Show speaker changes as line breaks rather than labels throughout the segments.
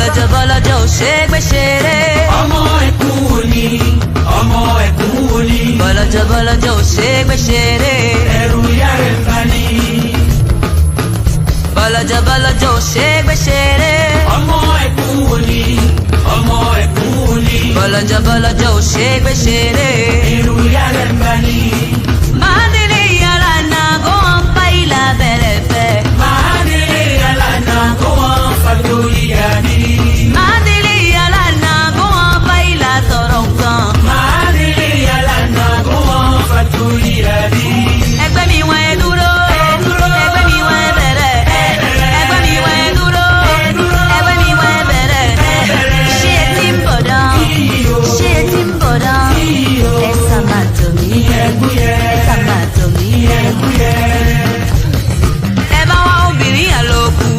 bọ́lọ́jọ́ ò ṣe é gbé ṣeré.
Ọmọ ẹkún òní, ọmọ ẹkún òní.
Bọ́lọ́jọ́ ò ṣe é gbé ṣeré.
Ẹ̀rù ìyá rẹ̀ ń bá ní.
Bọ́lọ́jọ́ ò ṣe é gbé ṣeré.
Ọmọ ẹkún òní, ọmọ ẹkún òní.
Bọ́lọ́jọ́ ò ṣe é gbé ṣeré.
Ẹ̀rù ìyá rẹ̀ ń bá ní.
Mandele yalana go on baila berefe.
Mandele yalana go on fatoriani.
Mandele yalana go on baila torongan.
Mandele yalana go on fatoriani.
Ẹgbẹ́ mi wọ́n ẹ dúró. Ẹgbẹ́ mi wọ́n ẹ bẹ̀rẹ̀. Ẹgbẹ́ mi wọ́n ẹ dúró. Ẹgbẹ́ mi wọ́n ẹ bẹ̀rẹ̀. Ṣé ẹ ti ń bọ̀ dán? Ṣé ẹ ti ń bọ̀ dán? Ẹ sá máa tò mí. Ẹ sá máa tò mí. Ẹ bá wá obìnrin àlòkù.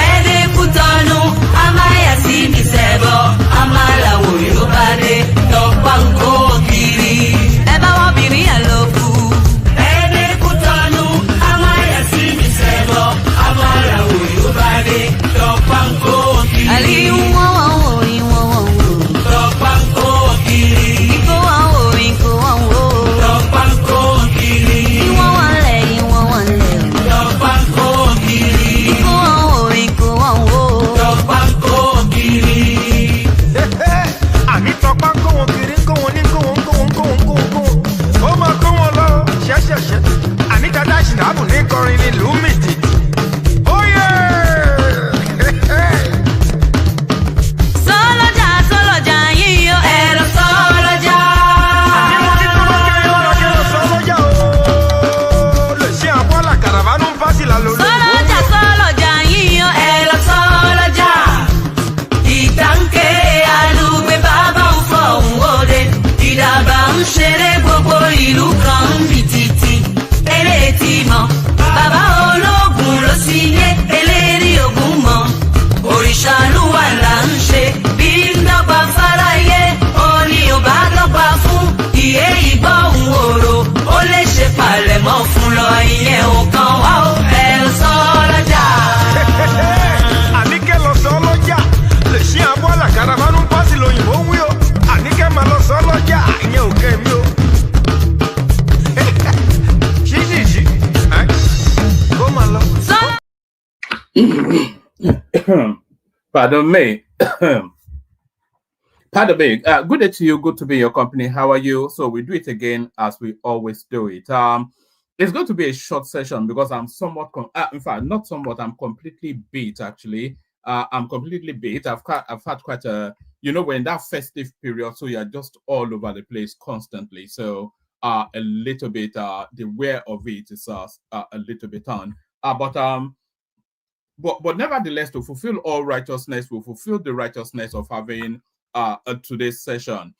Ẹ̀ẹ́dẹ́kù tọ́nu, a máa yà sí mi sẹ́bọ̀, a máa làwọ̀ yóò bá dé, lọ́pàá ń kó kiri.
Ẹ bá wá obìnrin àlòkù.
Ẹ̀ẹ́dẹ́kù tọ́nu, a máa yà sí mi sẹ́bọ̀, a máa làwọ̀ yóò bá dé, lọ́pàá ń kó kiri.
Àlì wọ́n wọ́n wò ìwọ̀n wọ́n wò.
Lọ́pàá ń kó kiri.
Ìkó wọ́n wò ìkó wọ́n wò.
Lọ́pàá ń kó kiri.
Ìwọ̀n wọ́n lẹ̀ ìwọ̀n wọ́n lẹ̀.
Lọ́pàá ń kó kiri.
Ìkó wọ́n wò ìkó wọ́n wò.
Lọ́pàá ń kó kiri.
Àní tọpá ń kó wọn kiri, ń kó wọn ní, ń kó wọn, ń kó wọn, ń kó wọn, ń kó wọn, ń kó wọn. Ó máa kó wọn lọ ṣẹ́ṣẹ́ṣẹ́. Àní dada ṣìdáàbù ní kọrin ní lùmìtì. Óyè!
Sọ́lọ́jà yíyọ ẹ lọ sọ́lọ́jà.
Àní mo ti dúró kí ọlọ́jọ́ lọ sọ lọ́jà o. Lè ṣe àwọn àlàkàràbá ló ń fásitì lálọ́ lóyún.
Sọ́lọ́jà yíyọ ẹ lọ sọ́lọ́jà.
Ìtànkè alùgbé bàbá ń fọ òun òde. Ìdàbà ń ṣeré gbogbo ìlú kan ń bì títì.
Eléyìí ti mọ̀.
Bàbá ológun ló sì yé eléri ògùn mọ́. Òrìṣà lúwà là ń ṣe bí ń dọ́gba fáráyé. Ó ní ò bá dọ́gba fún ìyé ìgbọ́hùn òrò. Ó lè ṣe palẹ̀mọ́ fún lọ ìyẹn ò kan wá ó ẹ lọ sọ lọ́jà.
Àníkẹ́ lọ sọ lọ́jà. Lè ṣe àwọn àlàkàràbá ló ń fásitì lóyìnbó wí o. Àníkẹ́ máa lọ sọ lọ́jà. Ìyẹn ò kẹ́ mi o. Ṣíṣìṣì. Ó máa lọ.
Pardon me. Pardon me. Good day to you. Good to be in your company. How are you? So we do it again as we always do it. It's going to be a short session because I'm somewhat, in fact, not somewhat. I'm completely beat. Actually, I'm completely beat. I've had quite a, we're in that festive period, so you're just all over the place constantly. So a little bit, the wear of it is a little bit on. But nevertheless, to fulfill all righteousness, will fulfill the righteousness of having today's session.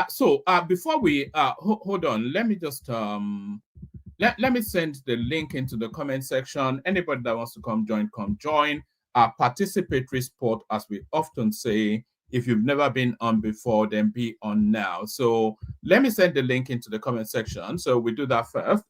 So before we hold on, let me just let me send the link into the comment section. Anybody that wants to come join. Participatory sport, as we often say. If you've never been on before, then be on now. So let me send the link into the comment section. So we do that first.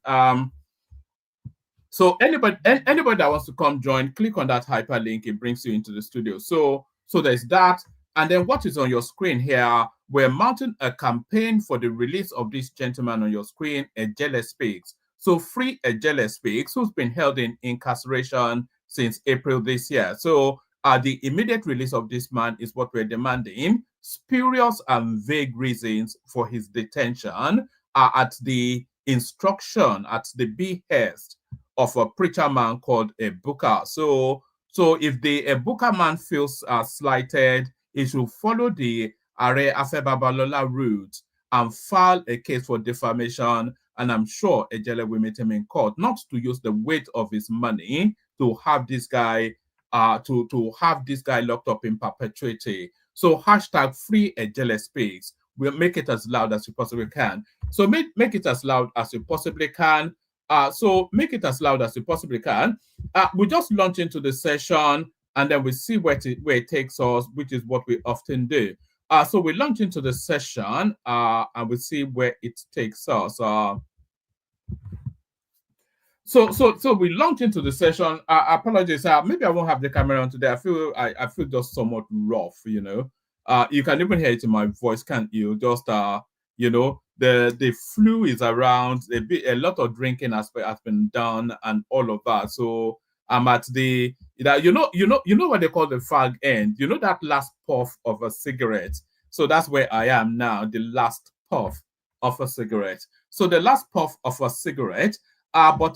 So anybody that wants to come join, click on that hyperlink. It brings you into the studio. So there's that. And then what is on your screen here, we're mounting a campaign for the release of this gentleman on your screen, Ajele Speaks. So free Ajele Speaks, who's been held in incarceration since April this year. So the immediate release of this man is what we're demanding. Spurious and vague reasons for his detention are at the instruction, at the behest of a preacher man called a Booker. So if the Booker man feels slighted, he should follow the Are Afebabalola route and file a case for defamation. And I'm sure Ajele will meet him in court, not to use the weight of his money to have this guy to have this guy locked up in perpetuity. So hashtag free Ajele Speaks. We'll make it as loud as you possibly can. So make it as loud as you possibly can. We just launch into the session and then we see where it takes us, which is what we often do. So we launch into the session and we see where it takes us. So we launched into the session. Apologies, maybe I won't have the camera on today. I feel just somewhat rough, you know. You can even hear it in my voice, can't you? Just you know, the flu is around. A lot of drinking has been done and all of that. So I'm at the you know what they call the fag end. You know that last puff of a cigarette. So that's where I am now. The last puff of a cigarette. So the last puff of a cigarette. But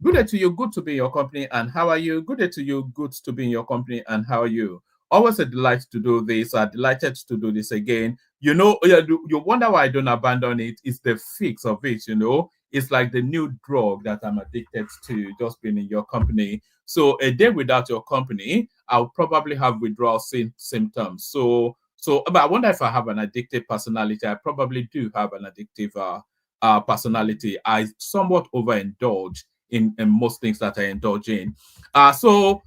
good day to you, good to be in your company, and how are you? Good day to you, good to be in your company, and how are you? Always a delight to do this. Delighted to do this again. You know, you wonder why I don't abandon it. It's the fix of it, you know. It's like the new drug that I'm addicted to, just being in your company. So a day without your company, I'll probably have withdrawal symptoms. So, but I wonder if I have an addictive personality. I probably do have an addictive personality. I somewhat overindulge in most things that I indulge in. So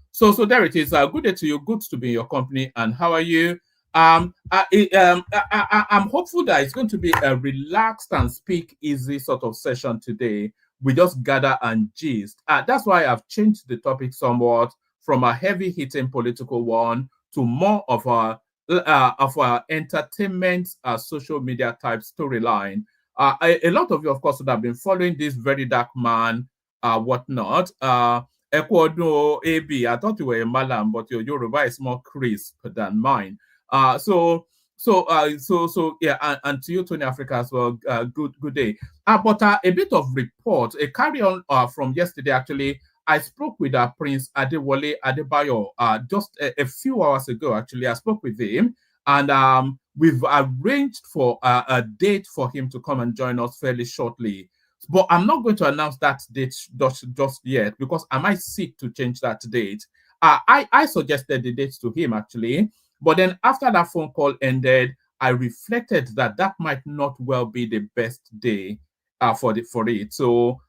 there it is. Good day to you. Good to be in your company. And how are you? I'm hopeful that it's going to be a relaxed and speak easy sort of session today. We just gather and gist. That's why I've changed the topic somewhat from a heavy hitting political one to more of our entertainment social media type storyline. A lot of you, of course, would have been following this very dark man, whatnot. Ecuador AB, I thought you were a Malam, but your Yoruba is more crisp than mine. So yeah, and to you, Tony Africa as well. Good day. But a bit of report, a carry on from yesterday. Actually, I spoke with Prince Adewale Adebayo just a few hours ago. Actually, I spoke with him, and we've arranged for a date for him to come and join us fairly shortly. But I'm not going to announce that date just yet because I might seek to change that date. I suggested the date to him actually, but then after that phone call ended, I reflected that that might not well be the best day for it. So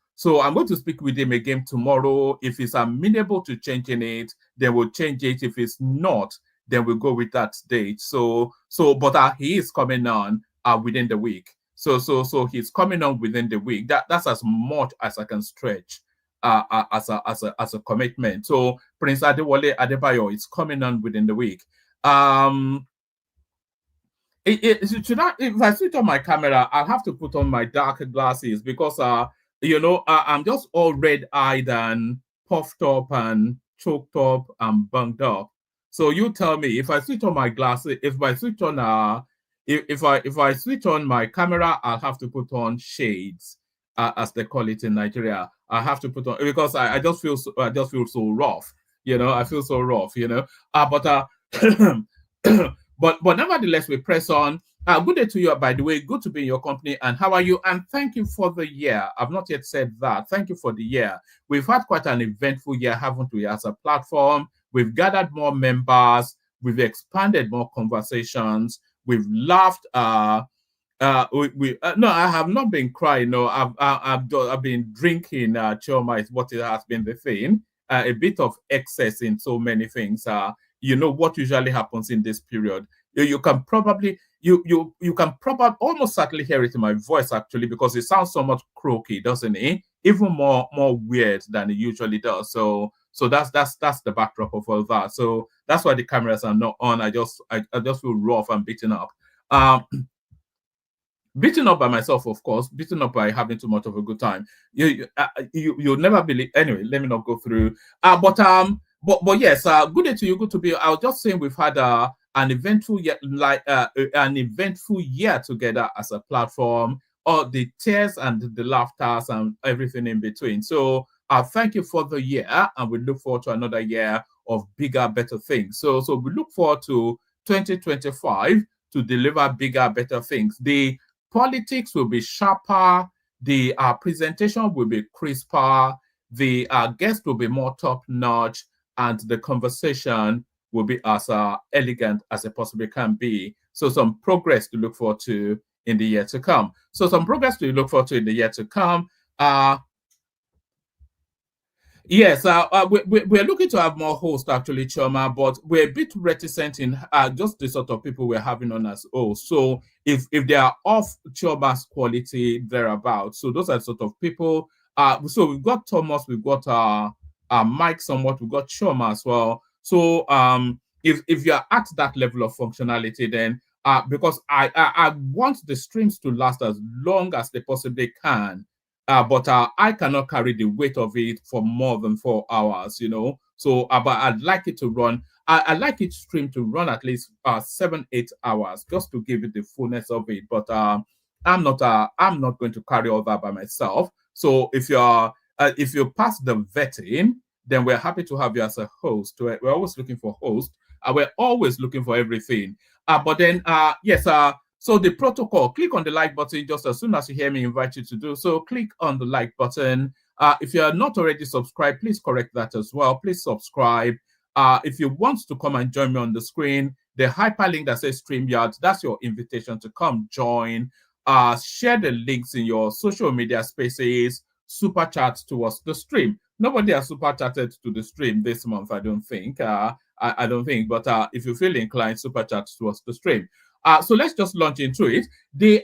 I'm going to speak with him again tomorrow. If he's amenable to changing it, then we'll change it. If it's not, then we'll go with that date. But he is coming on within the week. So he's coming on within the week. That's as much as I can stretch as a commitment. So Prince Adewale Adebayo is coming on within the week. If I switch on my camera, I'll have to put on my dark glasses because I'm just all red-eyed and puffed up and choked up and bunged up. So you tell me if I switch on my glasses, if I switch on if I switch on my camera, I'll have to put on shades, as they call it in Nigeria. I have to put on because I just feel so rough. You know, I feel so rough. You know, but nevertheless, we press on. Good day to you, by the way. Good to be in your company. And how are you? And thank you for the year. I've not yet said that. Thank you for the year. We've had quite an eventful year, haven't we, as a platform? We've gathered more members. We've expanded more conversations. We've laughed. No, I have not been crying. No, I've been drinking. Choma is what it has been the thing. A bit of excess in so many things. You know what usually happens in this period. You can probably almost certainly hear it in my voice actually because it sounds so much croaky, doesn't it? Even more weird than it usually does. So that's the backdrop of all that. So that's why the cameras are not on. I just feel rough and beaten up. Beaten up by myself, of course. Beaten up by having too much of a good time. You'll never believe. Anyway, let me not go through. But yes, good day to you. Good to be. I was just saying we've had an eventful year, together as a platform. All the tears and the laughters and everything in between. So thank you for the year, and we look forward to another year of bigger, better things. So we look forward to 2025 to deliver bigger, better things. The politics will be sharper. The presentation will be crisper. The guest will be more top-notch, and the conversation will be as elegant as it possibly can be. So some progress to look forward to in the year to come. Yes, we're looking to have more hosts actually, Choma, but we're a bit reticent in just the sort of people we're having on as hosts. So if they are off Choma's quality thereabouts, so those are the sort of people So we've got Thomas, we've got Mike somewhat, we've got Choma as well. So if you're at that level of functionality, then because I want the streams to last as long as they possibly can, but I cannot carry the weight of it for more than 4 hours, you know. So but I'd like it to run. I'd like each stream to run at least 7-8 hours just to give it the fullness of it. But I'm not going to carry all that by myself. So if you pass the vetting, then we're happy to have you as a host. We're always looking for hosts. We're always looking for everything. But then, yes, so the protocol, click on the like button just as soon as you hear me invite you to do so. Click on the like button. If you are not already subscribed, please correct that as well. Please subscribe. If you want to come and join me on the screen, the hyperlink that says StreamYard, that's your invitation to come join. Share the links in your social media spaces, super chat towards the stream. Nobody has super chatted to the stream this month, I don't think. I don't think, but if you feel inclined, super chat towards the stream. So let's just launch into it. The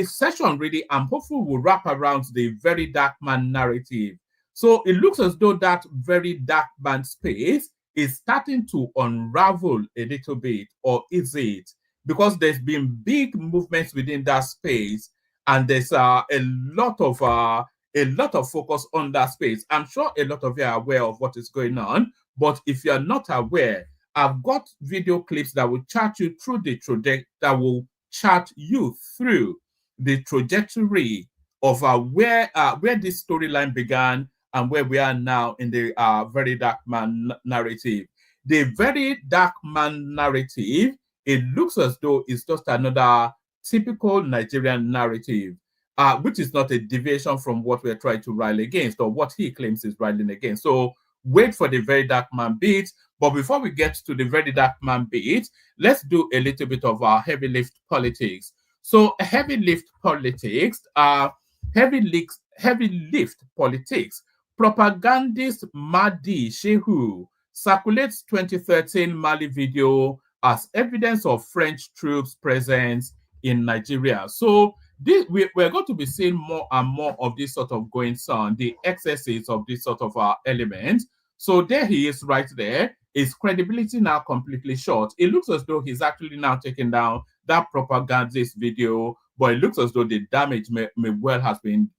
session really, I'm hopeful, will wrap around the very dark man narrative. So it looks as though that very dark man space is starting to unravel a little bit, or is it? Because there's been big movements within that space, and there's a lot of focus on that space. I'm sure a lot of you are aware of what is going on, but if you're not aware, I've got video clips that will chart you through the trajectory, of where this storyline began and where we are now in the very dark man narrative. The very dark man narrative, it looks as though it's just another typical Nigerian narrative, which is not a deviation from what we're trying to rail against or what he claims is railing against. So wait for the very dark man bit. But before we get to the very dark man bit, let's do a little bit of our heavy lift politics. So heavy lift politics, propagandist MAHDI SHEHU circulates 2013 Mali video as evidence of French troops' presence in Nigeria. So we're going to be seeing more and more of this sort of goings on, the excesses of this sort of elements. So there he is right there. His credibility now completely short. It looks as though he's actually now taken down that propagandist video, but it looks as though the damage may well has been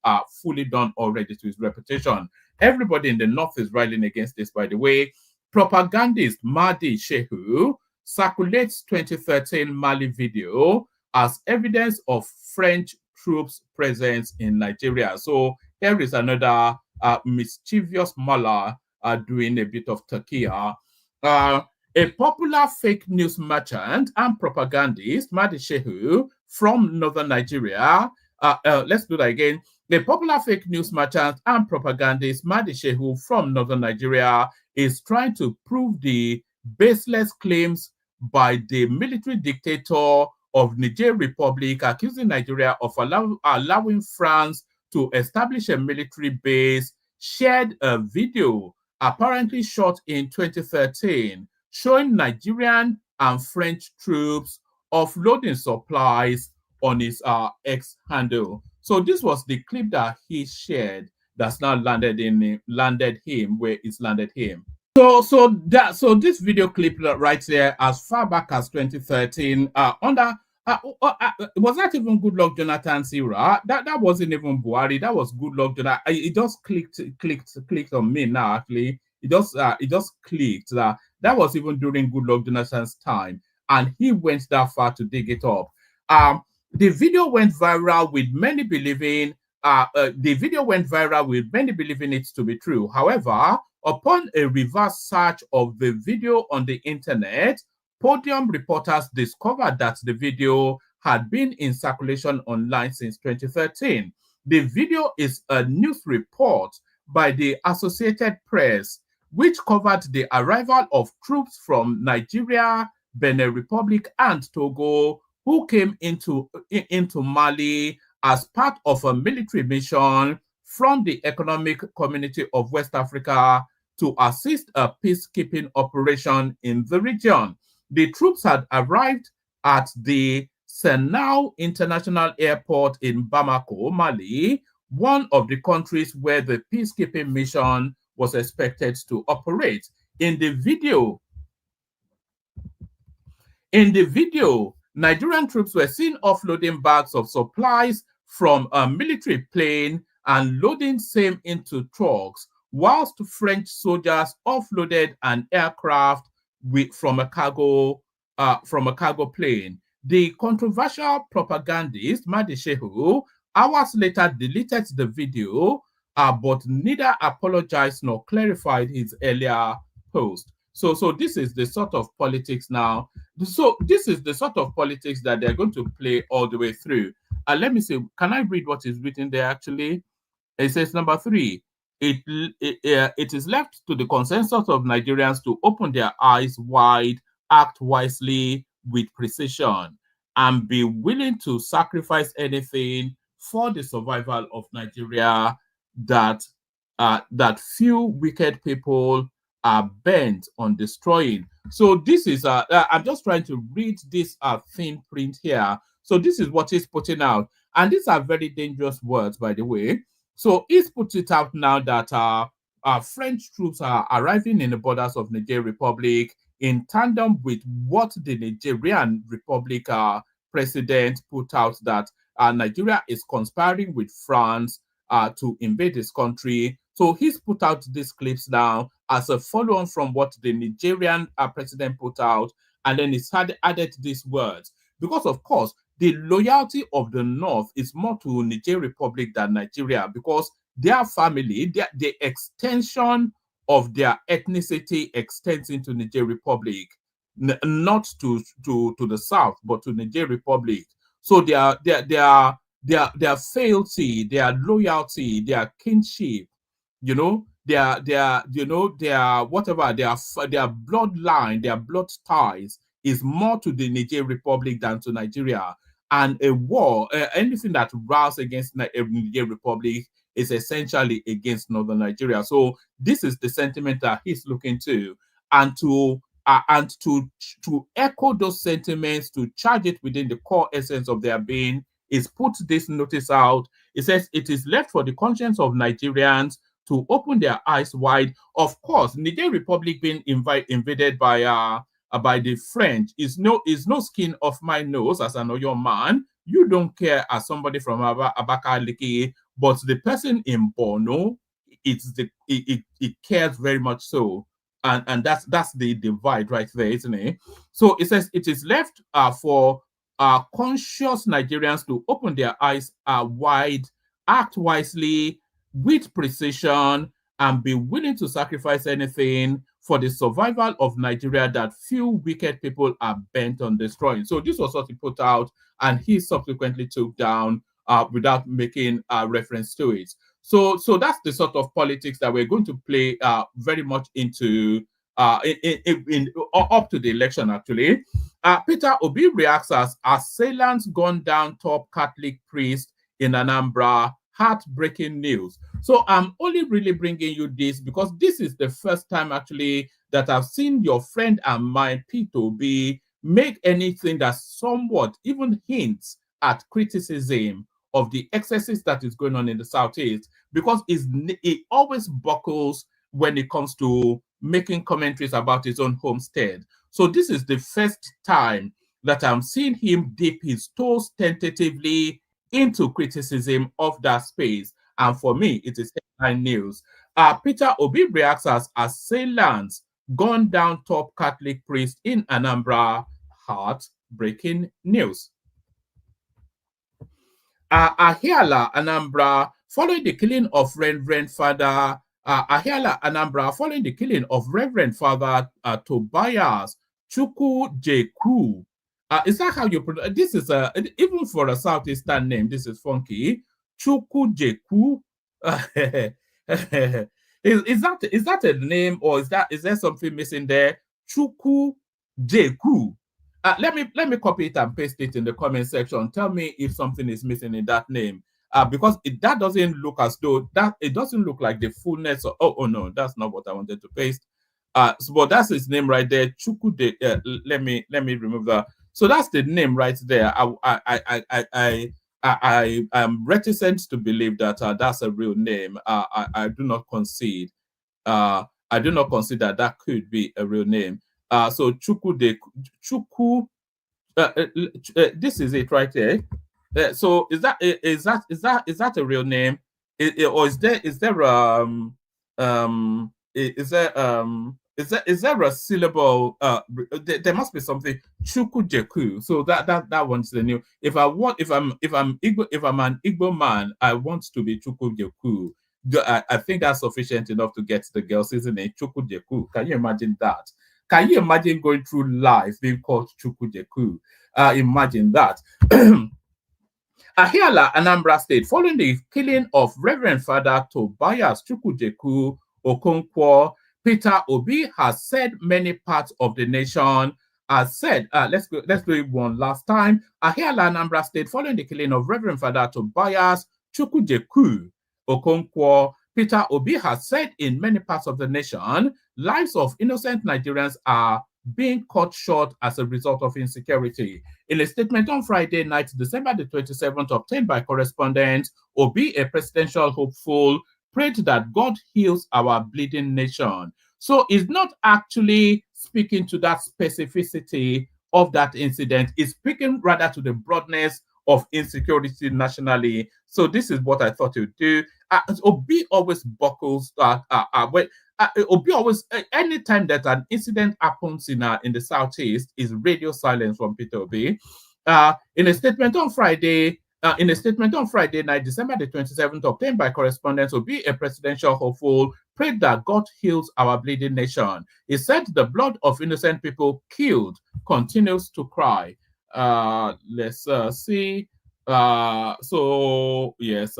fully done already to his reputation. Everybody in the north is railing against this, by the way. Propagandist MAHDI SHEHU circulates 2013 Mali video as evidence of French troops' presence in Nigeria. So here is another mischievous Mullah doing a bit of TAKIA. A popular fake news merchant and propagandist, MAHDI SHEHU, from northern Nigeria. Let's do that again. A popular fake news merchant and propagandist, MAHDI SHEHU, from northern Nigeria, is trying to prove the baseless claims by the military dictator of Niger Republic, accusing Nigeria of allowing France to establish a military base, shared a video apparently shot in 2013 showing Nigerian and French troops offloading supplies on his X handle. So this was the clip that he shared that's now landed him where it's landed him. So this video clip right there, as far back as 2013, was that even Goodluck Jonathan's era? That wasn't even Buhari. That was Goodluck Jonathan. It just clicked on me now. Actually, it just clicked that was even during Goodluck Jonathan's time, and he went that far to dig it up. The video went viral with many believing. It to be true. However, upon a reverse search of the video on the internet, Podium reporters discovered that the video had been in circulation online since 2013. The video is a news report by the Associated Press, which covered the arrival of troops from Nigeria, Benin Republic, and Togo, who came into Mali as part of a military mission from the Economic Community of West Africa to assist a peacekeeping operation in the region. The troops had arrived at the Senau International Airport in Bamako, Mali, one of the countries where the peacekeeping mission was expected to operate. In the video, Nigerian troops were seen offloading bags of supplies from a military plane and loading same into trucks, whilst French soldiers offloaded an aircraft from a cargo plane. The controversial propagandist MAHDI SHEHU hours later deleted the video, but neither apologized nor clarified his earlier post. So this is the sort of politics now. So this is the sort of politics that they're going to play all the way through. Let me see. Can I read what is written there actually? It says, number 3, it is left to the consensus of Nigerians to open their eyes wide, act wisely with precision, and be willing to sacrifice anything for the survival of Nigeria that few wicked people are bent on destroying. So this is I'm just trying to read this thin print here. So this is what he's putting out, and these are very dangerous words, by the way. So he's put it out now that French troops are arriving in the borders of Niger Republic in tandem with what the Nigerian Republic president put out, that Nigeria is conspiring with France to invade this country. So he's put out these clips now as a follow-on from what the Nigerian president put out, and then he's added these words. Because, of course, the loyalty of the North is more to Niger Republic than Nigeria, because their family, the extension of their ethnicity extends into Niger Republic, not to the south, but to Niger Republic. So their fealty, their loyalty, their kinship, their whatever, their bloodline, their blood ties is more to the Niger Republic than to Nigeria. And a war, anything that rouse against Niger Republic is essentially against Northern Nigeria. So this is the sentiment that he's looking to, and to echo those sentiments, to charge it within the core essence of their being, is put this notice out. It says it is left for the conscience of Nigerians to open their eyes wide. Of course, Niger Republic being invaded by the French is no skin off my nose as an Oyo man. You don't care as somebody from Abakaliki, but the person in Borno, it cares very much so. And that's the divide right there, isn't it? So it says it is left for conscious Nigerians to open their eyes wide, act wisely, with precision, and be willing to sacrifice anything for the survival of Nigeria that few wicked people are bent on destroying. So this was what he put out, and he subsequently took down without making reference to it. So that's the sort of politics that we're going to play very much into up to the election, actually. Peter Obi reacts as assailants gunned down top Catholic priest in Anambra. Heartbreaking news. So I'm only really bringing you this because this is the first time actually that I've seen your friend and mine, Peter Obi, make anything that somewhat even hints at criticism of the excesses that is going on in the Southeast, because it always buckles when it comes to making commentaries about his own homestead. So this is the first time that I'm seeing him dip his toes tentatively into criticism of that space. And for me, it is headline news. Peter Obi reacts as assailants gunned down top Catholic priest in Anambra. Heartbreaking news. Ahiala, Anambra, following the killing of Reverend Father Tobias Chukwujeku. Is that how you pronounce? This is even for a southeastern name. This is funky. Chukwujeku. Is that a name, or is there something missing there? Chukwujeku. Let me copy it and paste it in the comment section. Tell me if something is missing in that name. Because that doesn't look as though it doesn't look like the fullness of, oh no, that's not what I wanted to paste. But that's his name right there. Let me remove that. So that's the name right there. I am reticent to believe that that's a real name. I do not concede. I do not consider that could be a real name. So Chuku, this is it right there. So is that a real name? Or is there a syllable? There must be something. Chukujeku. So that one's the new. If I'm Igbo, if I'm an Igbo man, I want to be Chukujeku. I think that's sufficient enough to get the girls, isn't it? Chukujeku. Can you imagine that? Can you imagine going through life being called Chukujeku? Imagine that. Ahiala, Anambra State, following the killing of Reverend Father Tobias Chukwujeku Okonkwo, Peter Obi has said many parts of the nation has said, let's do it one last time. Ahiala, Anambra State, following the killing of Reverend Father Tobias Chukwujeku Okonkwo, Peter Obi has said in many parts of the nation, lives of innocent Nigerians are being cut short as a result of insecurity. In a statement on Friday night, December the 27th, obtained by correspondent, Obi, a presidential hopeful, prayed that God heals our bleeding nation. So it's not actually speaking to that specificity of that incident. It's speaking rather to the broadness of insecurity nationally. So this is what I thought you'd do. Obi always buckles Obi always, anytime that an incident happens in the southeast, is radio silence from Peter Obi. In a statement on Friday night, December the 27th, obtained by correspondents, Obi, a presidential hopeful, prayed that God heals our bleeding nation. He said the blood of innocent people killed continues to cry. Let's see. So yes,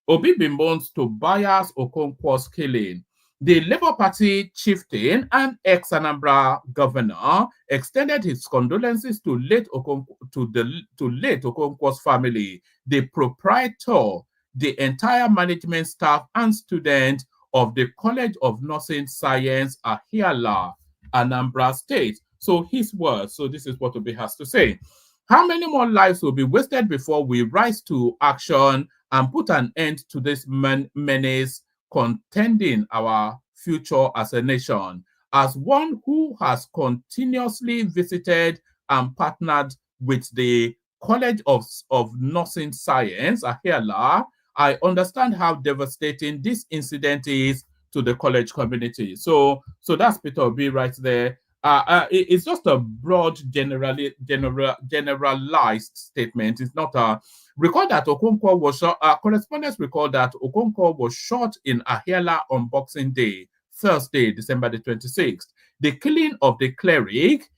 Obi bemoans Tobias Okonkwo's killing. The Labour Party chieftain and ex-Anambra governor extended his condolences to late Okonkwo's family, the proprietor, the entire management staff, and students of the College of Nursing Science, Ahiala, Anambra State. So his words. So this is what Obi has to say. How many more lives will be wasted before we rise to action and put an end to this menace contending our future as a nation? As one who has continuously visited and partnered with the College of Nursing Science, Ahiala, I understand how devastating this incident is to the college community. So that's Peter Obi right there. It's just a broad, generalized statement. It's not a recall that Okonkwo was shot. Correspondents recall that Okonkwo was shot in Ahiala on Boxing Day, Thursday, December the 26th. The killing of the cleric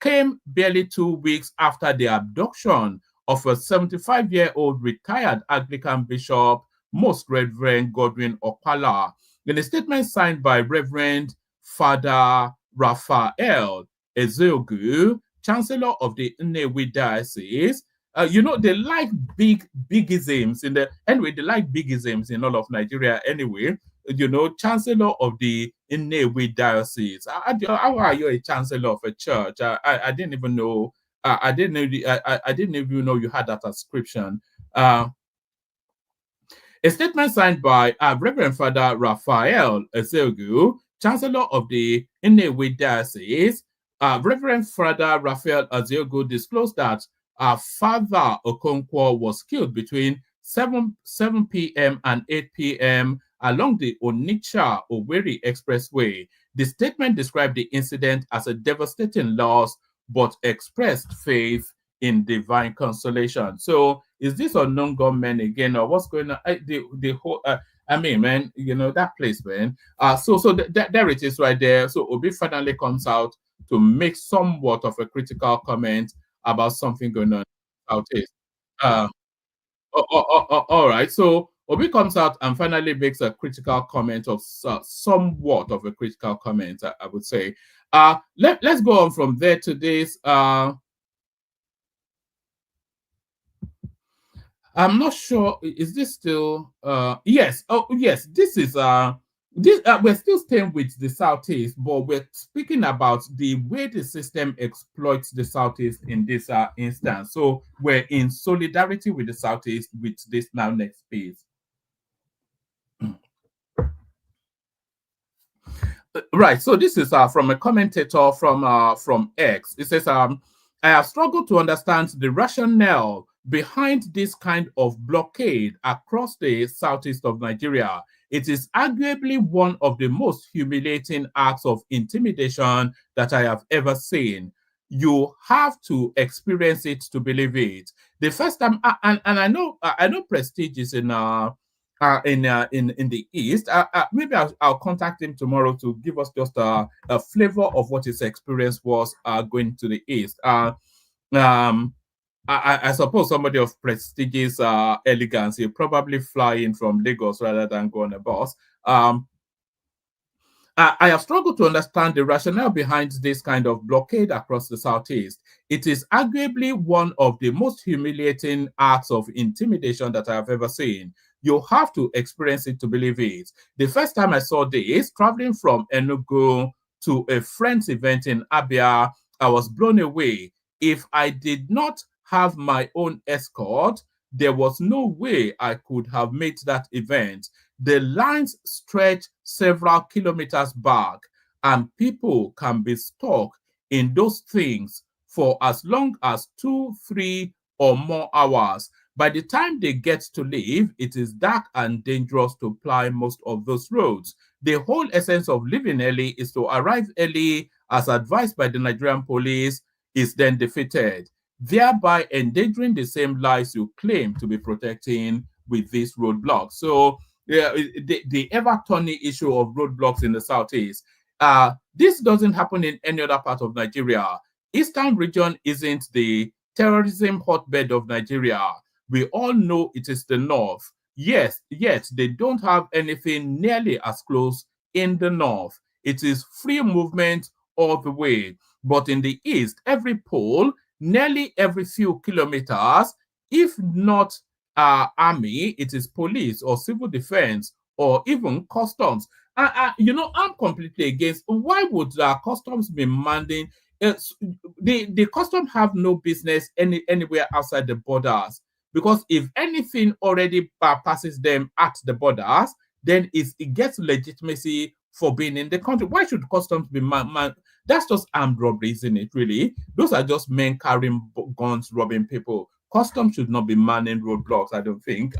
came barely 2 weeks after the abduction of a 75-year-old retired Anglican bishop, Most Reverend Godwin Opala. In a statement signed by Reverend Father Raphael Ezeogu, Chancellor of the Nnewi Diocese, they like bigisms they like bigisms in all of Nigeria anyway. Chancellor of the Nnewi Diocese. How are you a chancellor of a church? I didn't even know. I didn't even know you had that ascription. A statement signed by Reverend Father Raphael Ezeogu, Chancellor of the Nnewi Diocese. Reverend Father Raphael Ezeogu disclosed that Father Okonkwo was killed between 7 p.m. and 8 p.m. along the Onitsha-Owerri Expressway. The statement described the incident as a devastating loss, but expressed faith in divine consolation. So, is this unknown gunmen again, or what's going on? The whole, man, that place, man. There it is right there. So, Obi finally comes out to make somewhat of a critical comment about something going on Southeast. All right. So Obi comes out and finally makes a critical comment of somewhat of a critical comment, I would say. Let's go on from there to this. I'm not sure. Is this still? Yes. Oh, yes. This is This, we're still staying with the Southeast, but we're speaking about the way the system exploits the Southeast in this instance. So we're in solidarity with the Southeast with this now next phase. Right. So this is from a commentator from X. It says, I have struggled to understand the rationale behind this kind of blockade across the southeast of Nigeria. It is arguably one of the most humiliating acts of intimidation that I have ever seen. You have to experience it to believe it. The first time, and I know Prestige is in the east. Maybe I'll contact him tomorrow to give us just a flavor of what his experience was going to the east. I suppose somebody of prestigious elegance, he'll probably fly in from Lagos rather than go on a bus. I have struggled to understand the rationale behind this kind of blockade across the Southeast. It is arguably one of the most humiliating acts of intimidation that I have ever seen. You have to experience it to believe it. The first time I saw this, traveling from Enugu to a friend's event in Abia, I was blown away. If I did not have my own escort, there was no way I could have made that event. The lines stretch several kilometers back, and people can be stuck in those things for as long as 2, 3, or more hours. By the time they get to leave, it is dark and dangerous to ply most of those roads. The whole essence of leaving early is to arrive early, as advised by the Nigerian police, is then defeated, thereby endangering the same lives you claim to be protecting with these roadblocks. So, yeah, the ever-turning issue of roadblocks in the Southeast. This doesn't happen in any other part of Nigeria. Eastern region isn't the terrorism hotbed of Nigeria. We all know it is the North. Yes, yet they don't have anything nearly as close in the North. It is free movement all the way. But in the East, every pole, nearly every few kilometers, if not army, it is police or civil defense or even customs. I'm completely against. Why would customs be manding? The customs have no business anywhere outside the borders, because if anything already passes them at the borders, then it gets legitimacy for being in the country. Why should customs be That's just armed robbery, isn't it? Really, those are just men carrying guns, robbing people. Customs should not be manning roadblocks, I don't think.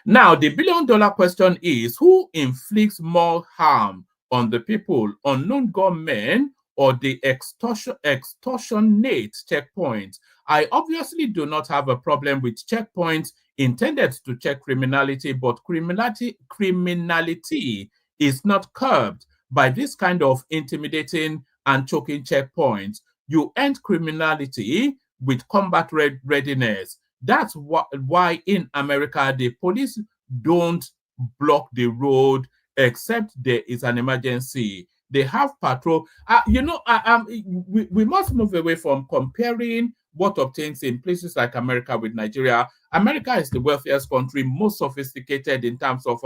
Now, the billion-dollar question is, who inflicts more harm on the people, unknown gunmen or the extortionate checkpoints? I obviously do not have a problem with checkpoints intended to check criminality, but criminality is not curbed by this kind of intimidating and choking checkpoints. You end criminality with combat readiness. That's why in America, the police don't block the road except there is an emergency. They have patrol. We must move away from comparing what obtains in places like America with Nigeria. America is the wealthiest country, most sophisticated in terms of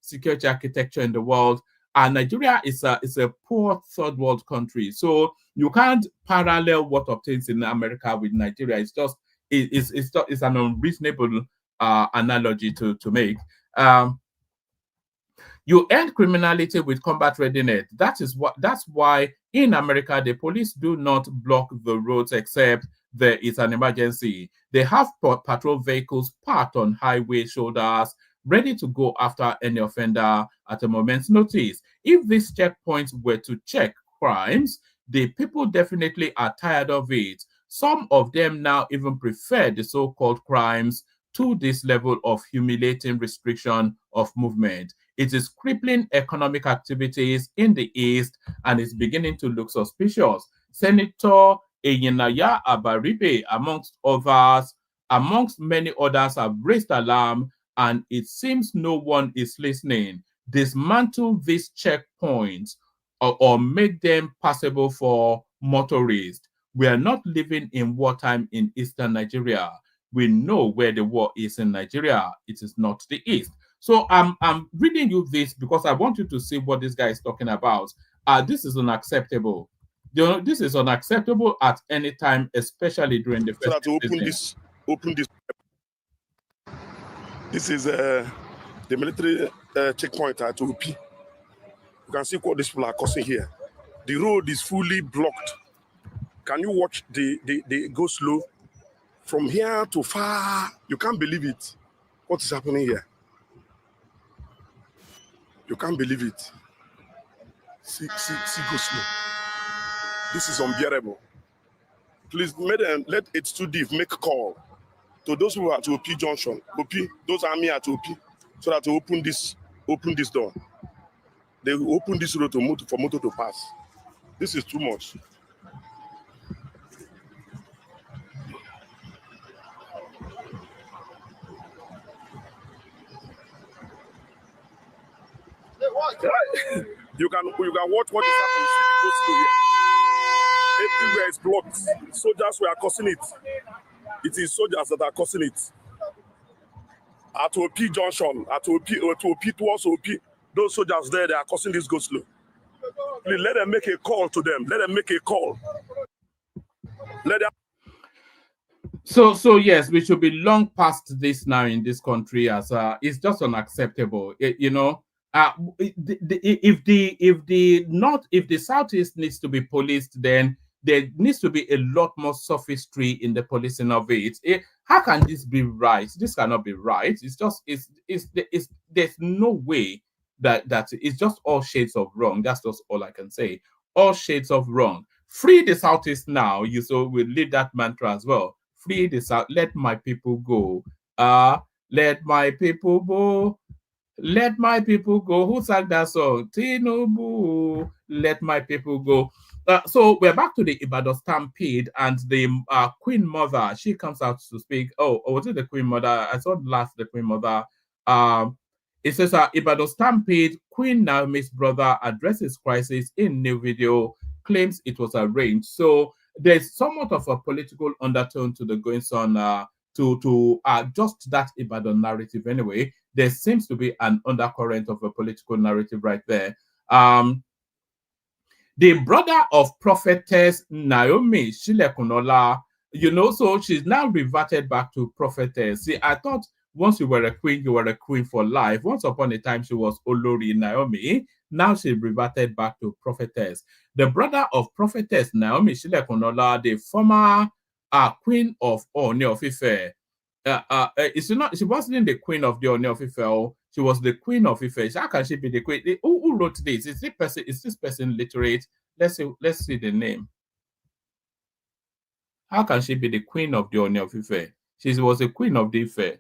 security architecture in the world. And Nigeria is a poor third world country. So you can't parallel what obtains in America with Nigeria. It's an unreasonable analogy to make. You end criminality with combat readiness. That's why in America the police do not block the roads except there is an emergency. They have patrol vehicles parked on highway shoulders, ready to go after any offender at a moment's notice. If these checkpoints were to check crimes, the people definitely are tired of it. Some of them now even prefer the so-called crimes to this level of humiliating restriction of movement. It is crippling economic activities in the East and is beginning to look suspicious. Senator Eyinaya Abaribe, amongst many others, have raised alarm, and it seems no one is listening. Dismantle these checkpoints or make them passable for motorists. We are not living in wartime in Eastern Nigeria. We know where the war is in Nigeria. It is not the East. So I'm reading you this because I want you to see what this guy is talking about. This is unacceptable. This is unacceptable at any time, especially during the
so
festive
that to
season.
open this. This is the military checkpoint at OP. You can see what these people are causing here. The road is fully blocked. Can you watch the go slow from here to far? You can't believe it. What is happening here? You can't believe it. See, go slow. This is unbearable. Please, let it too deep make a call to those who are at OP Junction. OP, those army at OP, so that to open this door. They will open this road for motor to pass. This is too much. You can watch what is happening. See the go slow here. Everywhere is blocked. Soldiers were causing it. It is soldiers that are causing it. At OP Junction, at OP towards OP, those soldiers there, they are causing this go slow. Please let them make a call to them. Let them make a call. Let them.
So yes, we should be long past this now in this country, as it's just unacceptable. If the Southeast needs to be policed, then there needs to be a lot more sophistry in the policing of it. How can this be right? This cannot be right. There's no way that it's just all shades of wrong. That's just all I can say. All shades of wrong. Free the Southeast now. We'll leave that mantra as well. Free the South. Let my people go. Let my people go. Let my people go. Who sang that song? TINUBU. Let my people go. So we're back to the Ibadan Stampede, and the Queen Mother, she comes out to speak. Oh, was it the Queen Mother? I saw the Queen Mother. It says Ibadan Stampede, Queen Naomi's brother addresses crisis in new video, claims it was arranged. So there's somewhat of a political undertone to the goings on to just that Ibadan narrative anyway. There seems to be an undercurrent of a political narrative right there. The brother of prophetess Naomi Shilekunola, so she's now reverted back to prophetess. See, I thought once you were a queen for life. Once upon a time, she was Olori Naomi. Now she reverted back to prophetess. The brother of prophetess Naomi Shilekunola, the former queen of Ooni of Ife. She wasn't the queen of the Ooni of Ife. She was the queen of Ife. How can she be the queen? Who wrote this? Is this person literate? Let's see the name. How can she be the queen of the Ooni of Ife? She was the queen of the Ife.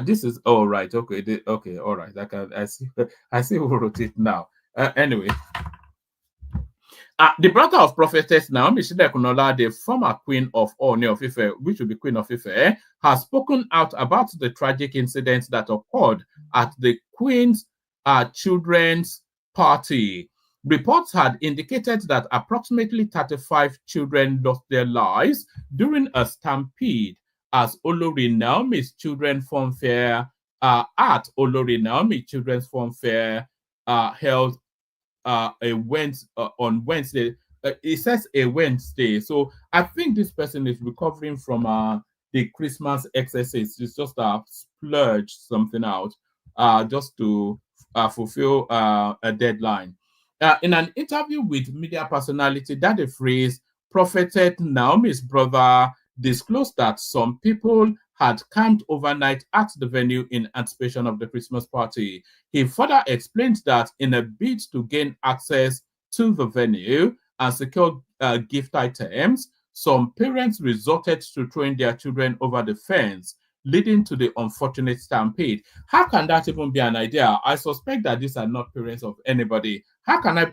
This is all right. Okay, okay, all right. I see who wrote it now. Anyway. The brother of prophetess Naomi Shilekunola, the former queen of Ooni of Ife, which will be queen of Ife, has spoken out about the tragic incident that occurred at the queen's children's party. Reports had indicated that approximately 35 children lost their lives during a stampede as Olori Naomi's children fun fair at Olori Naomi Children's Fun Fair held on Wednesday. It says a Wednesday, so I think this person is recovering from the Christmas excesses. It's just splurge something out just to fulfill a deadline. In an interview with media personality, Daddy Freeze, prophetess Naomi's brother disclosed that some people had camped overnight at the venue in anticipation of the Christmas party. He further explained that in a bid to gain access to the venue and secure gift items, some parents resorted to throwing their children over the fence, leading to the unfortunate stampede. How can that even be an idea? I suspect that these are not parents of anybody. How can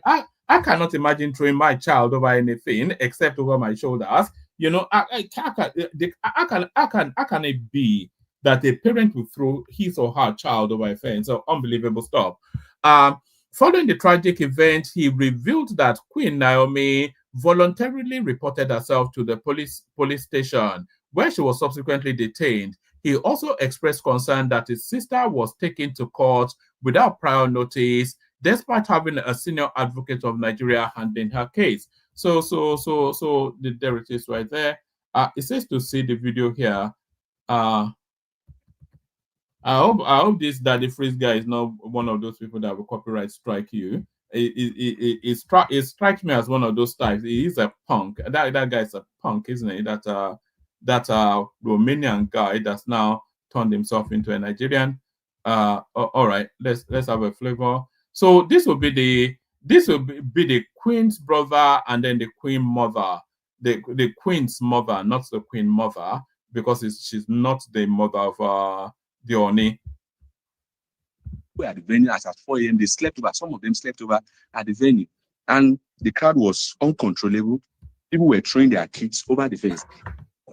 I cannot imagine throwing my child over anything except over my shoulders. How can it be that a parent will throw his or her child over a fence? So unbelievable stuff. Following the tragic event, he revealed that Queen Naomi voluntarily reported herself to the police station, where she was subsequently detained. He also expressed concern that his sister was taken to court without prior notice, despite having a senior advocate of Nigeria handling her case. So there it is right there. It says to see the video here. I hope this Daddy Freeze guy is not one of those people that will copyright strike you. It strikes me as one of those types. He is a punk. That guy is a punk, isn't he? That Romanian guy that's now turned himself into a Nigerian. All right, let's have a flavor. So this will be the queen's brother and then the queen mother, the queen's mother, not the queen mother, because she's not the mother of the Oni.
At the venue as at 4 a.m. They slept over. Some of them slept over at the venue, and the crowd was uncontrollable. People were throwing their kids over the fence.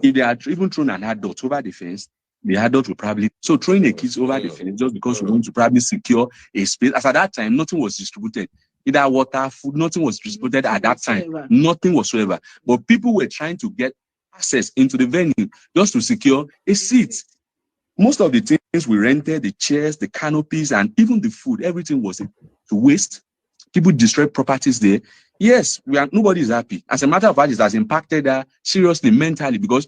If they had even thrown an adult over the fence, the adult would probably throwing the kids over the fence just because we want to probably secure a space. As at that time, nothing was distributed. Either water, food, nothing was distributed at that time. Nothing whatsoever. But people were trying to get access into the venue just to secure a seat. Most of the things we rented, the chairs, the canopies, and even the food, everything was to waste. People destroyed properties there. Yes, nobody is happy. As a matter of fact, it has impacted her seriously mentally because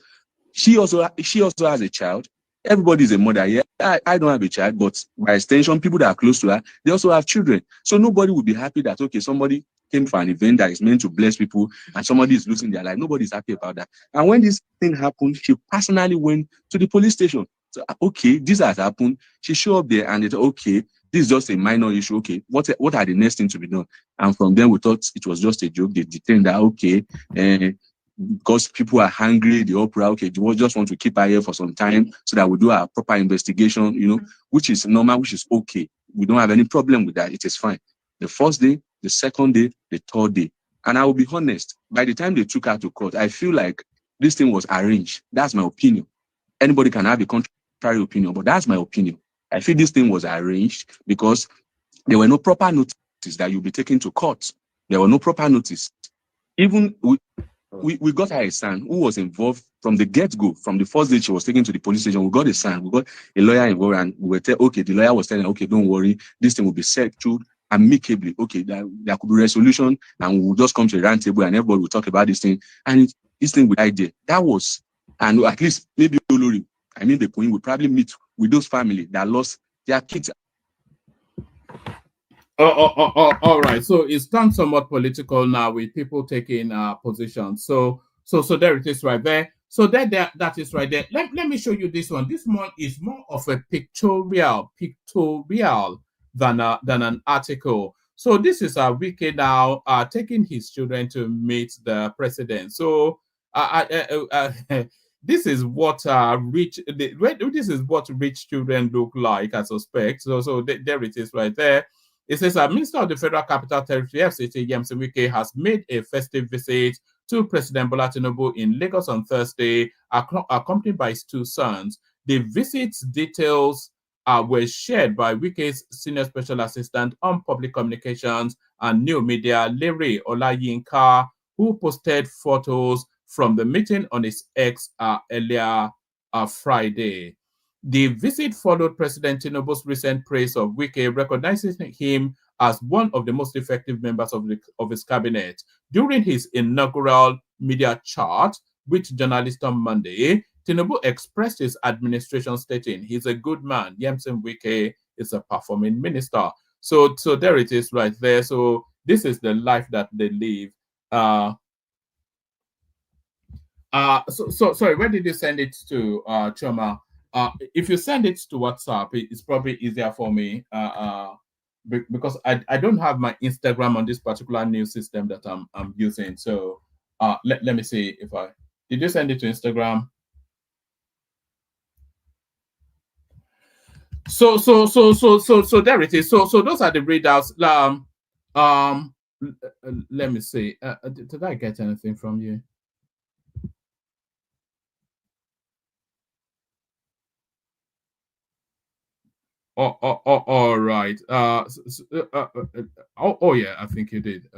she also has a child. Everybody is a mother. Yeah, I don't have a child, but by extension, people that are close to her, they also have children. So nobody would be happy that, okay, somebody came for an event that is meant to bless people and somebody is losing their life. Nobody is happy about that. And when this thing happened, she personally went to the police station. So, okay, this has happened. She showed up there and it's okay, this is just a minor issue. Okay, what are the next things to be done? And from then we thought it was just a joke. They detained her. Okay, because people are hungry, the opera, okay, they just want to keep her here for some time so that we do our proper investigation, you know, which is normal, which is okay. We don't have any problem with that. It is fine. The first day, the second day, the third day. And I will be honest, by the time they took her to court, I feel like this thing was arranged. That's my opinion. Anybody can have a contrary opinion, but that's my opinion. I feel this thing was arranged because there were no proper notice that you'll be taken to court. There were no proper notice. Even we got her a son who was involved from the get-go. From the first day she was taken to the police station, we got a son, we got a lawyer involved, and we were okay, the lawyer was telling her, okay, don't worry, this thing will be settled amicably. Okay, there could be resolution, and we'll just come to a round table and everybody will talk about this thing. And this thing with idea. That was, and at least maybe Olori, I mean the queen, will probably meet with those families that lost their kids.
All right. So it's turned somewhat political now with people taking positions. So there it is right there. So that is right there. Let me show you this one. This one is more of a pictorial than an article. So this is Wike now taking his children to meet the president. So this is what rich children look like, I suspect. So there it is right there. It says Minister of the Federal Capital Territory, FCT, Yemson Wike, has made a festive visit to President Bola Tinubu in Lagos on Thursday, accompanied by his two sons. The visit's details were shared by Wike's Senior Special Assistant on Public Communications and New Media, Larry Olayinka, who posted photos from the meeting on his X earlier Friday. The visit followed President Tinubu's recent praise of Wike, recognizing him as one of the most effective members of his cabinet. During his inaugural media chat with journalists on Monday, Tinubu expressed his administration, stating, "He's a good man. Yemson Wike is a performing minister." So there it is right there. So this is the life that they live. So sorry, where did you send it to, Choma? If you send it to WhatsApp, it's probably easier for me because I don't have my Instagram on this particular news system that I'm using. So let me see if did you send it to Instagram? So there it is. So those are the readouts. Let me see. Did I get anything from you? All right. Oh yeah, I think you did.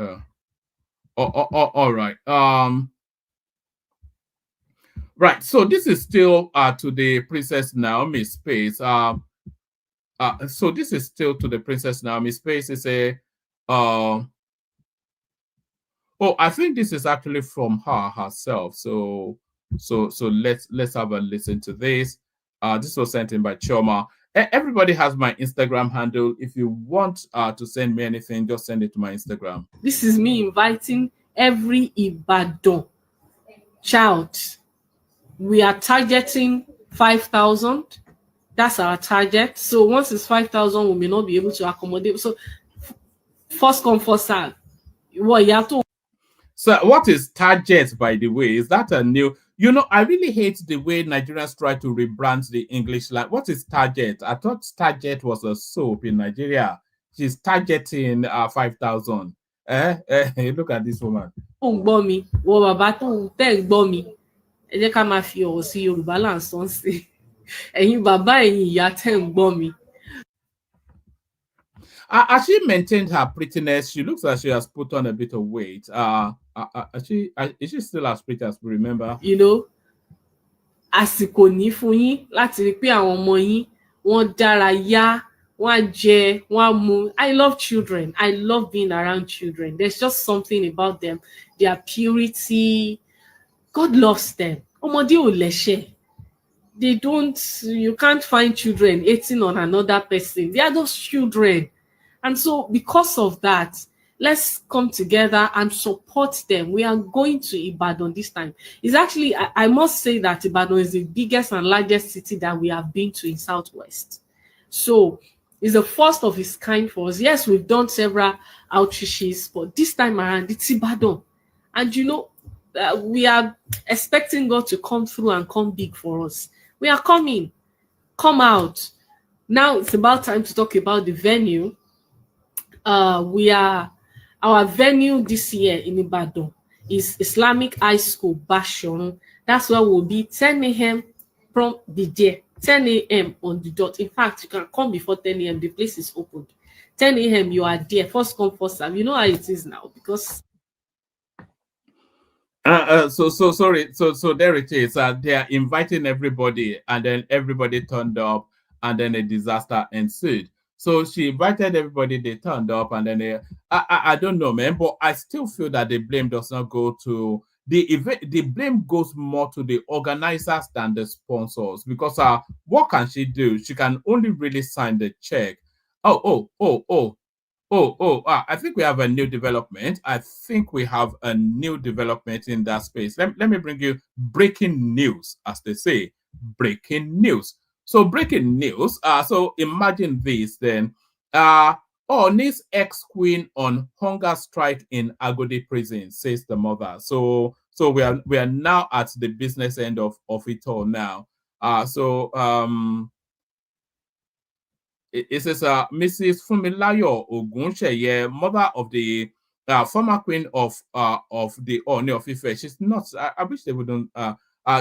All right. Right. So this is still to the Princess Naomi space. So this is still to the Princess Naomi space. It's a oh, I think this is actually from her herself. So let's have a listen to this. This was sent in by Choma. Everybody has my Instagram handle. If you want to send me anything, just send it to my Instagram.
This is me inviting every Ibadan child. We are targeting 5,000. That's our target. So once it's 5,000, we may not be able to accommodate. So first come, first serve. Well, you have to.
So what is target, by the way? Is that a new? You know, I really hate the way Nigerians try to rebrand the English. Like, what is target? I thought target was a soap in Nigeria. She's targeting 5,000. Look at this woman.
Gbọ́ mi, wo bàbá tó tẹ́ gbọ́ mi. Ẹ jẹ́ ká máa fi ọ̀rọ̀ sí Yorùbá là ń sọ sí. Ẹ̀yin bàbá ẹ̀yin ìyá tẹ́ gbọ́ mi.
As she maintained her prettiness, she looks like she has put on a bit of weight. Is she still as pretty as we remember?
You know, àsìkò ní fún yín láti rí pé àwọn ọmọ yín wọ́n dára yá, wọ́n jẹ, wọ́n mu. I love children. I love being around children. There's just something about them. Their purity. God loves them. Ọmọdé ò lẹ́ṣẹ̀. They don't, you can't find children hating on another person. They are those children. And so because of that, let's come together and support them. We are going to Ibadan this time. It's actually, I must say that Ibadan is the biggest and largest city that we have been to in Southwest. So it's the first of its kind for us. Yes, we've done several outreaches, but this time around, it's Ibadan. And you know, we are expecting God to come through and come big for us. We are coming. Come out. Now it's about time to talk about the venue. Our venue this year in Ibadan is Islamic High School, Bashorun. That's where we'll be 10 a.m. from the day. 10 a.m. on the dot. In fact, you can come before 10 a.m. The place is opened. 10 a.m. you are there. First come, first serve. You know how it is now because.
Sorry. So there it is. They are inviting everybody, and then everybody turned up, and then a disaster ensued. So she invited everybody, they turned up, and then I don't know, man, but I still feel that the blame does not go to the event. The blame goes more to the organizers than the sponsors, because what can she do? She can only really sign the check. I think we have a new development. I think we have a new development in that space. Let me bring you breaking news, as they say, breaking news. So breaking news. So imagine this then. Ooni's ex-queen on hunger strike in Agodi prison, says the mother. So we are now at the business end of it all now. It says Mrs. Fumilayo Ogunsheye, mother of the former queen of the Ooni of Ife. She's not. I wish they wouldn't.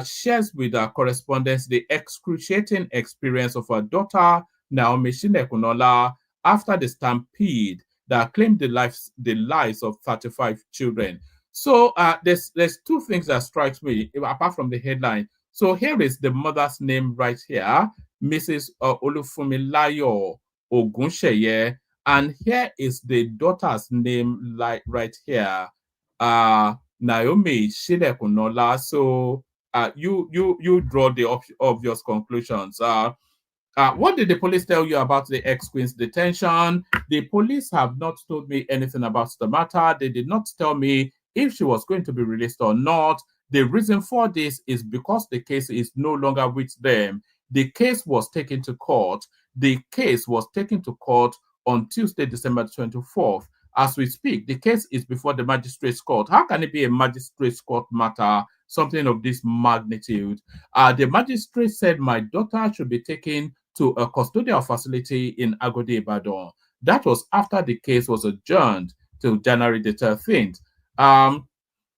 Shares with her correspondents the excruciating experience of her daughter Naomi Shinekunola after the stampede that claimed the lives of 35 children. So there's two things that strikes me apart from the headline. So here is the mother's name right here, Mrs. Olufumilayo Ogunsheye, and here is the daughter's name right here, Naomi Shinekunola. So you draw the obvious conclusions. What did the police tell you about the ex-queen's detention? The police have not told me anything about the matter. They did not tell me if she was going to be released or not. The reason for this is because the case is no longer with them. The case was taken to court. The case was taken to court on Tuesday, December 24th. As we speak, the case is before the magistrate's court. How can it be a magistrate's court matter, something of this magnitude? The magistrate said my daughter should be taken to a custodial facility in Agodi, Ibadan. That was after the case was adjourned till January the 13th.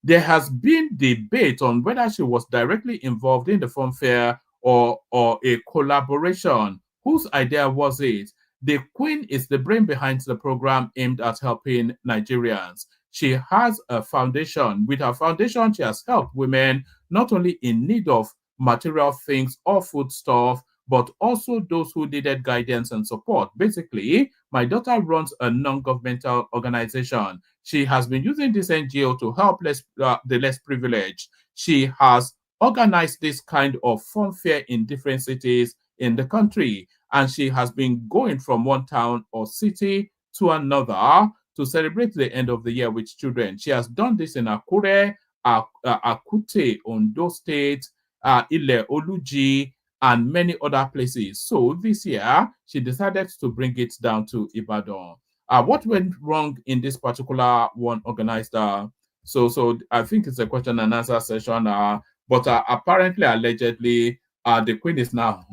There has been debate on whether she was directly involved in the funfair or a collaboration. Whose idea was it? The Queen is the brain behind the program aimed at helping Nigerians. she has a foundation. With her foundation, she has helped women not only in need of material things or food stuff, but also those who needed guidance and support. Basically, my daughter runs a non-governmental organization. She has been using this NGO to help the less privileged. She has organized this kind of fun fair in different cities in the country, and she has been going from one town or city to another to celebrate the end of the year with children. She has done this in Akure, Akute, Ondo State, Ile Oluji, and many other places. So this year, she decided to bring it down to Ibadan. What went wrong in this particular one organized? So I think it's a question and answer session. But apparently, allegedly, the queen is now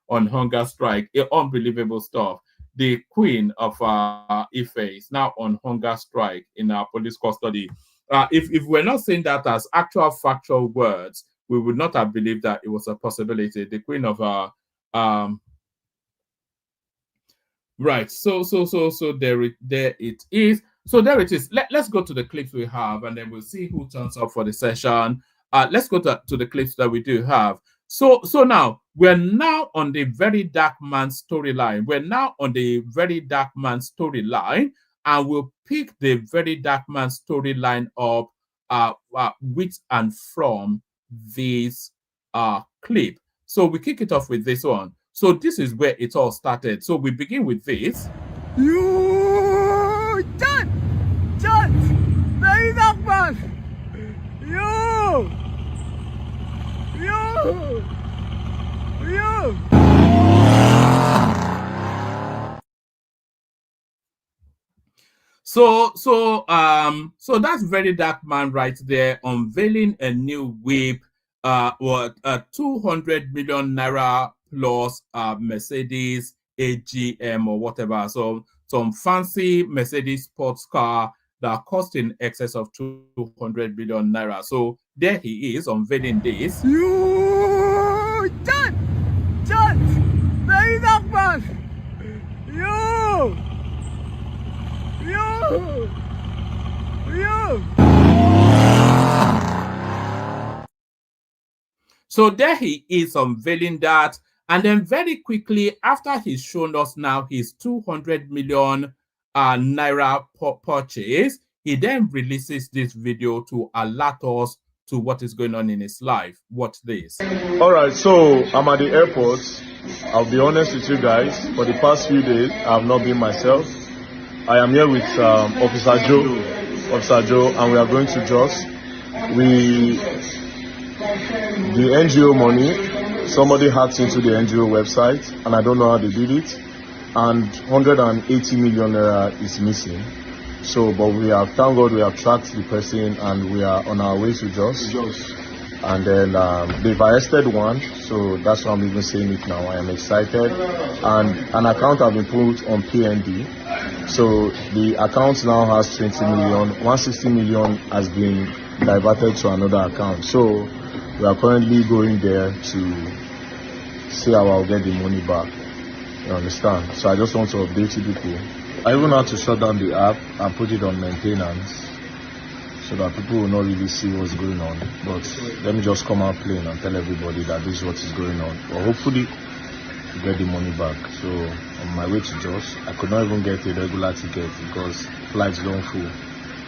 on hunger strike. Unbelievable stuff. The queen of Ife is now on hunger strike in our police custody. If we're not saying that as actual factual words, we would not have believed that it was a possibility. The queen of right. So there it is. So there it is. Let's go to the clips we have, and then we'll see who turns up for the session. Let's go to the clips that we do have. So now we're now on the very dark man storyline. We're now on the very dark man storyline, and we'll pick the very dark man storyline up with and from this clip. So we kick it off with this one. So this is where it all started. So we begin with this.
You John, very dark man. You.
So that's very dark man right there, unveiling a new whip, a 200 million naira plus Mercedes AGM or whatever. So some fancy Mercedes sports car that cost in excess of 200 billion naira. So there he is unveiling this.
You John, very dark man. You.
So there he is unveiling that. And then very quickly, after he's shown us now his 200 million naira purchase, he then releases this video to alert us to what is going on in his life. Watch this.
All right, so I'm at the airport. I'll be honest with you guys. For the past few days, I have not been myself. I am here with Officer Joe, and we are going to Jos. The NGO money, somebody hacked into the NGO website, and I don't know how they did it, and 180 million naira is missing. So, but we have, thank God, we have tracked the person, and we are on our way to Jos. And then they've arrested one, so that's why I'm even saying it now. I am excited, and an account has been put on PND. So the account now has 20 million, 160 million has been diverted to another account. So we are currently going there to see how I'll get the money back. You understand? So I just want to update you people. I even had to shut down the app and put it on maintenance so that people will not really see what's going on. But let me just come out plain and tell everybody that this is what is going on. But hopefully to get the money back. So on my way to Jos, I could not even get a regular ticket because flights don't full.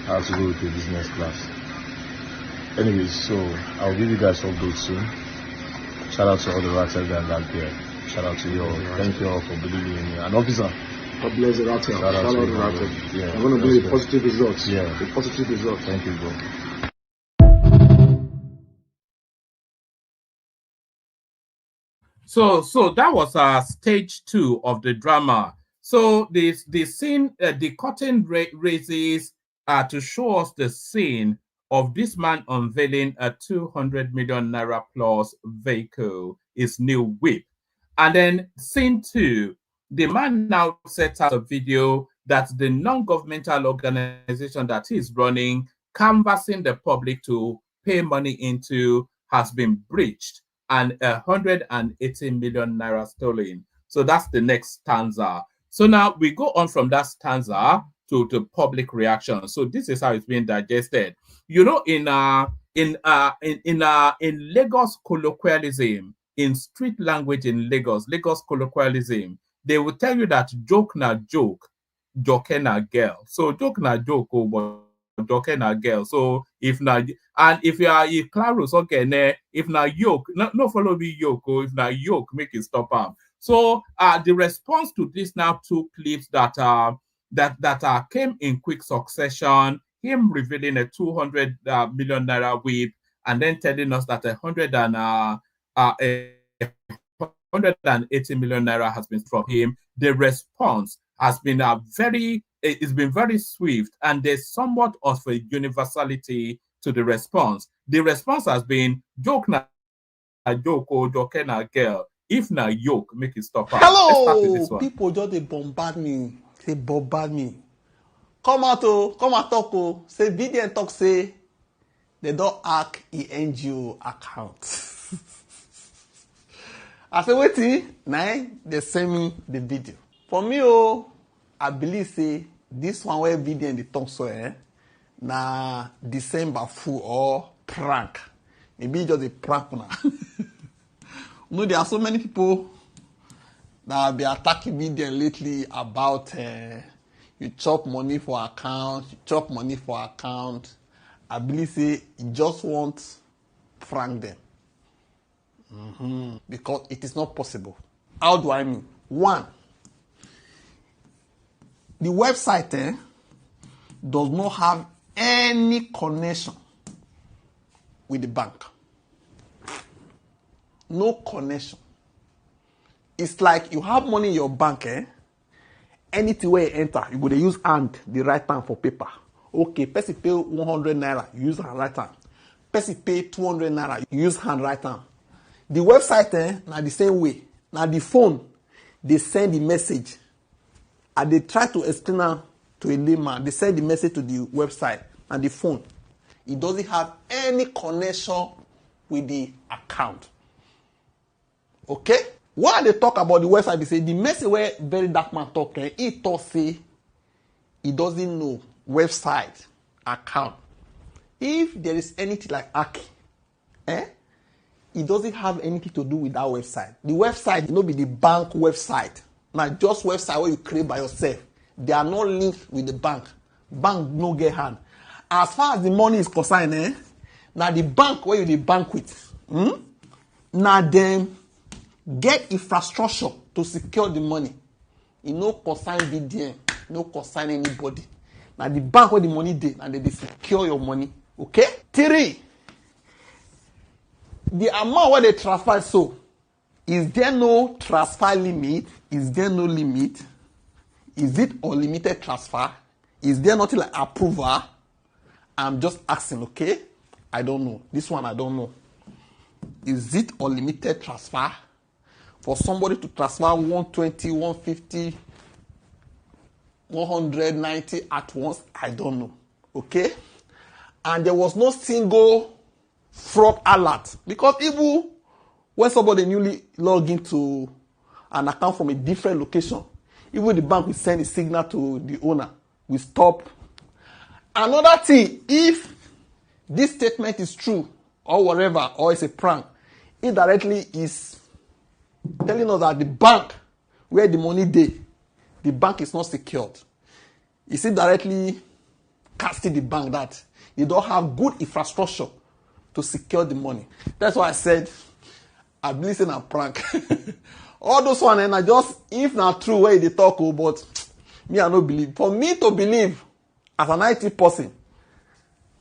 I have to go with a business class. Anyways, so I'll give you guys updates soon. Shout out to all the rattlers and that there. Shout out to you all. Thank you all for believing in me. And officer,
God bless the rattle.
shout out to you all. Yeah,
I'm going to bring a positive results.
Yeah.
A positive result.
Thank you, bro.
So that was stage 2 of the drama. So the scene, the curtain raises to show us the scene of this man unveiling a 200 million naira plus vehicle, his new whip. And then scene 2, the man now sets out a video that the non-governmental organization that he's running, canvassing the public to pay money into, has been breached and 180 million naira stolen. So that's the next stanza. So now we go on from that stanza to public reaction. So this is how it's being digested. You know, in Lagos colloquialism, in street language in Lagos colloquialism, they will tell you that joke na joke, joke na girl. So joke na joke, but joke na girl. So if na, and if you are Clarus, okay, if na yoke, no follow me yoke, or if na yoke, make it stop am. So the response to this now two clips that came in quick succession, him revealing a 200 million naira whip, and then telling us that 180 million naira has been from him. The response has been it's been very swift, and there's somewhat of a universality to the response. The response has been joke na joke or joke na girl. If na yoke, make it stop.
Hello, people just they bombard me. They bombard me. Come out talk. Say video talk say they don't hack the NGO account. I say waiting, now they send me the video. For me, I believe say this one where video in the talk so na December fool or prank. Maybe just a prank now. No, there are so many people that have been attacking me there lately about you chop money for account, I believe say you just want prank them. Because it is not possible. How do I mean? One, the website does not have any connection with the bank. No connection. It's like you have money in your bank, anything where you enter, you go to use hand, the right hand for paper. Okay, person pay 100 naira, you use hand right hand. Person pay 200 naira, you use hand right hand. The website, now the same way. Now the phone, they send the message. And they try to explain to a layman. They send the message to the website and the phone. It doesn't have any connection with the account. Okay? While they talk about the website, they say the message where very dark man talk, he talk say he doesn't know website, account. If there is anything like hacking, it doesn't have anything to do with that website. The website will not be the bank website. Now just website where you create by yourself. They are not linked with the bank. Bank no get hand. As far as the money is concerned, now the bank where you the bank with, now them get infrastructure to secure the money. It no concern VDM, no concern anybody. Now the bank where the money dey, and they secure your money. Okay? 3. The amount where they transfer, so is there no transfer limit? Is there no limit? Is it unlimited transfer? Is there nothing like approval? I'm just asking, okay? I don't know. This one I don't know. Is it unlimited transfer? For somebody to transfer 120, 150, 190 at once, I don't know. Okay? And there was no single fraud alert. Because even when somebody newly log into an account from a different location, even the bank will send a signal to the owner. We stop. Another thing, if this statement is true or whatever, or it's a prank, it directly is telling us that the bank where the money dey, the bank is not secured. Is it directly casting the bank that they don't have good infrastructure to secure the money? That's why I said I believe in a prank. All those one and I just, if not true where they talk about, me I no believe. For me to believe as an IT person,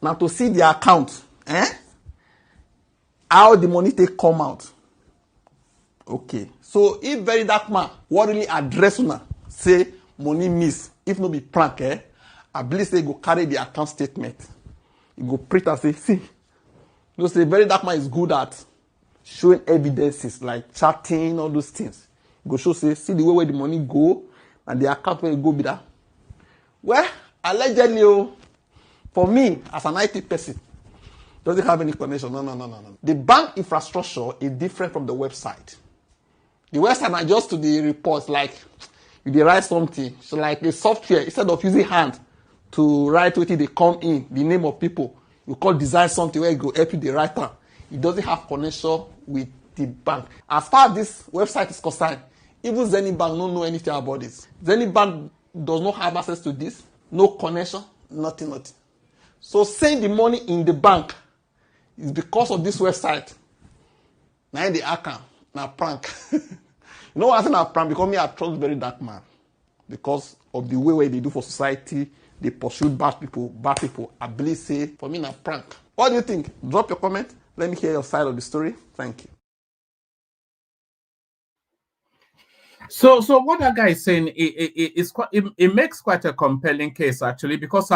now to see the account, how the money take come out. Okay. So if very dark man, what really address una, say money miss, if no be prank, I believe say go carry the account statement. You go print and say, see, you say very dark man is good at showing evidences like chatting, all those things. You go show, say, see the way where the money go and the account where it go be that. Well, allegedly, for me, as an IT person, doesn't have any connection. No. The bank infrastructure is different from the website. The website are just to the reports like you dey write something, so like a software, instead of using hand to write wetin dey come in, the name of people, you call design something where e go help you dey write am. It doesn't have connection with the bank. As far as this website is concerned, even Zenith Bank don't know anything about this. Zenith Bank does not have access to this, no connection, nothing. So saying the money in the bank is because of this website. Now the account, now prank. You know what I say na prank? Because me, I trust very dark man. Because of the way they do for society, they pursue bad people. I believe say, for me, na prank. What do you think? Drop your comment. Let me hear your side of the story. Thank you.
So what that guy is saying, it makes quite a compelling case actually, because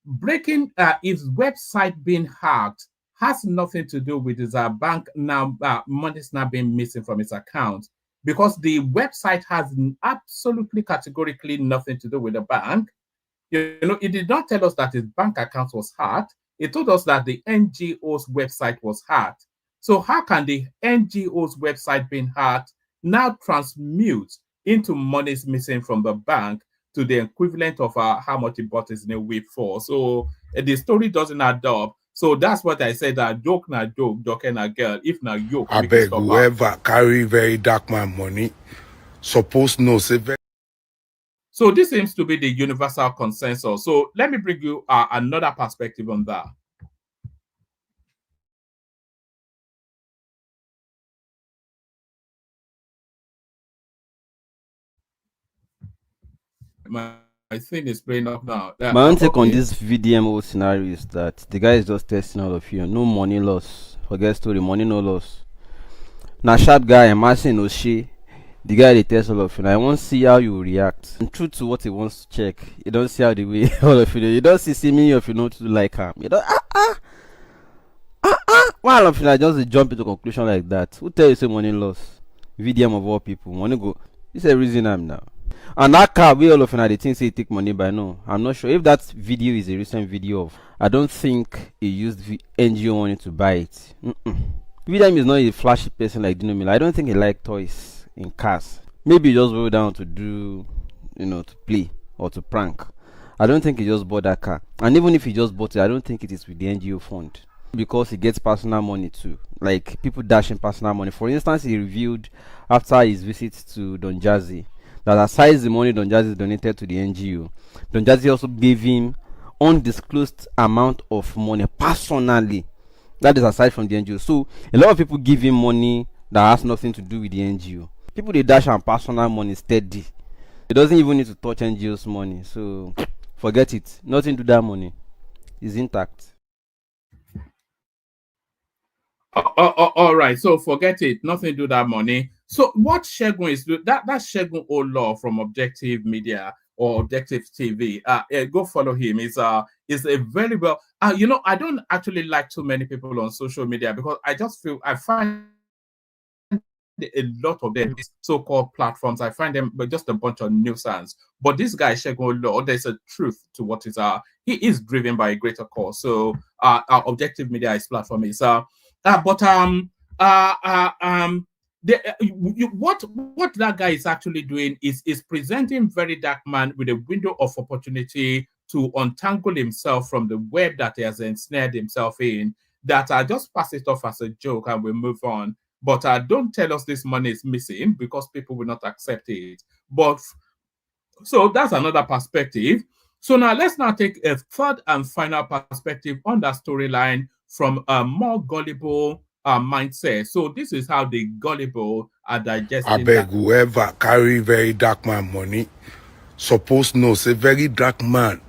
breaking his website being hacked has nothing to do with his bank now money's not being missing from his account, because the website has absolutely categorically nothing to do with the bank. You know, it did not tell us that his bank account was hacked. It told us that the NGO's website was hacked. So how can the NGO's website being hacked now transmute into monies missing from the bank to the equivalent of how much he bought his new whip for? So the story doesn't add up. So that's what I said, that joke na joke, joke na girl. If na yoke,
I beg whoever carry very dark man money, suppose no say very.
So this seems to be the universal consensus. So let me bring you another perspective on that. My thing is playing up now.
My own take on this VDMO scenario is that the guy is just testing all of you. No money loss. Forget story, money no loss. Now sharp guy, imagine no shit. The guy they test all of you. Now I want to see how you react. And true to what he wants to check. You don't see how the way all of you do. You don't see many of you know to like him. You don't why all of you just jump into conclusion like that? Who tell you say money loss? VDM of all people. Money go. It's a reason I'm now. And that car, we all of you the thing say take money by no. I'm not sure if that video is a recent video of. I don't think he used NGO money to buy it. VDM is not a flashy person like Dinomila. I don't think he like toys in cars. Maybe he just wrote down to do, to play or to prank. I don't think he just bought that car. And even if he just bought it, I don't think it is with the NGO fund, because he gets personal money too. Like people dashing personal money. For instance, he revealed after his visit to Don Jazzy that aside the money Don Jazzy donated to the NGO, Don Jazzy also gave him undisclosed amount of money personally. That is aside from the NGO. So a lot of people give him money that has nothing to do with the NGO. People they dash and personal money steady. It doesn't even need to touch NGO's money. So forget it. Nothing to that money. It's intact.
All right. So forget it. Nothing to that money. So what Shegun is doing, that's Shegun Olo from Objective Media or Objective TV. Go follow him. Is a very well. I don't actually like too many people on social media, because I find a lot of them so-called platforms, I find them but just a bunch of nuisance. But this guy Shegun Olo, there's a truth to what is he is driven by a greater cause. So our Objective Media, his platform is what that guy is actually doing is presenting very dark man with a window of opportunity to untangle himself from the web that he has ensnared himself in, that just pass it off as a joke and we move on. But don't tell us this money is missing, because people will not accept it. But so that's another perspective. So now let's take a third and final perspective on that storyline from a more gullible mindset. So this is how the gullible are digesting.
I beg whoever carry very dark man money, suppose no say very dark man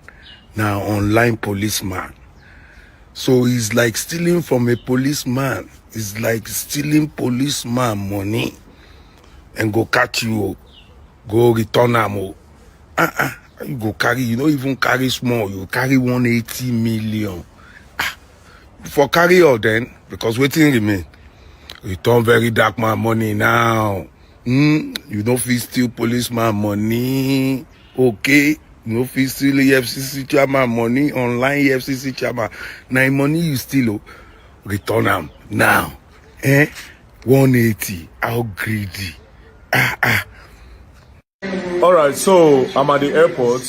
now online policeman. So he's like stealing from a policeman. It's like stealing policeman money and go catch you, go return am. You go carry, you don't even carry small, you carry 180 million. For carry all then, because waiting remain. Return very dark man money now. You don't feel steal policeman money. Okay. You don't feel steal EFCC chairman money, online EFCC chairman. Now money you steal, return them now. 180. How greedy.
All right, so I'm at the airport.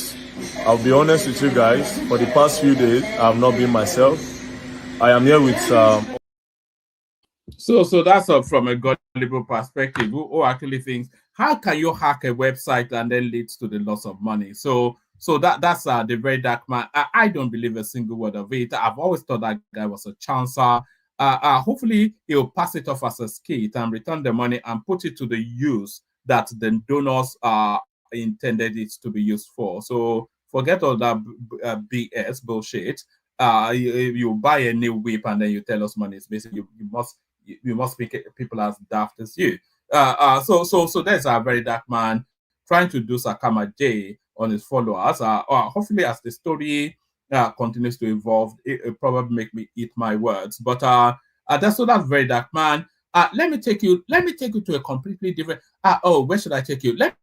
I'll be honest with you guys. For the past few days, I have not been myself. I am here with
So that's from a gullible perspective. Who actually thinks, how can you hack a website and then leads to the loss of money? So that's the very dark man. I don't believe a single word of it. I've always thought that guy was a chancer. Hopefully he'll pass it off as a skit and return the money and put it to the use that the donors intended it to be used for. So forget all that BS bullshit. You buy a new whip and then you tell us money is basically you must make people as daft as you. So there's a very dark man trying to do Sakama J on his followers. Hopefully, as the story continues to evolve, it probably make me eat my words. But that's very dark man. Let me take you to a completely different. Where should I take you? Let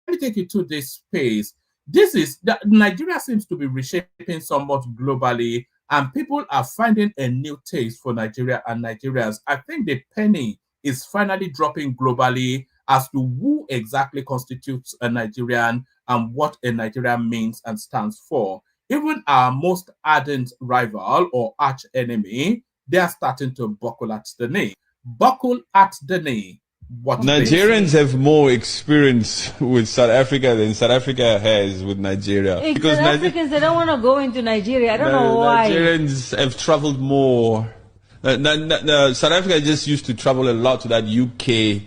me take you to this space. Nigeria seems to be reshaping somewhat globally, and people are finding a new taste for Nigeria and Nigerians. I think the penny is finally dropping globally as to who exactly constitutes a Nigerian and what a Nigerian means and stands for. Even our most ardent rival or arch enemy, they are starting to buckle at the knee. Buckle at the knee. What
Nigerians have more experience with South Africa than South Africa has with Nigeria.
Because South Africans, they don't want to go into Nigeria. I don't know why.
Nigerians have traveled more. South Africa just used to travel a lot to that UK.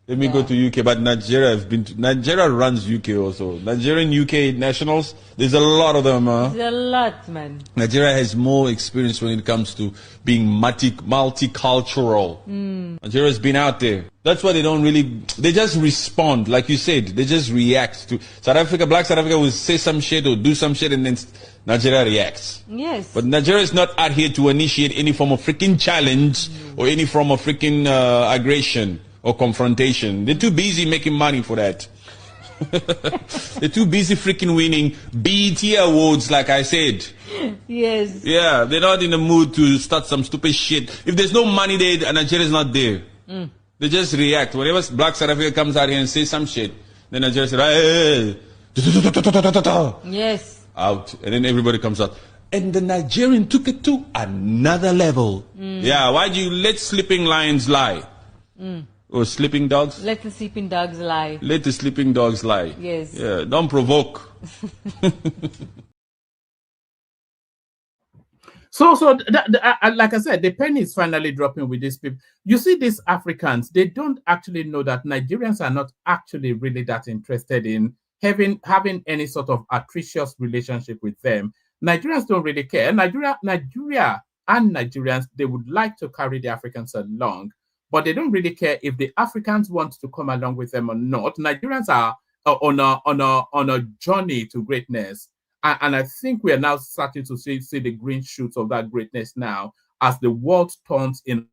Let me go to UK, but Nigeria runs UK also. Nigerian UK nationals, there's a lot of them.
There's a lot, man.
Nigeria has more experience when it comes to being multicultural. Nigeria's been out there. That's why they just respond, like you said, they just react to South Africa. Black South Africa will say some shit or do some shit and then Nigeria reacts.
Yes.
But Nigeria is not out here to initiate any form of freaking challenge or any form of freaking aggression or confrontation. They're too busy making money for that. They're too busy freaking winning BET awards, like I said.
Yes.
Yeah, they're not in the mood to start some stupid shit. If there's no money there, Nigeria's not there. They just react. Whenever Black South Africa comes out here and says some shit, then Nigeria says, hey.
Yes.
Out. And then everybody comes out. And the Nigerian took it to another level. Yeah, why do you let sleeping lions lie? Or sleeping dogs?
Let the sleeping dogs lie.
Let the sleeping dogs lie.
Yes.
Yeah, don't provoke.
Like I said, the penny is finally dropping with these people. You see, these Africans, they don't actually know that Nigerians are not actually really that interested in having any sort of atrocious relationship with them. Nigerians don't really care. Nigeria and Nigerians, they would like to carry the Africans along, but they don't really care if the Africans want to come along with them or not. Nigerians are on a journey to greatness. And I think we are now starting to see the green shoots of that greatness now as the world turns in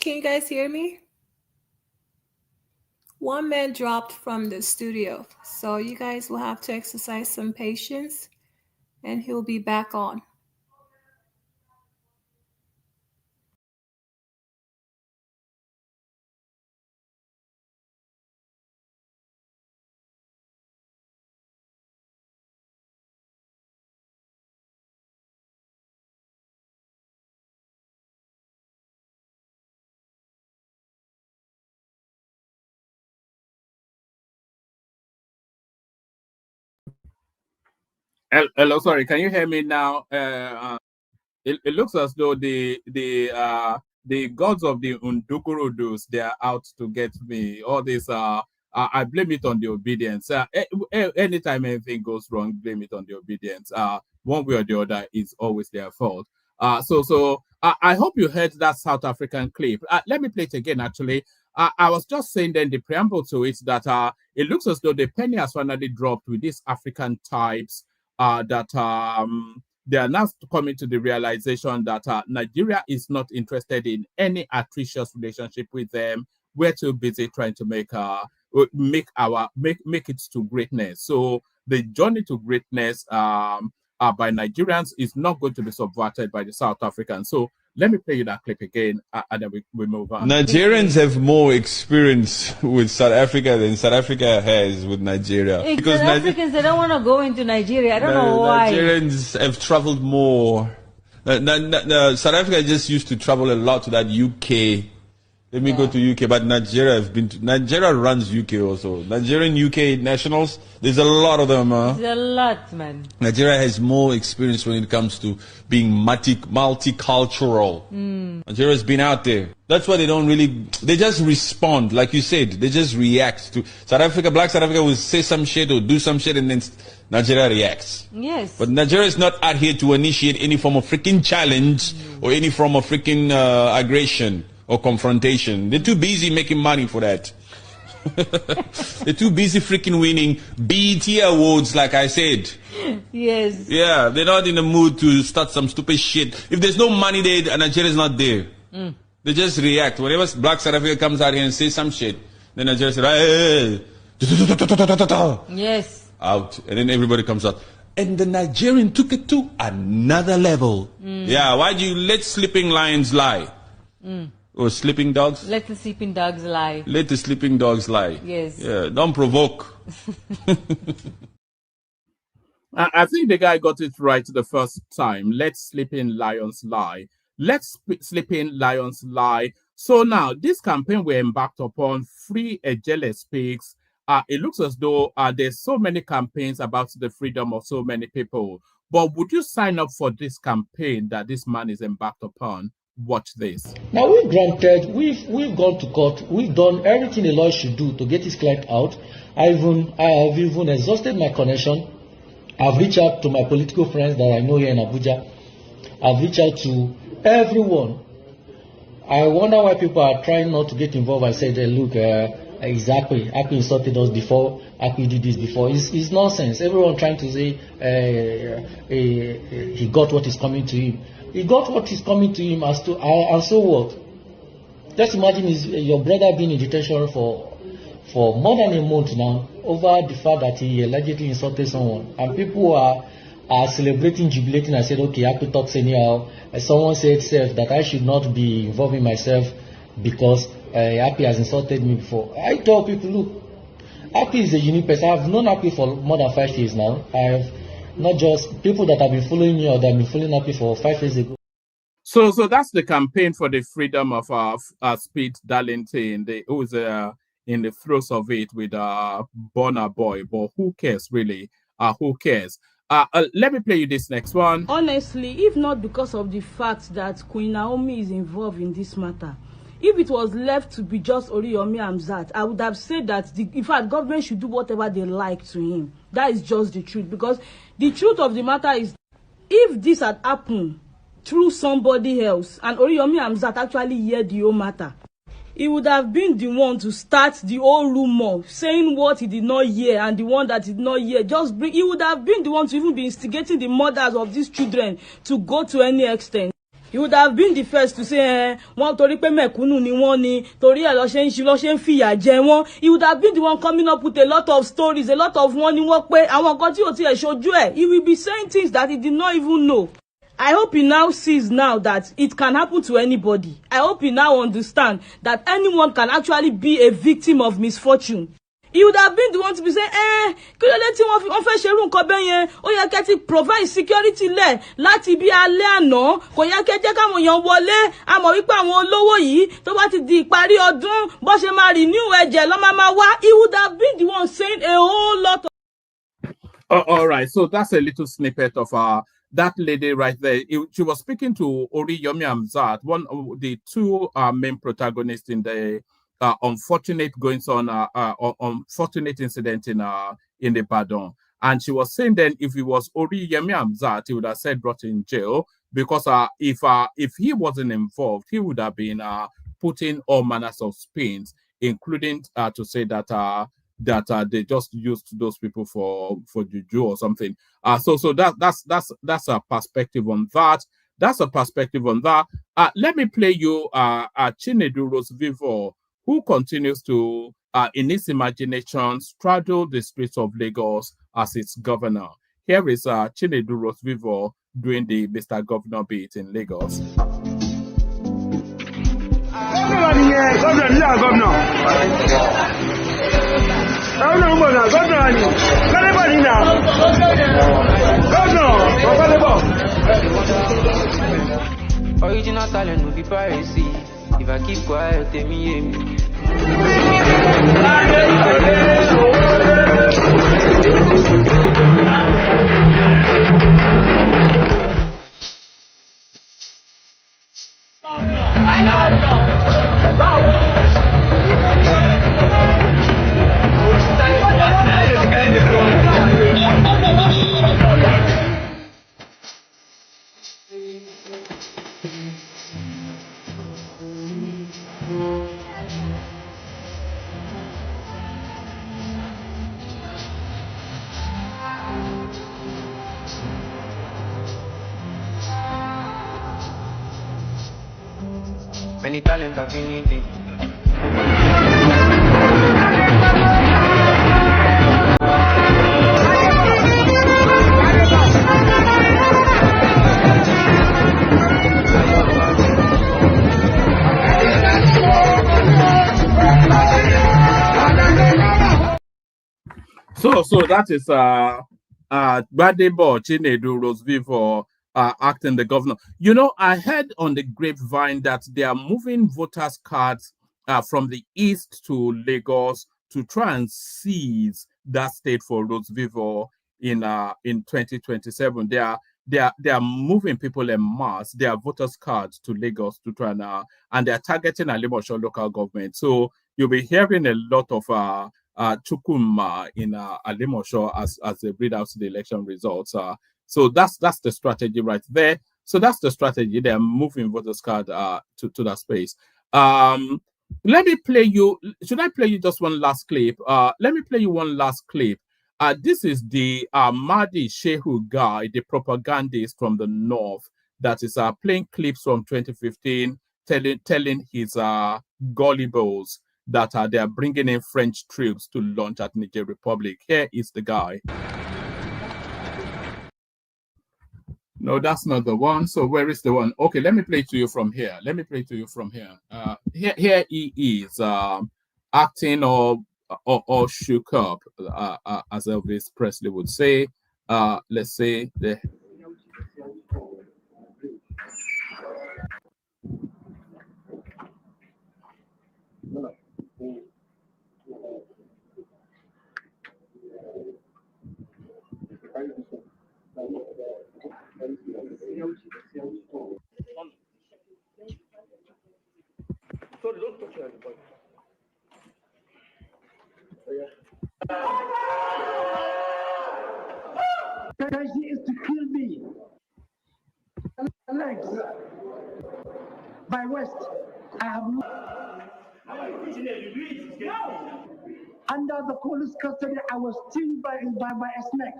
Can you guys hear me? One man dropped from the studio, so you guys will have to exercise some patience, and he'll be back on.
Hello, sorry, can you hear me now? It looks as though the gods of the Undukurudus, they are out to get me. All this I blame it on the obedience. Anytime anything goes wrong, blame it on the obedience. One way or the other is always their fault. So I hope you heard that South African clip. Let me play it again. Actually, I was just saying then the preamble to it that it looks as though the penny has finally dropped with these African types. That they are now coming to the realization that Nigeria is not interested in any atrocious relationship with them. We're too busy trying to make it to greatness. So the journey to greatness by Nigerians is not going to be subverted by the South Africans. So let me play you that clip again, and then we move on.
Nigerians have more experience with South Africa than South Africa has with Nigeria.
Because South Africans, they don't want to go into Nigeria. I don't know why.
Nigerians have traveled more. South Africa just used to travel a lot to that UK. Let me go to UK, but Nigeria runs UK also. Nigerian UK nationals, there's a lot of them.
There's a lot, man.
Nigeria has more experience when it comes to being multicultural. Nigeria's been out there. That's why they don't really, they just respond, like you said, they just react to South Africa. Black South Africa will say some shit or do some shit and then Nigeria reacts.
Yes.
But Nigeria is not out here to initiate any form of freaking challenge or any form of freaking aggression or confrontation. They're too busy making money for that. They're too busy freaking winning BET awards, like I said.
Yes.
Yeah, they're not in the mood to start some stupid shit. If there's no money there, Nigeria's not there. They just react. Whenever Black South Africa comes out here and says some shit, then Nigeria says, hey.
Yes.
Out. And then everybody comes out. And the Nigerian took it to another level. Yeah, why do you let sleeping lions lie? Or sleeping dogs?
Let the sleeping dogs lie.
Let the sleeping dogs lie.
Yes.
Yeah, don't provoke.
I think the guy got it right the first time. Let sleeping lions lie. Let sleeping lions lie. So now, this campaign we embarked upon, Free Ajele Speaks, it looks as though there's so many campaigns about the freedom of so many people. But would you sign up for this campaign that this man is embarked upon? Watch this.
Now we've granted, we've gone to court, we've done everything a lawyer should do to get his client out. I have even exhausted my connection. I've reached out to my political friends that I know here in Abuja. I've reached out to everyone. I wonder why people are trying not to get involved. I said, look, exactly, Aku insulted us before, Aku did this before. It's nonsense. Everyone trying to say he got what is coming to him. He got what is coming to him and so what? Just imagine your brother being in detention for more than a month now over the fact that he allegedly insulted someone. And people are celebrating, jubilating. I said, okay, I could talk anyhow. Someone said that I should not be involving myself because Happy has insulted me before. I tell people, look, Happy is a unique person. I've known Happy for more than 5 years now. I have not just people that have been following me or that have been following Happy for 5 years ago.
So that's the campaign for the freedom of Speed Darlington, who's in the throes of it with Burna Boy. But who cares, really? Who cares? Let me play you this next one.
Honestly, if not because of the fact that Queen Naomi is involved in this matter, if it was left to be just Oriyomi Hamzat, I would have said that, in fact, government should do whatever they like to him. That is just the truth. Because the truth of the matter is, if this had happened through somebody else, and Oriyomi Hamzat actually heard the whole matter, he would have been the one to start the whole rumor, saying what he did not hear, and the one that did not hear, he would have been the one to even be instigating the mothers of these children to go to any extent. He would have been the first to say, wọ́n torí pé mẹ̀kúnnù ni wọ́n ni, torí ẹ̀ lọ ṣe ń fìyà jẹ wọ́n. He would have been the one coming up with a lot of stories, a lot of wọ́n ni wọ́n pé àwọn nǹkan tí ò tiẹ̀ ṣojú ẹ̀. He will be saying things that he did not even know. I hope he now sees now that it can happen to anybody. I hope he now understand that anyone can actually be a victim of misfortune. He would have been the one to be saying, kí ló dé tí wọ́n fẹ́ ṣerú nǹkan bẹ́ẹ̀ yẹn, ó yẹ kẹ́ ti provide security lẹ̀ láti bí alẹ́ àná, kò yẹ kẹ́ jẹ́ káwọn èèyàn wọlé, a mọ̀ wípé àwọn olówó yìí tó bá ti di ìparí ọdún, bó ṣe máa renew ẹ̀jẹ̀ ló máa wá. He would have been the one saying a whole lot of...
All right, so that's a little snippet of that lady right there. She was speaking to Naomi Amzat, one of the two main protagonists in the unfortunate unfortunate incident in the Badon. And she was saying then if it was Naomi Amzat, he would have said brought in jail, because if he wasn't involved, he would have been putting all manners of spins, including to say that they just used those people for juju or something. So that's a perspective on that. That's a perspective on that. Let me play you Chinedu Rose Vivo, who continues to, in his imagination, straddle the streets of Lagos as its governor. Here is Chinedu Rose Vivo doing the Mr. Governor beat in Lagos.
Original talent will be piracy. If I keep quiet, they me. Many talents have been needed.
So that is Gbadebo Chinedu Rose Vivo acting the governor. You know, I heard on the grapevine that they are moving voters' cards from the east to Lagos to try and seize that state for Rose Vivo in 2027. They are moving people en mass, their voters' cards to Lagos to try and they are targeting Alimosho local government. So you'll be hearing a lot of Chukuma in Alimosho as they read out the election results. So that's the strategy right there. So that's the strategy. They are moving voters card to that space. Let me play you. Should I play you just one last clip? Let me play you one last clip. This is the MAHDI SHEHU guy, the propagandist from the north, that is playing clips from 2015, telling his gullibles that they are bringing in French troops to launch at Niger Republic. Here is the guy. No, that's not the one. So where is the one? Okay, let me play to you from here. Here he is acting or shook up, as Elvis Presley would say. Let's say the.
Sorry, don't touch your body. Strategy is to kill me. Legs. By west, I have no. Under the police custody, I was stung by a snake.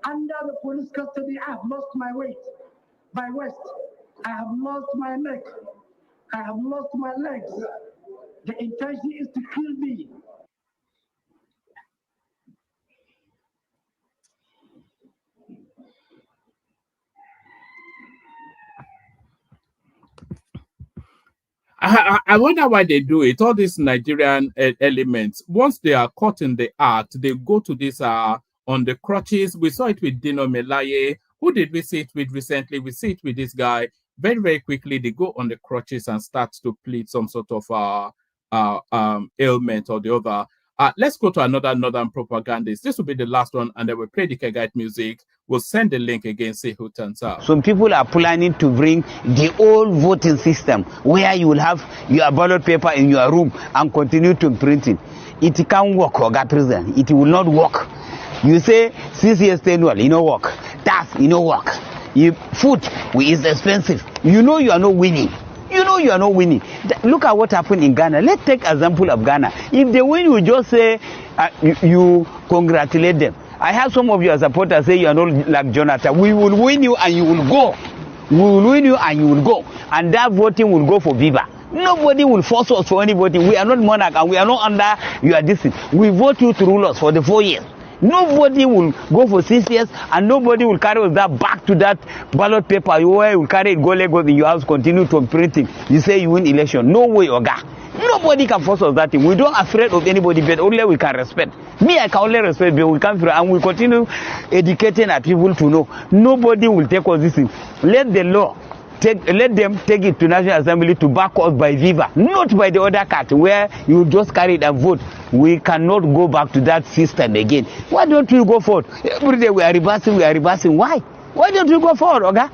Under the police custody, I have lost my weight. By west, I have lost my neck. I have lost my legs. The intention is to kill me.
I wonder why they do it. All these Nigerian elements, once they are caught in the act, they go to this on the crutches. We saw it with Dino Melaye. Who did we see it with recently? We see it with this guy. Very, very quickly, they go on the crutches and start to plead some sort of ailment or the other. Let's go to another northern propagandist. This will be the last one, and then we'll play the Kegite music. We'll send the link again, see who turns up.
Some people are planning to bring the old voting system where you will have your ballot paper in your room and continue to printing. It can't work, Oga President. It will not work. You say 6 years tenure, you know work. Tax, you know work. Food is expensive. You know you are not winning. You know you are not winning. Look at what happened in Ghana. Let's take example of Ghana. If they win, you just say you congratulate them. I have some of your supporters say you are not like Jonathan. We will win you and you will go. We will win you and you will go. And that voting will go for Viva. Nobody will force us for any voting. We are not monarch and we are not under your distance. We vote you to rule us for the 4 years. Nobody will go for 6 years and nobody will carry that back to that ballot paper where you will carry it, go Lagos in your house, continue to printing. You say you win election. No way, Oga. Nobody can force us that thing. We don't afraid of anybody, but only we can respect. Me, I can only respect, but we come through and we continue educating our people to know. Nobody will take us this thing. Let the law let them take it to National Assembly to back us by Viva, not by the other card where you just carry it and vote. We cannot go back to that system again. Why don't you go forward? Every day we are reversing, Why? Why don't you go forward, Oga?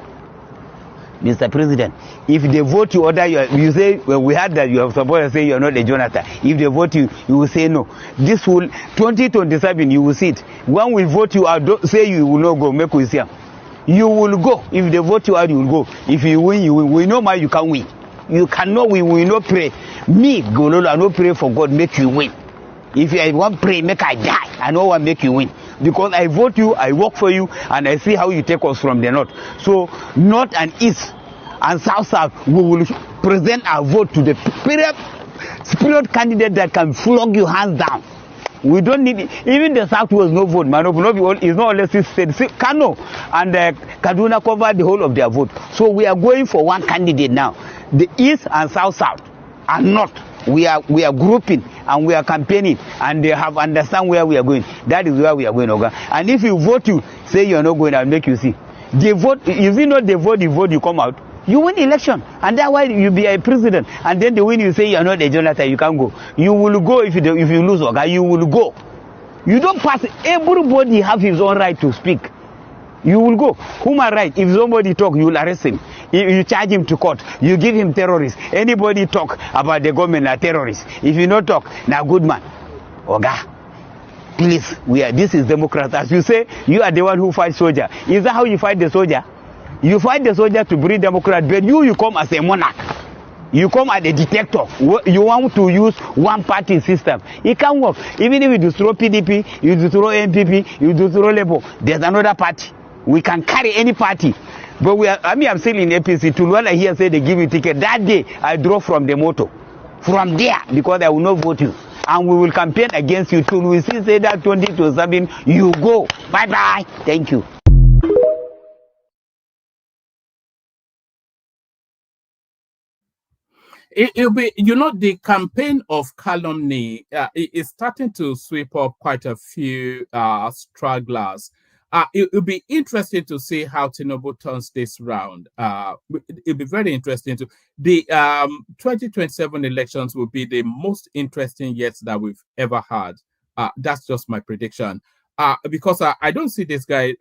Mr. President, if they vote you, you say, well, we had that you have supposed to say you are not a Jonathan. If they vote you, you will say no. This will, 2027, you will see it. When we vote you out, say you will not go, make we see. You will go. If they vote you out, you will go. If you win, you win. We know why you can win. You cannot win. We will not pray. Me, Gololo, I don't pray for God, make you win. If I want pray, make I die. I don't want make you win. Because I vote you, I work for you, and I see how you take us from the north. So, north and east and south, we will present our vote to the spirit candidate that can flog you hands down. We don't need it. Even the south was no vote. It's not only state. Kano and Kaduna covered the whole of their vote. So we are going for one candidate now. The east and south are not. We are grouping and we are campaigning, and they have understand where we are going. That is where we are going, Oga. And if you vote, you say you are not going, I'll make you see. They vote. If you know they vote, you come out. You win election, and that's why you be a president. And then the win, you say you are not a Jonathan, you can't go. You will go if you lose, Oga. You will go. You don't pass. Everybody have his own right to speak. You will go. Human right. If somebody talk, you will arrest him. If you charge him to court, you give him terrorists. Anybody talk about the government are terrorists. If you not talk, now good man, Oga. Please, this is democrat. As you say, you are the one who fight soldier. Is that how you fight the soldier? You fight the soldier to bring democrat, but you come as a monarch. You come as a dictator. You want to use one party system. It can't work. Even if you destroy PDP, you destroy NPP, you destroy Labour, there's another party. We can carry any party. But I'm still in APC. To when I hear say they give me ticket, that day I drove from the motor. From there, because I will not vote you. And we will campaign against you till we see say that 2027, you go. Bye-bye. Thank you.
It'll be, the campaign of calumny is starting to sweep up quite a few stragglers. It'll be interesting to see how TINUBU turns this round. It'll be very interesting to. The 2027 elections will be the most interesting yet that we've ever had. That's just my prediction. Because I don't see this guy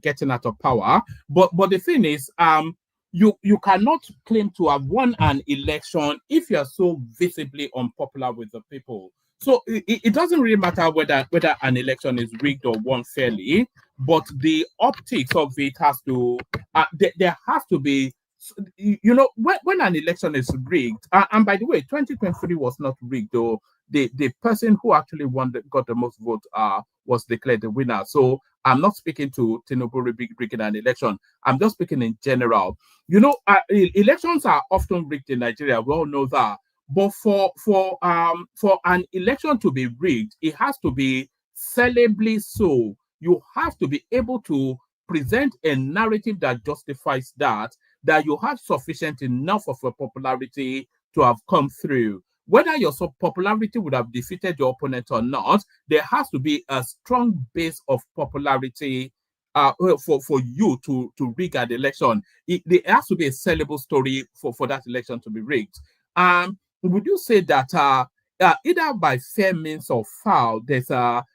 getting out of power. But the thing is, you cannot claim to have won an election if you're so visibly unpopular with the people. So it doesn't really matter whether an election is rigged or won fairly, but the optics of it has to, there has to be, when an election is rigged, and by the way, 2023 was not rigged, though the person who actually got the most votes was declared the winner. So I'm not speaking to TINUBU rigging an election. I'm just speaking in general. Elections are often rigged in Nigeria. We all know that. But for an election to be rigged, it has to be cellibly so. You have to be able to present a narrative that justifies that you have sufficient enough of a popularity to have come through. Whether your popularity would have defeated your opponent or not, there has to be a strong base of popularity for you to rig an election. There has to be a sellable story for that election to be rigged. Would you say that either by fair means or foul, there's a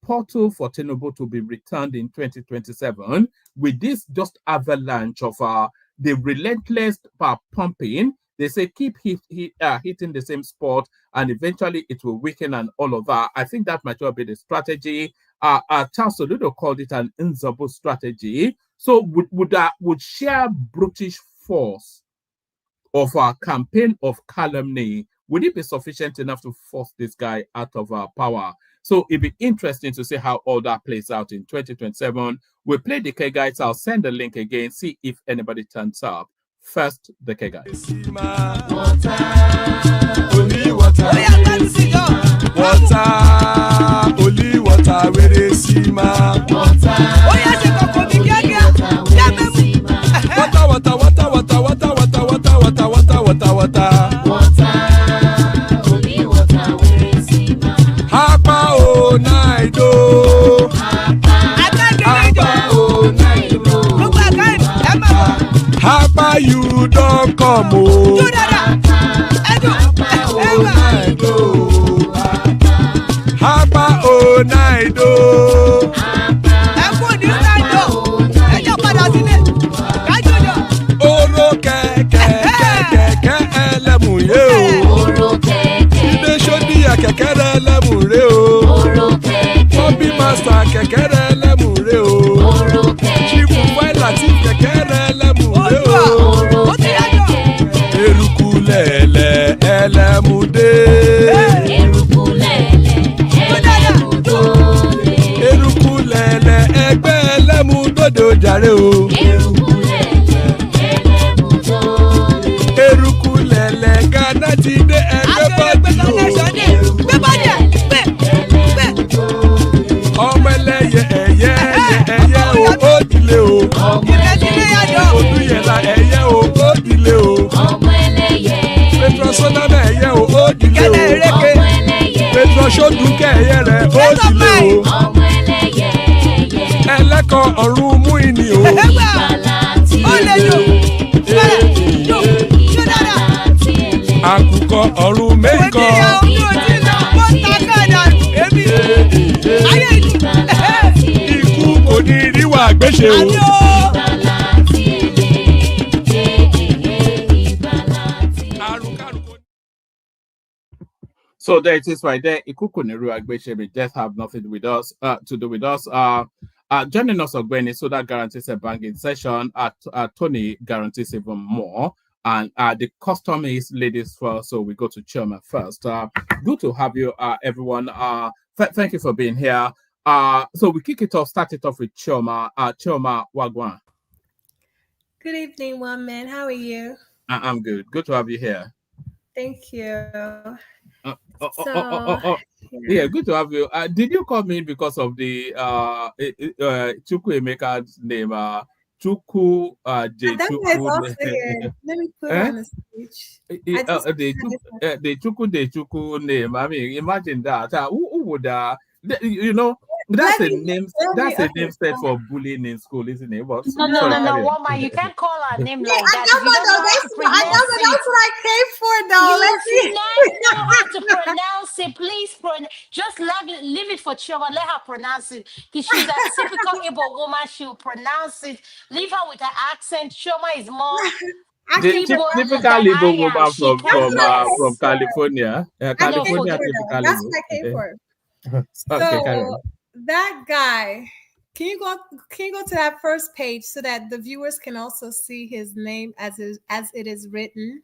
portal for TINUBU to be returned in 2027 with this just avalanche of the relentless pumping? They say keep hitting the same spot and eventually it will weaken and all of that. I think that might well be the strategy. Charles Soludo called it an Nzobo strategy. So would sheer brutish force of our campaign of calumny, would it be sufficient enough to force this guy out of power? So it'd be interesting to see how all that plays out in 2027. We'll play the K guys. I'll send the link again, see if anybody turns up. First, the K guys.
Only water, only water, where they see my water. Oh yes, water, water, water, water, water, water, water, water, water, water. Only water, where they see my Hapa o naido. Hapa o naido. Hapa you don't come o. Hapa o naido. Hapa o naido. Oro kẹ̀kẹ́ kẹ̀kẹ́ ẹlẹ́mùrè o. Oro kẹ̀kẹ́. Ilé sọ́dí àkẹ́kẹ́ ẹlẹ́mùrè o. Oro kẹ̀kẹ́. Bobby master kẹ̀kẹ́ ẹlẹ́mùrè o. Oro kẹ̀kẹ́. Chifu Wẹ́lá ti kẹ̀kẹ́ ẹlẹ́mùrè o. Oro kẹ̀kẹ́. Eruku lẹ̀lẹ̀ ẹlẹ́mùdé. Eruku lẹ̀lẹ̀ ẹlẹ́mùdó. Eruku lẹ̀lẹ̀ ẹgbẹ́ ẹlẹ́mùdóde ojàre o. Eruku eruku lẹ̀lẹ̀ Ghana ti dé ẹgbẹ́ bọ́dì o. Ọmọ ẹlẹ́yẹ ẹ̀yẹ ẹ̀yẹ o ó dilé o. Olúyẹ̀lá ẹ̀yẹ o ó dilé o. Petrosonana ẹ̀yẹ o ó dilé o. Petrosodunke ẹ̀yẹ rẹ̀ ó dilé o. Ẹlẹ́kọ̀ ọ̀run mú ìní o. Àkùkọ ọ̀run mẹ́kọ̀. Ikú kò ní ríwà gbéṣe o.
So there it is right there. Ikuku Neru Agbeshebe just have nothing with us to do with us. Joining us Ogbeni, so that guarantees a banking session. Tony guarantees even more. And the custom is ladies first, so we go to Choma first. Good to have you, everyone. Thank you for being here. So we start it off with Choma. Choma Wagwan.
Good evening, one man. How are you?
I'm good. Good to have you here.
Thank you.
Yeah, good to have you. Did you call me because of the Chukwu Emeka's name? Chukwu
That guy's also here. Let me put on the stage.
The Chukwu name. I mean, imagine that. Who would that's a name. That's a name set for bullying in school, isn't it? But
No, woman, you can't call her name like that. If you don't know how to pronounce it,
that's what I came for, though.
You not know how to pronounce it. Please just leave it for Chioma. Let her pronounce it. Because she's a typical Igbo woman. She'll pronounce it. Leave her with her accent. Chioma is more
typical Igbo woman from California. California, typical.
That's what I came for. So that guy, can you go to that first page so that the viewers can also see his name as it is written?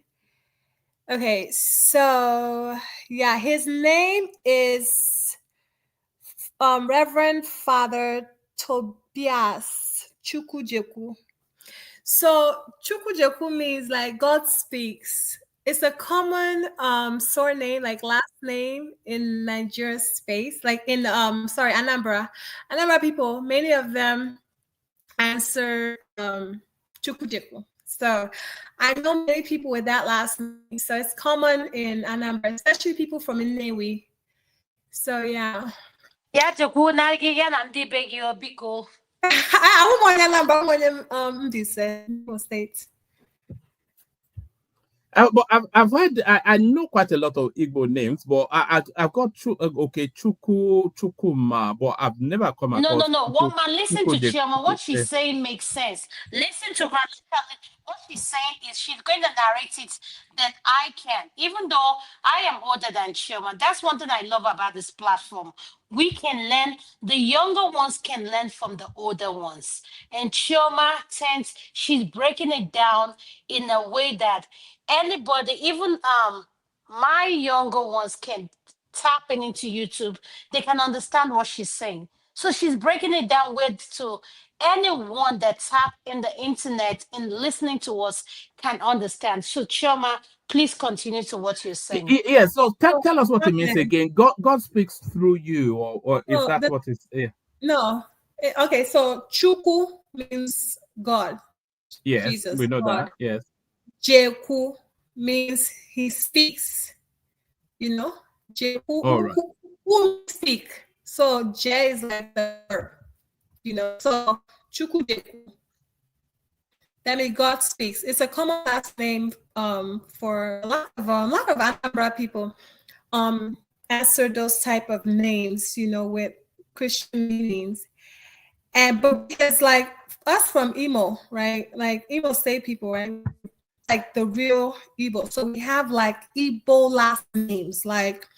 Okay, so yeah, his name is Reverend Father Tobias Chukwujeku. So Chukwujeku means like God speaks. It's a common surname, like last name in Nigeria space, like in Anambra. Anambra people, many of them answer Chukwujeku. So I know many people with that last name. So it's common in Anambra, especially people from Nnewi. So yeah.
Yeah, Jekwu na gị ya na ndị be gị biko.
I want Anambra, I want this state.
But I've heard, I know quite a lot of Igbo names, but I've got Chukuma, but I've never come across.
No. Woman, listen to Chioma. What she's saying makes sense. Listen to her. What she's saying is she's going to narrate it that I can, even though I am older than Chioma. That's one thing I love about this platform. We can learn, the younger ones can learn from the older ones. And Chioma she's breaking it down in a way that anybody, even my younger ones can tap into YouTube. They can understand what she's saying. So she's breaking it down to anyone that tap in the internet and listening to us can understand. So Chioma, please continue to what you're saying.
Yeah, so tell us what it means again. God speaks through you, or is that what it's? Yeah.
No. Okay, so Chukwu means God.
Yes,
Jesus,
we know
God.
that. Yes.
Jeku means he speaks. You know, Jeku who speak. So J is like the verb. You know, so Chukwu Jeku. That means God speaks. It's a common last name for a lot of Anambra people answer those type of names, you know, with Christian meanings. But because like us from Imo, right? Like Imo State people, right? Like the real Igbo. So we have like Igbo last names, like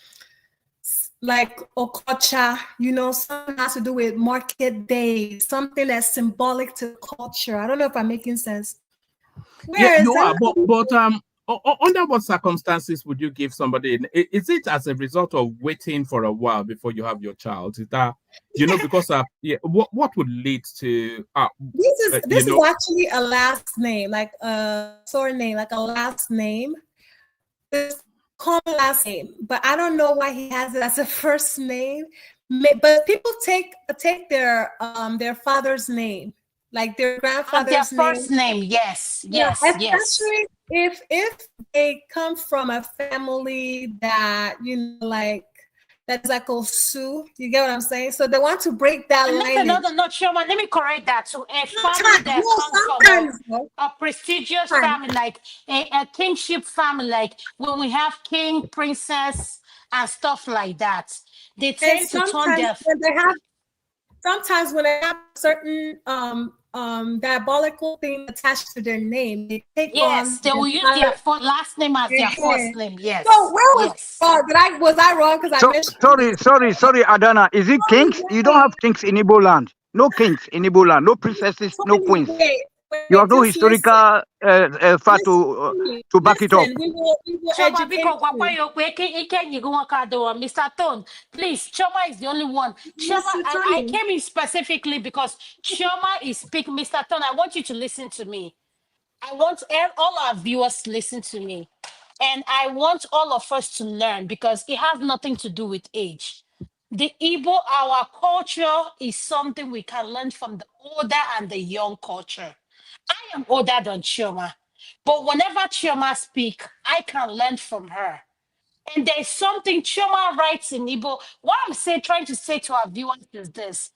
Okocha, you know, something has to do with market days, something that's symbolic to culture. I don't know if I'm making sense.
Yeah, you are, but under what circumstances would you give somebody? Is it as a result of waiting for a while before you have your child? Is that, you know, because what would lead to
this is actually a last name, like a surname, like a last name. It's common last name, but I don't know why he has it as a first name. But people take their father's name, like their grandfather's
their first name. Yes.
Especially if they come from a family that, you know, like that's like Osu. You get what I'm saying? So they want to break that line.
No, Chioma, let me correct that. So a family that comes from a prestigious family, like a kingship family, like when we have king, princess, and stuff like that, they tend to turn their.
Sometimes when they have certain diabolical thing attached to their name, they take on.
They will use their last name as their first name. Yes.
So where was I wrong? Because I missed.
Sorry, Adana. Is it kings? You don't have kings in Igbo land. No kings in Igbo land. No princesses. No queens. You have no historical fact to back it up.
Mr. Tone, please, Chioma is the only one. Chioma, I came in specifically because Chioma is speaking. Mr. Tone, I want you to listen to me. I want all our viewers to listen to me. And I want all of us to learn because it has nothing to do with age. The Igbo, our culture is something we can learn from the older and the young culture. I am older than Chioma, but whenever Chioma speaks, I can learn from her. And there's something Chioma writes in Igbo. What I'm trying to say to our viewers is this.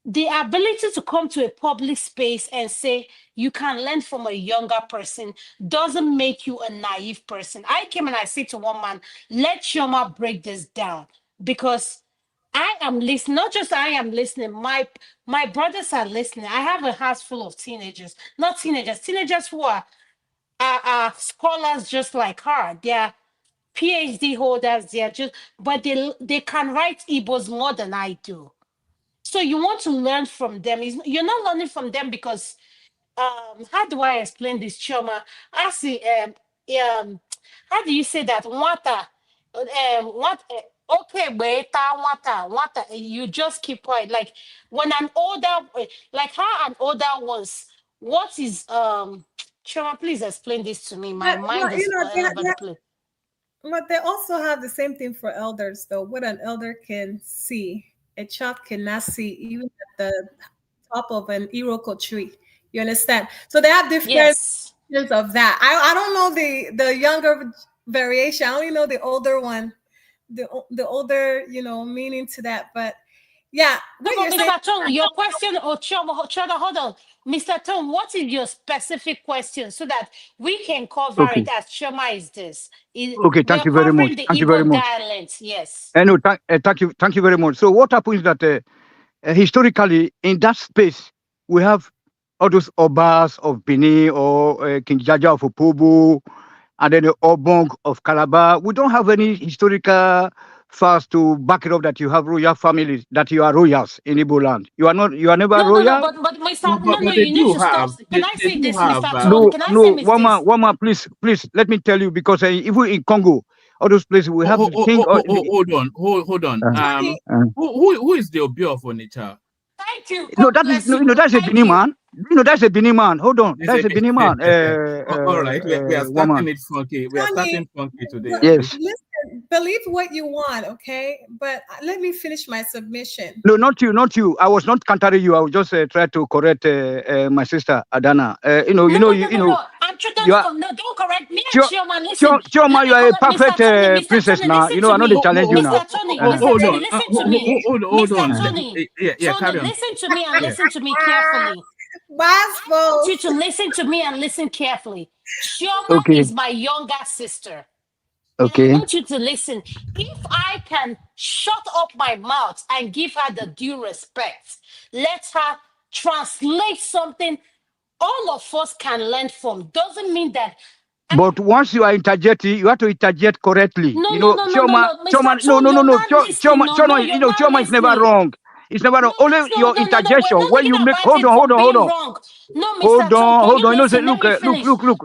The ability to come to a public space and say you can learn from a younger person doesn't make you a naive person. I came and I said to one man, let Chioma break this down because I am listening. Not just I am listening. My brothers are listening. I have a house full of teenagers. Not teenagers. Teenagers who are scholars just like her. They are PhD holders. They are but they can write Igbos more than I do. So you want to learn from them. You're not learning from them because how do I explain this, Chioma? I see how do you say that? Okay, wata, you just keep quiet. Like when an older, like how an older was, what is, Choma, please explain this to me. My mind
Well,
is all over the place.
but they also have the same thing for elders, though. What an elder can see, a child cannot see, even at the top of an iroko tree. You understand? So they have different versions of that. I don't know the younger variation. I only know the older one, the older, meaning to that. But yeah, what you're saying.
Mr. Tom, your question, Choma, hold on. Mr. Tom, what is your specific question so that we can cover
Okay.
it as Choma is this?
Okay, thank
We're
you very much.
covering the
Thank you very
Igbo
much.
dialects, yes.
No, thank you very much. So what happens that historically in that space we have all those Obas of Benin or King Jaja of Opobo, and then the Obong of Calabar. We don't have any historical facts to back it up that you have royal families, that you are royals in Igbo land. You are not. You are never royal.
But Mr.
But
No,
they
you need
do
to
have.
stop. Can I
They
say
do
this,
have.
Mr. Tom? Can I say
One man, please, let me tell you, because even in Congo, all those places we have the king.
Hold on. Who is the Obi of Onitsha?
Thank you.
No, that is that's a Benin man. That's a Benin man. Hold on, that's a Benin man.
All right, we are starting
woman.
it funky. We are starting funky today.
Yes.
Listen, believe what you want, okay? But let me finish my submission.
No, not you. I was not countering you. I was just trying to correct my sister Adana.
No, I'm trying no, don't correct me. Chioma, listen.
Chioma, you are a perfect
Mr.
princess
Tony,
now.
listen
I
to
know
me.
they challenge you now.
Mr. Tony, listen to me.
Hold on.
Mr. Tony,
carry on.
listen to me and listen to me carefully. I want you to listen to me and listen carefully. Chioma is my younger sister.
Okay.
I want you to listen. If I can shut up my mouth and give her the due respect, let her translate something all of us can learn from. Doesn't mean that.
But once you are interjecting, you have to interject correctly. Chioma, Chioma is never wrong. It's never wrong. Only your interjection when you make. Hold on.
No,
Hold on.
Listen,
Look.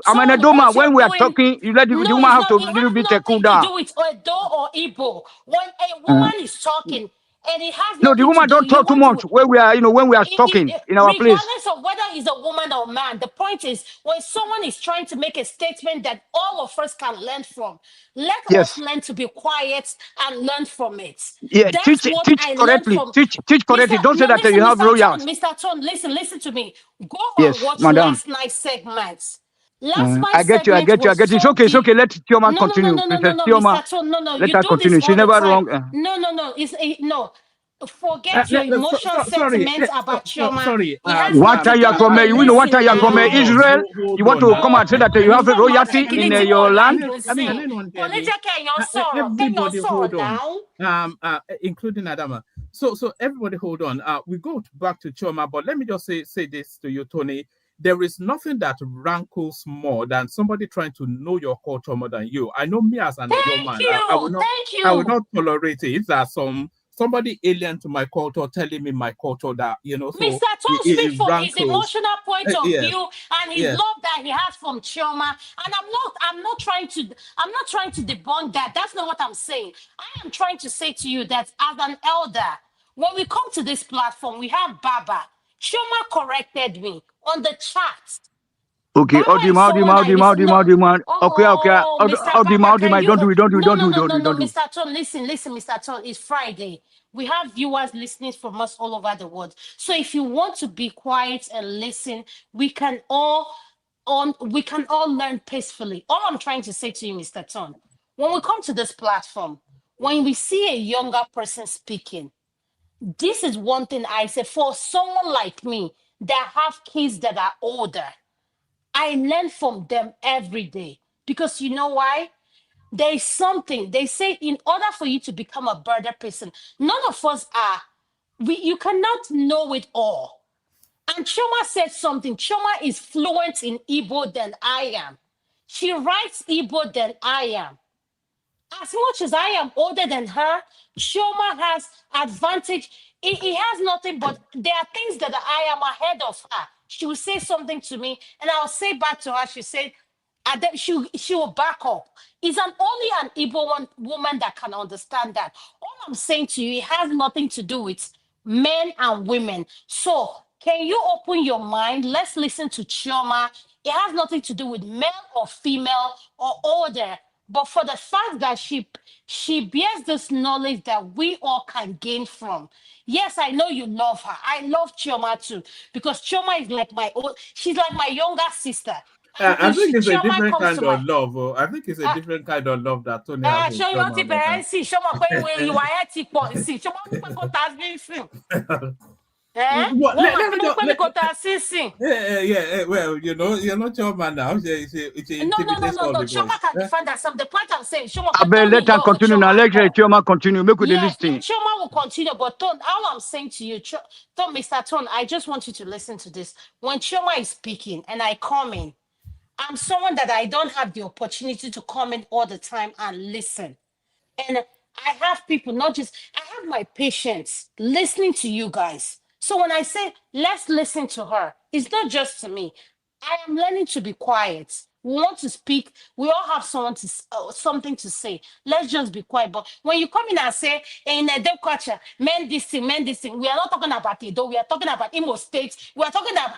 I'm an Edoma. When we are talking, you let the woman have to little bit cool down.
Do with Edo or Igbo. When a woman is talking, and it has
no, the woman don't talk too much when we are, when we are talking in our place.
Regardless of whether it's a woman or man, the point is when someone is trying to make a statement that all of us can learn from, let us learn to be quiet and learn from it.
Yeah,
That's
teach
I
correctly.
From.
Teach correctly. Don't say that you have royals.
Mr. Tone, listen to me. Go
yes,
and watch
madam.
last night's segment.
I get you. It's okay. Let Chioma continue.
No,
Chioma,
Mr. Tone, no.
Let
You
her
do
continue.
this all
She's
the
never
time.
wrong.
No. No. Forget your emotional sentiments about Chioma.
Sorry.
One time you are from Israel. You want to come and say that you have a royalty in your land?
Everybody hold on. Including Adama. So everybody hold on. We go back to Chioma, but let me just say this to you, Tony. There is nothing that rankles more than somebody trying to know your culture more than you. I know me as an Igbo man. I will not tolerate it that somebody alien to my culture telling me my culture that, so
Mr. Tom speaks from his emotional point of
yes.
view and his love that he has from Chioma. And I'm not trying to debunk that. That's not what I'm saying. I am trying to say to you that as an elder, when we come to this platform, we have Baba. Chioma corrected me on the chat.
Okay, Audi, okay, don't do it.
Mr. Tom, listen, Mr. Tom, it's Friday. We have viewers listening from us all over the world. So if you want to be quiet and listen, we can all learn peacefully. All I'm trying to say to you, Mr. Tom, when we come to this platform, when we see a younger person speaking, this is one thing I say for someone like me that have kids that are older. I learn from them every day because you know why? There is something they say in order for you to become a better person, none of us are. You cannot know it all. And Chioma said something. Chioma is fluent in Igbo than I am. She writes Igbo than I am. As much as I am older than her, Chioma has advantage. It has nothing, but there are things that I am ahead of her. She will say something to me, and I'll say back to her. She said, And then she will back up. It's only an Igbo woman that can understand that. All I'm saying to you, it has nothing to do with men and women. So can you open your mind? Let's listen to Chioma. It has nothing to do with male or female or older. But for the fact that she bears this knowledge that we all can gain from. Yes, I know you love her. I love Chioma too, because Chioma is like she's like my younger sister. And
I think it's a
Chioma
different
comes to
kind
my
of love. Oh. I think it's a different kind of love that Tony has with
ṣé yóò ti
Choma
bẹ̀rẹ̀
better.
sí ṣọmọ pé ìwà ẹ̀ ti pọ̀ sí ṣọmọ pé kò ta sí sìn
Well,
wọ́n máa pinnu pé kò ta sí sìn.
yeah. Well, you're not Choma now. It's a
No,
intimidation of the voice.
Chioma can defend herself. The point I'm saying, Chioma,
I
but
bet
Tony,
let her
no,
continue now.
Chioma,
Let Chioma continue. Make with the
yes,
listing.
Chioma will continue. But Tone, all I'm saying to you, Mr. Tone, I just want you to listen to this. When Chioma is speaking and I comment, I'm someone that I don't have the opportunity to comment all the time and listen. And I have people, not just, I have my patients listening to you guys. So when I say, let's listen to her, it's not just to me. I am learning to be quiet. We want to speak. We all have something to say. Let's just be quiet. But when you come in and say, in a dev culture, men this thing, we are not talking about Edo. We are talking about Imo State. We are talking about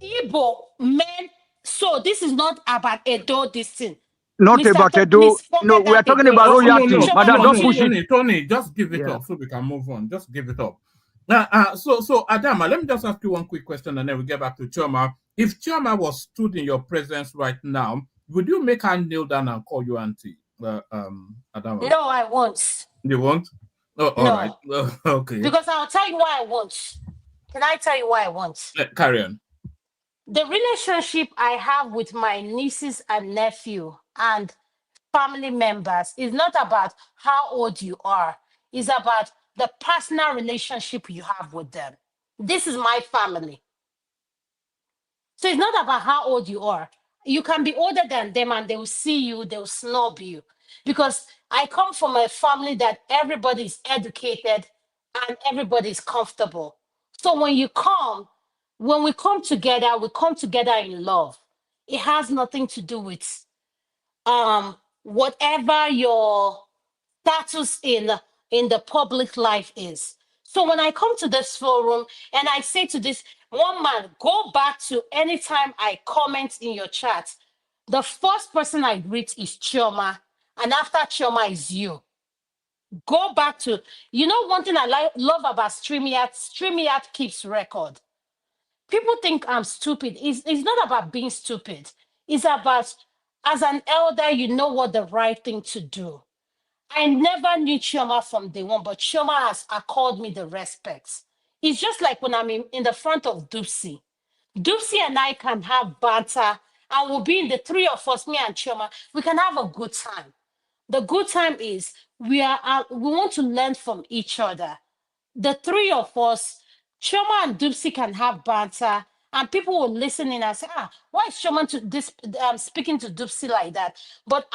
Igbo men. So this is not about Edo, this thing.
Not
Mr.
about
Tom,
Edo.
please
No,
forget
we are
that
talking
Edo
about
is.
royalty. Madam, don't push it.
Tony, just give it
Yeah.
up so we can move on. Just give it up. So Adama, let me just ask you one quick question and then we get back to Chioma. If Chioma was stood in your presence right now, would you make her kneel down and call you auntie, Adama?
No, I won't.
You won't? Oh, all
No.
right. Okay.
Because I'll tell you why I won't. Can I tell you why I won't?
Carry on.
The relationship I have with my nieces and nephew and family members is not about how old you are. It's about the personal relationship you have with them. This is my family. So it's not about how old you are. You can be older than them and they will see you, they will snub you. Because I come from a family that everybody is educated and everybody is comfortable. So when we come together in love. It has nothing to do with whatever your status in the public life is. So when I come to this forum and I say to this one man, go back to any time I comment in your chat, the first person I greet is Chioma, and after Chioma is you. Go back to, one thing I love about StreamYard keeps record. People think I'm stupid. It's not about being stupid. It's about, as an elder, you know what the right thing to do. I never knew Chioma from day one, but Chioma has accorded me the respect. It's just like when I'm in the front of Dupsy. Dupsy and I can have banter, and we'll be in the three of us, me and Chioma. We can have a good time. The good time is we want to learn from each other. The three of us, Chioma and Dupsy, can have banter, and people will listen in and say, why is Chioma speaking to Dupsy like that? But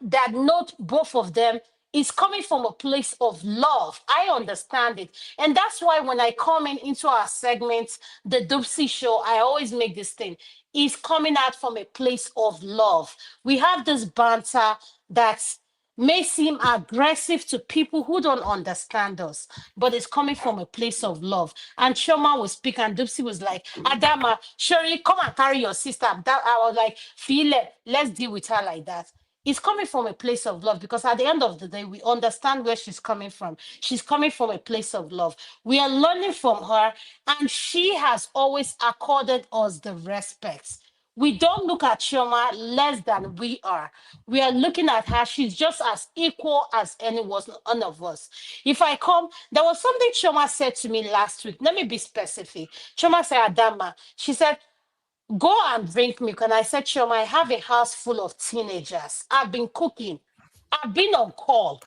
that note both of them is coming from a place of love. I understand it. And that's why when I come into our segments, the Dupsy show, I always make this thing. Is coming out from a place of love. We have this banter that's may seem aggressive to people who don't understand us, but it's coming from a place of love. And Chioma will speak, and Dupsy was like, Adama, Sherry, come and carry your sister. I was like, feel it, let's deal with her like that. It's coming from a place of love because at the end of the day, we understand where she's coming from. She's coming from a place of love. We are learning from her, and she has always accorded us the respect. We don't look at Chioma less than we are. We are looking at her. She's just as equal as any one of us. If I come, there was something Chioma said to me last week. Let me be specific. Chioma said, Adama, she said, go and drink milk. And I said, Chioma, I have a house full of teenagers. I've been cooking. I've been on call.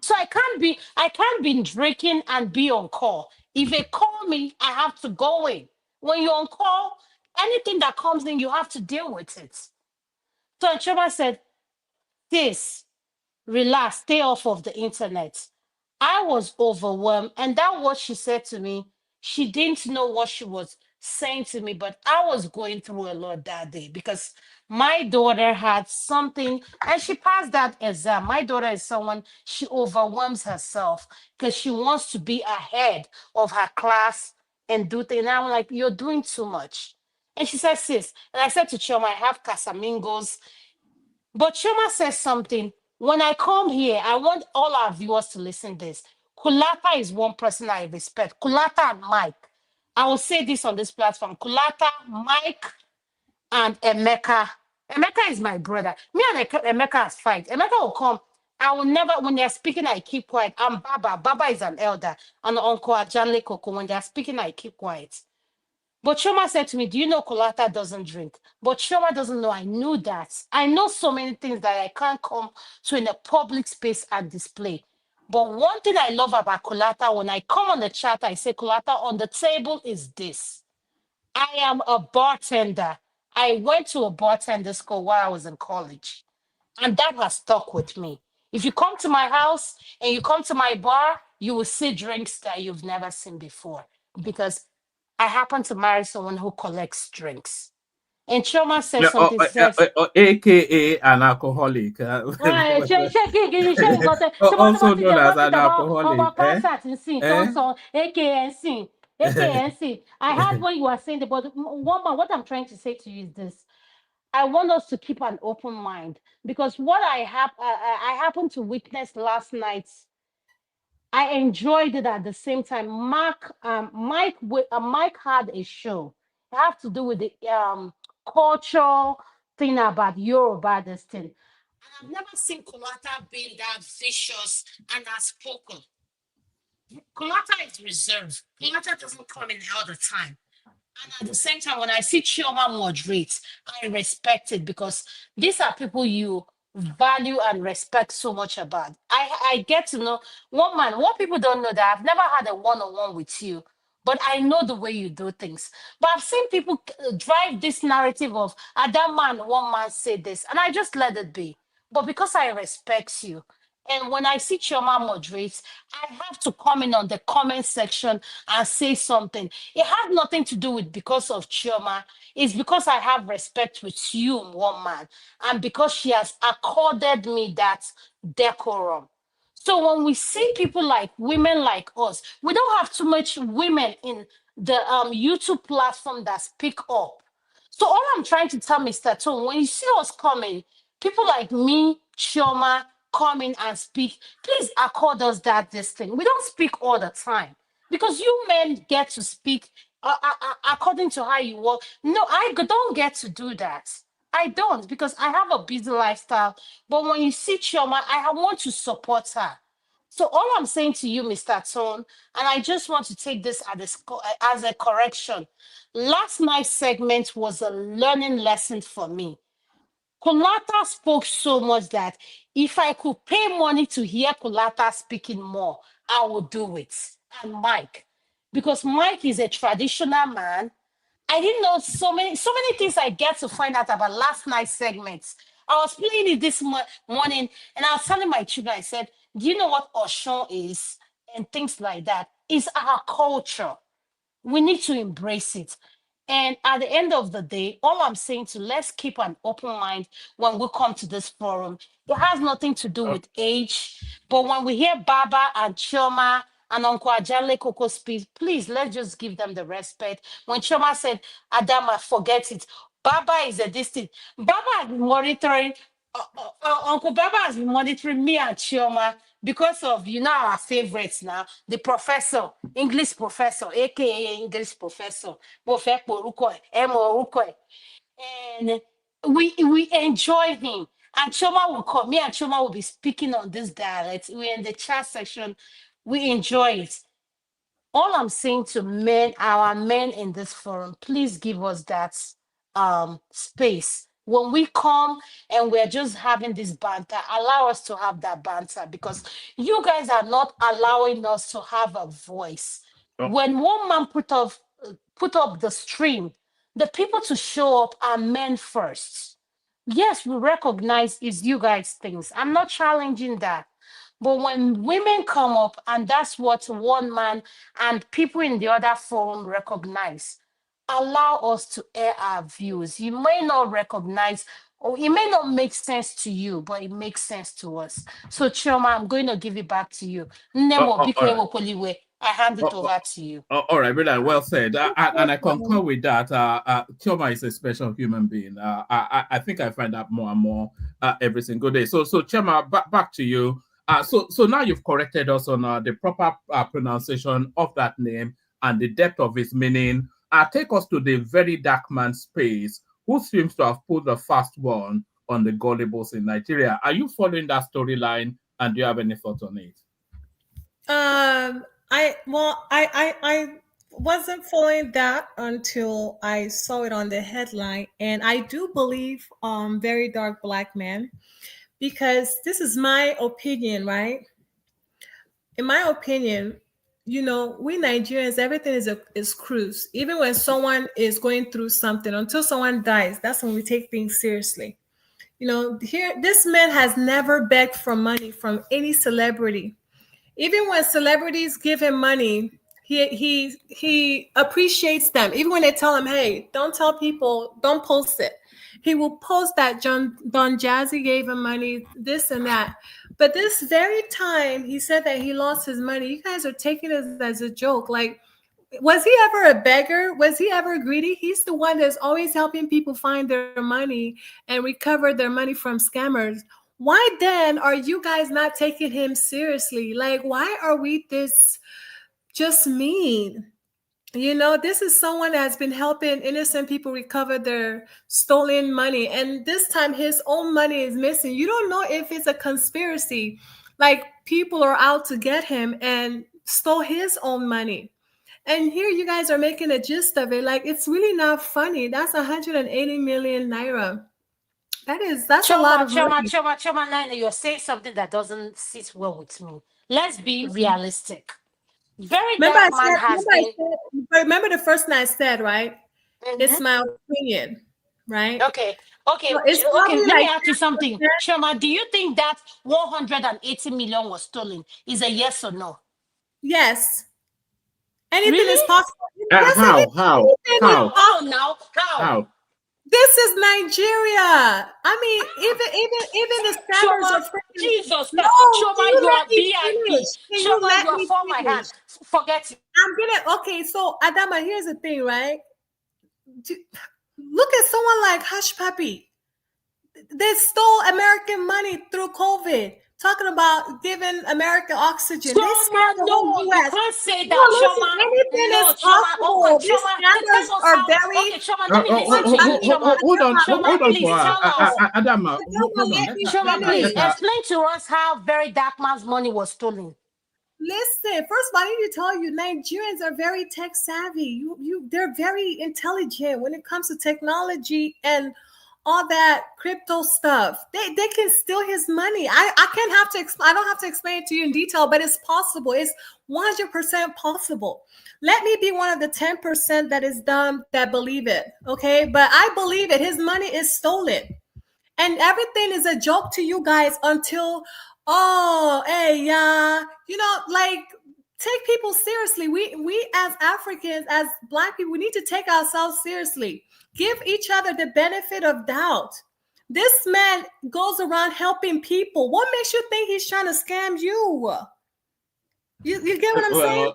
So I can't be drinking and be on call. If they call me, I have to go in. When you're on call, anything that comes in, you have to deal with it. So Chioma said, this, relax, stay off of the internet. I was overwhelmed. And that what she said to me, she didn't know what she was saying to me, but I was going through a lot that day because my daughter had something and she passed that exam. My daughter is someone, she overwhelms herself because she wants to be ahead of her class and do things. And I'm like, you're doing too much. And she said, sis, and I said to Choma, I have Casamigos. But Choma says something. When I come here, I want all our viewers to listen to this. Kulata is one person I respect. Kulata and Mike. I will say this on this platform. Kulata, Mike, and Emeka. Emeka is my brother. Me and Emeka has fight. Emeka will come. I will never, when they're speaking, I keep quiet. I'm Baba. Baba is an elder. And Uncle Ajele Koko, when they're speaking, I keep quiet. But Shoma said to me, do you know Kolata doesn't drink? But Shoma doesn't know. I knew that. I know so many things that I can't come to in a public space and display. But one thing I love about Kolata, when I come on the chat, I say, Kolata, on the table is this. I am a bartender. I went to a bartender school while I was in college. And that has stuck with me. If you come to my house and you come to my bar, you will see drinks that you've never seen before. Because I happen to marry someone who collects drinks. And Choma says something, says,
AKA an alcoholic.
right,
Also known as an alcoholic.
I heard what you were saying, but what I'm trying to say to you is this. I want us to keep an open mind because what I happened to witness last night, I enjoyed it at the same time. Mike had a show. It had to do with the cultural thing about Yoruba, this thing. And I've never seen Kulata being that vicious and outspoken. Kulata is reserved. Kulata doesn't come in all the time. And at the same time, when I see Chioma moderate, I respect it because these are people you value and respect so much about. I get to know one man, what people don't know that I've never had a one-on-one with you, but I know the way you do things. But I've seen people drive this narrative of that man, one man said this, and I just let it be. But because I respect you, and when I see Chioma moderates, I have to come in on the comment section and say something. It has nothing to do with because of Chioma. It's because I have respect with you, one man, and because she has accorded me that decorum. So when we see people like women like us, we don't have too much women in the YouTube platform that speak up. So all I'm trying to tell Mr. Tone, when you see us coming, people like me, Chioma, come in and speak, please accord us this thing. We don't speak all the time because you men get to speak according to how you work. No, I don't get to do that. I don't because I have a busy lifestyle. But when you see Chioma, I want to support her. So all I'm saying to you, Mr. Tone, and I just want to take this as a correction. Last night's segment was a learning lesson for me. Kulata spoke so much that if I could pay money to hear Kulata speaking more, I would do it. And Mike, because Mike is a traditional man. I didn't know so many things I get to find out about last night's segments. I was playing it this morning and I was telling my children, I said, do you know what Oshun is? And things like that. It's our culture. We need to embrace it. And at the end of the day, all I'm saying to let's keep an open mind when we come to this forum. It has nothing to do with age. But when we hear Baba and Chioma and Uncle Ajale Koko speak, please let's just give them the respect. When Chioma said, Adama, forget it. Baba is a distant. Baba has been monitoring, Uncle Baba has been monitoring me and Chioma because of, our favorites now, the professor, English professor, aka English professor, and we enjoy him. And Choma will come, me and Choma will be speaking on this dialect. We're in the chat section, we enjoy it. All I'm saying to our men in this forum, please give us that space. When we come and we're just having this banter, allow us to have that banter because you guys are not allowing us to have a voice. When one man put up the stream, the people to show up are men first. Yes, we recognize it's you guys' things. I'm not challenging that. But when women come up, and that's what one man and people in the other forum recognize, allow us to air our views. You may not recognize, or it may not make sense to you, but it makes sense to us. So, Chioma, I'm going to give it back to you. Nemo
all right.
Bike I hand it over to you.
All right, Brother, well said. And I concur with that. Chioma is a special human being. I think I find that more and more every single day. So Chioma, back to you. So now you've corrected us on the proper pronunciation of that name and the depth of its meaning. Take us to the very dark man space, who seems to have put the first one on the gullibles in Nigeria. Are you following that storyline, and do you have any thoughts on it?
I wasn't following that until I saw it on the headline, and I do believe very dark black man, because this is my opinion, right? In my opinion, you know, we Nigerians, everything is cruise. Even when someone is going through something, until someone dies, that's when we take things seriously. You know, here this man has never begged for money from any celebrity. Even when celebrities give him money, he appreciates them. Even when they tell him, hey, don't tell people, don't post it. He will post that Don Jazzy gave him money, this and that. But this very time he said that he lost his money, you guys are taking it as a joke. Like, was he ever a beggar? Was he ever greedy? He's the one that's always helping people find their money and recover their money from scammers. Why then are you guys not taking him seriously? Like, why are we this just mean? You know, this is someone that's been helping innocent people recover their stolen money. And this time his own money is missing. You don't know if it's a conspiracy. Like, people are out to get him and stole his own money. And here you guys are making a gist of it. Like, it's really not funny. That's 180 million naira. That's a lot of money.
Choma, you're saying something that doesn't sit well with me. Let's be realistic. Very dark man has been.
Remember the first thing I said, right? It's my opinion, right?
Okay. Let me ask you something. Choma, do you think that 180 million was stolen? Is a yes or no?
Yes. Anything is possible.
How?
This is Nigeria. I mean, even the scammers are freaking.
Jesus,
no,
Choma, you are VIP. Choma, you are for my hand. Forget it.
Okay, so Adama, here's the thing, right? Look at someone like Hush Puppy. They stole American money through COVID. Talking about giving America oxygen.
You can't say that, Choma.
Anything is possible. These scammers are very.
Choma, let me listen to you, Choma.
Hold on,
please tell us.
Adama,
Choma, please explain to us how very dark man's money was stolen.
Listen, first of all, I need to tell you, Nigerians are very tech savvy. They're very intelligent when it comes to technology and all that crypto stuff. They can steal his money. I don't have to explain it to you in detail, but it's possible. It's 100% possible. Let me be one of the 10% that is dumb that believe it. Okay, but I believe it. His money is stolen, and everything is a joke to you guys until, you know, like, take people seriously. We as Africans, as Black people, we need to take ourselves seriously. Give each other the benefit of doubt. This man goes around helping people. What makes you think he's trying to scam you? You get what I'm saying?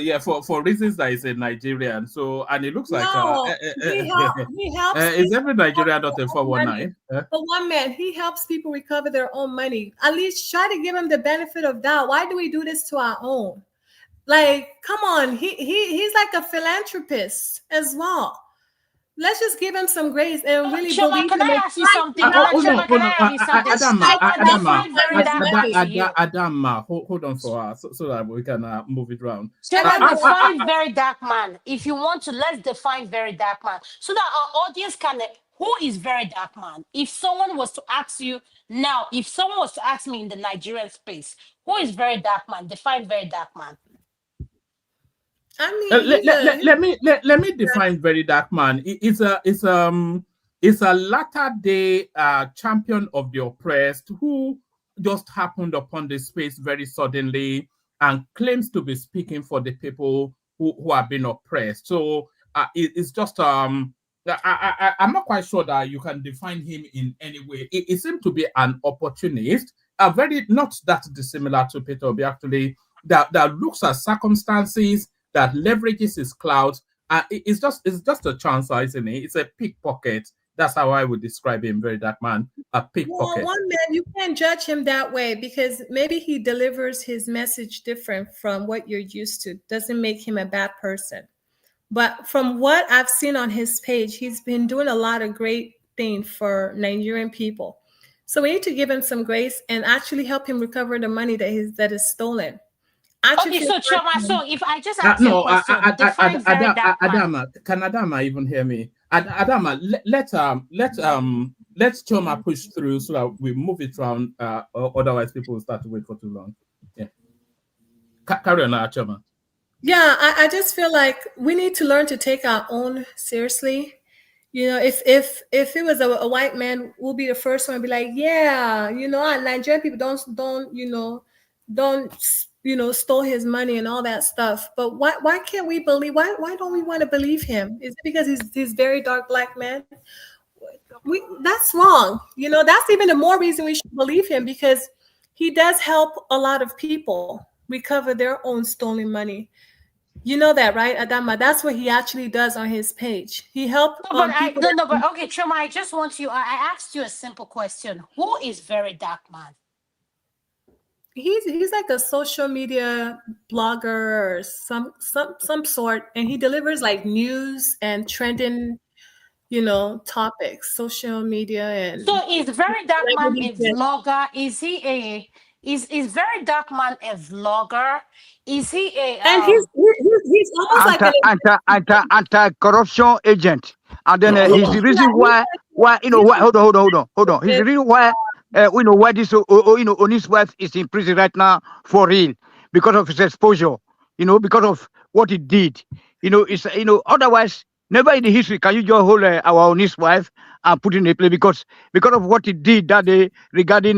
Yeah, for reasons that he's a Nigerian. So, and it looks like
he helps.
Is every Nigerian not a 419?
But one man, he helps people recover their own money. At least try to give him the benefit of doubt. Why do we do this to our own? Like, come on, he's like a philanthropist as well. Let's just give him some grace and really believe him.
Can I ask you something?
Adama, hold on for us so that we can move it around.
Define very dark man. If you want to, let's define very dark man so that our audience can. Who is very dark man? If someone was to ask you now, if someone was to ask me in the Nigerian space, who is very dark man? Define very dark man.
I mean,
let me define very dark man. It's a latter day champion of the oppressed who just happened upon the space very suddenly and claims to be speaking for the people who have been oppressed. So it's just I'm not quite sure that you can define him in any way. It seemed to be an opportunist, very not that dissimilar to Peter Obi actually, that looks at circumstances, that leverages his clout. It's just a chancer, isn't it? It's a pickpocket. That's how I would describe him, very dark man, a pickpocket.
Well, one man, you can't judge him that way because maybe he delivers his message different from what you're used to. Doesn't make him a bad person. But from what I've seen on his page, he's been doing a lot of great things for Nigerian people. So we need to give him some grace and actually help him recover the money that is stolen.
Okay, so Chioma, so if I just ask you a question, define very dark man.
Adama, can Adama even hear me? Adama, let's Chioma push through so that we move it around. Otherwise, people will start to wait for too long. Yeah, carry on, Chioma.
Yeah, I just feel like we need to learn to take our own seriously. You know, if it was a white man, we'll be the first one to be like, yeah, you know, Nigerian people don't stole his money and all that stuff. But why can't we believe? Why don't we want to believe him? Is it because he's very dark black man? That's wrong. You know, that's even the more reason we should believe him because he does help a lot of people recover their own stolen money. You know that, right, Adama? That's what he actually does on his page. He helped
but okay, Chioma, I just want you. I asked you a simple question. Who is very dark man?
He's like a social media blogger or some sort, and he delivers like news and trending, you know, topics, social media and.
So is very dark man a vlogger? Is he is very dark man a vlogger? Is he a
and he's almost like
anti-corruption agent, and then he's the reason why you know why hold on. He's the reason why we know why this Oni's wife is in prison right now for real because of his exposure. You know, because of what he did. You know, it's otherwise never in the history can you just hold our Oni's wife and put in a play because of what he did that day regarding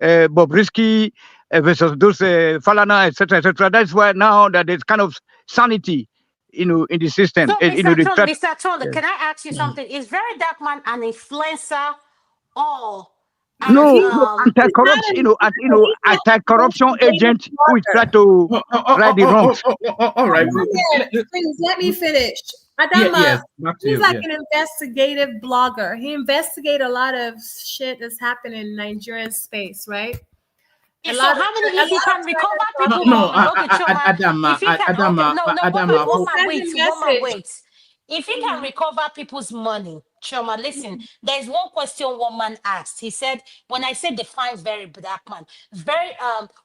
Bobrisky versus those Falana, etc. That's why now that there's kind of sanity, you know, in the system.
So, Mr. Tonda, can I ask you something? Is very dark man an influencer or
anti-corruption, anti-corruption agent who is trying to right the wrongs.
All right,
please let me finish. Adama, he's like an investigative blogger. He investigates a lot of shit that's happening in Nigerian space, right?
So how many if he can recover people? Wait. If he can recover people's money, Chioma, listen, there's one question one man asked. He said, when I say define very dark man,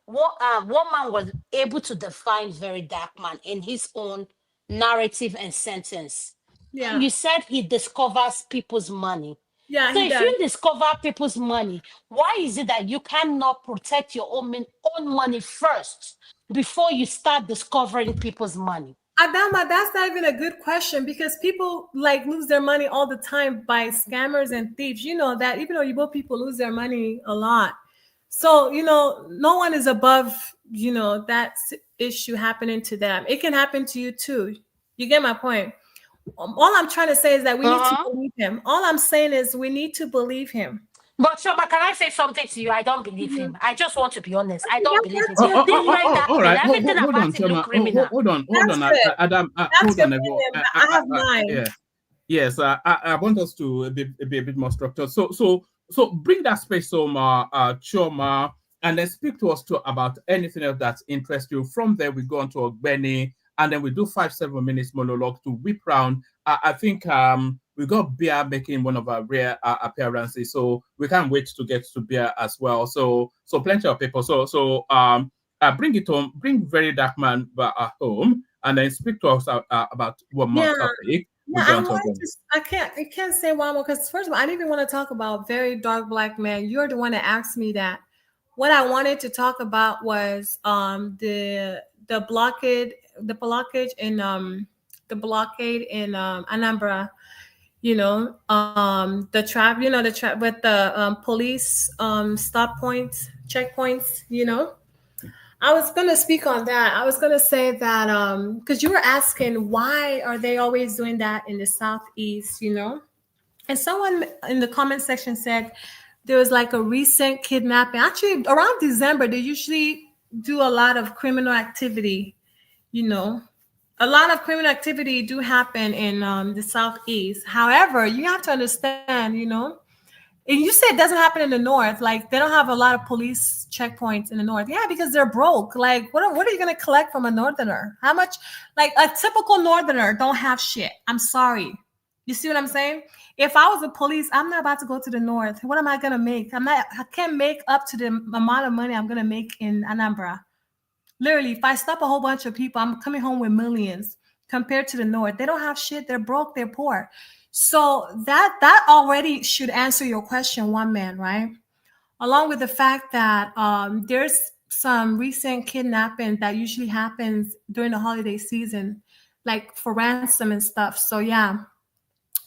one man was able to define very dark man in his own narrative and sentence.
Yeah.
And you said he discovers people's money.
Yeah.
So if you discover people's money, why is it that you cannot protect your own money first before you start discovering people's money?
Adama, that's not even a good question because people like lose their money all the time by scammers and thieves. You know that even though Igbo people lose their money a lot. So, you know, no one is above, you know, that issue happening to them. It can happen to you too. You get my point? All I'm trying to say is that we need to believe him. All I'm saying is we need to believe him.
But Chioma, can I say something to you? I don't believe him. I just want to be honest. I don't believe him.
All right,
everything
hold on,
about him look criminal.
Hold on, Adam. Hold on,
I have mine.
Yeah. Yes, I want us to be a bit more structured. So bring that space home, Chioma, and then speak to us about anything else that interests you. From there, we go on to Ogbeni, and then we do 5-7 minutes monologue to whip round. I think we got Bia making one of our rare appearances, so we can't wait to get to Bia as well. So plenty of people. So bring it home, bring very dark man home, and then speak to us about one more topic.
Yeah, I can't say one more because first of all, I didn't even want to talk about very dark black man. You're the one that asked me that. What I wanted to talk about was the blockade in Anambra. You know, the trap with the police stop points, checkpoints. You know, I was going to speak on that. I was going to say that because you were asking why are they always doing that in the Southeast, you know? And someone in the comment section said there was like a recent kidnapping. Actually, around December, they usually do a lot of criminal activity, you know. A lot of criminal activity do happen in the Southeast. However, you have to understand, you know, and you said it doesn't happen in the North. Like they don't have a lot of police checkpoints in the North. Yeah, because they're broke. Like what are you going to collect from a Northerner? How much? Like a typical Northerner don't have shit. I'm sorry. You see what I'm saying? If I was a police, I'm not about to go to the North. What am I going to make? I can't make up to the amount of money I'm going to make in Anambra. Literally, if I stop a whole bunch of people, I'm coming home with millions compared to the North. They don't have shit. They're broke. They're poor. So that already should answer your question, one man, right? Along with the fact that there's some recent kidnapping that usually happens during the holiday season, like for ransom and stuff. So yeah,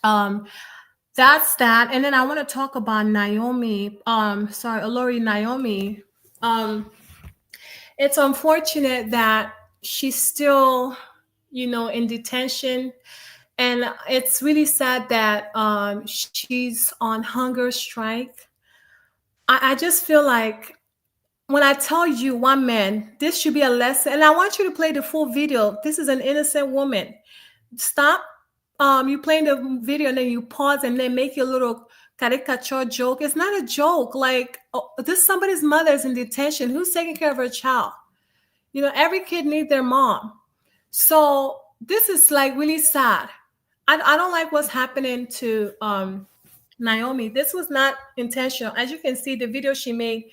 that's that. And then I want to talk about Naomi. Olori Naomi. It's unfortunate that she's still, you know, in detention. And it's really sad that she's on hunger strike. I just feel like when I tell you, one man, this should be a lesson. And I want you to play the full video. This is an innocent woman. Stop. You playing the video and then you pause and then make your little caricature joke. It's not a joke. Like, this somebody's mother's in detention. Who's taking care of her child? You know, every kid needs their mom. So this is like really sad. I don't like what's happening to Naomi. This was not intentional. As you can see, the video she made,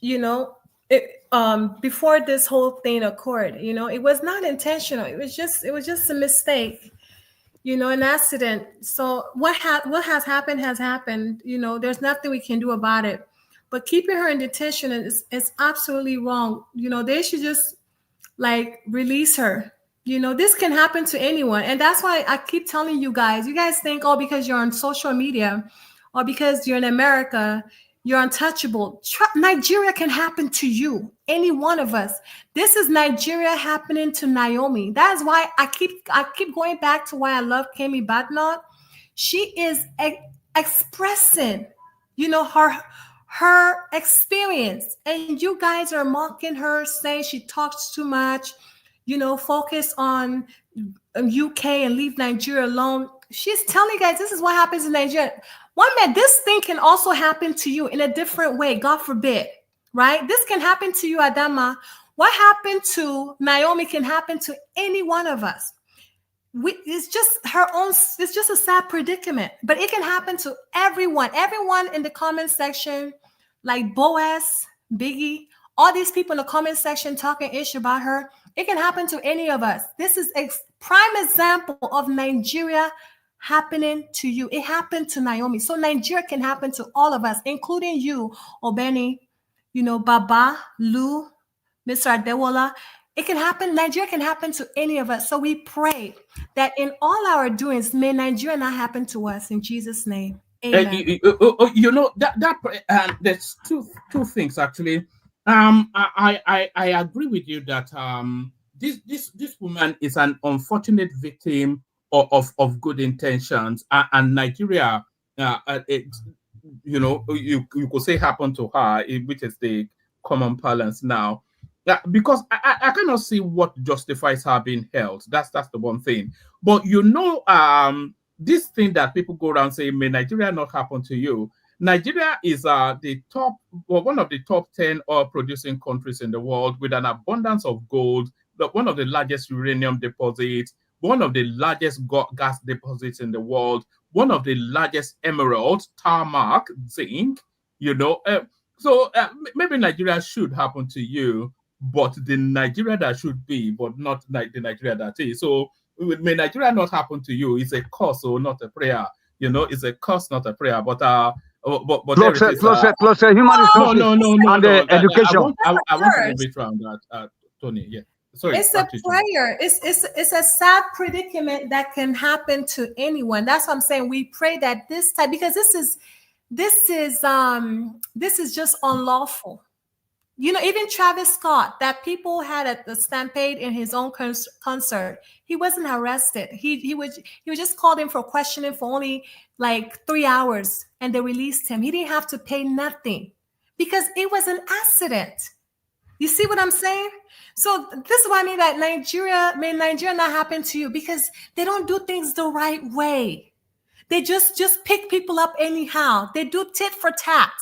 you know, before this whole thing occurred, you know, it was not intentional. It was just a mistake, you know, an accident. So what has happened has happened. You know, there's nothing we can do about it. But keeping her in detention is absolutely wrong. You know, they should just like release her. You know, this can happen to anyone. And that's why I keep telling you guys think, oh, because you're on social media or because you're in America, you're untouchable. Nigeria can happen to you, any one of us. This is Nigeria happening to Naomi. That's why I keep going back to why I love Kemi Badnot. She is expressing, you know, her experience. And you guys are mocking her, saying she talks too much. You know, focus on UK and leave Nigeria alone. She's telling you guys this is what happens in Nigeria. One man, this thing can also happen to you in a different way. God forbid, right? This can happen to you, Adama. What happened to Naomi can happen to any one of us. It's just her own. It's just a sad predicament, but it can happen to everyone. Everyone in the comment section, like Boaz, Biggie, all these people in the comment section talking ish about her. It can happen to any of us. This is a prime example of Nigeria happening to you. It happened to Naomi. So Nigeria can happen to all of us, including you, Obeni, you know, Baba, Lou, Mr. Adewola. It can happen. Nigeria can happen to any of us. So we pray that in all our doings, may Nigeria not happen to us. In Jesus' name, amen.
You know, there's two things actually. I agree with you that this woman is an unfortunate victim of good intentions, and Nigeria, you know, you could say happened to her, which is the common parlance now. Because I cannot see what justifies her being held. That's the one thing. But you know, this thing that people go around saying, may Nigeria not happen to you. Nigeria is one of the top 10 oil producing countries in the world with an abundance of gold, one of the largest uranium deposits, one of the largest gas deposits in the world, one of the largest emeralds, tarmac, zinc, you know. So maybe Nigeria should happen to you, but the Nigeria that should be, but not like the Nigeria that is. So may Nigeria not happen to you. It's a curse or not a prayer. You know, it's a curse, not a prayer. But
plus human resources and education.
I want to move it around that, Tony. Yeah, sorry.
It's a prayer. It's a sad predicament that can happen to anyone. That's what I'm saying. We pray that this time, because this is just unlawful. You know, even Travis Scott, that people had at the Stampede in his own concert, he wasn't arrested. He was just called in for questioning for only like 3 hours, and they released him. He didn't have to pay nothing because it was an accident. You see what I'm saying? So this is what I mean that Nigeria not happen to you, because they don't do things the right way. They just pick people up anyhow. They do tit for tat.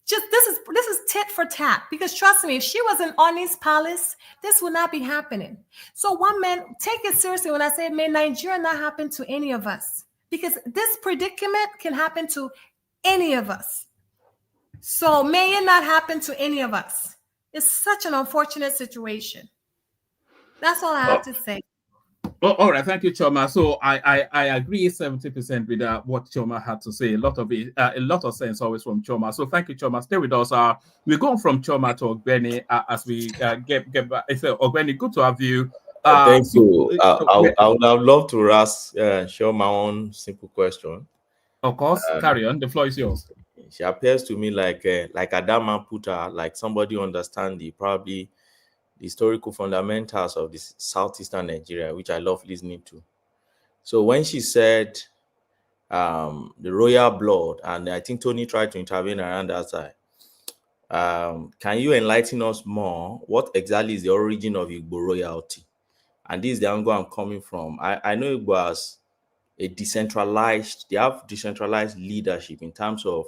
This is tit for tat, because trust me, if she was in Oni's palace, this would not be happening. So one man, take it seriously when I say, may Nigeria not happen to any of us, because this predicament can happen to any of us. So may it not happen to any of us. It's such an unfortunate situation. That's all I have to say.
Oh, all right, thank you, Choma. So I agree 70% with what Choma had to say. A lot of sense always from Choma. So thank you, Choma. Stay with us. We're going from Choma to Ogbeni as we get back. Ogbeni, good to have you.
Thank you. I would have loved to ask share my own simple question.
Of course, carry on. The floor is yours.
She appears to me like Adama put her, like somebody understand probably the historical fundamentals of this southeastern Nigeria, which I love listening to. So when she said the royal blood, and I think Tony tried to intervene around that side, can you enlighten us more? What exactly is the origin of Igbo royalty? And this is the angle I'm coming from. I know Igbo has they have decentralized leadership in terms of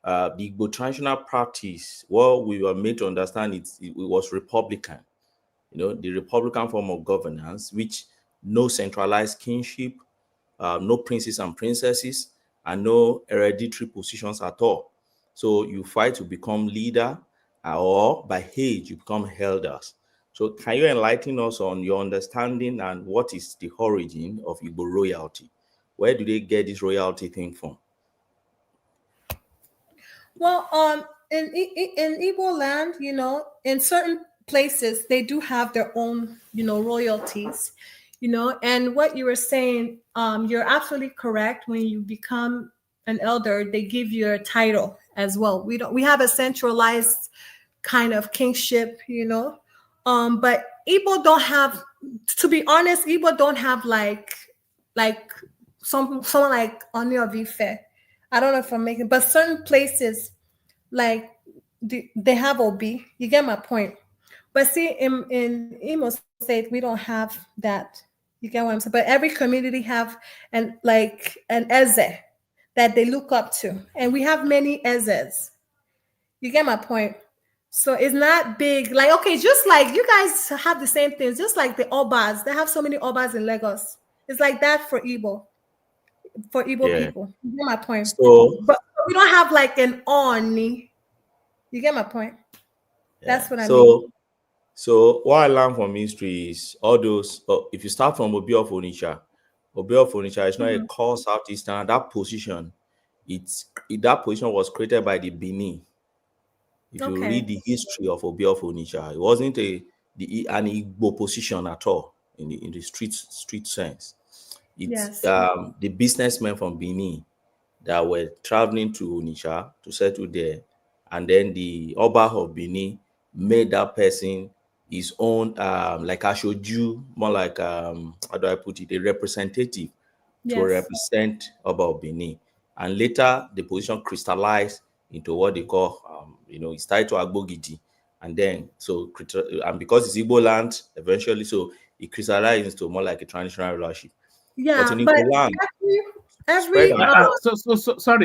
the Igbo traditional practice. What we were made to understand it was Republican, the Republican form of governance, which no centralized kingship, no princes and princesses, and no hereditary positions at all. So you fight to become leader, or by age you become elders. So can you enlighten us on your understanding and what is the origin of Igbo royalty? Where do they get this royalty thing from?
Well, in Igbo land, in certain places, they do have their own, royalties, and what you were saying, you're absolutely correct. When you become an elder, they give you a title as well. We have a centralized kind of kingship, but Igbo don't have, to be honest, Igbo don't have like someone like Oni of Ife. I don't know if I'm making, but certain places, like they have Obi. You get my point. But see, in Imo State, we don't have that. You get what I'm saying? But every community have an Eze that they look up to, and we have many Ezes. You get my point? So it's not big. Like, okay, just like you guys have the same things, just like the Obas. They have so many Obas in Lagos. It's like that for Igbo. For Igbo people. You get my point?
So,
but we don't have like an Oni. You get my point? That's what I
so,
mean.
So what I learned from history is all those, if you start from Obi of Onitsha is not a core southeastern. That position was created by the Bini. If you read the history of Obi of Onitsha, it wasn't an Igbo position at all in the street sense. It's the businessmen from Benin that were traveling to Onitsha to settle there, and then the Oba of Benin made that person his own, like Ashoju, more like how do I put it, a representative to represent Oba of Benin. And later the position crystallized into what they call, it's tied to Agbogidi. And then, and because it's Igbo land, eventually, so it crystallized into more like a traditional rulership.
Yeah,
but in
but
Igbo
every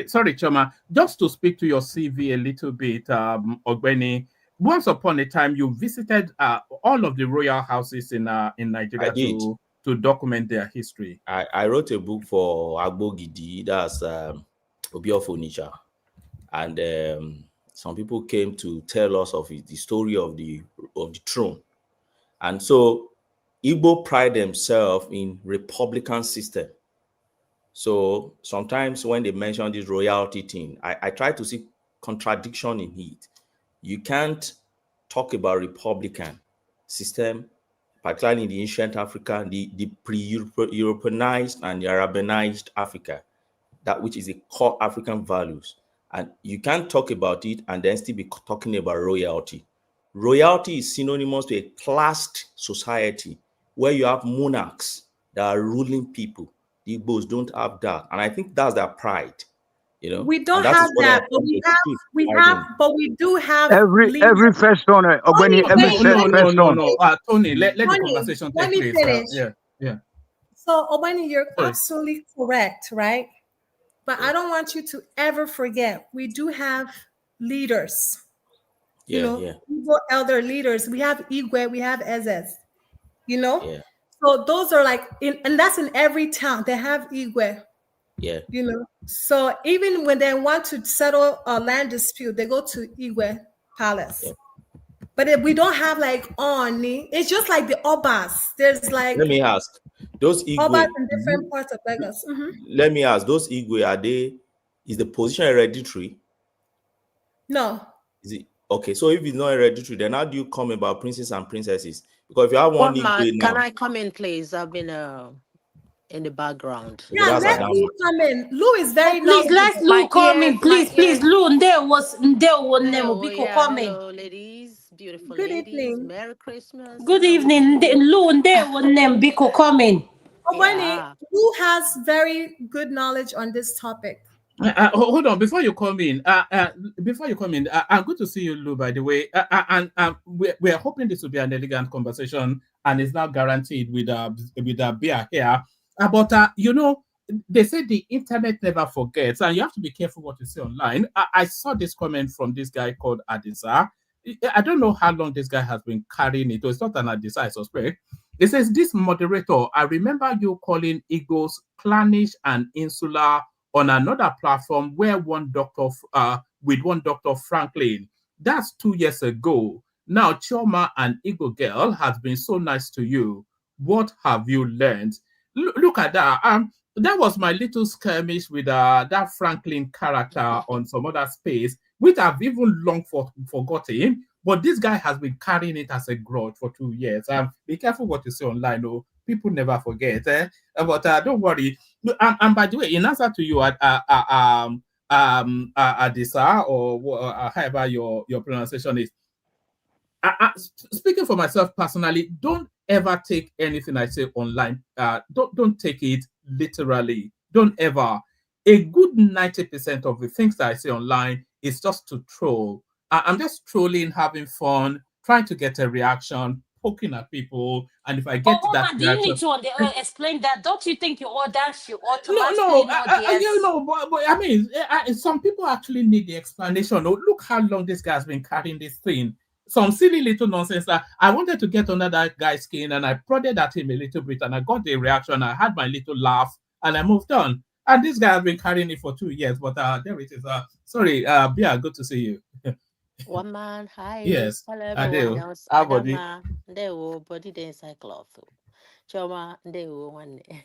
sorry, Choma. Just to speak to your CV a little bit, Ogbeni. Once upon a time, you visited all of the royal houses in Nigeria to document their history.
I wrote a book for Agbogidi, that's Obi of Onitsha, and some people came to tell us of the story of the throne, and so Igbo pride themselves in republican system. So sometimes when they mention this royalty thing, I try to see contradiction in it. You can't talk about republican system, particularly in the ancient Africa, the pre-Europeanized and the Arabanized Africa, that which is the core African values, And you can't talk about it and then still be talking about royalty. Royalty is synonymous to a classed society where you have monarchs that are ruling people. The Igbos don't have that. And I think that's their pride. You know,
we don't
and that is
have
what
that,
I
but we do have
every first son, Ogbeni, every first son.
Tony, let the
Tony,
conversation
let
take
me
place.
finish.
Yeah.
So, Obani, you're
Sorry.
absolutely correct, right? But I don't want you to ever forget, we do have leaders. Igbo elder leaders. We have Igwe, we have Ezes, So those are like, and that's in every town. They have Igwe. So even when they want to settle a land dispute, they go to Igwe Palace. But if we don't have like Oni, it's just like the Obas. There's like,
let me ask, those Igwe
Obas in different parts of Lagos.
Let me ask, those Igwe, is the position hereditary?
No.
Is it okay? So if it's not hereditary, then how do you come about princes and princesses? Because if you have one Igwe now,
can I come in, please? I've been in the background.
Yeah, let Lou come in. Lou is very
please let Lou come in. Please, Lou.
Hello, ladies, beautiful
Good
ladies.
Evening.
Merry Christmas.
Good evening, Lou. Biko come in.
Obani, Lou has very good knowledge on this topic.
Hold on, before you come in, I'm good to see you, Lou, by the way. We're hoping this will be an elegant conversation, and it's now guaranteed with a beer here. But they say the internet never forgets, and you have to be careful what you say online. I saw this comment from this guy called Adisa. I don't know how long this guy has been carrying it. It's not an Adisa, I suspect. It says, this moderator, I remember you calling Igbos clannish and insular on another platform where with one Dr. Franklin. That's 2 years ago. Now Chioma, an Igbo girl, has been so nice to you. What have you learned? Look at that. That was my little skirmish with that Franklin character on some other space, which I've even long forgotten. But this guy has been carrying it as a grudge for 2 years. Be careful what you say online. Oh, people never forget. But don't worry. And by the way, in answer to you, Adisa, or however your pronunciation is, speaking for myself personally, don't ever take anything I say online. Don't take it literally. Don't ever. A good 90% of the things that I say online is just to troll. I'm just trolling, having fun, trying to get a reaction, poking at people, and if I get that
do you need to explain that? Don't you think your audience should automatically
but I mean, some people actually need the explanation. Oh, look how long this guy's been carrying this thing. Some silly little nonsense that I wanted to get under that guy's skin, and I prodded at him a little bit, and I got the reaction. I had my little laugh, and I moved on. And this guy has been carrying it for 2 years, but there it is. Sorry, Bia, good to see you.
One man, hi.
Yes.
Hello, everyone else. Adama, ndewo, body the inside cloth. Choma, ndewo, one.
I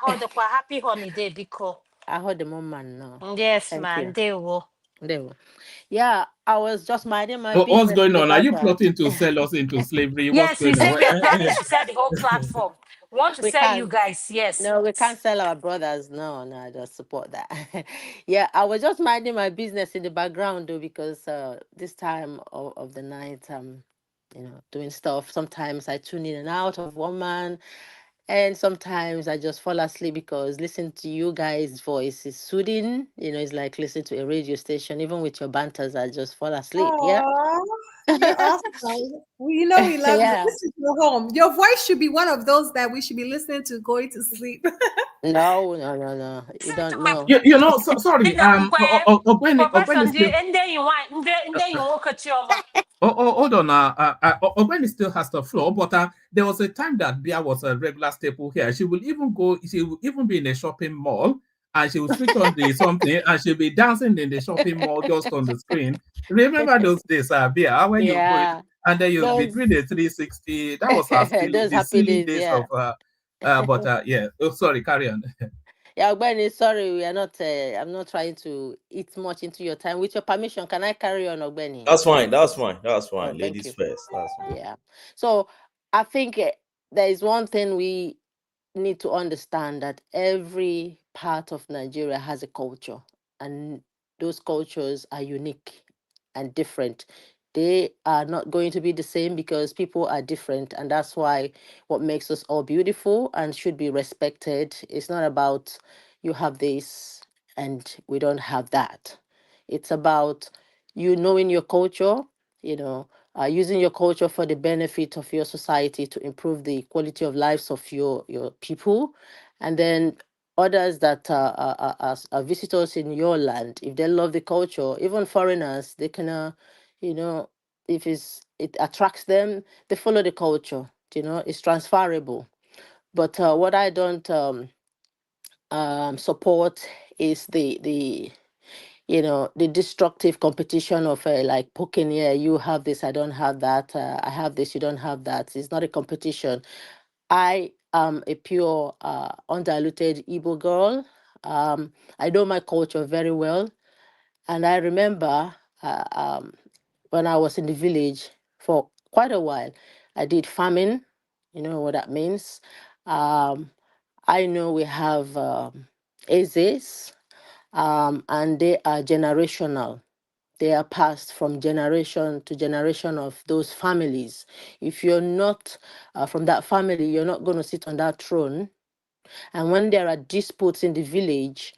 heard a happy holiday because
I heard the moment no.
Yes,
Thank
man,
you.
they will.
Yeah, I was just minding my business.
What's going on? Are you plotting to sell us into slavery?
Yes, he said we are planning to sell the whole platform. We want to sell you guys, yes.
No, we can't sell our brothers. No, I don't support that. Yeah, I was just minding my business in the background though, because this time of the night, doing stuff. Sometimes I tune in and out of one man, and sometimes I just fall asleep because listening to you guys' voice is soothing. It's like listening to a radio station. Even with your banters, I just fall asleep.
Aww, you're awesome. We love you. This is your home. Your voice should be one of those that we should be listening to going to sleep.
No. You don't know.
Sorry. Hold on. Obeni still has the floor, but there was a time that Bia was a regular staple here. She will even be in a shopping mall, and she will switch on the something, and she'll be dancing in the shopping mall just on the screen. Remember those days, Bia, when you go and then you'll be doing the 360. That was our silly days of. Sorry, carry on.
Yeah, Ogbeni, sorry, we are not. I'm not trying to eat much into your time. With your permission, can I carry on, Ogbeni?
That's fine.
Oh,
Ladies first. That's fine.
Yeah. So I think there is one thing we need to understand that every part of Nigeria has a culture, and those cultures are unique and different. They are not going to be the same because people are different, and that's why what makes us all beautiful and should be respected. It's not about you have this and we don't have that. It's about you knowing your culture, you know, using your culture for the benefit of your society to improve the quality of lives of your people, and then others that are visitors in your land, if they love the culture, even foreigners, they can, you know, if it attracts them, they follow the culture. You know, it's transferable. But what I don't support is the you know, the destructive competition of like poking, yeah, you have this, I don't have that, I have this, you don't have that. It's not a competition. I am a pure, undiluted Igbo girl. I know my culture very well. And I remember when I was in the village for quite a while, I did farming. You know what that means. I know we have Ezes, and they are generational. They are passed from generation to generation of those families. If you're not from that family, you're not going to sit on that throne. And when there are disputes in the village,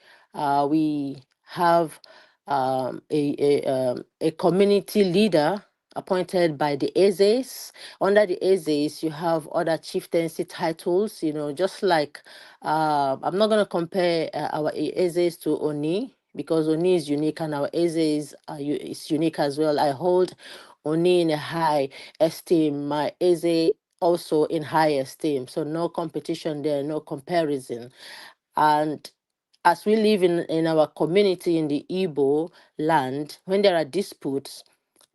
we have a community leader appointed by the Ezes. Under the Ezes, you have other chieftaincy titles, you know, just like, I'm not going to compare our Ezes to Oni, because Oni is unique and our Ezes is unique as well. I hold Oni in a high esteem, my Eze also in high esteem. So no competition there, no comparison. And as we live in our community in the Igbo land, when there are disputes,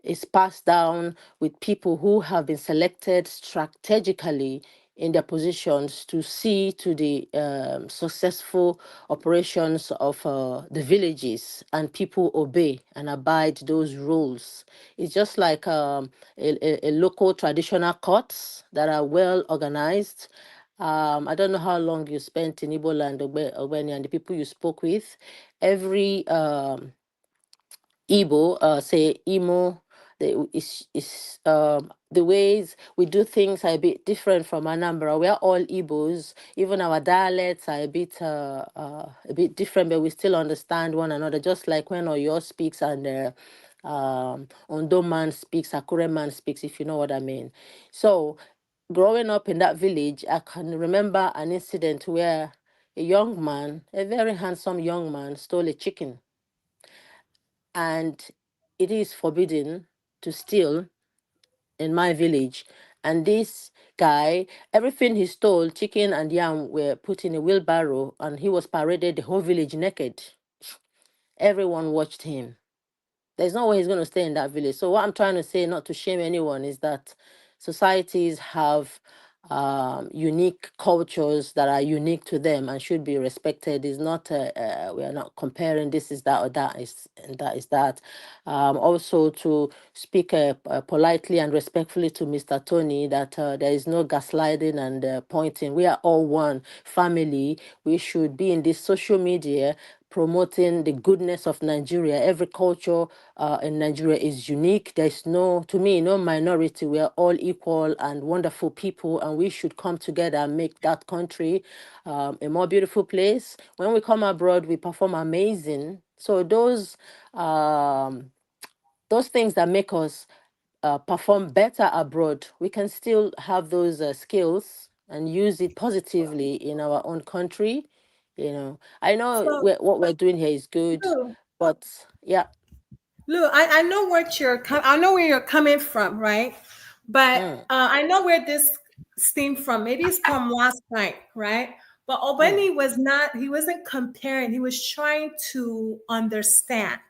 it's passed down with people who have been selected strategically in their positions to see to the successful operations of the villages, and people obey and abide those rules. It's just like a local traditional courts that are well organized. I don't know how long you spent in Igbo land, Ogbeni, and the people you spoke with. Every Igbo, say Imo, the ways we do things are a bit different from Anambra. We are all Igbos. Even our dialects are a bit different, but we still understand one another. Just like when Oyo speaks and Ondo man speaks, Akure man speaks, if you know what I mean. So, growing up in that village, I can remember an incident where a young man, a very handsome young man, stole a chicken, and it is forbidden to steal in my village. And this guy, everything he stole, chicken and yam, were put in a wheelbarrow, and he was paraded the whole village naked. Everyone watched him. There's no way he's going to stay in that village. So what I'm trying to say, not to shame anyone, is that societies have unique cultures that are unique to them and should be respected. Is not we are not comparing this is that or that is and that is that. Also to speak politely and respectfully to Mr. Tony that there is no gaslighting and pointing. We are all one family. We should be in this social media promoting the goodness of Nigeria. Every culture in Nigeria is unique. There's no, to me, no minority. We are all equal and wonderful people, and we should come together and make that country a more beautiful place. When we come abroad, we perform amazing. So those things that make us perform better abroad, we can still have those skills and use it positively in our own country. You know, I know
So,
what we're doing here is good,
Lou,
but yeah.
I know I know where you're coming from, right? But I know where this stemmed from. Maybe it's from last night, right? But Obeni he wasn't comparing, he was trying to understand.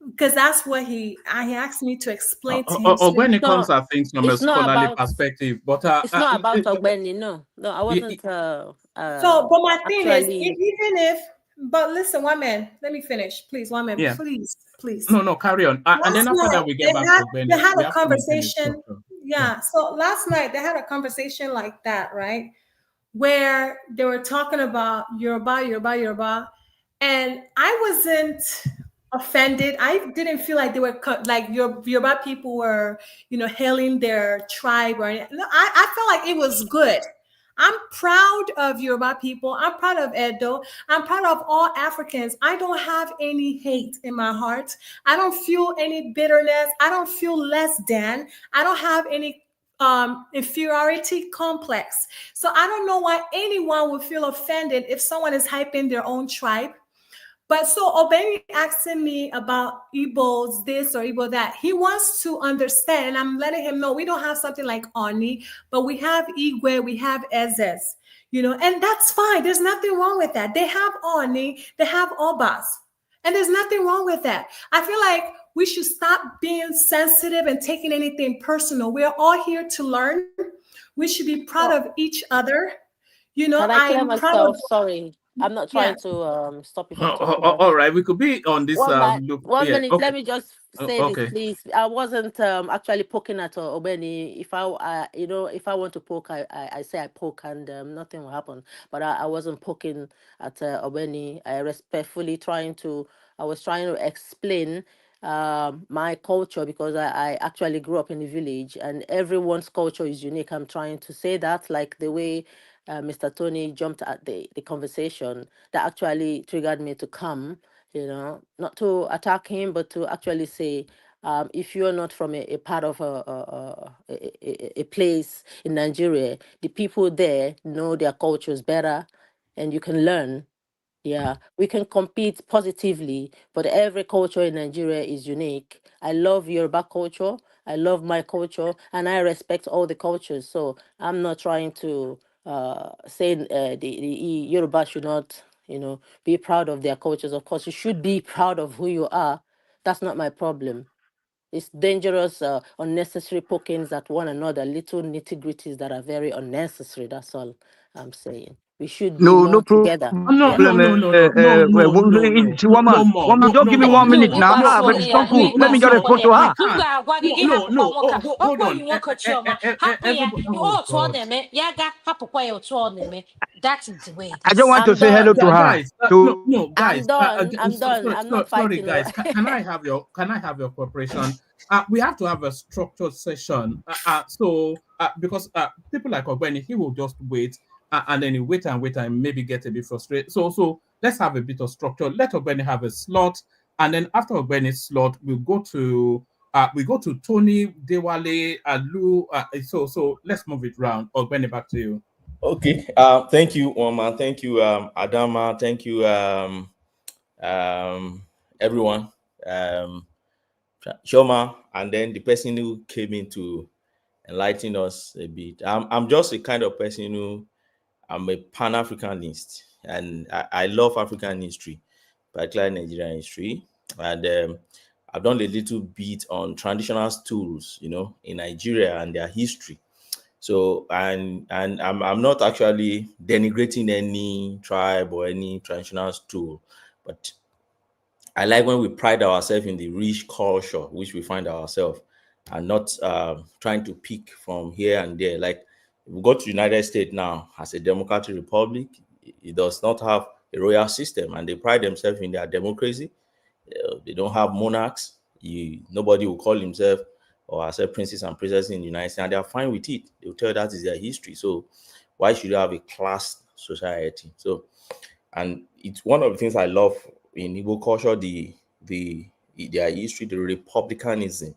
Because that's what he asked me to explain to him.
Or
So
when it comes at things from a
It's not
scholarly
about
perspective, but
it's not about Ogbeni, no. No, I wasn't
so, but my thing is,
actually
even if, but listen, one man, let me finish, please, one man,
yeah.
please.
No, carry on. And then
Last
after that,
night
we get back to Ogbeni.
they had
We
a
have to maintain the
conversation.
structure.
Yeah. So last night they had a conversation like that, right? where they were talking about Yoruba, and I wasn't offended. I didn't feel like they were like Yoruba people were, hailing their tribe or anything. No, I felt like it was good. I'm proud of Yoruba people. I'm proud of Edo. I'm proud of all Africans. I don't have any hate in my heart. I don't feel any bitterness. I don't feel less than. I don't have any inferiority complex. So I don't know why anyone would feel offended if someone is hyping their own tribe. But so Obeni asking me about Igbo's this or Igbo that, he wants to understand, and I'm letting him know we don't have something like Oni, but we have Igwe, we have Ezes, and that's fine. There's nothing wrong with that. They have Oni, they have Obas, and there's nothing wrong with that. I feel like we should stop being sensitive and taking anything personal. We're all here to learn. We should be proud of each other.
Can I clear
I'm proud
myself?
of.
Sorry, I'm not trying to stop you from talking.
All right, we could be on this.
One minute.
Okay.
Let me just say
okay.
this, please. I wasn't actually poking at Obeni. If if I want to poke, I say I poke, and nothing will happen. But I wasn't poking at Obeni. I respectfully I was trying to explain my culture, because I actually grew up in the village, and everyone's culture is unique. I'm trying to say that, like the way Mr. Tony jumped at the conversation, that actually triggered me to come, not to attack him, but to actually say, if you're not from a part of a place in Nigeria, the people there know their cultures better, and you can learn. Yeah, we can compete positively, but every culture in Nigeria is unique. I love Yoruba culture. I love my culture, and I respect all the cultures. So I'm not trying to say the Yoruba should not, be proud of their cultures. Of course, you should be proud of who you are. That's not my problem. It's dangerous, unnecessary pokings at one another, little nitty-gritties that are very unnecessary. That's all I'm saying. We should be
No
more
problem.
together.
No,
Yeah.
Woman, just give me 1 minute now. But it's not good. Let me just respond to her.
Hold on.
That is the way it
I
is.
just want to say hello to her.
Guys, guys.
I'm done. I'm not
sorry,
fighting.
guys. Can I have your cooperation? We have to have a structured session. Because people like Ogweni, he will just wait, and then he wait and maybe get a bit frustrated. So let's have a bit of structure. Let Ogweni have a slot, and then after Ogbeni's slot, we go to Tony, Dewale, Alu. So let's move it round. Ogweni, back to you.
Okay. Thank you, Oma. Thank you, Adama. Thank you, everyone. Shoma, and then the person who came in to enlighten us a bit. I'm just a kind of person who I'm a Pan-Africanist, and I love African history, particularly Nigerian history, and I've done a little bit on traditional stools, in Nigeria and their history. So, and I'm not actually denigrating any tribe or any traditional stool, but I like when we pride ourselves in the rich culture which we find ourselves, and not trying to pick from here and there. Like, we go to the United States now as a democratic republic, it does not have a royal system, and they pride themselves in their democracy. They don't have monarchs. Nobody will call himself or herself princes and princesses in the United States, and they are fine with it. They will tell you that is their history. So why should you have a class society? So, and it's one of the things I love in Igbo culture, their history, the republicanism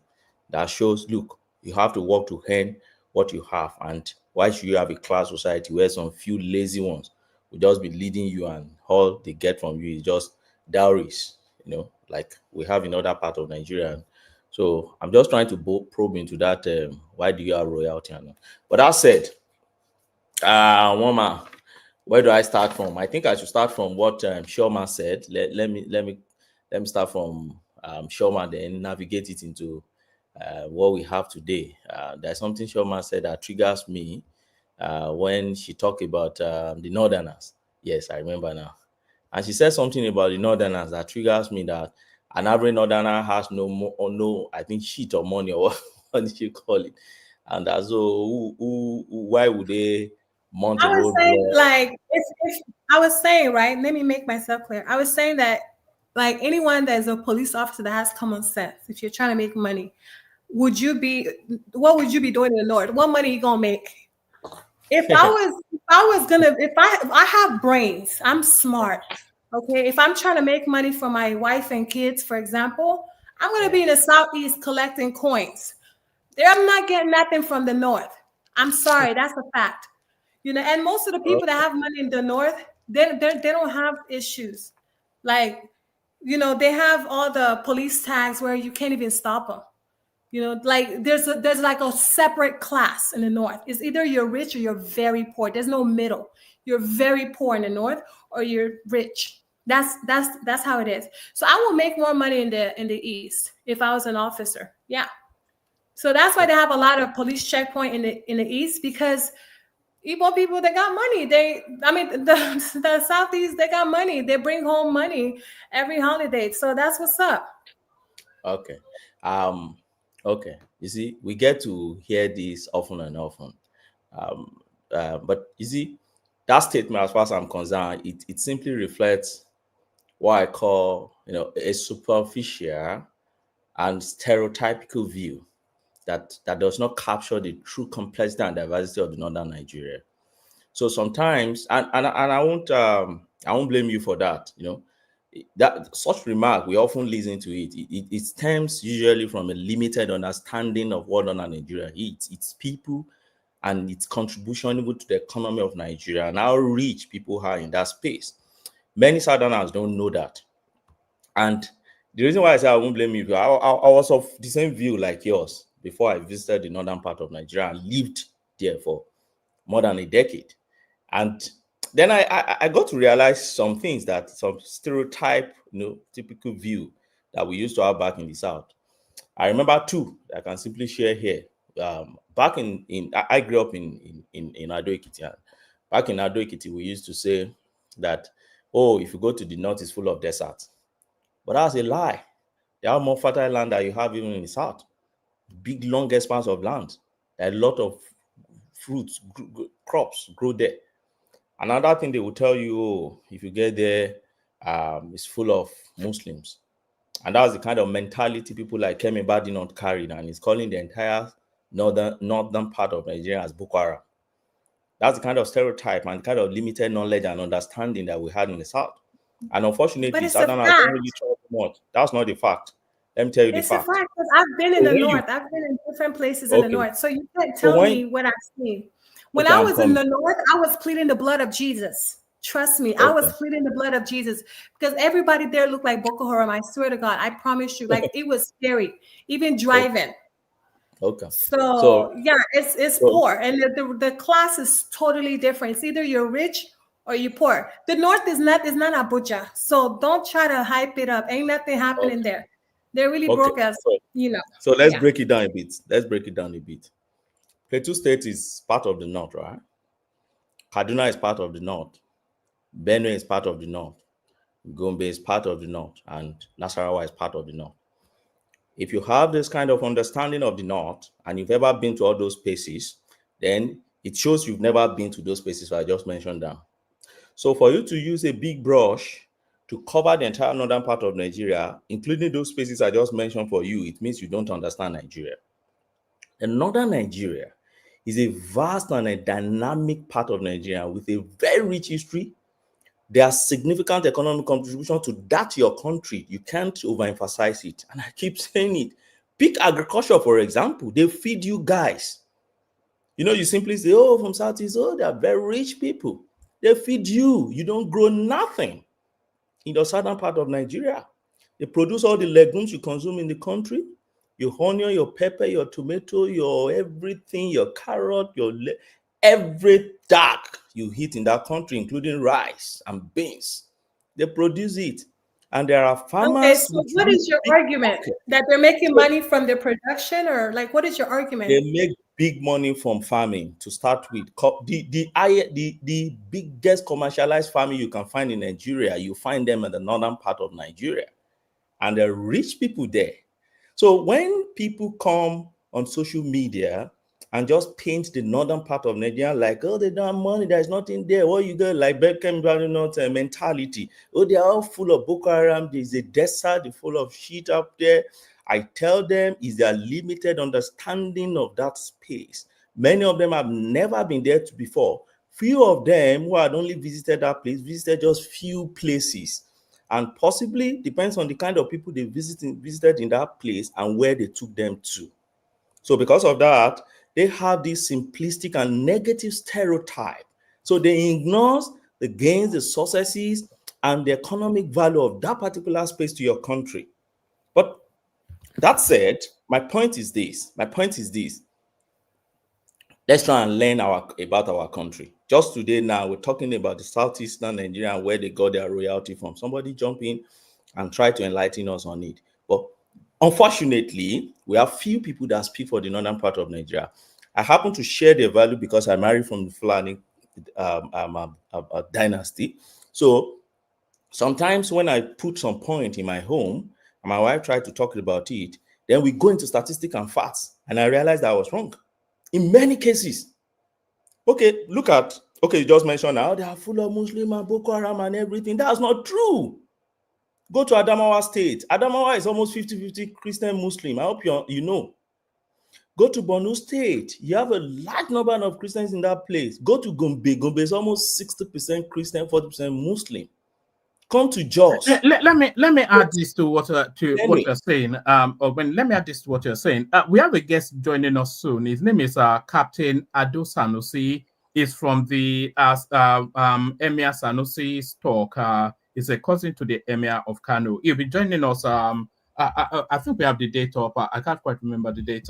that shows, look, you have to work to earn what you have, and why should you have a class society where some few lazy ones will just be leading you, and all they get from you is just dowries, like we have in other parts of Nigeria. So I'm just trying to probe into that. Why do you have royalty? But that said, Woma, where do I start from? I think I should start from what Shoma said. Let me start from Shoma, then navigate it into what we have today. There's something Shoma said that triggers me when she talked about the Northerners. Yes, I remember now. And she said something about the Northerners that triggers me, that an average Northerner has no, I think, shit or money, or what did you call it? And so why would they mount
I
a
was saying,
roadblock.
like, if I was saying, right, let me make myself clear. I was saying that, like, anyone that is a police officer that has common sense, if you're trying to make money, what would you be doing in the North? What money you gonna make? If I have brains, I'm smart. Okay. If I'm trying to make money for my wife and kids, for example, I'm gonna be in the Southeast collecting coins. I'm not getting nothing from the North. I'm sorry, that's a fact. And most of the people that have money in the North, they don't have issues. Like, they have all the police tags where you can't even stop them. Like there's like a separate class in the North. It's either you're rich or you're very poor. There's no middle. You're very poor in the North or you're rich. That's how it is. So I will make more money in the East if I was an officer. Yeah. So that's why they have a lot of police checkpoint in the East, because Igbo people, they got money. The Southeast, they got money. They bring home money every holiday. So that's what's up.
Okay. Okay. You see, we get to hear this often and often. But you see, that statement, as far as I'm concerned, it simply reflects what I call, a superficial and stereotypical view that does not capture the true complexity and diversity of the northern Nigeria. So sometimes, and I won't blame you for that. That such remark, we often listen to it. It stems usually from a limited understanding of what northern Nigeria is, its people, and its contribution even to the economy of Nigeria, and how rich people are in that space. Many Southerners don't know that. And the reason why I say I won't blame you, I was of the same view like yours before I visited the northern part of Nigeria and lived there for more than a decade. And then I got to realize some things, that some stereotype, typical view that we used to have back in the South. I remember two I can simply share here. Back I grew up in Ado Ekiti. Back in Ado Ekiti, we used to say that, oh, if you go to the north, it's full of deserts. But that's a lie. There are more fertile land that you have even in the South. Big, long expanse of land. There are a lot of fruits, crops grow there. Another thing they will tell you, oh, if you get there, it's full of Muslims. And that's the kind of mentality people like Kemi Badi not carried, and he's calling the entire northern part of Nigeria as Boko Haram. That's the kind of stereotype and kind of limited knowledge and understanding that we had in the South. And unfortunately, Southerners don't really talk much. That's not the fact. Let me tell you the fact.
It's a fact, because I've been in the North. I've been in different places in the North. So you can't tell me what I've seen. When I was in the North, I was pleading the blood of Jesus. Trust me, I was pleading the blood of Jesus, because everybody there looked like Boko Haram. I swear to God, I promise you, like it was scary, even driving.
Okay.
So yeah, it's poor, and the class is totally different. It's either you're rich or you're poor. The North is not Abuja, so don't try to hype it up. Ain't nothing happening there. They're really broke as
So let's break it down a bit. Plateau State is part of the North, right? Kaduna is part of the North. Benue is part of the North. Gombe is part of the North. And Nasarawa is part of the North. If you have this kind of understanding of the North and you've ever been to all those places, then it shows you've never been to those places I just mentioned down. So for you to use a big brush to cover the entire northern part of Nigeria, including those places I just mentioned for you, it means you don't understand Nigeria. And northern Nigeria is a vast and a dynamic part of Nigeria with a very rich history. There are significant economic contributions to that your country. You can't overemphasize it. And I keep saying it. Pick agriculture, for example. They feed you guys. You simply say, oh, from Southeast, oh, they are very rich people. They feed you. You don't grow nothing in the southern part of Nigeria. They produce all the legumes you consume in the country. Your onion, your pepper, your tomato, your everything, your carrot, every dark you eat in that country, including rice and beans. They produce it. And there are farmers.
Okay, so what is your argument? That they're making money from their production, or like, what is your argument?
They make big money from farming to start with. The biggest commercialized farming you can find in Nigeria, you find them in the northern part of Nigeria. And there are rich people there. So when people come on social media and just paint the northern part of Nigeria like, oh, they don't have money, there's nothing there. What you got, like Beckham mentality. Oh, they are all full of Boko Haram, there's a desert, they're full of shit up there. I tell them is their limited understanding of that space. Many of them have never been there before. Few of them who had only visited that place, visited just few places. And possibly depends on the kind of people they visited in that place and where they took them to. So because of that, they have this simplistic and negative stereotype. So they ignore the gains, the successes, and the economic value of that particular space to your country. But that said, my point is this. Let's try and learn about our country. Just today now, we're talking about the southeastern Nigeria and where they got their royalty from. Somebody jump in and try to enlighten us on it. But unfortunately, we have few people that speak for the northern part of Nigeria. I happen to share their value because I married from the Fulani dynasty. So sometimes when I put some point in my home, and my wife tried to talk about it, then we go into statistics and facts, and I realized that I was wrong. In many cases, okay, look at, okay, you just mentioned now they are full of Muslim and Boko Haram and everything. That's not true. Go to Adamawa State. Adamawa is almost 50-50 Christian Muslim. I hope you know. Go to Borno State. You have a large number of Christians in that place. Go to Gombe. Gombe is almost 60% Christian, 40% Muslim. Come to Jos.
Let me add this to what you're saying. Let me add this to what you're saying. We have a guest joining us soon. His name is Captain Ado Sanusi. He's from the Emir Sanusi's talk. He's a cousin to the Emir of Kano. He'll be joining us. I think we have the date up. I can't quite remember the date.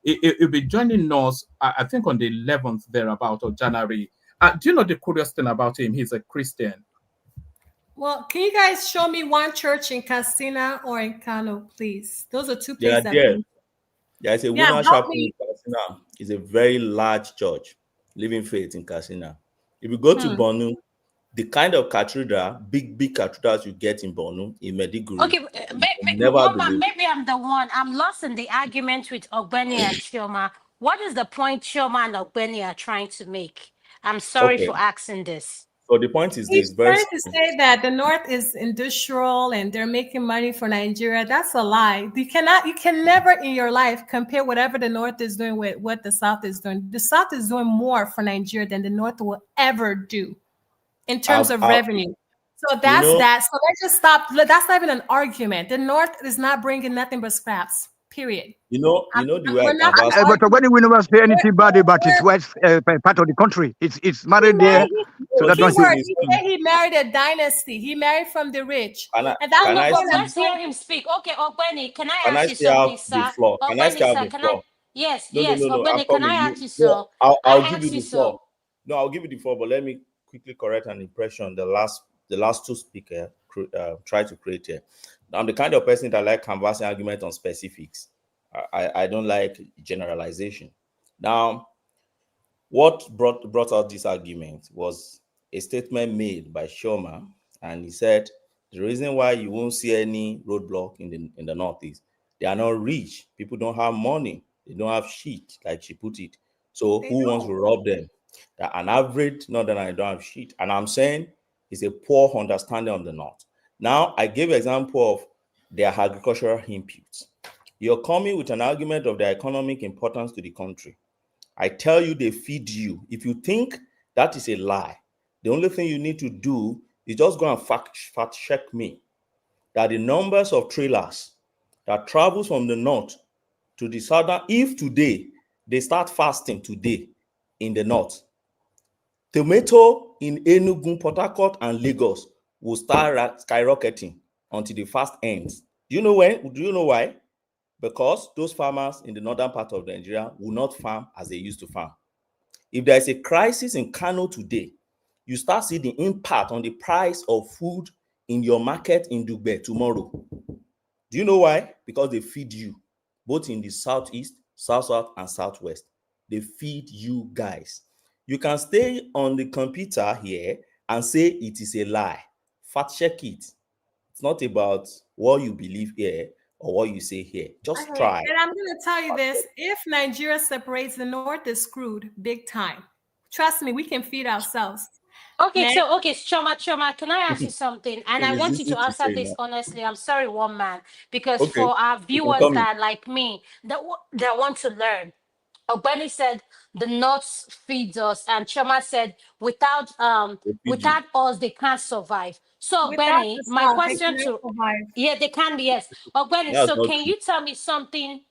He'll be joining us. I think on the 11th thereabout of January. Do you know the curious thing about him? He's a Christian.
Well, can you guys show me one church in Katsina or in Kano, please? Those are two places.
There's a women's chapel in Katsina. It's a very large church, Living Faith in Katsina. If you go to Borno, the kind of cathedral, big cathedrals you get in Borno, in Mediguri.
Okay, maybe I'm the one. I'm lost in the argument with Ogbeni and Chioma. What is the point Chioma and Ogbeni are trying to make? I'm sorry for asking this.
So the point is
He's trying to say that the North is industrial and they're making money for Nigeria. That's a lie. You can never in your life compare whatever the North is doing with what the South is doing. The South is doing more for Nigeria than the North will ever do in terms of revenue. So that's that. So let's just stop. That's not even an argument. The North is not bringing nothing but scraps. Period.
You know the way.
But when we never say anything bad about his wife's part of the country, it's married there. So that's why
he married a dynasty. He married from the rich.
Let's hear him speak. Okay, Ogbeni, can I ask you something, sir?
Can I have the floor?
Yes, Ogbeni, can I ask you so?
I'll give you the floor. No, I'll give you the floor, but let me quickly correct an impression the last two speakers try to create here. I'm the kind of person that like canvassing argument on specifics. I don't like generalization. Now, what brought out this argument was a statement made by Shoma, and he said the reason why you won't see any roadblock in the Northeast, they are not rich. People don't have money. They don't have shit, like she put it. So who wants to rob them? An average Northerner don't have shit. And I'm saying it's a poor understanding of the North. Now, I gave an example of their agricultural inputs. You're coming with an argument of their economic importance to the country. I tell you they feed you. If you think that is a lie, the only thing you need to do is just go and fact check me that the numbers of trailers that travels from the north to the southern, if today they start fasting today in the north, tomato in Enugu, Port Harcourt, and Lagos will start skyrocketing until the fast ends. Do you know when? Do you know why? Because those farmers in the northern part of Nigeria will not farm as they used to farm. If there is a crisis in Kano today, you start seeing the impact on the price of food in your market in Dugbe tomorrow. Do you know why? Because they feed you, both in the southeast, south, and southwest. They feed you guys. You can stay on the computer here and say it is a lie. Fact check it. It's not about what you believe here, or what you say here. Just
Okay,
try.
and I'm going to tell you this: if Nigeria separates, the North is screwed big time. Trust me, we can feed ourselves.
Okay,
Next.
so okay, Choma, can I ask you something? And I
There is
want
this
you
thing
to
to
answer
say
this
now.
honestly. I'm sorry, one man, because
Okay,
for our
you can
viewers
come in.
that like me that want to learn. Ogbeni said the North feeds us, and Choma said
They feed you.
without us they can't survive. So
Without
Ogbeni,
the
my
South, they
question
cannot
to
survive.
yeah, they can be, yes. Ogbeni,
That's
so
not
can
true.
you tell me something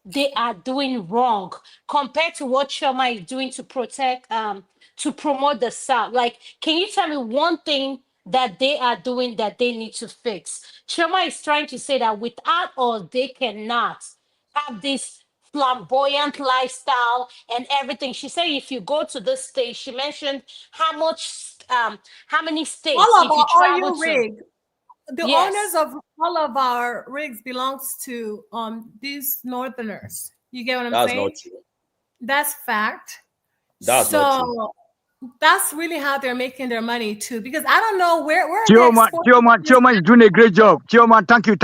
they are doing wrong compared to what Choma is doing to promote the South? Like, can you tell me one thing that they are doing that they need to fix? Choma is trying to say that without us, they cannot have this flamboyant lifestyle and everything. She said if you go to this state, she mentioned how many states
All of
if you
our
travel
oil
to.
rig, the owners
Yes.
of all of our rigs belongs to these Northerners. You get what I'm
That's
saying?
not true.
That's fact.
That's not true.
So that's really how they're making their money too. Because I don't know where are they
Chioma,
exporting this.
Chioma is doing a great job. Chioma, thank you.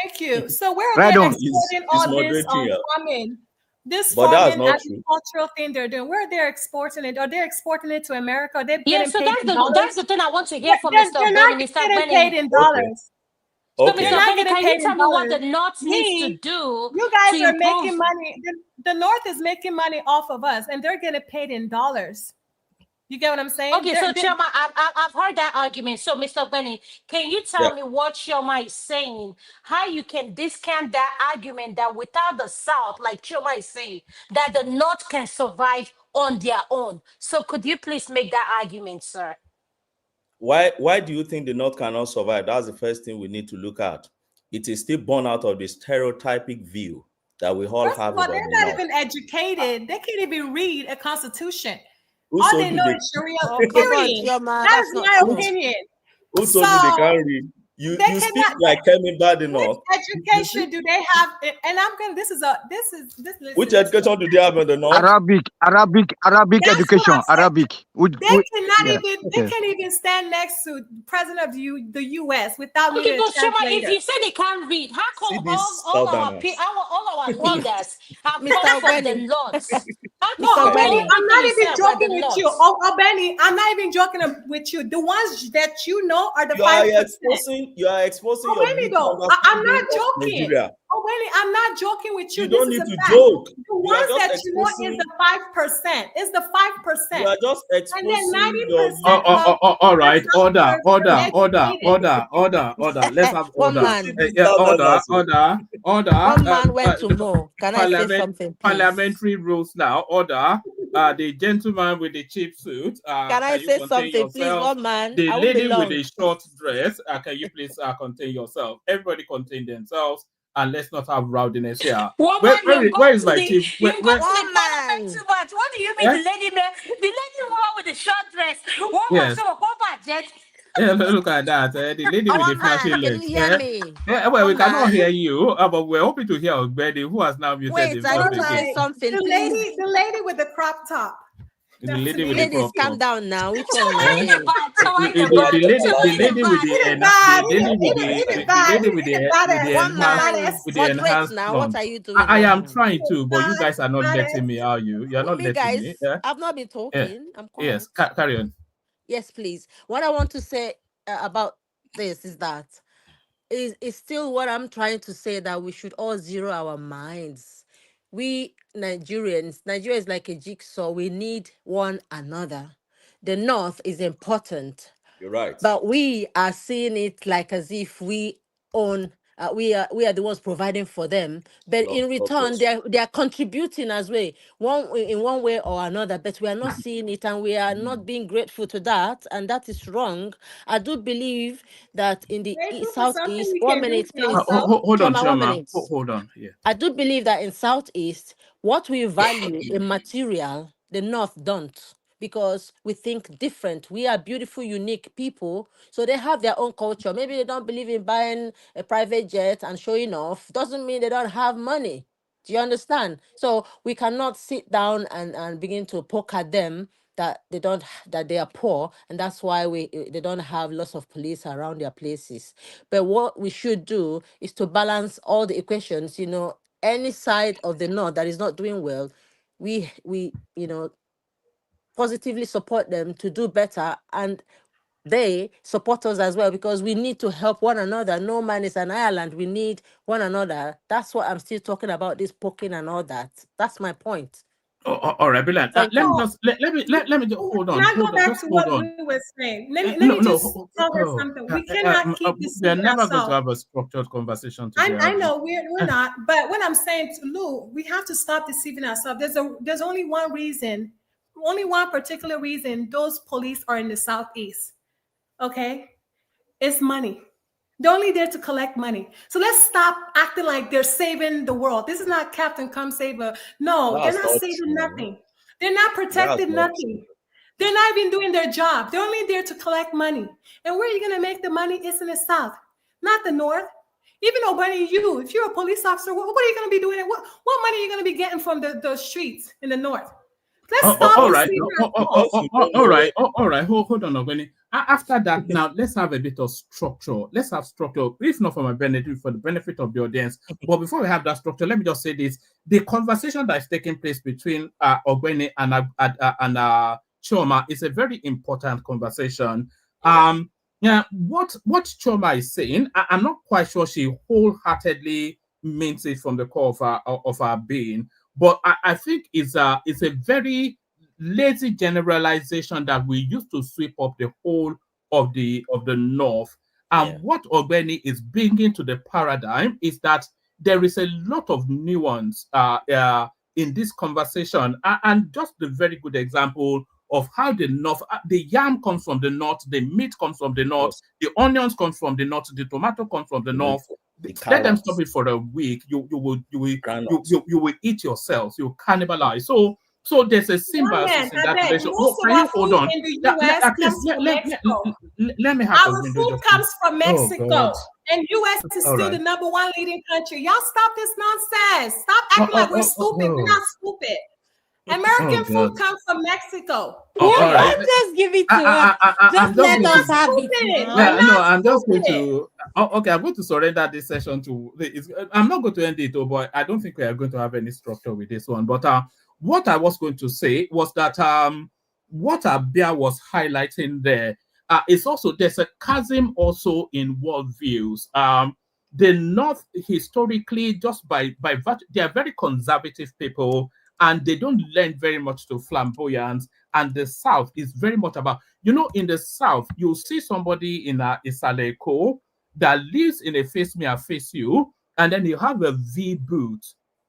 Thank you. So where are
Right
they
on.
exporting
It's
all this
moderatory,
farming, this
but that's
farming
not true.
agricultural thing they're doing? Where are they exporting it? Are they exporting it to America? Are they
Yeah,
getting
so
paid in
that's
dollars?
the thing I want to hear from Mr.
They're not
Benny. Mr.
getting paid
Benny.
in
Okay.
dollars.
So
They're
Okay.
Mr.
not
Benny,
getting
can you
paid in
tell me what the
dollars.
North needs to do
You
to
guys are
improve?
making money. The North is making money off of us, and they're getting paid in dollars. You get what I'm saying?
Okay, so Chioma, I've heard that argument. So, Mr. Benny, can you
Yeah.
tell me what Chioma is saying? How you can discount that argument that without the South, like Chioma is saying, that the North can survive on their own? So, could you please make that argument, sir?
Why do you think the North cannot survive? That's the first thing we need to look at. It is still born out of the stereotypic view that we all
First of
have
all,
about
they're
the
not
North.
even educated. They can't even read a constitution.
Who
All
told
they
you
know
they
is Sharia.
Oh, come on,
Period.
Chioma,
That
that's
is
not
my
true.
opinion.
Who
So
told you they can't read? You
they
speak
cannot.
like Kemi bad
Which
enough.
education do they have? And I'm gonna. This.
Which
Listen.
education do they have in the North?
Arabic
That's
education.
what I'm saying.
Arabic.
They cannot
Yeah.
even. They
Okay.
can't even stand next to president of the U.S. without
Okay,
needing a
but Chioma, if
translator.
you say they can't read, how
See
come
these
all
Southerners.
all our
Well,
leaders have
Mr.
come from the
Ogbeni,
North? How
No,
come?
Mr.
Forget
Ogbeni,
I'm
everything
not
you say
even
about the
joking with you.
North.
Oh, Benny, I'm not even joking with you. The ones that you know are the
You are
5%.
exposing your
Oh, Benny,
beauty
though, I'm
understanding
not
of
joking.
Nigeria.
Oh, Benny, I'm not joking with you.
You
This
don't
is
need
a
to
fact.
joke.
The
You are
ones
just
that you know is
exposing.
the 5%. It's the 5%.
You are just
And then
exposing your
90% of
All
the
right, order,
Southerners are
order, order,
educated.
order, order, order. Let's have
one
order.
see
man,
these
Yeah, order,
Southerners.
order.
one man went to more. Can I say something, please?
Parliamentary rules now. Order. The gentleman with the cheap suit.
Can I
Can you
say
contain
something, please?
yourself?
One man,
The
I won't be
lady with
long.
the short dress. Can you please contain yourself? Everybody contain themselves, and let's not have rowdiness here.
Woman,
Where is my chief?
you've gone to the
One
parliament
man.
too much. What do you mean
Eh?
the lady woman with the short dress? Woman,
Yes.
so what about jet?
Yeah, look at that. The lady with the
One
flashing
man, can
legs.
you hear
Yeah.
me?
Yeah, well, we
One
cannot
man.
hear you, but we're hoping to hear Ogbeni, who has now muted
Wait, I
himself
need to say
again.
Right.
something, please.
The lady with the crop top.
The
That's
lady
me.
with the
Ladies,
crop
calm
top.
down now. Which
So
one
why
Eh?
in the
again?
bad? So why in the
You are
bad?
just
So why in
allowing
the
them.
bad?
The
Badass.
enhanced
Now, what
blonde.
are you doing
I
right
am
now?
trying to, but you guys are not letting me. Are you? You are not
Me,
letting
guys,
me. Yeah.
I've not been
Yeah.
talking. I'm
Yes.
quiet.
Carry on.
Yes, please. What I want to say about this is that is still what I'm trying to say, that we should all zero our minds. We Nigerians, Nigeria is like a jigsaw. We need one another. The North is important,
You're right.
but we are seeing it like as if we own. We are the ones providing for them, but
No,
in
of
return,
course.
they are contributing as well, in one way or another. But we are not seeing it, and we are not being grateful to that, and that is wrong. I do believe that in the
Grateful for something
southeast.
we
One
can do
minute,
for
please.
ourselves.
Hold on,
Choma, 1
Chama.
minute.
Hold on. Yeah.
I do believe that in Southeast, what we value in material, the North don't, because we think different. We are beautiful, unique people, so they have their own culture. Maybe they don't believe in buying a private jet and showing off. Doesn't mean they don't have money. Do you understand? So we cannot sit down and begin to poke at them that they are poor, and that's why they don't have lots of police around their places. But what we should do is to balance all the equations. Any side of the north that is not doing well, we positively support them to do better, and they support us as well, because we need to help one another. No man is an island. We need one another. That's what I'm still talking about, this poking and all that. That's my point.
All right, brilliant. Let me just hold on.
Can I go back
Just
to
hold
what
on.
we were saying? Let me just tell her something. We cannot keep
We are
deceiving
never going to
ourselves.
have a structured conversation today.
I know we're not, but what I'm saying to Lou, we have to stop deceiving ourselves. There's only one reason, only one particular reason those police are in the Southeast. Okay, it's money. They're only there to collect money. So let's stop acting like they're saving the world. This is not Captain Come Saver. No, they're not saving nothing. They're not protecting nothing. They're not even doing their job. They're only there to collect money. And where are you going to make the money? It's in the South, not the North. Even Obani, if you're a police officer, what are you going to be doing? What money are you going to be getting from the streets in the North? Let's stop.
All right. All right. Hold on, Ogweni. After that, now let's have a bit of structure. Let's have structure, if not for my benefit, for the benefit of the audience. But before we have that structure, let me just say this: the conversation that is taking place between Ogweni and Chioma is a very important conversation. Yeah, what Chioma is saying, I'm not quite sure she wholeheartedly means it from the core of her being. But I think it's a very lazy generalization that we used to sweep up the whole of the North. And what Ogweni is bringing to the paradigm is that there is a lot of nuance in this conversation. And just the very good example of how the North, the yam comes from the North, the meat comes from the North, the onions come from the North, the tomato comes from the North. Let them stop it for a week. You will eat yourselves. You cannibalize. So there's a symbiosis in that relation. Can you hold on? Let me have
our food comes from Mexico, and U.S. is still the number one leading country. Y'all stop this nonsense. Stop acting like we're stupid. We're not stupid. American food comes from Mexico.
Just give it to us. Just let us have it.
I'm just going to. Okay, I'm going to surrender this session to. I'm not going to end it, but I don't think we are going to have any structure with this one. But what I was going to say was that what Abia was highlighting there is also there's a chasm also in worldviews. The North historically, just by virtue, they are very conservative people. And they don't lend very much to flamboyance. And the South is very much about, in the South, you'll see somebody in Isaleko that lives in a face me, I face you, and then you have a V boot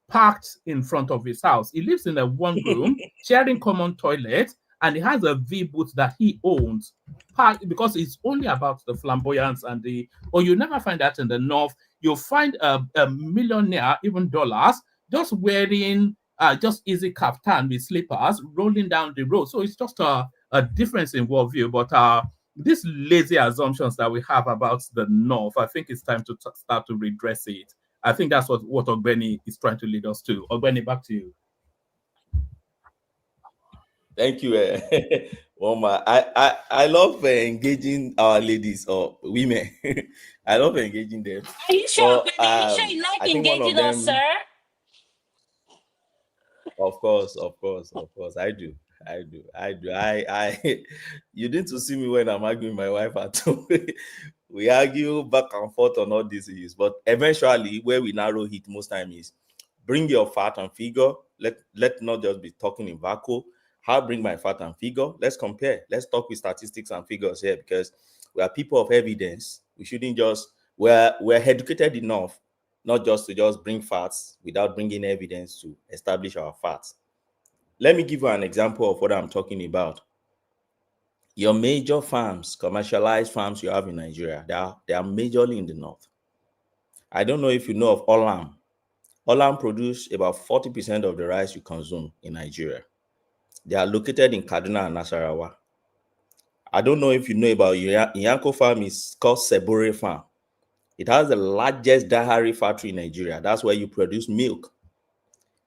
parked in front of his house. He lives in a one room, sharing common toilet, and he has a V boot that he owns, parked because it's only about the flamboyance and you never find that in the North. You'll find a millionaire, even dollars, just wearing just easy kaftan with slippers rolling down the road. So it's just a difference in worldview. But these lazy assumptions that we have about the North, I think it's time to start to redress it. I think that's what Ogweni is trying to lead us to. Ogweni, back to you.
Thank you, Woma. I love engaging our ladies or women. I love engaging them.
Are you sure? Are you sure you like engaging us, sir?
Of course, I do. You need to see me when I'm arguing with my wife at home. We argue back and forth on all these issues, but eventually, where we narrow it most time is bring your fact and figure. Let not just be talking in vacuum. How bring my fact and figure? Let's compare. Let's talk with statistics and figures here because we are people of evidence. We shouldn't just we're educated enough not just to just bring facts without bringing evidence to establish our facts. Let me give you an example of what I'm talking about. Your major farms, commercialized farms you have in Nigeria, they are majorly in the North. I don't know if you know of Olam. Olam produce about 40% of the rice you consume in Nigeria. They are located in Kaduna and Nasarawa. I don't know if you know about Iyanko farm is called Sebore Farm. It has the largest dairy factory in Nigeria. That's where you produce milk.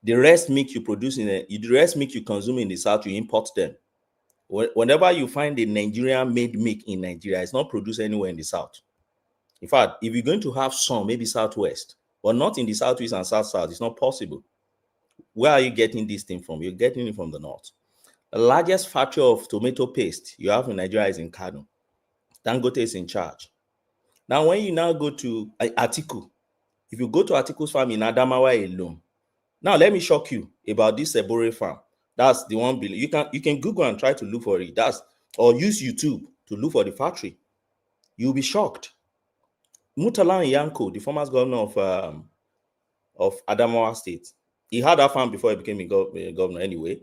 The rest milk you produce the rest milk you consume in the South, you import them. Whenever you find a Nigerian made milk in Nigeria, it's not produced anywhere in the south. In fact, if you're going to have some, maybe southwest, but not in the southeast and south, it's not possible. Where are you getting this thing from? You're getting it from the north. The largest factory of tomato paste you have in Nigeria is in Kano. Dangote is in charge. Now, when you now go to Atiku, if you go to Atiku's farm in Adamawa alone, now let me shock you about this Ebore farm. That's the one you can Google and try to look for it. Or use YouTube to look for the factory. You'll be shocked. Murtala Yanko, the former governor of Adamawa State, he had that farm before he became a governor anyway.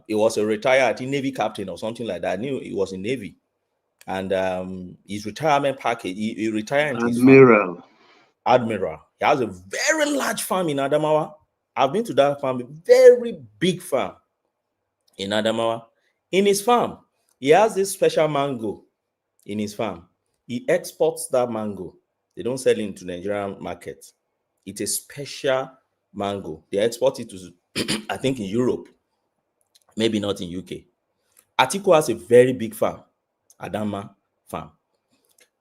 He was a retired Navy captain or something like that. I knew he was in Navy. And his retirement package, he retired into his farm. Admiral. He has a very large farm in Adamawa. I've been to that farm, a very big farm in Adamawa. In his farm, he has this special mango in his farm. He exports that mango. They don't sell it into the Nigerian market. It's a special mango. They export it to, I think, in Europe, maybe not in UK. Atiku has a very big farm, Adama farm.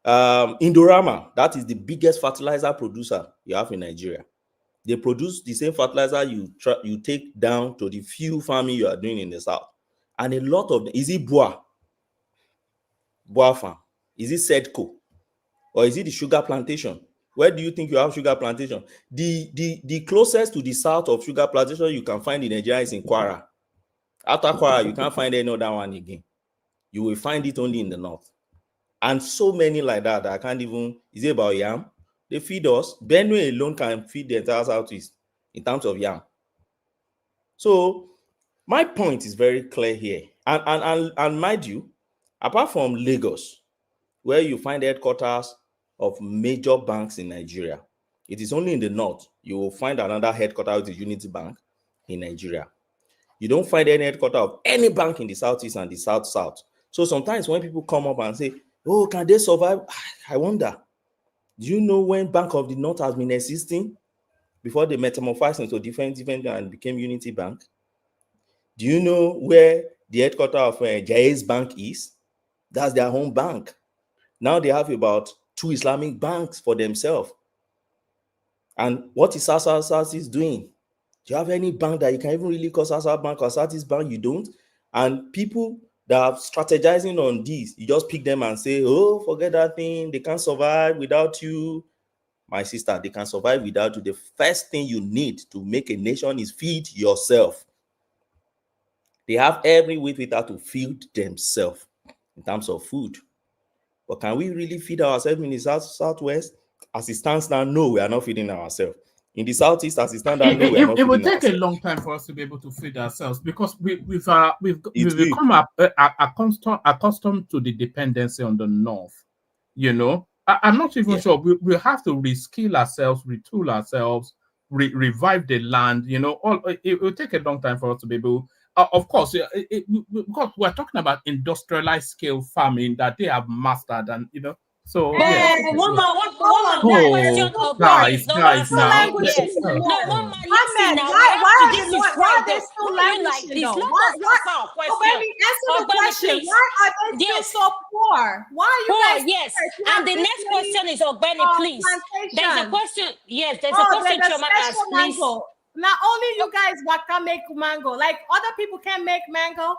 Indorama, that is the biggest fertilizer producer you have in Nigeria. They produce the same fertilizer you take down to the few farming you are doing in the south. And a lot of them, is it Boa farm? Is it Sedco? Or is it the sugar plantation? Where do you think you have sugar plantation? The closest to the south of sugar plantation you can find in Nigeria is in Kwara. After Kwara, you can't find any other one again. You will find it only in the north. And so many like that I can't even, is it about yam? They feed us. Benue alone can feed the entire southeast in terms of yam. So my point is very clear here. And mind you, apart from Lagos, where you find headquarters of major banks in Nigeria, it is only in the north you will find another headquarters, which is Unity Bank in Nigeria. You don't find any headquarters of any bank in the southeast and the south. So sometimes when people come up and say, oh, can they survive? I wonder. Do you know when Bank of the North has been existing before they metamorphosed into different and became Unity Bank? Do you know where the headquarters of Jaiz Bank is? That's their home bank. Now they have about 2 Islamic banks for themselves. And what is SARS is doing? Do you have any bank that you can even really call SARS Bank or SARS Bank? You don't. And people that are strategizing on this, you just pick them and say, oh, forget that thing. They can't survive without you. My sister, they can survive without you. The first thing you need to make a nation is feed yourself. They have every way with that to feed themselves in terms of food. But can we really feed ourselves in the southwest? As it stands now, no, we are not feeding ourselves. In the southeast, as it stands now, no, we are not
it will
feeding
take
ourselves.
a long time for us to be able to feed ourselves because we've become accustomed to the dependency on the north. You know, I'm not even sure. We have to reskill ourselves, retool ourselves, revive the land. You know, it will take a long time for us to be able. Of course, because we're talking about industrialized scale farming that they have mastered, and you know. So
guys, now.
One man,
yes. No, one man, listen now.
Why
This
are
is
they
great.
still
Why you like
languishing
this?
though?
Let
Why,
us answer our question.
answer the question.
Please.
Why are they still so poor? Why are you guys
yes.
poor?
And the next question is Ogbeni, please. There's a question. Yes, there's a question Choma asked, please.
Mango. Not only you guys can make mango, like other people can't make mango.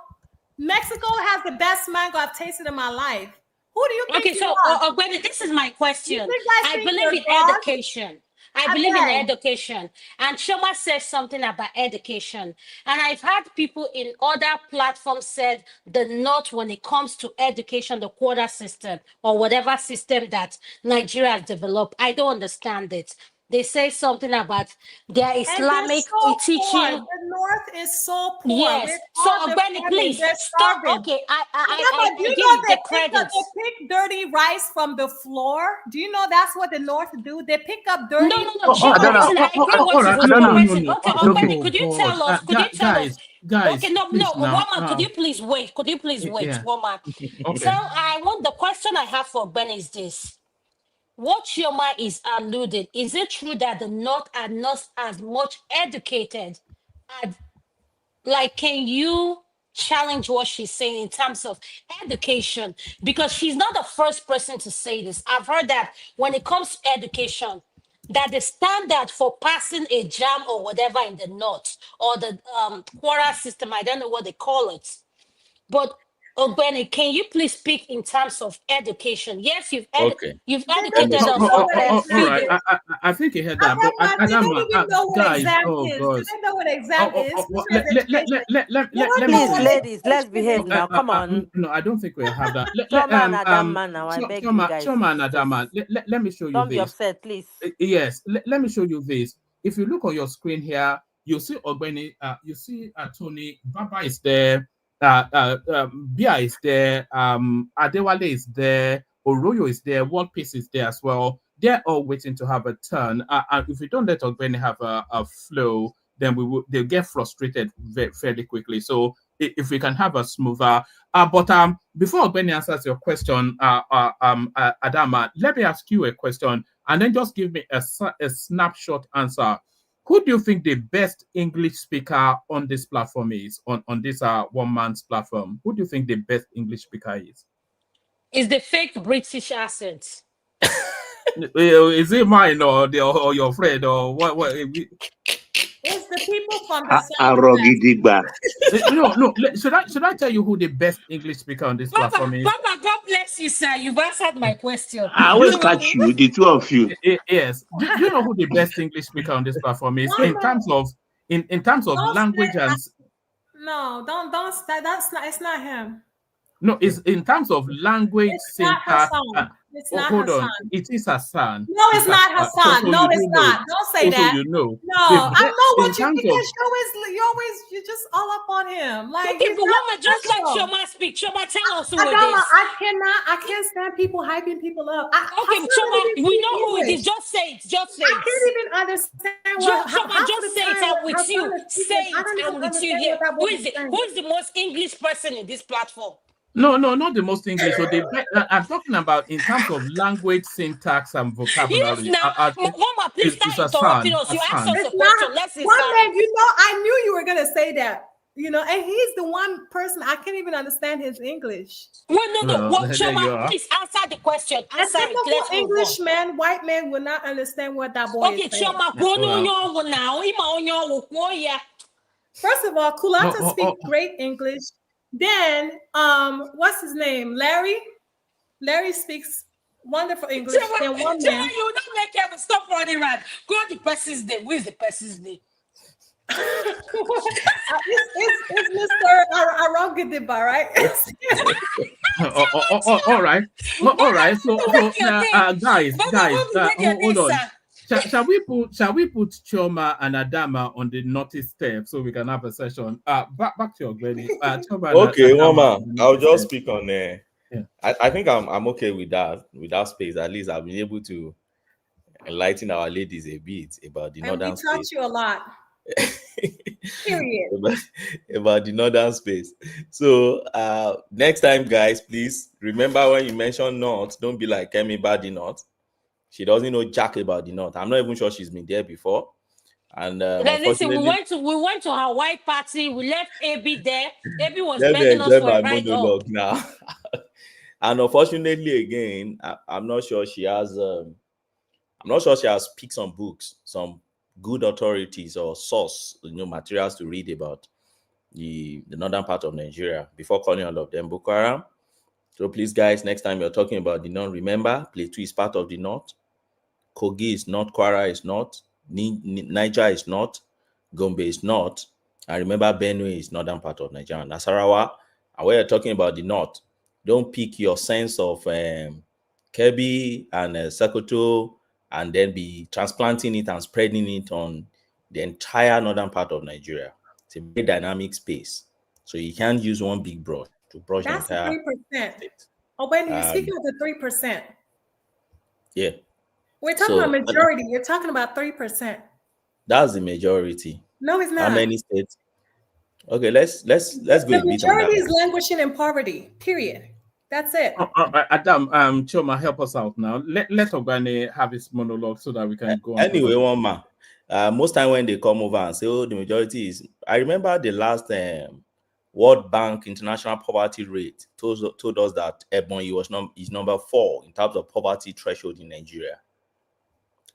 Mexico has the best mango I've tasted in my life. Who do you think
Okay, so Ogbeni, this is my question. I believe in education. I believe in education. And Choma said something about education. And I've had people in other platforms said the North, when it comes to education, the quota system or whatever system that Nigeria has developed, I don't understand it. They say something about their Islamic teaching.
Poor. The North is so poor.
Yes. So, Ogbeni, please stop. Okay, I
do you
give
know
the credit.
They pick dirty rice from the floor? Do you know that's what the North do? They pick up dirty.
No. I agree what you question. Okay, Ogbeni, could you tell us?
Guys,
okay, no, woman, could you please wait? Woman?
Okay.
So the question I have for Ben is this. What Chioma is alluded, is it true that the North are not as much educated? Like, can you challenge what she's saying in terms of education, because she's not the first person to say this. I've heard that when it comes to education, that the standard for passing a jam or whatever in the north, or the quota system, I don't know what they call it, but Ogbeni, can you please speak in terms of education? Yes,
Okay.
you've
Let me
educated
speak.
us
All
on
right.
freedom.
I think you heard that. But
Did they even know what
guys,
exam
oh
is?
God.
Do they know what exam is? Which
Let
is education? They don't know
Please,
what
ladies, let's
education
behave
is.
now. Come on.
No, I don't think we have that.
Choma and Adama now. I beg you guys.
Choma and
sisters.
Adama, let me show you
Don't be
this.
upset, please.
Yes, let me show you this. If you look on your screen here, you see Ogbeni, you see Tony, Baba is there, Bia is there, Adewale is there, Oroyo is there, One Piece is there as well. They're all waiting to have a turn. And if we don't let Ogbeni have a flow, then they'll get frustrated fairly quickly. So if we can have a smoother, but before Ogbeni answers your question, Adama, let me ask you a question, and then just give me a snapshot answer. Who do you think the best English speaker on this platform is, on this one man's platform? Who do you think the best English speaker is?
Is the fake British accent?
Is it mine or your friend or what?
It's the people from the South.
No. Should I tell you who the best English speaker on this platform is?
Papa, God bless you, sir. You've answered my question.
I always catch you, the two of you.
Yes. Do you know who the best English speaker on this platform is in terms of language and?
No, don't start. It's not him.
No, it's in terms of language, syntax.
It's not
hold
Hassan.
on, it is Hassan.
No, it's not Hassan. No, it's not. Don't say that.
You know.
No, I know what you think. You're just all up on him. Like,
okay, but woman, just let Choma speak. Choma, tell us who it is.
I can't stand people hyping people up.
Okay, Choma, we know who it is. Just say it. Just say it.
I can't even understand what.
Choma, just say it. I'm with you. Say it. I'm with you here. Who is it? Who is the most English person in this platform?
No, not the most English. So I'm talking about in terms of language, syntax, and vocabulary.
Yes, now, Mama, please start interrupting us. You asked us a question. Let's
one man, I knew you were gonna say that. And he's the one person I can't even understand his English.
No. Choma, please answer the question. Answer it. Let's
Englishman, white man will not understand what that boy is saying.
Choma,
first of all, Kulata speaks great English. Then, what's his name? Larry. Larry speaks wonderful English. Then one man.
You don't make him stop running around. Go to the person's name. Who is the person's name?
It's Mr. Arogadiba, right?
All right. So guys, hold on. Shall we put Choma and Adama on the naughty step so we can have a session? Back to your Glenny.
Okay, Mama, I'll just speak on there. Yeah. I think I'm okay with that space. At least I've been able to enlighten our ladies a bit about the northern space.
We taught you a lot. Period.
about the northern space. So next time, guys, please remember when you mention north, don't be like Kemi about the north. She doesn't know jack about the north. I'm not even sure she's been there before. And
listen, we went to her white party. We left AB there. AB was begging us for a ride up.
Now. And unfortunately, again, I'm not sure she has. I'm not sure she has picked some books, some good authorities or source, materials to read about the northern part of Nigeria before calling all of them Boko Haram. So please, guys, next time you're talking about the north, remember Plateau is part of the north. Kogi is not, Kwara is not, Niger is not, Gombe is not, and remember Benue is northern part of Nigeria, Nasarawa. And when you're talking about the north, don't pick your sense of Kebbi and Sokoto and then be transplanting it and spreading it on the entire northern part of Nigeria. It's a very dynamic space, so you can't use one big brush to brush
that's
the entire
3%. State. Oh, wait, you're speaking of the 3%.
Yeah.
We're talking about majority. You're talking about 3%.
That's the majority.
No, it's not.
How many states? Okay, let's go.
The majority is languishing in poverty. Period. That's it.
Adam, Choma, help us out now. Let Ogbani have his monologue so that we can go on.
Anyway, most time when they come over and say, "Oh, the majority is," I remember the last World Bank International Poverty Rate told us that Ebonyi is number 4 in terms of poverty threshold in Nigeria.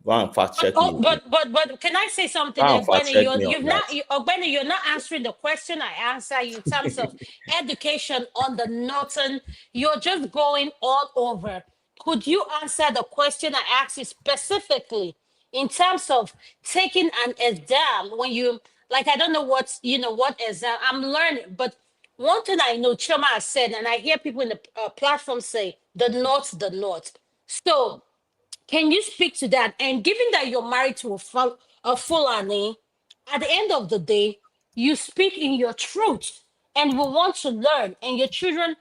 Go and fact check me.
But can I say something, Ogbeni? You're not answering the question I answer you in terms of education on the northern. You're just going all over. Could you answer the question I asked you specifically in terms of taking an exam when you, like, I don't know what exam I'm learning, but one thing I know Choma has said, and I hear people in the platform say, the North. So can you speak to that? And given that you're married to a Fulani, at the end of the day, you speak in your truth, and we want to learn, and your children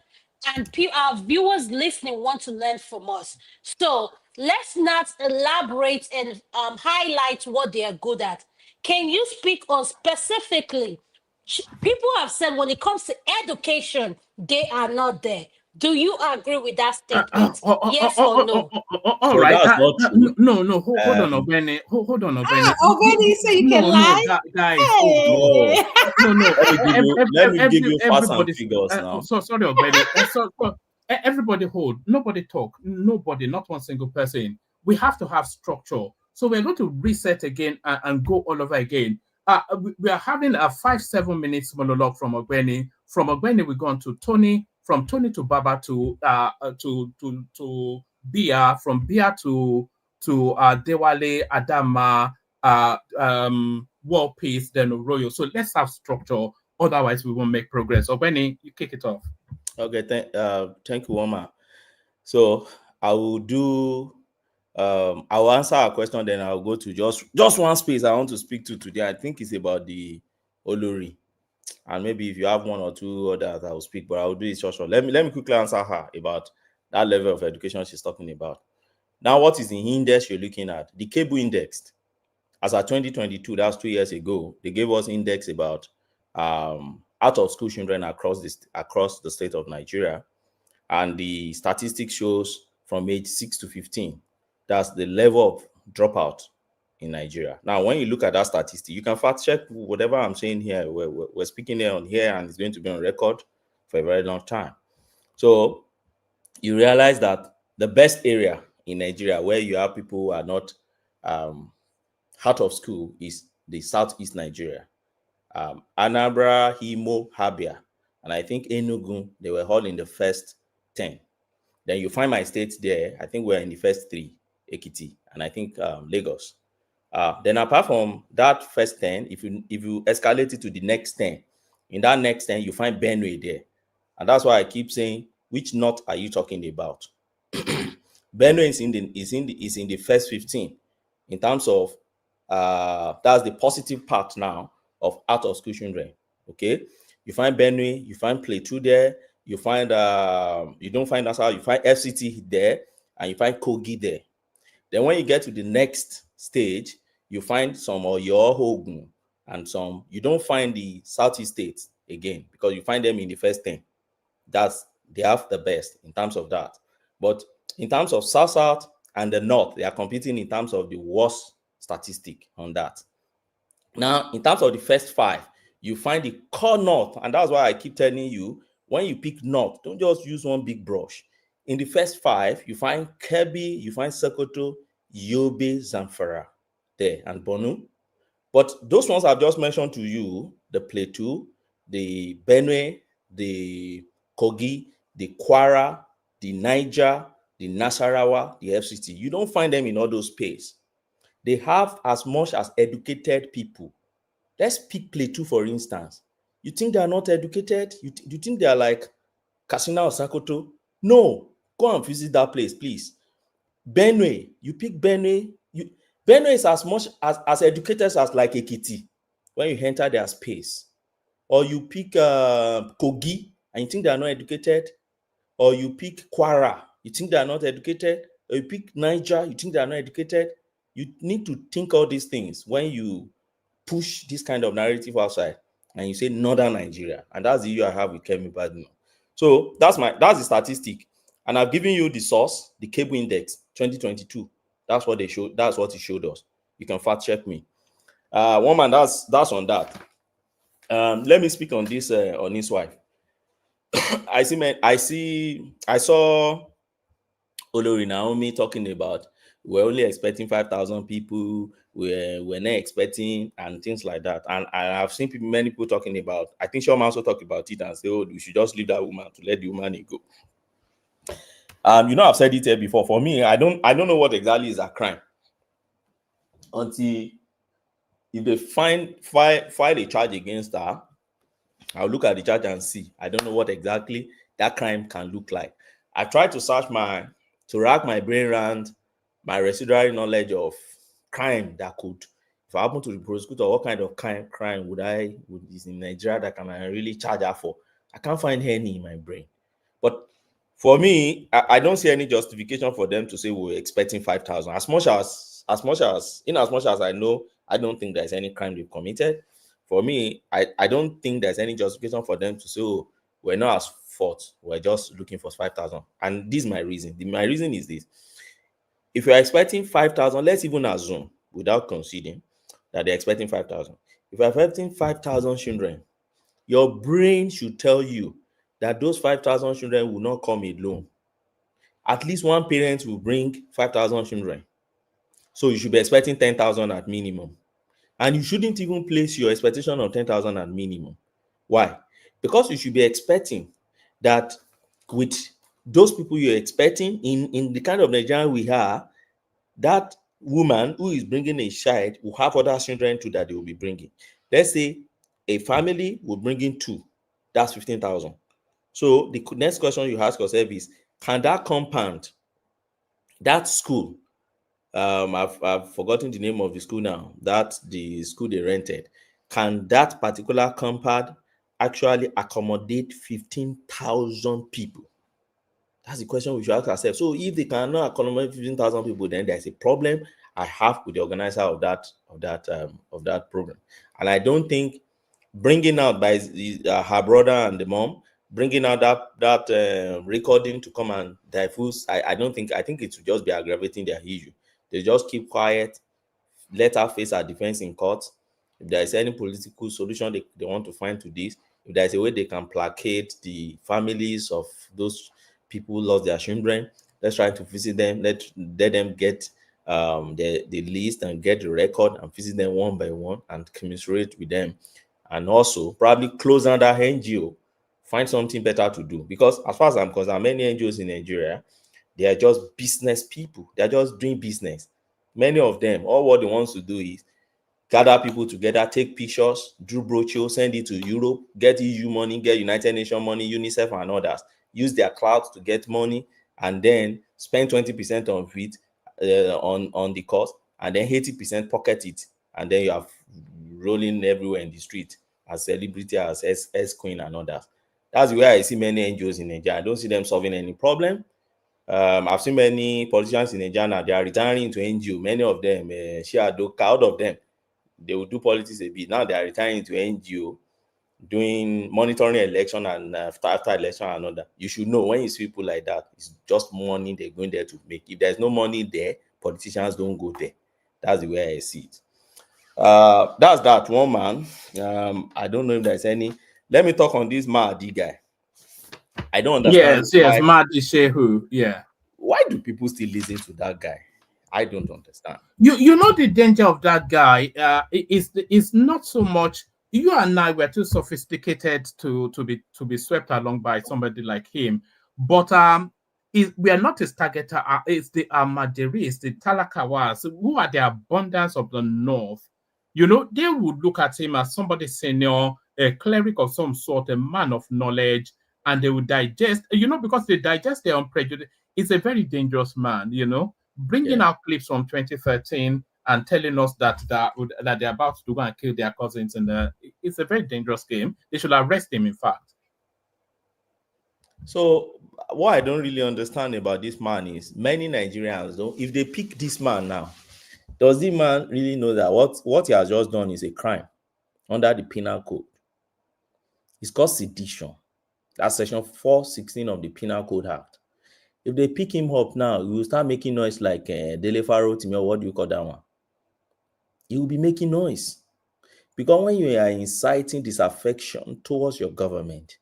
and our viewers listening want to learn from us. So let's not elaborate and highlight what they are good at. Can you speak on specifically? People have said when it comes to education, they are not there. Do you agree with that statement? Yes or no?
All right. No. Hold on, Ogbeni. Hold on, Ogbeni.
Ogbeni, so you can lie?
Guys.
Hey.
No.
Let me give you facts and figures now.
Sorry, Ogbeni. Everybody hold. Nobody talk. Nobody, not one single person. We have to have structure. So we're going to reset again and go all over again. We are having a 5-7 minutes monologue from Ogbeni. From Ogbeni, we go on to Tony. From Tony to Baba to Bia. From Bia to Dewale, Adama, War Peace, then Royal. So let's have structure. Otherwise, we won't make progress. Ogbeni, you kick it off.
Okay, thank you, Woma. So I will do. I will answer a question, then I'll go to just one space I want to speak to today. I think it's about the Olori, and maybe if you have one or two others, I will speak, but I will do it short. Let me quickly answer her about that level of education she's talking about. Now, what is the index you're looking at? The cable index, as of 2022, that's 2 years ago, they gave us index about out of school children across the state of Nigeria, and the statistics shows from age 6 to 15. That's the level of dropout in Nigeria. Now, when you look at that statistic, you can fact check whatever I'm saying here. We're speaking here, and it's going to be on record for a very long time. So you realize that the best area in Nigeria where you have people who are not out of school is the southeast Nigeria. Anambra, Imo, Abia, and I think Enugu, they were all in the first 10. Then you find my states there. I think we're in the first 3, Ekiti, and I think Lagos. Then apart from that first 10, if you escalate it to the next 10, in that next 10, you find Benue there. And that's why I keep saying, which north are you talking about? Benue is in the first 15 in terms of that's the positive part now of out of school children. Okay, you find Benue, you find Plateau there, you find you don't find Nassau, you find FCT there, and you find Kogi there. Then when you get to the next stage, you find some Oyo, Ogun, and some. You don't find the southeast states again because you find them in the first 10. They have the best in terms of that. But in terms of South and the North, they are competing in terms of the worst statistic on that. Now, in terms of the first 5, you find the core North, and that's why I keep telling you, when you pick North, don't just use one big brush. In the first 5, you find Kebbi, you find Sokoto, Yobe, Zamfara there, and Borno. But those ones I've just mentioned to you, the Plateau, the Benue, the Kogi, the Kwara, the Niger, the Nasarawa, the FCT, you don't find them in all those spaces. They have as much as educated people. Let's pick Plateau, for instance. You think they are not educated? You think they are like Katsina or Sokoto? No. Go and visit that place, please. Benue, you pick Benue. Benue is as much as educated as like Ekiti when you enter their space. Or you pick Kogi and you think they are not educated. Or you pick Kwara, you think they are not educated. Or you pick Niger, you think they are not educated. You need to think all these things when you push this kind of narrative outside and you say Northern Nigeria. And that's the issue I have with Kemi Badino. So that's the statistic. And I've given you the source, the cable index, 2022. That's what they showed. That's what it showed us. You can fact check me. One man, that's on that. Let me speak on this on his wife. I saw Olori Naomi talking about we're only expecting 5,000 people, we're not expecting, and things like that. And I've seen many people talking about, I think Shoma also talked about it and say, oh, we should just leave that woman to let the woman go. I've said it here before. For me, I don't know what exactly is a crime until if they file a charge against her. I'll look at the charge and see. I don't know what exactly that crime can look like. I tried to rack my brain around my residual knowledge of crime that could, if I happen to the prosecutor, what kind of crime would is in Nigeria that can I really charge her for? I can't find any in my brain. But for me, I don't see any justification for them to say we're expecting 5,000. As much as I know, I don't think there's any crime they've committed. For me, I don't think there's any justification for them to say, oh, we're not as fault, we're just looking for 5,000. And this is my reason. My reason is this. If you're expecting 5,000, let's even assume, without conceding, that they're expecting 5,000. If you're expecting 5,000 children, your brain should tell you that those 5,000 children will not come alone. At least one parent will bring 5,000 children. So you should be expecting 10,000 at minimum. And you shouldn't even place your expectation on 10,000 at minimum. Why? Because you should be expecting that with those people you're expecting in the kind of Nigeria we are, that woman who is bringing a child will have other children too that they will be bringing. Let's say a family will bring in 2. That's 15,000. So the next question you ask yourself is, can that compound, that school, I've forgotten the name of the school now, that the school they rented, can that particular compound actually accommodate 15,000 people? That's the question we should ask ourselves. So if they cannot accommodate 15,000 people, then there's a problem I have with the organizer of that program. And I don't think bringing out by her brother and the mom, bringing out that recording to come and diffuse, I think it will just be aggravating their issue. They just keep quiet, let her face her defense in court. If there is any political solution they want to find to this, if there is a way they can placate the families of those people who lost their children, let's try to visit them, let them get the list and get the record and visit them one by one and commiserate with them. And also probably close down that NGO, find something better to do. Because as far as I'm concerned, many NGOs in Nigeria, they are just business people. They are just doing business. Many of them, all what they want to do is gather people together, take pictures, do brochures, send it to Europe, get EU money, get United Nations money, UNICEF and others, use their clout to get money, and then spend 20% of it on the cost, and then 80% pocket it, and then you have rolling everywhere in the street as celebrity, as queen and others. That's where I see many NGOs in Nigeria. I don't see them solving any problem. I've seen many politicians in Nigeria now, they are retiring into NGO. Many of them, out of them, they will do politics a bit. Now they are retiring into NGO, doing monitoring election and after election and all that. You should know when you see people like that, it's just money they're going there to make. If there's no money there, politicians don't go there. That's the way I see it. That's that one man. I don't know if there's any. Let me talk on this MAHDI guy. I don't understand.
Yes, MAHDI SHEHU. Yeah.
Why do people still listen to that guy? I don't understand.
You know the danger of that guy. It's not so much. You and I were too sophisticated to be swept along by somebody like him. But we are not his target. It's the Ahmadiyya, the Talakawas, who are the abundance of the North. You know, they would look at him as somebody senior, a cleric of some sort, a man of knowledge, and they would digest, because they digest their own prejudice. It's a very dangerous man, bringing out clips from 2013 and telling us that they're about to go and kill their cousins. And it's a very dangerous game. They should arrest him, in fact.
So what I don't really understand about this man is many Nigerians, though, if they pick this man now, does the man really know that what he has just done is a crime under the penal code? It's called sedition. That's section 416 of the Penal Code Act. If they pick him up now, he will start making noise like Dele Faro Timio. What do you call that one? He will be making noise. Because when you are inciting disaffection towards your government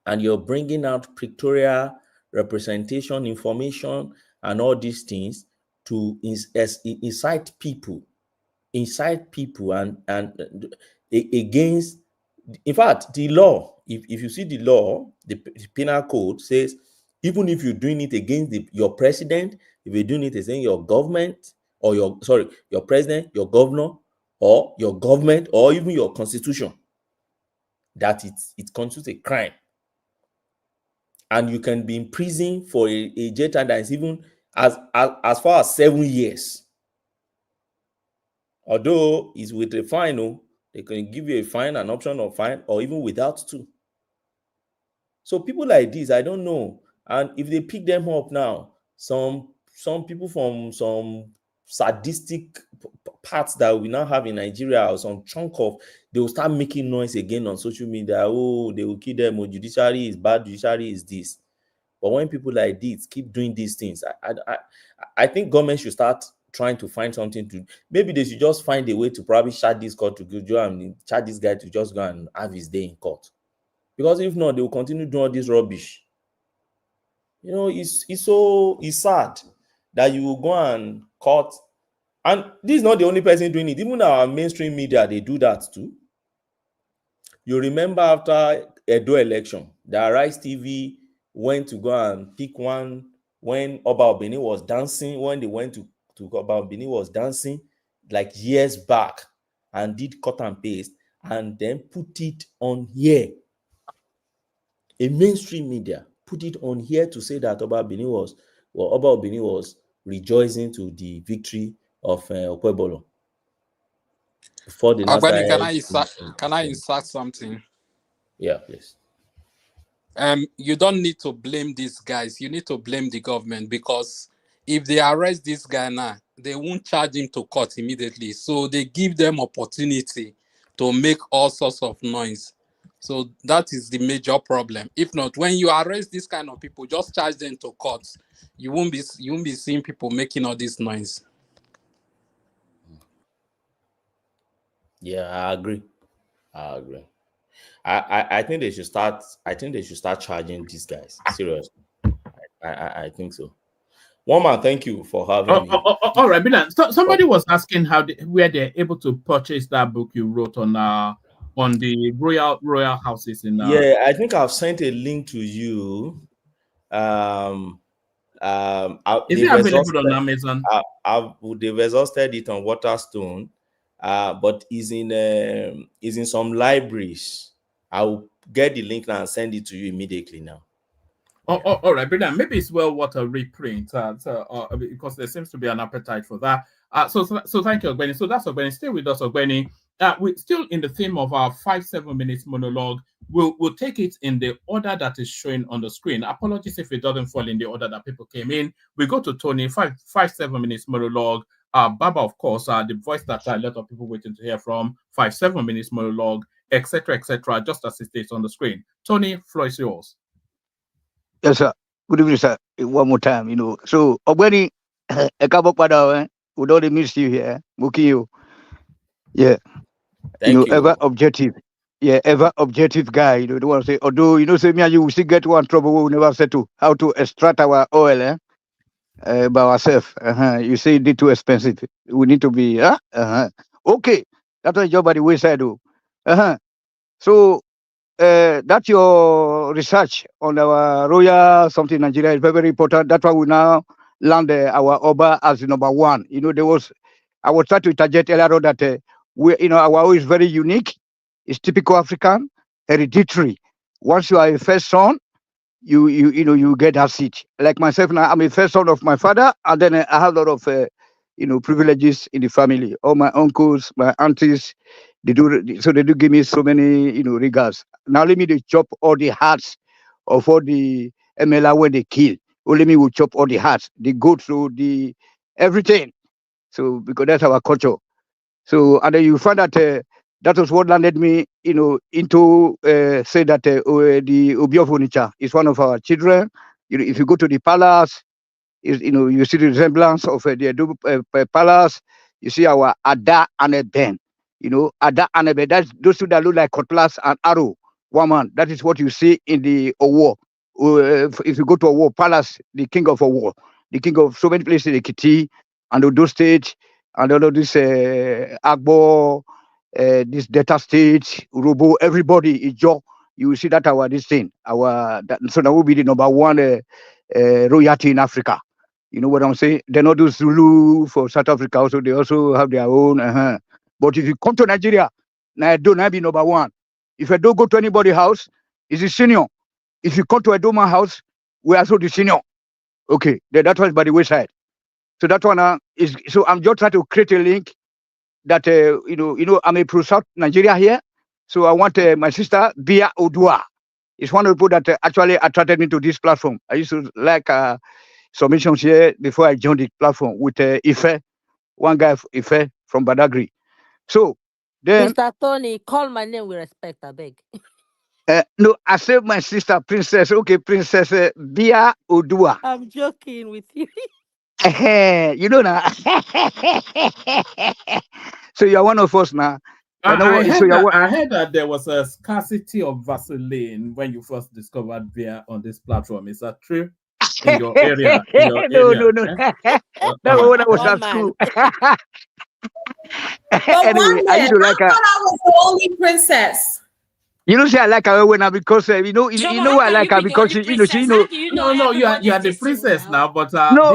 and you're bringing out pictorial representation, information, and all these things to incite people and against, in fact, the law, if you see the law, the penal code says, even if you're doing it against your president, if you're doing it against your government, or your president, your governor, or your government, or even your constitution, that it constitutes a crime. And you can be in prison for a jail time that is even as far as 7 years. Although it's with a fine, they can give you a fine, an option of fine, or even without too. So people like this, I don't know. And if they pick them up now, some people from some sadistic parts that we now have in Nigeria, or some chunk of, they will start making noise again on social media. Oh, they will kill them. Oh, judiciary is bad. Judiciary is this. But when people like this keep doing these things, I think government should start trying to find something to. Maybe they should just find a way to probably charge this court to go and charge this guy to just go and have his day in court. Because if not, they will continue doing all this rubbish. It's sad that you will go and court. And this is not the only person doing it. Even our mainstream media, they do that too. You remember after Edo election, the Arise TV went to go and pick one when Oba Obini was dancing, when they went to Oba Obini was dancing like years back, and did cut and paste and then put it on here. A mainstream media put it on here to say that Oba Obini was rejoicing to the victory of Okwebolo. Before the
Agbani, can I insert something?
Yeah, please.
You don't need to blame these guys. You need to blame the government, because if they arrest this guy now, they won't charge him to court immediately. So they give them opportunity to make all sorts of noise. So that is the major problem. If not, when you arrest this kind of people, just charge them to court. You won't be seeing people making all this noise.
Yeah, I agree. I think they should start. I think they should start charging these guys. Seriously, I think so. One man, thank you for having me.
All right, Bilan. Somebody was asking where they're able to purchase that book you wrote on the royal houses in.
Yeah, I think I've sent a link to you.
Is it available on Amazon?
They've exhausted it on Waterstone, but is in some libraries. I'll get the link now and send it to you immediately now.
All right, Bilan. Maybe it's well worth a reprint because there seems to be an appetite for that. So thank you, Ogbeni. So that's Ogbeni. Stay with us, Ogbeni. We're still in the theme of our 5-7 minutes monologue. We'll take it in the order that is showing on the screen. Apologies if it doesn't fall in the order that people came in. We go to Tony, 5-7 minutes monologue. Baba, of course, the voice that a lot of people waiting to hear from, 5-7 minutes monologue, etc., just as it is on the screen. Tony, floor is yours.
Yes, sir. Good evening, sir. One more time, So, Ogbeni, we don't miss you here. Mukiyo. Yeah.
Thank you.
Ever objective. Yeah, ever objective guy. Don't want to say, although, say me and you will still get one trouble, we will never settle how to extract our oil, by ourselves. You say it too expensive. We need to be, Okay. That's a job by the wayside, though. So, that's your research on our royal something Nigeria is very, very important. That's why we now land our Oba as the number one. I was trying to interject earlier on that our Oba is very unique. It's typical African, hereditary. Once you are a first son, you get that seat. Like myself now, I'm a first son of my father, and then I have a lot of privileges in the family. All my uncles, my aunties, they do give me so many regards. Now let me chop all the hearts of all the MLA when they kill. Only me will chop all the hearts. They go through the everything. So because that's our culture. So and then you find that that was what landed me, into say that the Obi of Onitsha is one of our children. If you go to the palace, you see the resemblance of the Edo palace. You see our Ada and Ben. Ada and Ebe, that's those two that look like cutlass and arrow. Woman, that is what you see in the Owo. If you go to Owo Palace, the king of Owo, the king of so many places in Ekiti and Odo State, and all of this Agbo, this Delta State, Urobo, everybody, Ijo, you will see that this thing, so that will be the number one royalty in Africa. You know what I'm saying? They're not those Zulu for South Africa, also they also have their own. But if you come to Nigeria, now I don't be number one. If I don't go to anybody's house, it's the senior. If you come to a Doma house, we are also the senior. Okay, then that was by the wayside. So that one is. So I'm just trying to create a link that I'm a pro South Nigeria here. So I want my sister Bia Odua. It's one of the people that actually attracted me to this platform. I used to like submissions here before I joined the platform with Ife, one guy Ife from Badagry. So then,
Mr. Tony, call my name with respect, I beg.
no, I said my sister, Princess. Okay, Princess Bia Odua.
I'm joking with you.
You know now. So you're one of us now.
I heard that there was a scarcity of Vaseline when you first discovered beer on this platform. Is that true? In your area?
No. That was when I was at school. Anyway, I used to like her.
I thought I was the only princess.
You know, say I like her when because you know why I like her because she
No, you are the princess now, but
no.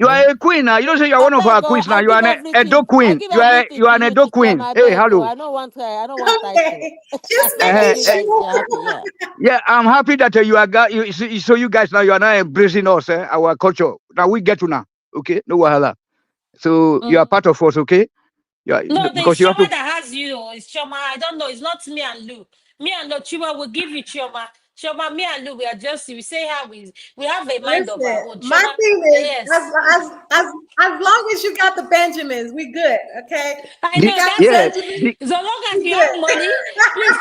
You are a queen now. You don't say you are one of our queens now. You are an Edo queen. You are an Edo queen. Hey, hello.
I don't want title.
Yeah, I'm happy that you are. So you guys now you are now embracing us, our culture. Now we get to now. Okay, no wahala. So you are part of us, okay?
No, because Chioma that has you. It's Chioma. I don't know. It's not me and Lou. Me and Lou, Chioma will give you Chioma. Chioma, me and Lou, we are just. We say how we have a mind of our own.
My thing is, as long as you got the Benjamins, we good, okay?
I know that's it. So long as you have money, please.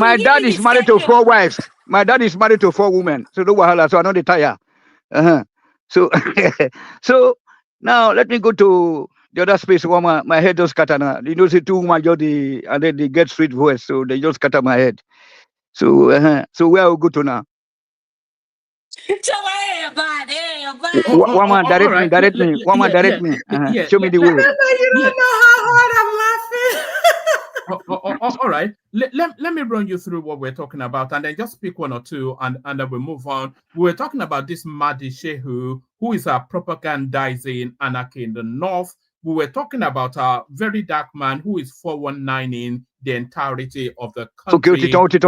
My dad is married to 4 wives. My dad is married to 4 women. So no wahala. So I know the tire. So now let me go to the other space where my head just scatter now. You know, see 2 women and then they get sweet voice, so they just scatter my head. So so where I will go to now? Woman, direct me. Woman, direct me. Show me the way.
You don't know how hard I'm laughing.
All right. Let me run you through what we're talking about and then just pick 1 or 2 and then we'll move on. We're talking about this MAHDI SHEHU, who is propagandizing anarchy in the north. We were talking about a very dark man who is 419ing the entirety of the country.
Okay, don't do.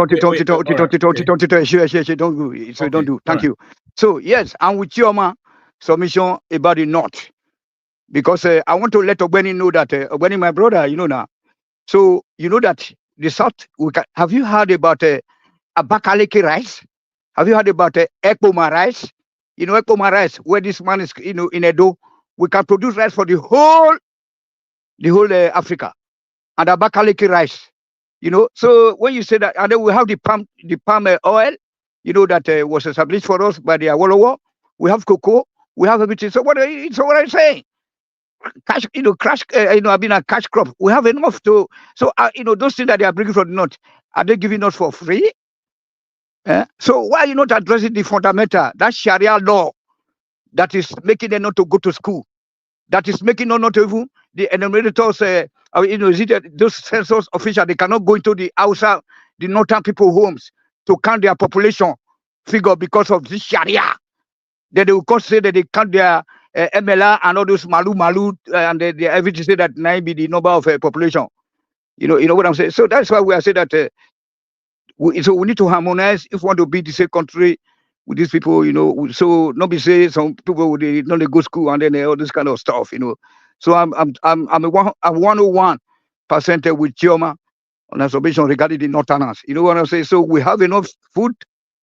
So don't do. Thank you. So yes, I'm with Chioma submission about the north because I want to let Ogbeni know that Ogbeni, my brother, you know now. So you know that the south. Have you heard about Abakaliki rice? Have you heard about Ekpoma rice? You know Ekpoma rice, where this man is, in Edo, we can produce rice for the whole Africa, and Abakaliki rice. You know, so when you say that, and then we have the palm oil, you know, that was established for us by the Awolowo. We have cocoa, we have everything. So what I'm saying? Cash, I've been a cash crop. We have enough to. So those things that they are bringing from the north, are they giving us for free? So why are you not addressing the fundamental, that Sharia law that is making them not to go to school, that is making them not to even the enumerators, those census officials, they cannot go into the outside, the northern people homes to count their population figure because of this Sharia. Then they will say that they count their MLR and all those malu, and they everything say that 9 be the number of population. You know what I'm saying? So that's why we are saying that we need to harmonize if we want to be the same country with these people, So not be say some people would not go school and then all this kind of stuff, So I'm 101% with Chioma on a submission regarding the northerners. You know what I'm saying? So we have enough food,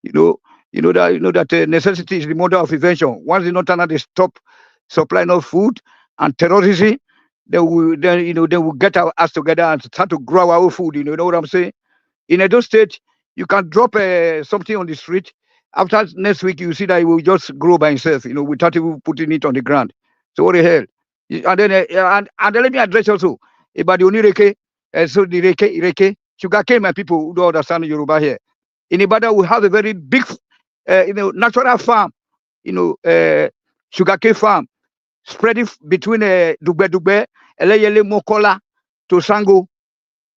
you know that necessity is the mother of invention. Once the northerners they stop supplying of food and terrorism, then we'll get our ass together and start to grow our own food. You know what I'm saying? In Edo State, you can drop something on the street, After next week, you see that it will just grow by itself, without even putting it on the ground. So what the hell? And then and then let me address also about the Onireke, so the Reke, sugarcane, my people who don't understand Yoruba here. In Ibadan, we have a very big, natural farm, sugarcane farm, spreading between Dugbe Dugbe, Eleyele Mokola, to Sango,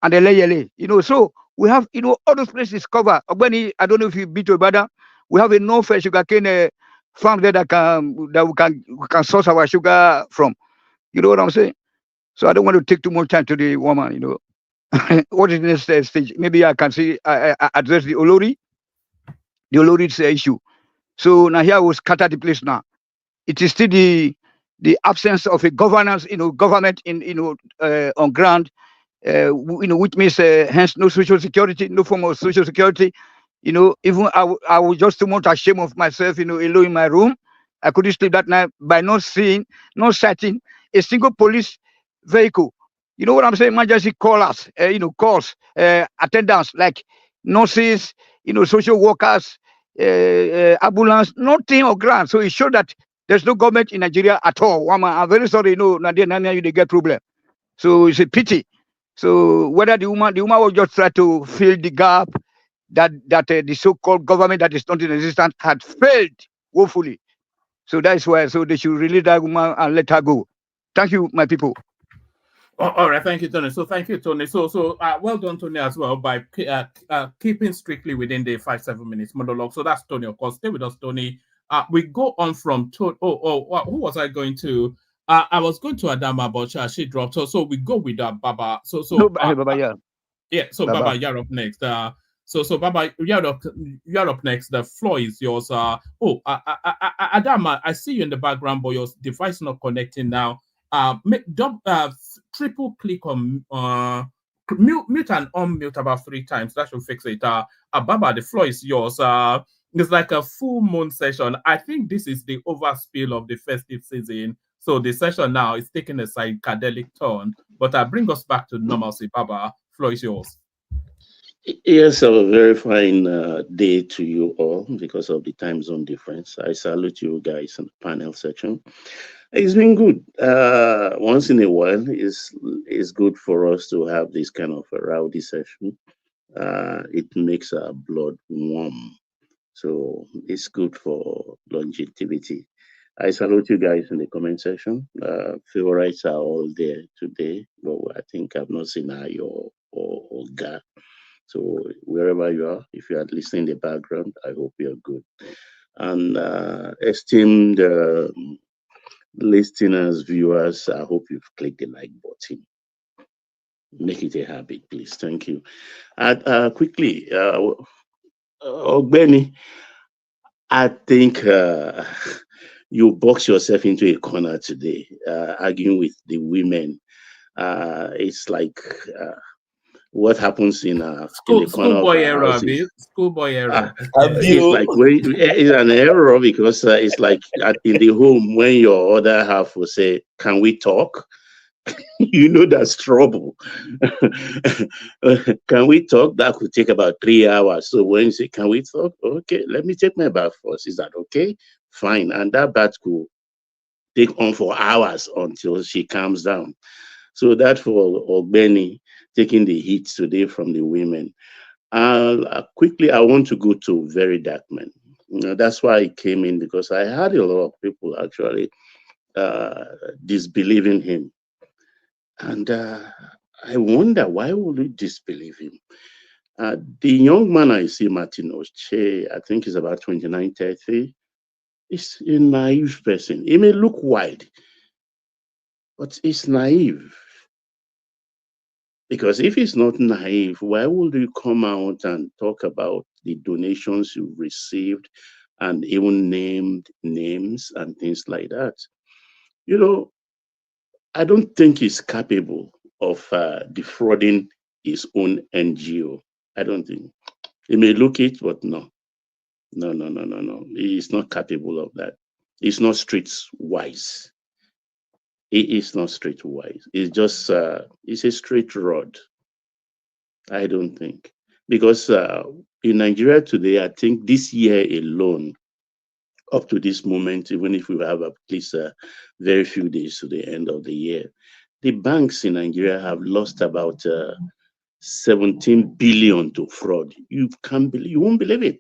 and Eleyele. So we have, all those places covered. Ogbeni, I don't know if you've been to Ibadan. We have enough sugarcane farm there that we can source our sugar from. You know what I'm saying? So I don't want to take too much time to the woman. What is the next stage? Maybe I can see address the Olori's issue. So now here we scatter the place now. It is still the absence of a governance, government on ground, which means hence no social security, no form of social security. Even I was just too much ashamed of myself, alone in my room. I couldn't sleep that night by not sighting a single police vehicle. You know what I'm saying? Emergency callers, calls, attendants like nurses, social workers, ambulance, nothing on ground. So it showed that there's no government in Nigeria at all. I'm very sorry, Nadia, they get problem. So it's a pity. So whether the woman will just try to fill the gap that the so-called government that is not in existence had failed woefully. So that's why. So they should release that woman and let her go. Thank you, my people.
All right, thank you, Tony. So thank you, Tony. So well done, Tony, as well, by keeping strictly within the 5-7 minutes monologue. So that's Tony, of course. Stay with us, Tony. We go on from Tony. Who was I going to? I was going to Adama, but she dropped. So we go with Baba.
Baba, yeah.
Yeah. So Baba, you're up next. So Baba, you're up next. The floor is yours. Adama, I see you in the background, but your device not connecting now. Triple click on mute and unmute about 3 times. That should fix it. Baba, the floor is yours. It's like a full moon session. I think this is the overspill of the festive season. So the session now is taking a psychedelic turn. But bring us back to normalcy, Baba. Floor is yours.
Yes, a very fine day to you all because of the time zone difference. I salute you guys in the panel section. It's been good. Once in a while, it's good for us to have this kind of a rowdy session. It makes our blood warm. So it's good for longevity. I salute you guys in the comment section. Favorites are all there today, but I think I've not seen Ayo or Ga. So wherever you are, if you are listening in the background, I hope you're good. And esteemed listeners, viewers, I hope you've clicked the like button. Make it a habit, please. Thank you. Quickly, Ogbeni, I think you box yourself into a corner today, arguing with the women. It's like what happens in the corner
schoolboy
of
error,
house is,
schoolboy error.
it's like it's an error because it's like in the home when your other half will say, "Can we talk?" You know that's trouble. Can we talk? That could take about 3 hours. So when you say, "Can we talk?" Okay, let me take my bath first. Is that okay? Fine. And that bath could take on for hours until she calms down. So that for Ogbeni taking the heat today from the women. Quickly, I want to go to Very Dark Men. That's why I came in, because I had a lot of people actually disbelieving him. And I wonder, why would we disbelieve him? The young man I see, Martin Oche, I think he's about 29, 30, is a naive person. He may look wide, but he's naive. Because if he's not naive, why would you come out and talk about the donations you've received and even named names and things like that? You know, I don't think he's capable of defrauding his own NGO. I don't think. He may look it, but no. No. He's not capable of that. He's not streets wise. He is not street wise. It's just, it's a straight rod. I don't think. Because in Nigeria today, I think this year alone, up to this moment, even if we have at least very few days to the end of the year, the banks in Nigeria have lost about 17 billion to fraud. You won't believe it.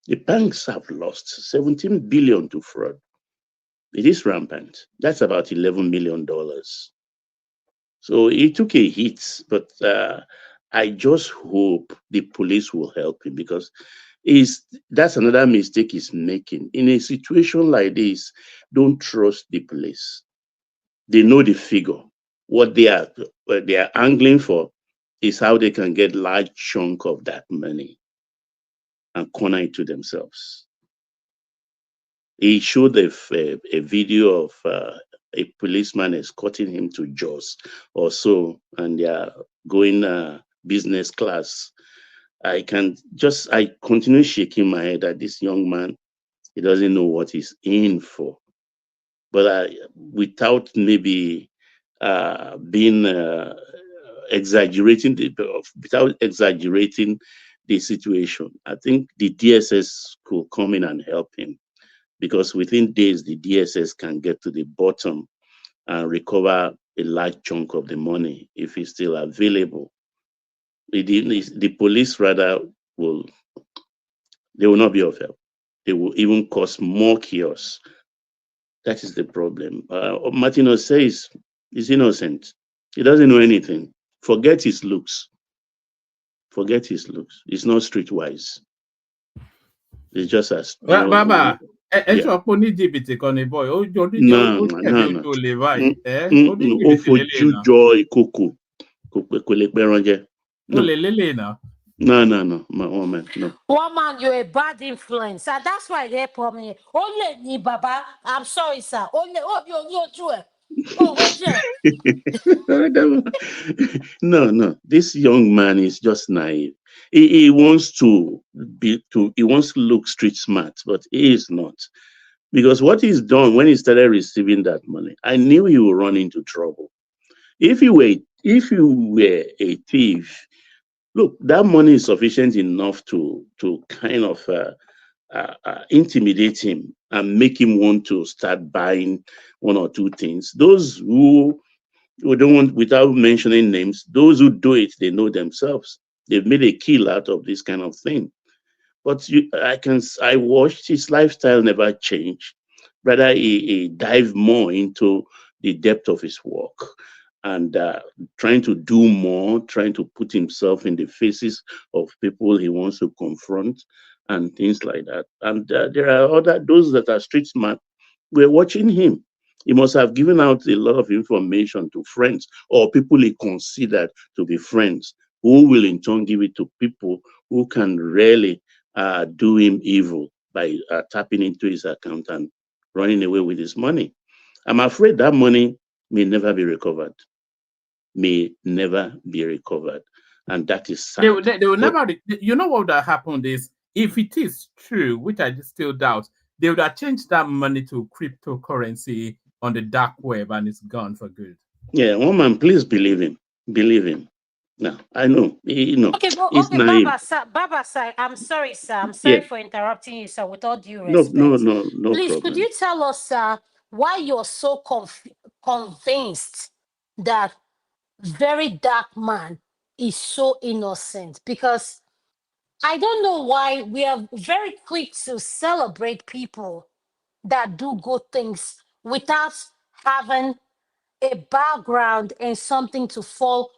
The banks have lost 17 billion to fraud. It is rampant. That's about $11 million. So it took a hit, but I just hope the police will help him, because that's another mistake he's making. In a situation like this, don't trust the police. They know the figure. What they are angling for is how they can get large chunk of that money and corner it to themselves. He showed a video of a policeman escorting him to Jos or so, and they are going business class. I continue shaking my head at this young man. He doesn't know what he's in for. But without maybe being without exaggerating the situation, I think the DSS could come in and help him, because within days the DSS can get to the bottom and recover a large chunk of the money if it's still available. The police rather will not be of help. They will even cause more chaos. That is the problem. Martino says he's innocent. He doesn't know anything. Forget his looks. Forget his looks. He's not streetwise. It's just as
Baba,
yeah.
boy.
No, my woman, no.
Woman, you're a bad influence. And that's why they put me. Only ni Baba. I'm sorry, sir. Only you do it. Oh, what's
No. This young man is just naive. He wants to look street smart, but he is not. Because what he's done when he started receiving that money, I knew he would run into trouble. If you were a thief, look, that money is sufficient enough to kind of intimidate him and make him want to start buying one or two things. Those who don't want, without mentioning names, those who do it, they know themselves. They've made a kill out of this kind of thing. But I watched his lifestyle never change. Rather, he dived more into the depth of his work and trying to do more, trying to put himself in the faces of people he wants to confront and things like that. And there are those that are street smart. We're watching him. He must have given out a lot of information to friends or people he considered to be friends, who will in turn give it to people who can really do him evil by tapping into his account and running away with his money. I'm afraid that money may never be recovered. And that is sad.
They will never. You know what that happened is, if it is true, which I still doubt, they would have changed that money to cryptocurrency on the dark web, and it's gone for good.
Yeah, woman, please believe him. Believe him. No, I know.
Okay, Baba, sir, I'm sorry, sir. I'm sorry for interrupting you, sir, with all due respect.
No
Please,
problem.
could you tell us, sir, why you're so convinced that very dark man is so innocent? Because I don't know why we are very quick to celebrate people that do good things without having a background and something to fall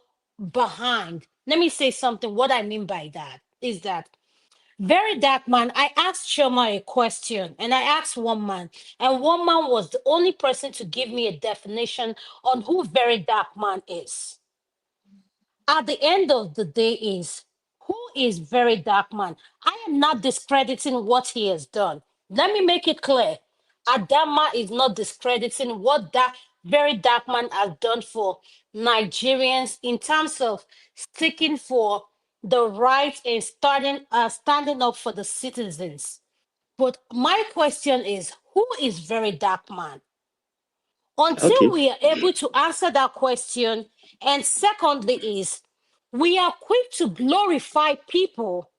behind. Let me say something. What I mean by that is that very dark man, I asked Shoma a question and I asked one man, and one man was the only person to give me a definition on who very dark man is. At the end of the day is, who is very dark man? I am not discrediting what he has done. Let me make it clear. Adama is not discrediting what that very dark man has done for Nigerians in terms of sticking for the right and standing up for the citizens. But my question is, who is very dark man? Until we are able to answer that question, and secondly is, we are quick to glorify people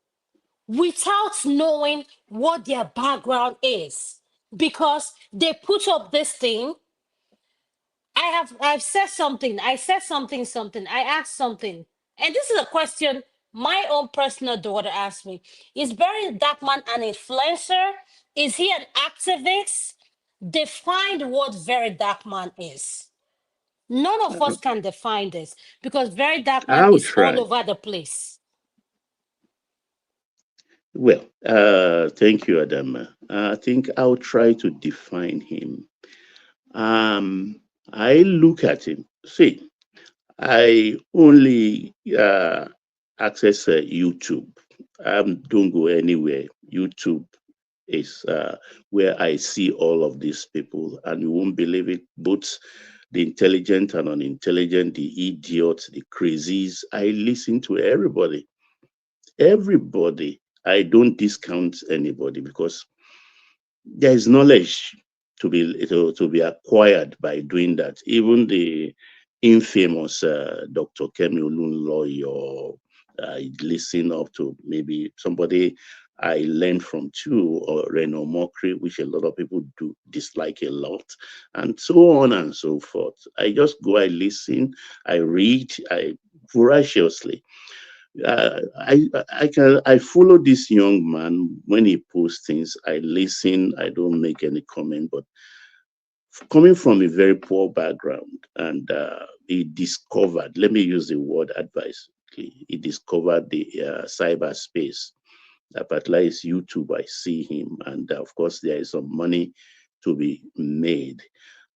without knowing what their background is, because they put up this thing. I've said something. I said something. I asked something, and this is a question my own personal daughter asked me: is Barry Darkman an influencer? Is he an activist? Define what Very Darkman is. None of us can define this because Very Darkman
I'll
is all
try.
over the place.
Well, thank you, Adama. I think I'll try to define him. I look at him. See, I only access YouTube. Don't go anywhere. YouTube is where I see all of these people, and you won't believe it. Both the intelligent and unintelligent, the idiots, the crazies. I listen to everybody. Everybody. I don't discount anybody because there is knowledge to be acquired by doing that. Even the infamous Dr. Kemi Olunloyo, or I listen up to maybe somebody I learned from too, or Reno Mokri, which a lot of people do dislike a lot, and so on and so forth. I just go, I listen, I read, I voraciously. I follow this young man when he posts things. I listen. I don't make any comment. But coming from a very poor background, and he discovered. Let me use the word advice. He discovered the cyberspace. Particularly is YouTube. I see him, and of course there is some money to be made.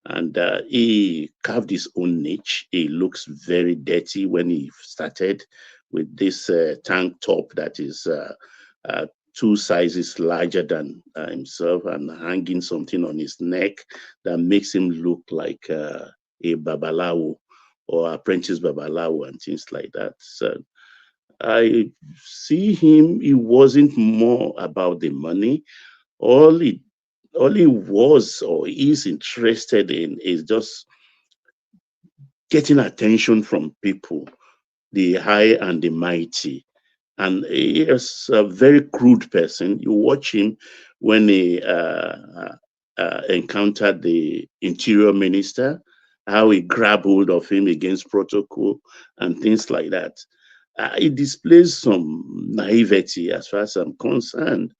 And he carved his own niche. He looks very dirty when he started with this tank top that is 2 sizes larger than himself, and hanging something on his neck that makes him look like a babalawo or apprentice babalawo and things like that. So I see him, he wasn't more about the money. All he was or is interested in is just getting attention from people, the high and the mighty. And he is a very crude person. You watch him when he encountered the interior minister, how he grabbed hold of him against protocol and things like that. It displays some naivety as far as I'm concerned.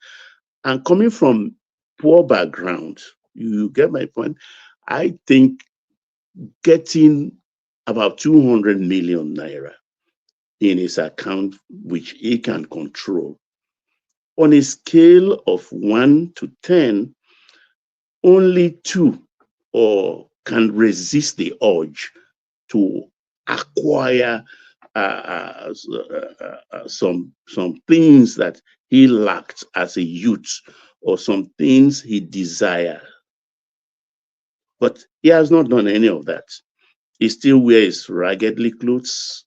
And coming from poor background, you get my point. I think getting about 200 million naira in his account, which he can control, on a scale of 1 to 10, only 2 can resist the urge to acquire some things that he lacked as a youth, or some things he desired. But he has not done any of that. He still wears raggedly clothes,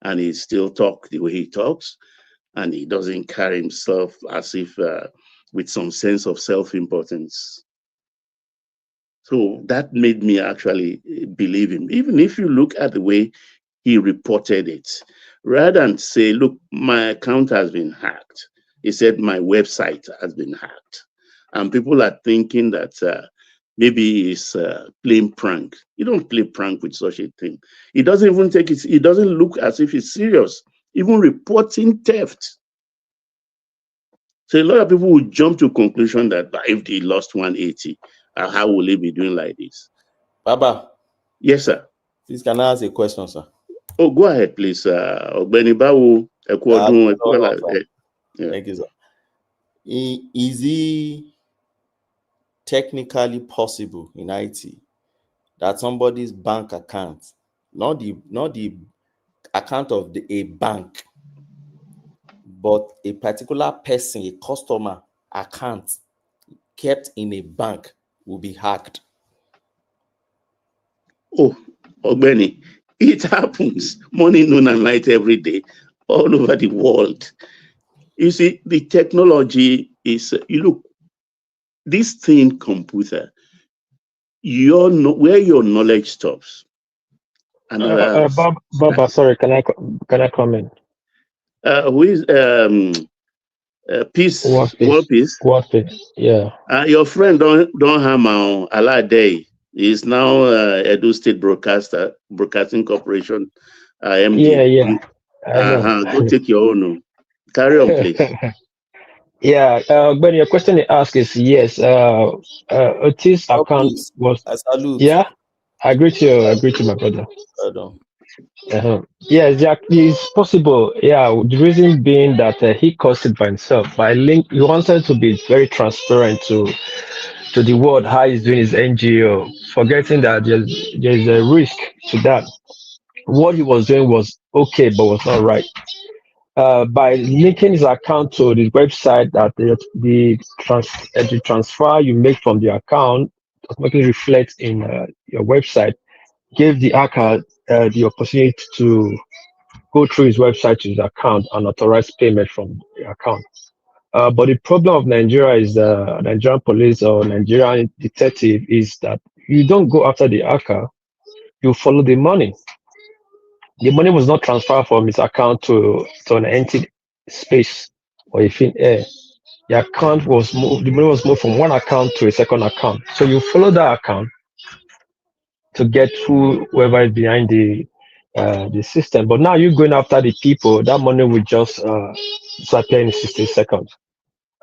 and he still talks the way he talks, and he doesn't carry himself as if with some sense of self-importance. So that made me actually believe him. Even if you look at the way he reported it, rather than say, look, my account has been hacked, he said my website has been hacked. And people are thinking that maybe it's playing prank. You don't play prank with such a thing. He doesn't even take it, it doesn't look as if it's serious, even reporting theft. So a lot of people will jump to conclusion that if he lost 180, how will he be doing like this?
Baba.
Yes, sir.
Please, can I ask a question, sir?
Oh, go ahead, please. Thank
you, sir. Is it technically possible in IT that somebody's bank account, not the account of a bank, but a particular person, a customer account kept in a bank, will be hacked?
Oh, Ogbeni, it happens morning, noon, and night every day, all over the world. You see, the technology is, you look, this thing, computer, where your knowledge stops.
Baba, sorry, can I comment?
Who is Peace,
World
world
peace.
peace.
World peace. Yeah.
Your friend don't hammer on Alade. He is now Edo State Broadcasting Corporation,
Yeah,
MD.
yeah. I know.
Go take your own. Carry on, please.
Yeah, but your question you ask is yes. Otis
Oh,
account
please.
was,
I salute.
yeah. I agree to you. I agree to my brother.
Pardon.
Yes, yeah, it's possible. Yeah, the reason being that he caused it by himself. By link, he wanted to be very transparent to the world how he's doing his NGO, forgetting that there's a risk to that. What he was doing was okay, but was not right. By linking his account to the website, that the transfer you make from the account automatically reflects in your website, gave the hacker the opportunity to go through his website to his account and authorize payment from the account. But the problem of Nigeria is Nigerian police or Nigerian detective is that you don't go after the hacker, you follow the money. The money was not transferred from his account to an empty space or a thin air. The account was moved, the money was moved from one account to a second account. So you follow that account to get whoever is behind the system. But now you're going after the people, that money will just disappear in 60 seconds.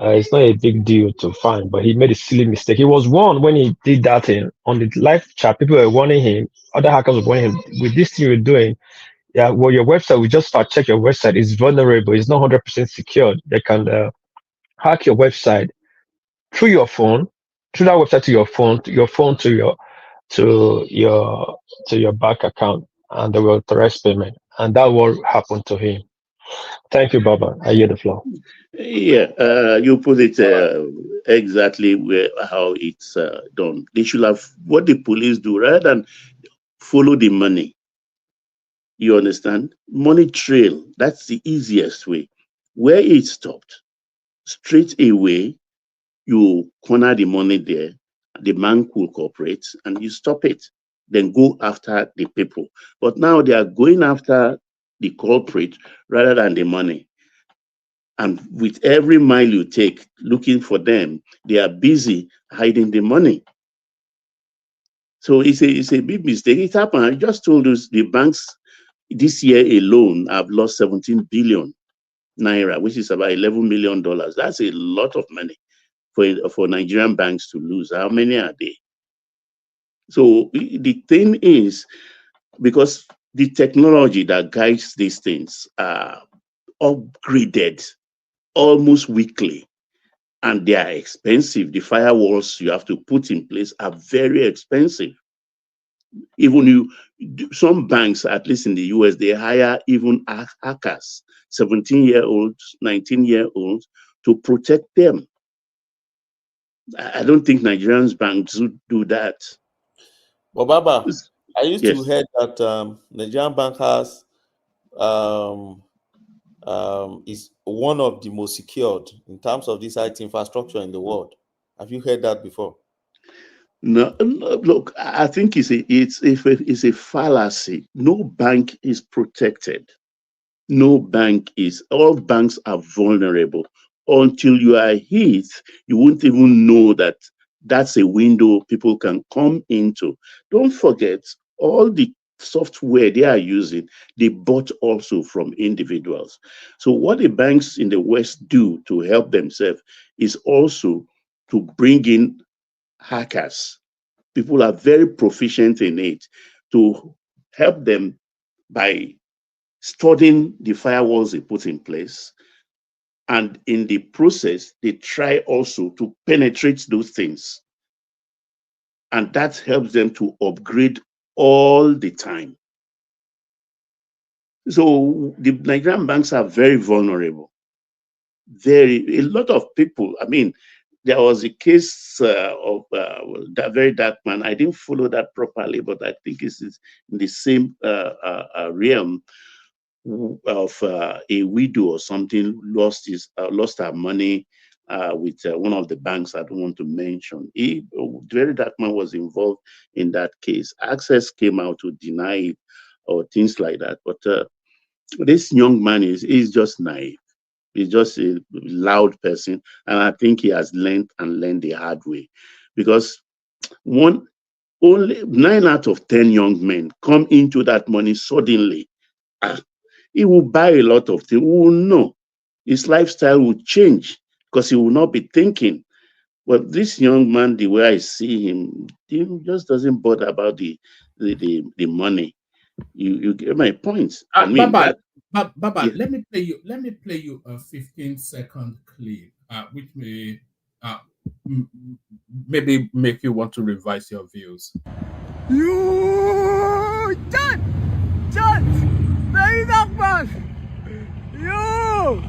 It's not a big deal to find, but he made a silly mistake. He was warned when he did that thing on the live chat. People were warning him, other hackers were warning him, with this thing you're doing, yeah, well, your website, we just fact check your website, is vulnerable, it's not 100% secured. They can hack your website through your phone, through that website to your phone, to your bank account, and they will authorize payment. And that will happen to him. Thank you, Baba. I hear the floor.
Yeah, you put it exactly how it's done. They should have what the police do rather than follow the money. You understand? Money trail. That's the easiest way. Where it stopped, straight away, you corner the money there. The bank will cooperate, and you stop it. Then go after the people. But now they are going after the culprit rather than the money. And with every mile you take looking for them, they are busy hiding the money. So it's a big mistake. It happened. I just told us the banks this year alone have lost 17 billion naira, which is about $11 million. That's a lot of money for Nigerian banks to lose. How many are they? So the thing is, because the technology that guides these things are upgraded almost weekly, and they are expensive. The firewalls you have to put in place are very expensive. Even some banks, at least in the US, they hire even hackers, 17-year-olds, 19-year-olds, to protect them. I don't think Nigerians banks would do that.
But Baba, I used to
Yes.
hear that Nigerian bankers is one of the most secured in terms of this IT infrastructure in the world. Have you heard that before?
No, look, I think it's a fallacy. No bank is protected. No bank is. All banks are vulnerable. Until you are hit, you won't even know that that's a window people can come into. Don't forget, all the software they are using, they bought also from individuals. So what the banks in the West do to help themselves is also to bring in hackers. People are very proficient in it to help them by studying the firewalls they put in place. And in the process, they try also to penetrate those things. And that helps them to upgrade all the time. So the Nigerian banks are very vulnerable. A lot of people, I mean, there was a case of that very dark man. I didn't follow that properly, but I think it's in the same realm of a widow or something lost her money with one of the banks I don't want to mention. Very dark man was involved in that case. Access came out to deny it or things like that. But this young man is just naive. He's just a loud person, and I think he has learned the hard way, because only 9 out of 10 young men come into that money suddenly. He will buy a lot of things. We will know. His lifestyle will change because he will not be thinking. But this young man, the way I see him, he just doesn't bother about the money. You get my point. I mean,
Baba,
yeah.
let me play you a 15-second clip, which may maybe make you want to revise your views.
You John, very dark man. You.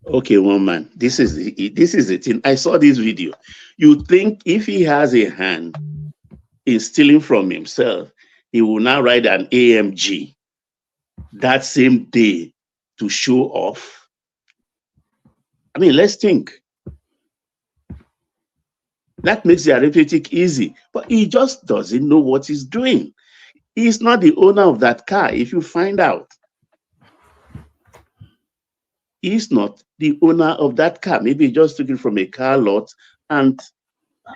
Okay, one man. This is the thing. I saw this video. You think if he has a hand in stealing from himself, he will now ride an AMG that same day to show off? I mean, let's think. That makes the arithmetic easy, but he just doesn't know what he's doing. He's not the owner of that car, if you find out. He's not the owner of that car. Maybe he just took it from a car lot, and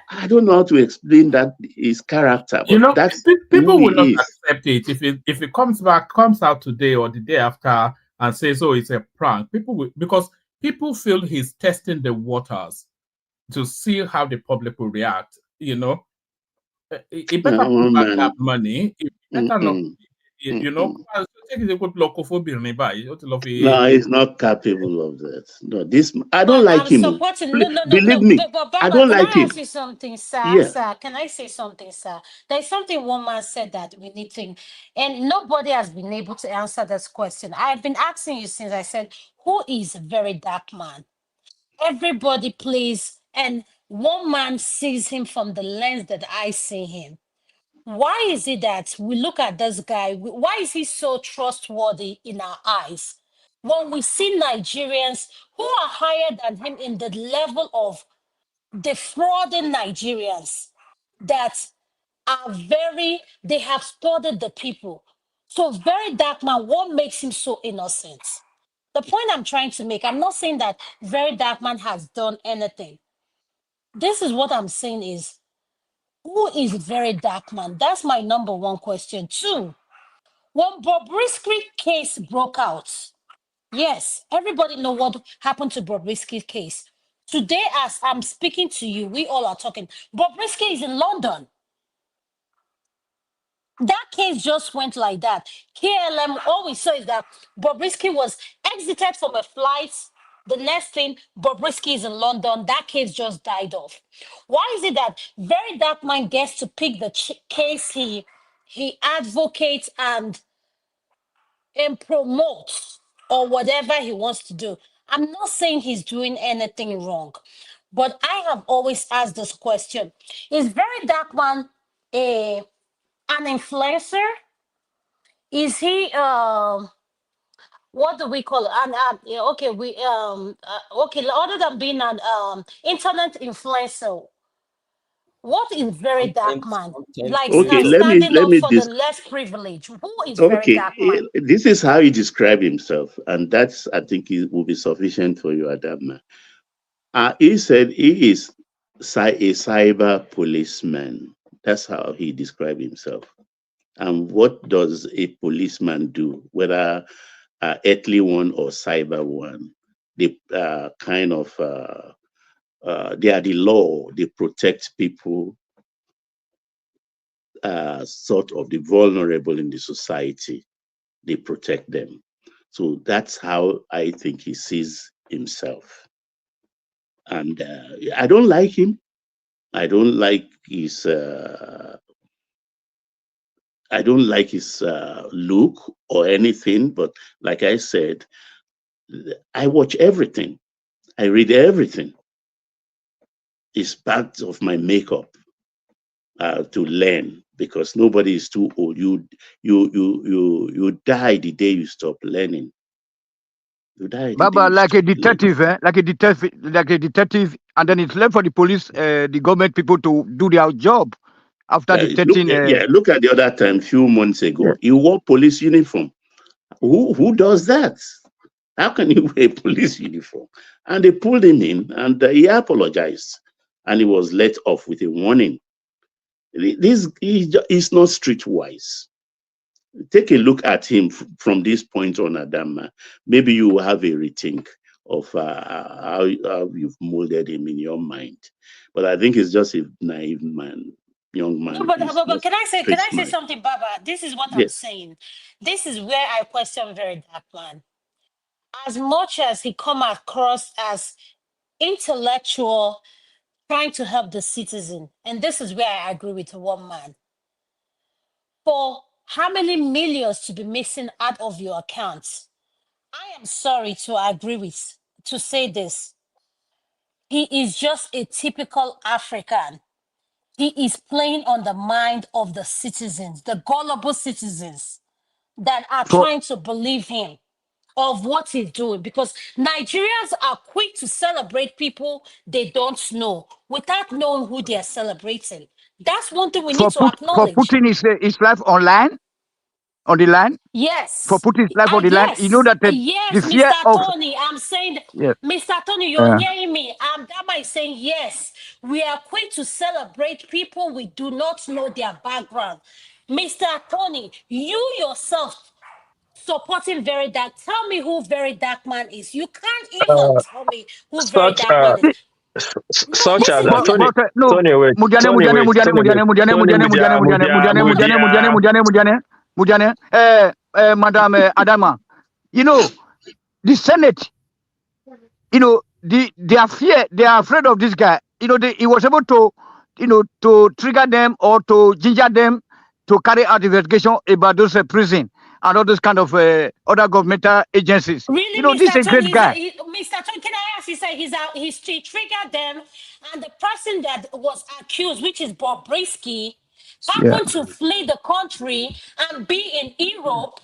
I don't know how to explain that his character. But that's
people
who
will not
he is.
accept it if it comes out today or the day after and says, "Oh, it's a prank." People will, because people feel he's testing the waters to see how the public will react. You know, it better put back that money. It better not. You know,
No, he's not capable of that. No, this I don't like
I'm
him.
supporting. No.
Believe me,
But
I
Baba,
don't
can
like
I
him.
ask you something, sir?
Yeah.
Sir, can I say something, sir? There's something one man said that we need to, and nobody has been able to answer this question. I've been asking you since I said, who is a very dark man? Everybody plays, and one man sees him from the lens that I see him. Why is it that we look at this guy? Why is he so trustworthy in our eyes? When we see Nigerians who are higher than him in the level of defrauding Nigerians that are they have studied the people. So very dark man, what makes him so innocent? The point I'm trying to make, I'm not saying that very dark man has done anything. This is what I'm saying is, who is very dark man? That's my number one question. 2, when Bobrisky case broke out, yes, everybody know what happened to Bobrisky's case. Today, as I'm speaking to you, we all are talking. Bobrisky is in London. That case just went like that. KLM, all we saw is that Bobrisky was exited from a flight. The next thing, Bobrisky is in London. That case just died off. Why is it that very dark man gets to pick the case he advocates and promotes or whatever he wants to do? I'm not saying he's doing anything wrong, but I have always asked this question: is very dark man an influencer? Is he what do we call it? Yeah, okay, okay, other than being an internet influencer, what is very dark man? Like
Okay, let
standing up
me
for the less privileged. Who is very
okay,
dark man?
this is how he described himself, and that's, I think, it will be sufficient for you, Adama. He said he is a cyber policeman. That's how he described himself. And what does a policeman do, whether earthly one or cyber one? They kind of they are the law. They protect people, sort of the vulnerable in the society. They protect them. So that's how I think he sees himself. And I don't like him. I don't like his look or anything. But like I said, I watch everything. I read everything. It's part of my makeup to learn, because nobody is too old. You die the day you stop learning. You die.
Baba, like a detective, like a detective, and then it's left for the police, the government people to do their job. after the 13.
Look at the other time, few months ago.
Yeah.
He wore police uniform. Who does that? How can you wear a police uniform? And they pulled him in, and he apologized, and he was let off with a warning. This is not streetwise. Take a look at him from this point on, Adama. Maybe you will have a rethink of how you've molded him in your mind. But I think it's just a naive man, young man.
No, but can I say something, Baba? This is what I'm saying. This is where I question Very Dark Man. As much as he come across as intellectual, trying to help the citizen, and this is where I agree with one man. For how many millions to be missing out of your accounts? I am sorry to agree with, to say this. He is just a typical African. He is playing on the mind of the citizens, the gullible citizens that are trying to believe him of what he's doing, because Nigerians are quick to celebrate people they don't know without knowing who they are celebrating. That's one thing we need to acknowledge.
For putting his life on the line.
Yes.
For putting his life on the line.
Yes.
You know that the fear
Mr.
of...
Tony, I'm saying,
Yes.
Mr. Tony, you're hearing me. Dama is saying yes. We are quick to celebrate people we do not know their background. Mr. Tony, you yourself supporting Very Dark. Tell me who Very Dark Man is. You can't even tell me who Very Dark Man is.
Such as
no,
Tony,
no.
Tony, wait.
Madam Adama, you know, the Senate, you know, they are afraid of this guy. You know, he was able to, you know, to trigger them or to ginger them to carry out investigation about those prison and all those kind of other governmental agencies.
Really,
you know,
Mr.
this is a
Tony,
great guy.
Mr. Tony, can I ask you, say he triggered them, and the person that was accused, which is Bob Brisky, happened to flee the country and be in Europe.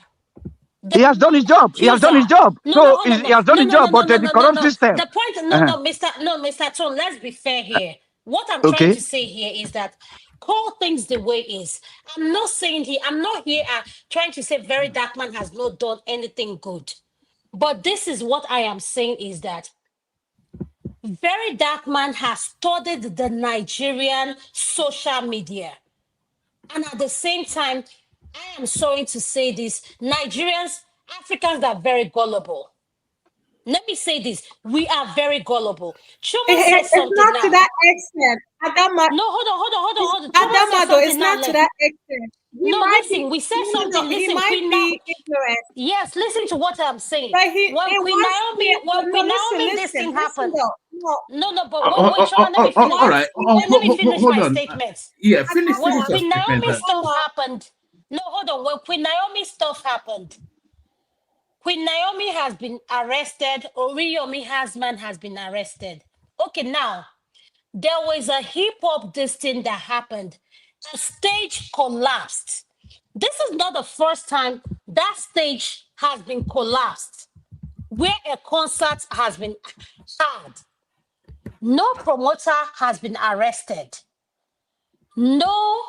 He has done his job. He has done his job. He has done his job, but the corrupt system.
The point, Mr. Tone, let's be fair here. What I'm trying to say here is that call things the way it is. I'm not here trying to say Very Dark Man has not done anything good. But this is what I am saying is that Very Dark Man has studied the Nigerian social media. And at the same time, I am sorry to say this, Africans are very gullible. Let me say this, we are very gullible. Chuma says something
it's not
now.
To that extent. Adama,
no, hold on.
Adama, it's not to that extent.
We said something.
He might be ignorant.
Yes, listen to what I'm saying.
But
when Queen Naomi, this thing happened. Let me finish my statement.
Yeah, finish
When
your
Queen Naomi
statement.
stuff happened. No, hold on. When Queen Naomi stuff happened, Queen Naomi has been arrested. Oriyomi Hasman has been arrested. Okay, now, there was a hip-hop this thing that happened. A stage collapsed. This is not the first time that stage has been collapsed, where a concert has been had. No promoter has been arrested. No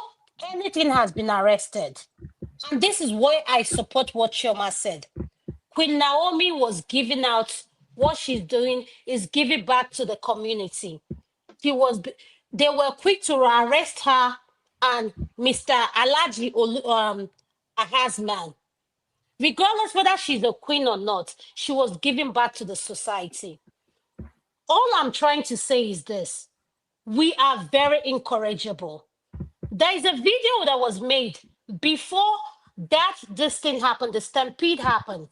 anything has been arrested. And this is why I support what Chioma said. Queen Naomi was giving out what she's doing is giving back to the community. They were quick to arrest her and Mr. Alaji Ahazman. Regardless whether she's a queen or not, she was giving back to the society. All I'm trying to say is this. We are very incorrigible. There is a video that was made before this thing happened, the Stampede happened.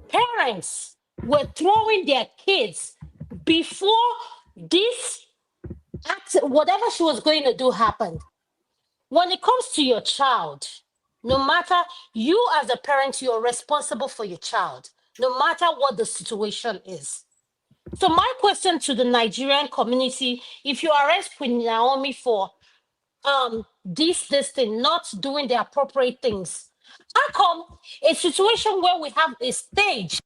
Parents were throwing their kids before this whatever she was going to do happened. When it comes to your child, no matter you as a parent, you're responsible for your child, no matter what the situation is. So my question to the Nigerian community, if you arrest Queen Naomi for this thing, not doing the appropriate things, how come a situation where we have a stage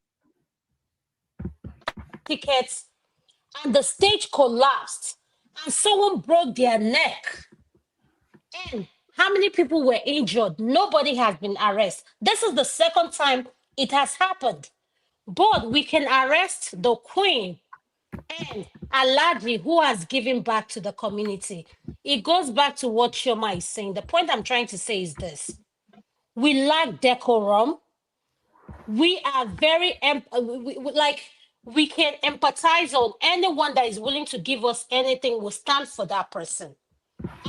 tickets and the stage collapsed and someone broke their neck and How many people were injured? Nobody has been arrested. This is the second time it has happened. But we can arrest the queen and Aladri, who has given back to the community. It goes back to what Chioma is saying. The point I'm trying to say is this. We lack decorum. We are very, we can empathize on anyone that is willing to give us anything. We'll stand for that person.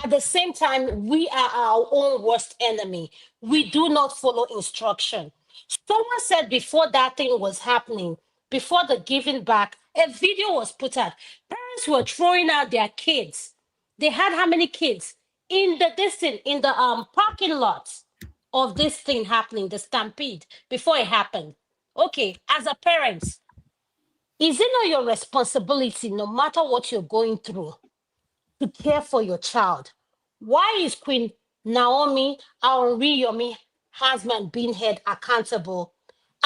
At the same time, we are our own worst enemy. We do not follow instruction. Someone said before that thing was happening, before the giving back, a video was put out. Parents were throwing out their kids. They had how many kids? In the parking lot of this thing happening, the Stampede, before it happened. Okay, as a parent, is it not your responsibility, no matter what you're going through, to care for your child? Why is Queen Naomi, our Yomi husband, being held accountable?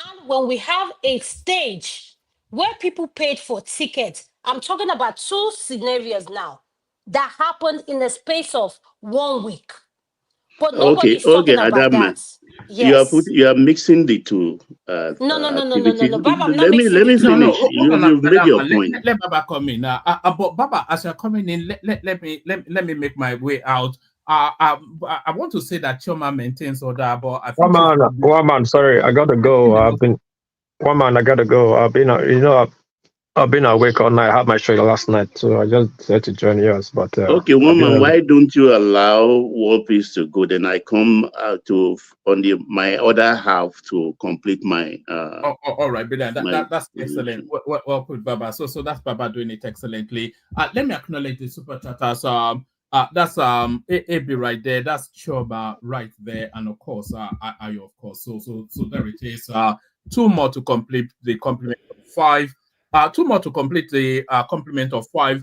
And when we have a stage where people paid for tickets, I'm talking about 2 scenarios now that happened in the space of 1 week. But nobody's talking about
Adama.
that. Yes.
You are mixing the two.
No.
Baba,
I'm not
let me
finish.
finish. You've made your point.
Let Baba come in. But Baba, as you're coming in, let me make my way out. I want to say that Chioma maintains order, but I think
one man. Sorry, I gotta go. I gotta go. I've been awake all night. I had my show last night, so I just had to join yours. But
okay, woman, why don't you allow War Peace to go? Then I come my other half to complete my.
All right, but that's excellent. Well put, Baba. So that's Baba doing it excellently. Let me acknowledge the super chatters. That's AB right there. That's Choba right there, and of course, Ayo, of course. So there it is. 2 more to complete the complement of 5. 2 more to complete the complement of 5.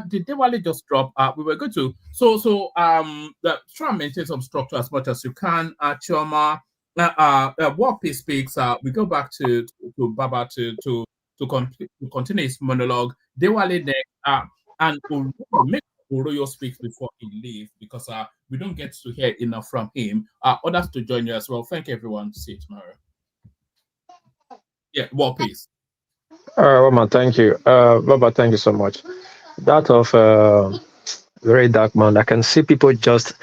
Did Dewale just drop? We were going to try and maintain some structure as much as you can. Chioma, War Peace speaks. We go back to Baba to continue his monologue. Dewale next, and we'll make Oroyo speak before he leaves, because we don't get to hear enough from him. Others to join you as well. Thank everyone. See you tomorrow. Yeah, War Peace.
Roman, thank you. Baba, thank you so much. That of very dark man. I can see people just.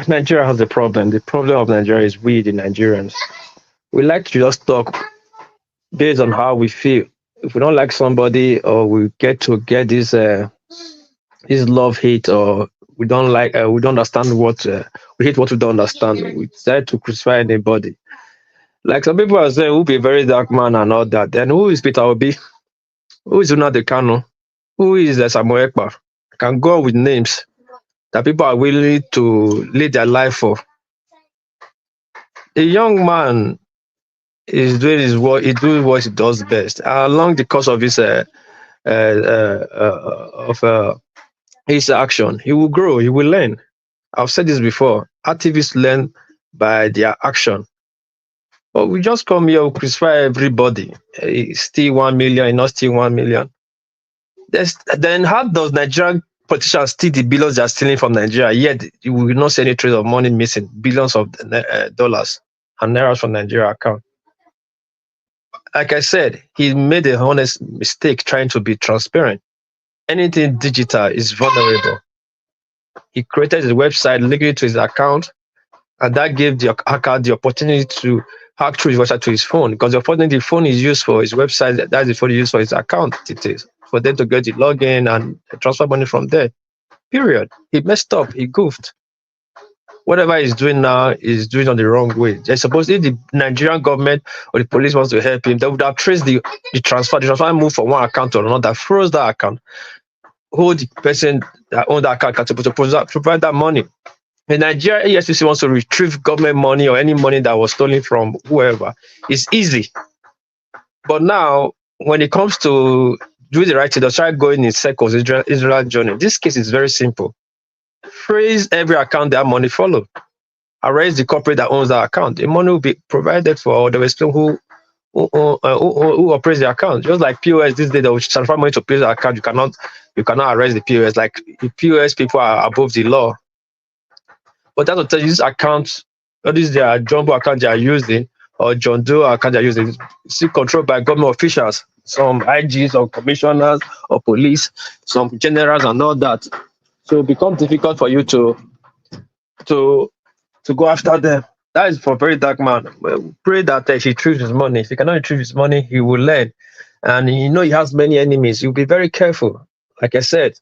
Nigeria has a problem. The problem of Nigeria is we, the Nigerians. We like to just talk based on how we feel. If we don't like somebody, or we get this love hate, or we don't understand what we hate what we don't understand. We decide to crucify anybody. Like some people are saying, who be a very dark man and all that. Then who is Peter Obi? Who is Nnamdi Kanu? Who is Samuel Ekpa? I can go with names that people are willing to lead their life for. A young man is doing what he does best. Along the course of his action, he will grow, he will learn. I've said this before. Activists learn by their action. But we just come here, we crucify everybody. Steal 1 million, not steal 1 million. Then how does Nigerian politicians steal the billions they are stealing from Nigeria? Yet you will not see any trace of money missing, billions of dollars and naira from Nigeria account. Like I said, he made a honest mistake trying to be transparent. Anything digital is vulnerable. He created a website linked to his account, and that gave the hacker the opportunity to hack through his website to his phone, because the phone is used for his website, that's the phone used for his account details, for them to get the login and transfer money from there. Period. He messed up. He goofed. Whatever he's doing now is doing on the wrong way. They're supposed, if the Nigerian government or the police wants to help him, they would have traced the transfer. The transfer moved from one account to another, froze that account, hold the person that owned that account to provide that money. In Nigeria, EFCC wants to retrieve government money or any money that was stolen from whoever. It's easy. But now, when it comes to do the right thing, they'll try going in circles, Israel journey. This case is very simple. Freeze every account that money follow. Arrest the corporate that owns that account. The money will be provided for, or they'll explain who who operates the account. Just like POS this day, they will transfer money to POS account. You cannot arrest the POS. Like the POS people are above the law. But that's what tell you this account, all these their jumbo account they are using or John Doe account they are using, still controlled by government officials, some IGs or commissioners or police, some generals and all that. So it becomes difficult for you to go after them. That is for a very dark man. Well, pray that he retrieves his money. If he cannot retrieve his money, he will learn. And he has many enemies. You'll be very careful. Like I said,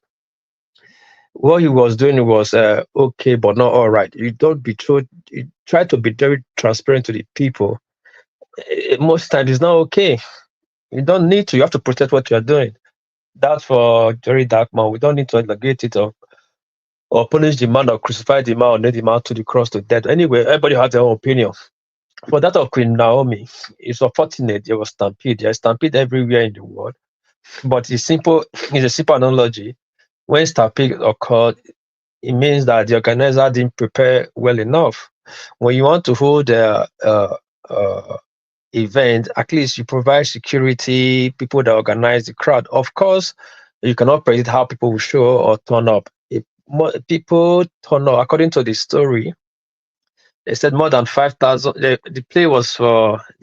what he was doing was okay, but not all right. You don't be true. You try to be very transparent to the people. Most times it's not okay. You don't need to. You have to protect what you're doing. That's for very dark man. We don't need to elongate it or punish the man or crucify the man or nail the man to the cross to death. Anyway, everybody has their own opinion. For that of Queen Naomi, it's unfortunate there was Stampede. There's Stampede everywhere in the world. But it's a simple analogy. When Stampede occurred, it means that the organizer didn't prepare well enough. When you want to hold a event, at least you provide security, people that organize the crowd. Of course, you cannot predict how people will show or turn up. If people turn up, according to the story, they said more than 5,000. The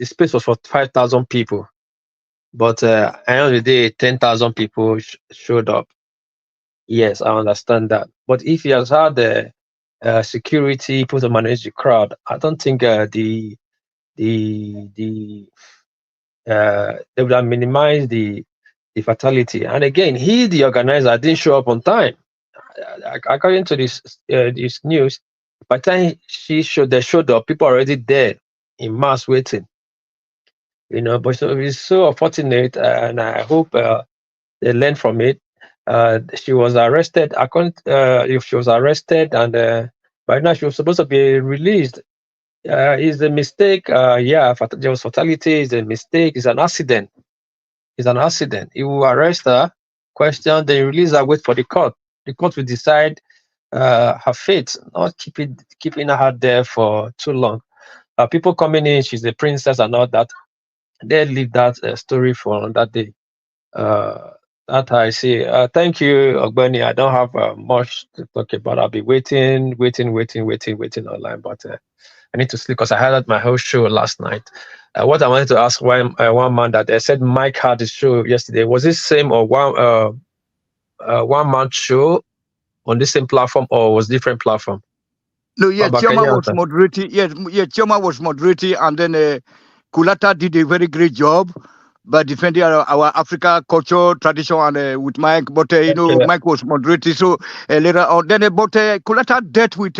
space was for 5,000 people, but at the end of the day, 10,000 people showed up. Yes, I understand that. But if he has had the security people to manage the crowd, I don't think they would have minimized the fatality. And again, the organizer, didn't show up on time. According to this news, by the time they showed up, people are already there in mass waiting. But so it's so unfortunate, and I hope they learn from it. She was arrested. If she was arrested, and by now she was supposed to be released. Is a mistake. There was fatality. It's a mistake. It's an accident. It's an accident. You will arrest her, question, then release her, wait for the court. The court will decide her fate, not keeping her there for too long. People coming in, she's a princess and all that. They leave that story for that day. That I see. Thank you, Ogbeni. I don't have much to talk about. I'll be waiting online, but I need to sleep because I had my whole show last night. What I wanted to ask one man that they said Mike had his show yesterday. Was it same or one man show on the same platform or was different platform?
No, yeah, Chioma was moderating. Yes, Chioma was moderating, and then Kulata did a very great job by defending our Africa culture, tradition, and with Mike. But Mike was moderating. So later on, then Kulata dealt with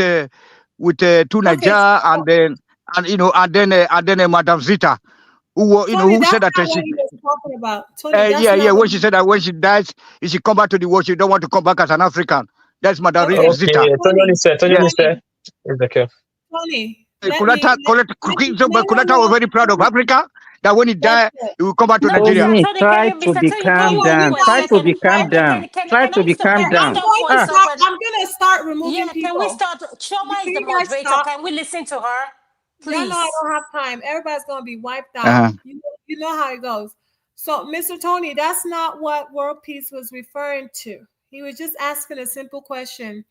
two Nigeria, and then Madam Zita, who who said that she.
Talking about.
When she said that when she dies, if she come back to the world, she don't want to come back as an African. That's Madam Zita.
Tony said. It's okay.
Tony.
Kulata was very proud of Africa. That when he died, he will come back to Nigeria.
Try to be calm down. Try to be calm down. Try to be calm down.
I'm gonna start removing people.
Can we start? Chioma is the moderator. Can we listen to her? Please.
No, I don't have time. Everybody's gonna be wiped out. You know how it goes. So, Mr. Tony, that's not what World Peace was referring to. He was just asking a simple question.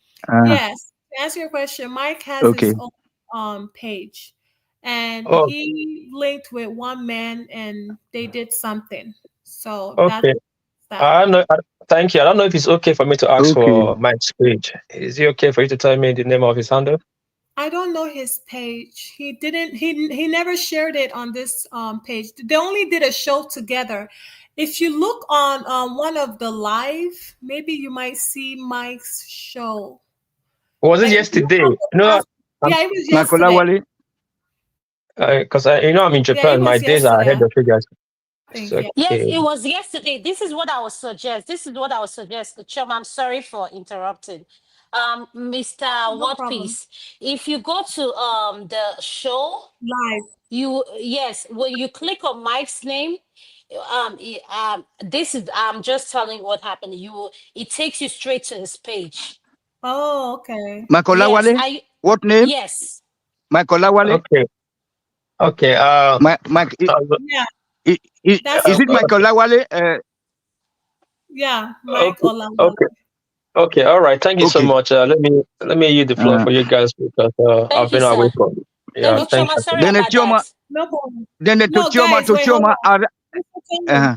Yes, to answer your question, Mike has his own page, and he linked with one man, and they did something. So that's that.
Thank you. I don't know if it's okay for me to ask for Mike's page. Is it okay for you to tell me the name of his handle?
I don't know his page. He didn't. He never shared it on this page. They only did a show together. If you look on one of the live, maybe you might see Mike's show.
Was it yesterday?
Yeah, it was yesterday.
Because I'm in Japan. My days are ahead of you guys.
Yes, it was yesterday. This is what I would suggest. Chum, I'm sorry for interrupting. Mr. What Peace? If you go to the show
live,
when you click on Mike's name, this is I'm just telling what happened. It takes you straight to his page.
Oh, okay.
Makolawale? What name?
Yes.
Makolawale?
Okay.
Mike.
Yeah.
Is it Michael Lawale?
Yeah, Mike
Okay,
Olawale.
okay, okay, all right. Thank you so
Okay.
much. Let me use the floor for you guys because
Thank
I've
you,
been away
sir.
from. Yeah,
Thank you,
thank
Choma.
you.
Sorry
Then
about
Chioma,
that.
No problem.
then to
No,
Chioma,
guys, wait, hold on.
uh,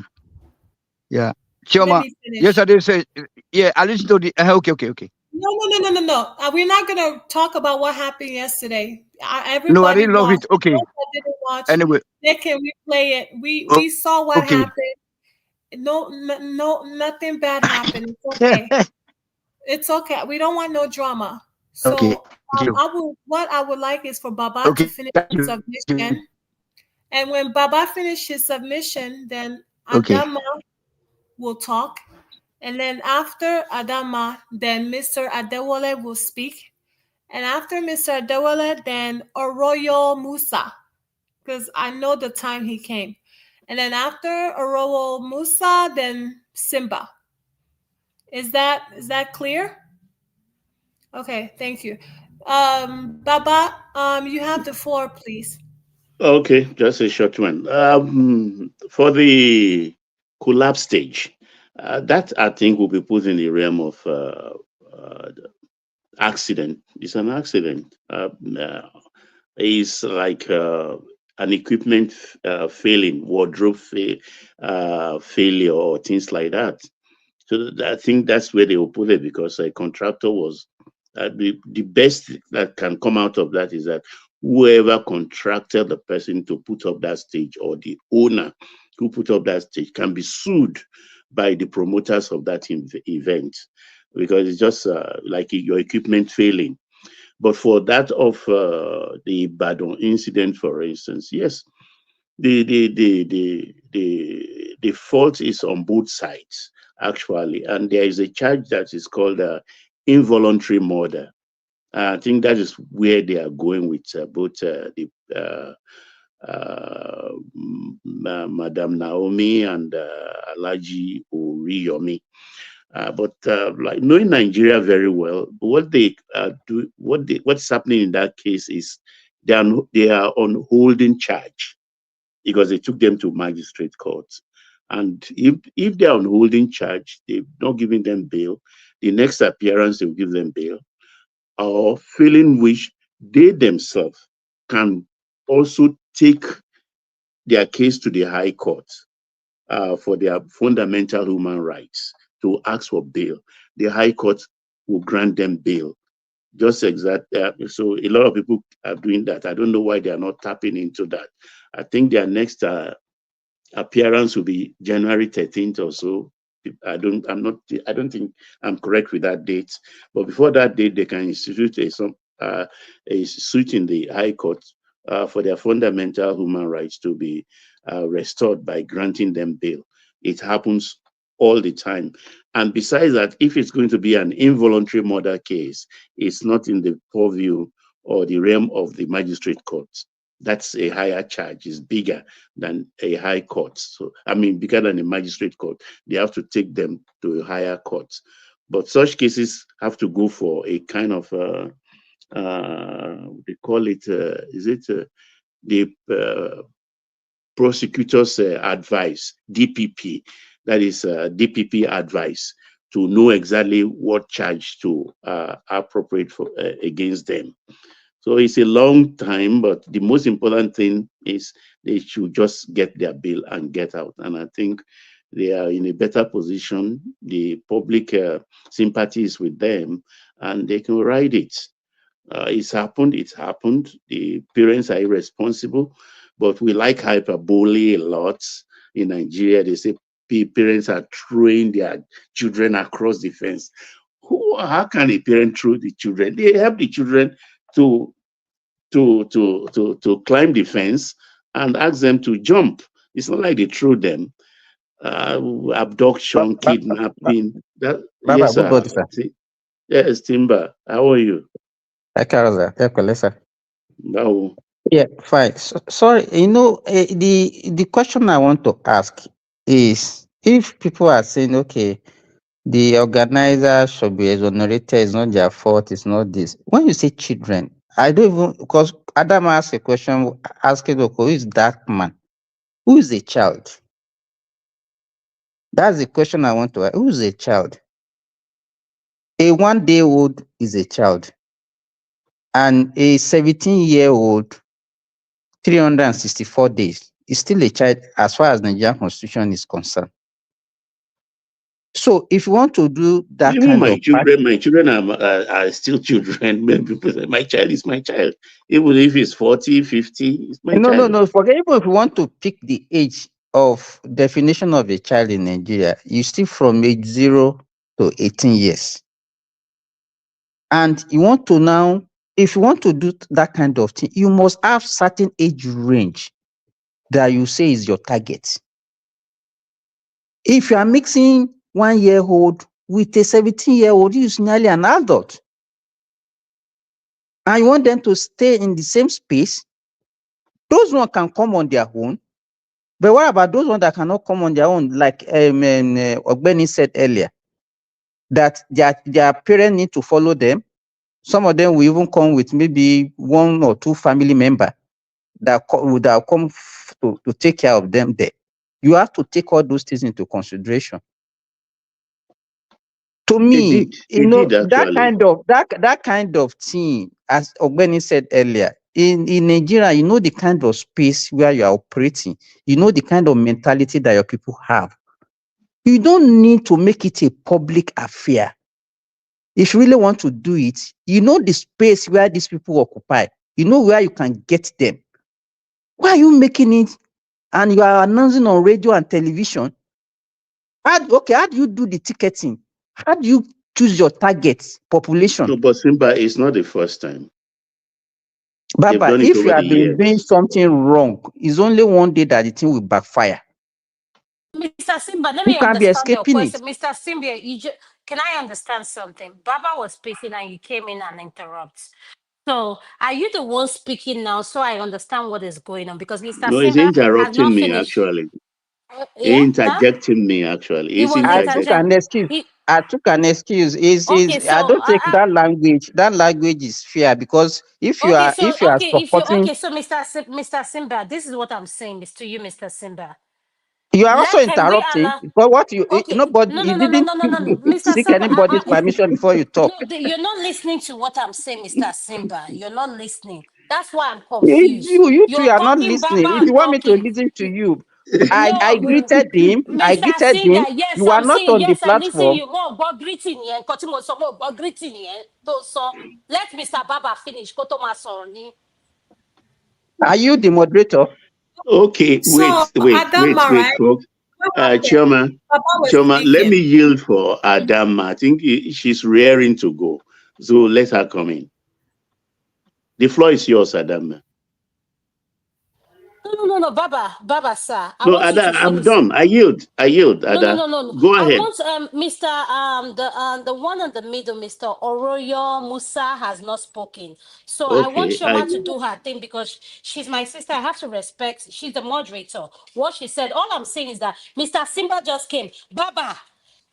yeah,
Let
Chioma.
me finish.
Yesterday said, yeah, I listened to the. Okay.
No. We're not gonna talk about what happened yesterday.
No, I
Everybody
really love
watched.
it. Okay.
Those that didn't watch,
Anyway,
they can replay it. We saw what
okay.
happened. No, nothing bad happened. It's okay. It's okay. We don't want no drama.
Okay.
So what I would like is for Baba to
Okay.
finish
Thank
his
you.
submission. And when Baba finishes his submission, then
Okay.
Adama will talk. And then after Adama, then Mr. Adewale will speak. And after Mr. Adewale, then Oroyo Musa, because I know the time he came. And then after Oroyo Musa, then Simba. Is that clear? Okay, thank you. Baba, you have the floor, please.
Okay, just a short one. For the collapse stage, that I think will be put in the realm of accident. It's an accident. It's like an equipment failing, wardrobe failure, or things like that. So I think that's where they will put it, because a contractor was the best that can come out of that is that whoever contracted the person to put up that stage, or the owner who put up that stage, can be sued by the promoters of that event, because it's just like your equipment failing. But for that of the Badon incident, for instance, yes, the fault is on both sides, actually, and there is a charge that is called involuntary murder. I think that is where they are going with both Madam Naomi and Alaji Oriyomi. But like knowing Nigeria very well, what they do, what's happening in that case is they are on holding charge, because they took them to magistrate courts. And if they are on holding charge, they've not giving them bail. The next appearance, they'll give them bail, or feeling which they themselves can also take their case to the High Court for their fundamental human rights to ask for bail. The High Court will grant them bail. Just exact. So a lot of people are doing that. I don't know why they are not tapping into that. I think their next appearance will be January 13th or so. I don't think I'm correct with that date. But before that date, they can institute a suit in the High Court for their fundamental human rights to be restored by granting them bail. It happens all the time. And besides that, if it's going to be an involuntary murder case, it's not in the purview or the realm of the magistrate court. That's a higher charge, is bigger than a high court. So, I mean, bigger than a magistrate court. They have to take them to a higher court. But such cases have to go for a kind of, they call it, the prosecutor's advice, DPP, that is DPP advice, to know exactly what charge to appropriate for, against them. So it's a long time, but the most important thing is they should just get their bail and get out. And I think they are in a better position. The public sympathy is with them, and they can ride it. It's happened. The parents are irresponsible, but we like hyperbole a lot in Nigeria. They say parents are throwing their children across the fence. How can a parent throw the children? They help the children to climb the fence and ask them to jump. It's not like they throw them. Abduction, kidnapping.
Baba,
Yes,
good
sir.
morning, sir.
Yes, Timber. How are you?
Sir.
No.
Yeah, fine. Sorry, the question I want to ask is, if people are saying, okay, the organizer should be exonerated, it's not their fault, it's not this. When you say children, I don't even, because Adam asked a question asking, okay, who is that man? Who is a child? That's the question I want to ask. Who is a child? A 1-day-old is a child, and a 17-year-old, 364 days, is still a child as far as the Nigerian Constitution is concerned. So if you want to do that
Even
kind of
my children are still children. When people say, my child is my child. Even if it's 40, 50, it's my child.
No, forget even if you want to pick the age of definition of a child in Nigeria, you still from age 0 to 18 years. And you want to now, if you want to do that kind of thing, you must have certain age range that you say is your target. If you are mixing 1-year-old with a 17-year-old, who is nearly an adult, and you want them to stay in the same space, those ones can come on their own. But what about those ones that cannot come on their own? Like Ogbeni said earlier, that their parents need to follow them. Some of them will even come with maybe 1 or 2 family members that come to take care of them there. You have to take all those things into consideration. To me, that kind of thing, as Ogbeni said earlier, in Nigeria, you know the kind of space where you are operating, you know the kind of mentality that your people have. You don't need to make it a public affair. If you really want to do it, you know the space where these people occupy, you know where you can get them. Why are you making it and you are announcing on radio and television? How do you do the ticketing? How do you choose your target population?
No, but Simba, it's not the first time.
Baba, if you have been doing something wrong, it's only one day that the thing will backfire.
Mr. Simba, let me understand your question. Mr. Simba, can I understand something? Baba was speaking and you came in and interrupt. So are you the one speaking now so I understand what is going on? Because Mr.
No,
Simba
he's interrupting
has not
me,
finished.
actually.
Yeah?
Interjecting me, actually. He's
I took an excuse. I don't take that language. That language is fair because if you are supporting,
so Mr. Simba, this is what I'm saying is to you, Mr. Simba.
You are also interrupting. But what you nobody you didn't
Mr.
seek
Simba,
anybody's permission before you talk.
No, you're not listening to what I'm saying, Mr. Simba. You're not listening. That's why I'm confused.
You two are not
talking,
listening.
Baba,
If you want me to
talking.
listen to you,
No,
I greeted him.
Mr. Singer, yes,
You are
I'm
not
saying
on the
yes, I listen
platform.
you. More about greeting here. Continue some more about greeting here. So let Mr. Baba finish. Kotoma Soroni.
Are you the moderator?
Okay, wait, folks. Chioma, let me yield for Adama. I think she's raring to go. So let her come in. The floor is yours, Adama.
No, Baba, sir.
I'm done. I yield, Ada.
No.
Go ahead.
I want Mr. The one in the middle, Mr. Oroyo Musa has not spoken. So I want Shoma to do her thing because she's my sister. I have to respect. She's the moderator. What she said. All I'm saying is that Mr. Simba just came. Baba.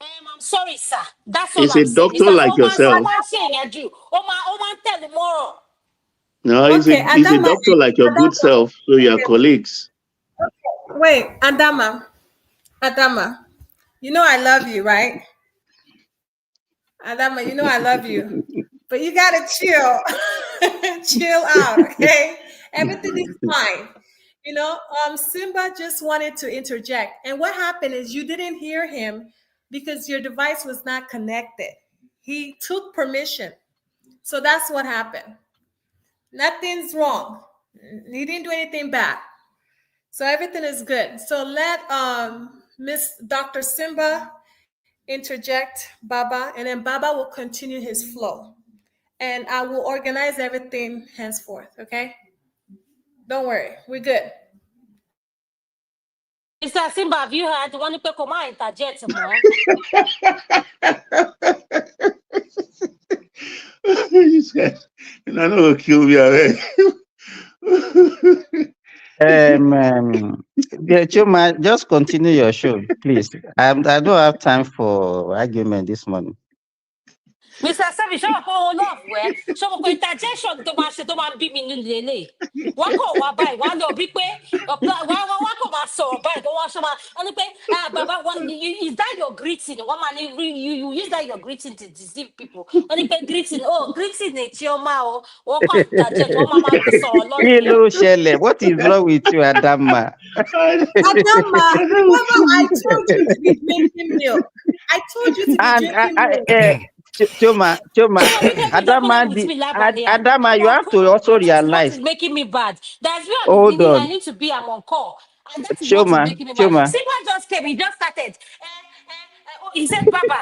I'm sorry, sir. That's all I'm saying.
It's a doctor like yourself. No, he's a doctor like your good self, so your colleagues.
Okay. Wait, Adama, you know I love you, right? Adama, you know I love you, but you gotta chill, chill out, okay? Everything is fine. You know, Simba just wanted to interject, and what happened is you didn't hear him because your device was not connected. He took permission, so that's what happened. Nothing's wrong. He didn't do anything bad. So everything is good. So let Miss Dr. Simba interject Baba, and then Baba will continue his flow. And I will organize everything henceforth, okay? Don't worry, we're good.
Mr. Simba, have you heard one of the interject more?
I know will kill me already.
Chuma, just continue your show, please. I don't have time for argument this morning.
Mr. Savage, show up love where show up interjection to my be me nulele. Wako wa buy one no big way. Wako ma so buy go wash my only pay. Baba, is that your greeting? One man you use that your greeting to deceive people. Only pay greeting. Oh, greeting it's your mouth. Wako interject. One mama go so Lord.
Hello, Shelley. What is wrong with you, Adama?
Adama, Baba, I told you to be drinking milk. I told you to be
And
drinking milk.
Choma, Adama, you have to also
That's what
realize.
is making me bad. That's why
Hold
I
on,
need to be. I'm on call, and that is what is
Choma,
making me mad.
Choma.
Simba just came. He just started. He said, "Baba,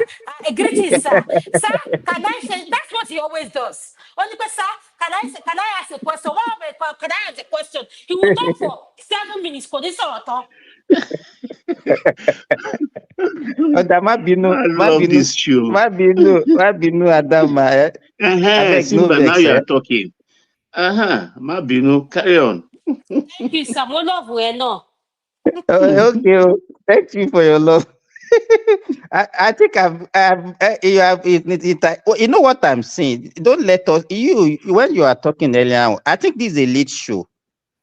greetings, sir. Sir, can I say?" That's what he always does. Only, sir, can I say? Can I ask a question? Can I ask a question? He will talk for 7 minutes. For this or that.
Adama
I love this show.
Mabinu, Adama. I beg no
Simba, now
vex.
you are talking. Mabinu, carry on.
Thank you, sir. More love, we know.
Okay, thank you for your love. I think you have you know what I'm saying. Don't let us when you are talking earlier. I think this is a lead show,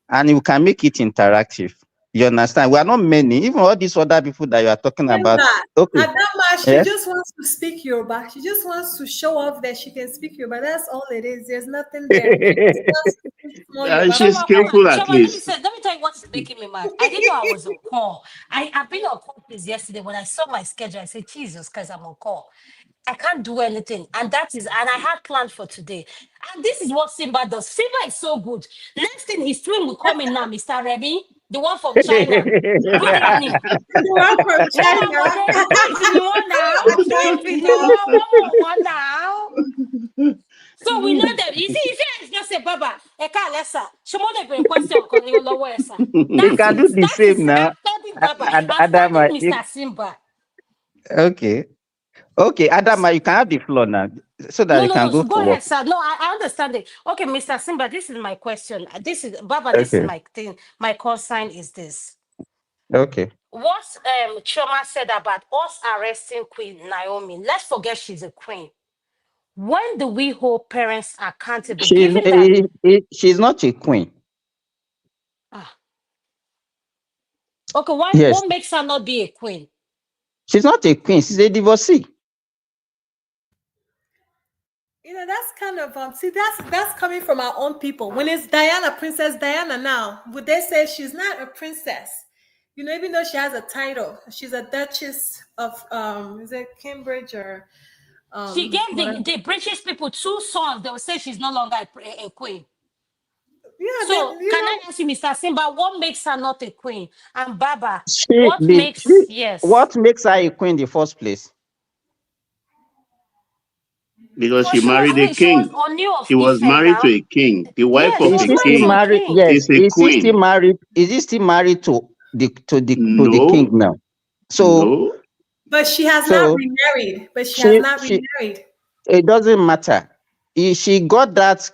and you can make it interactive. You understand? We are not many. Even all these other people that you are talking about. Okay.
Adama, she
Yes?
just wants to speak Yoruba. She just wants to show off that she can speak Yoruba. That's all it is. There's nothing there. She just wants to speak more Yoruba.
She's skillful at least.
Let me tell you what's making me mad. I didn't know I was on call. I've been on call since yesterday. When I saw my schedule, I said, Jesus, because I'm on call. I can't do anything. And I had planned for today. And this is what Simba does. Simba is so good. Next thing, his twin will come in now, Mr. Remy, the one from China. Good evening.
The one from China.
One now. So we know that. You see, it's just a Baba.
They can do the same now.
Adama, Mr. Simba.
Okay, Adama, you can have the floor now, so that you can go
Go
for
ahead,
work.
sir. No, I understand it. Okay, Mr. Simba, this is my question. This is Baba. This is
Okay.
my thing. My call sign is this.
Okay.
What Chioma said about us arresting Queen Naomi? Let's forget she's a queen. When do we hold parents accountable?
She's not a queen.
Okay,
Yes.
what makes her not be a queen?
She's not a queen. She's a divorcee.
You know, that's kind of see, that's coming from our own people. When it's Diana, Princess Diana now, would they say she's not a princess? You know, even though she has a title, she's a Duchess of is it Cambridge or
she gave the British people 2 sons. They will say she's no longer a queen.
Yeah.
So can I ask you, Mr. Simba, what makes her not a queen? And Baba,
What makes her a queen in the first place?
Because she married a king. She was married to a king. The wife of a king is a queen.
Is he still married to the king now? So
but she has not remarried.
It doesn't matter. She got that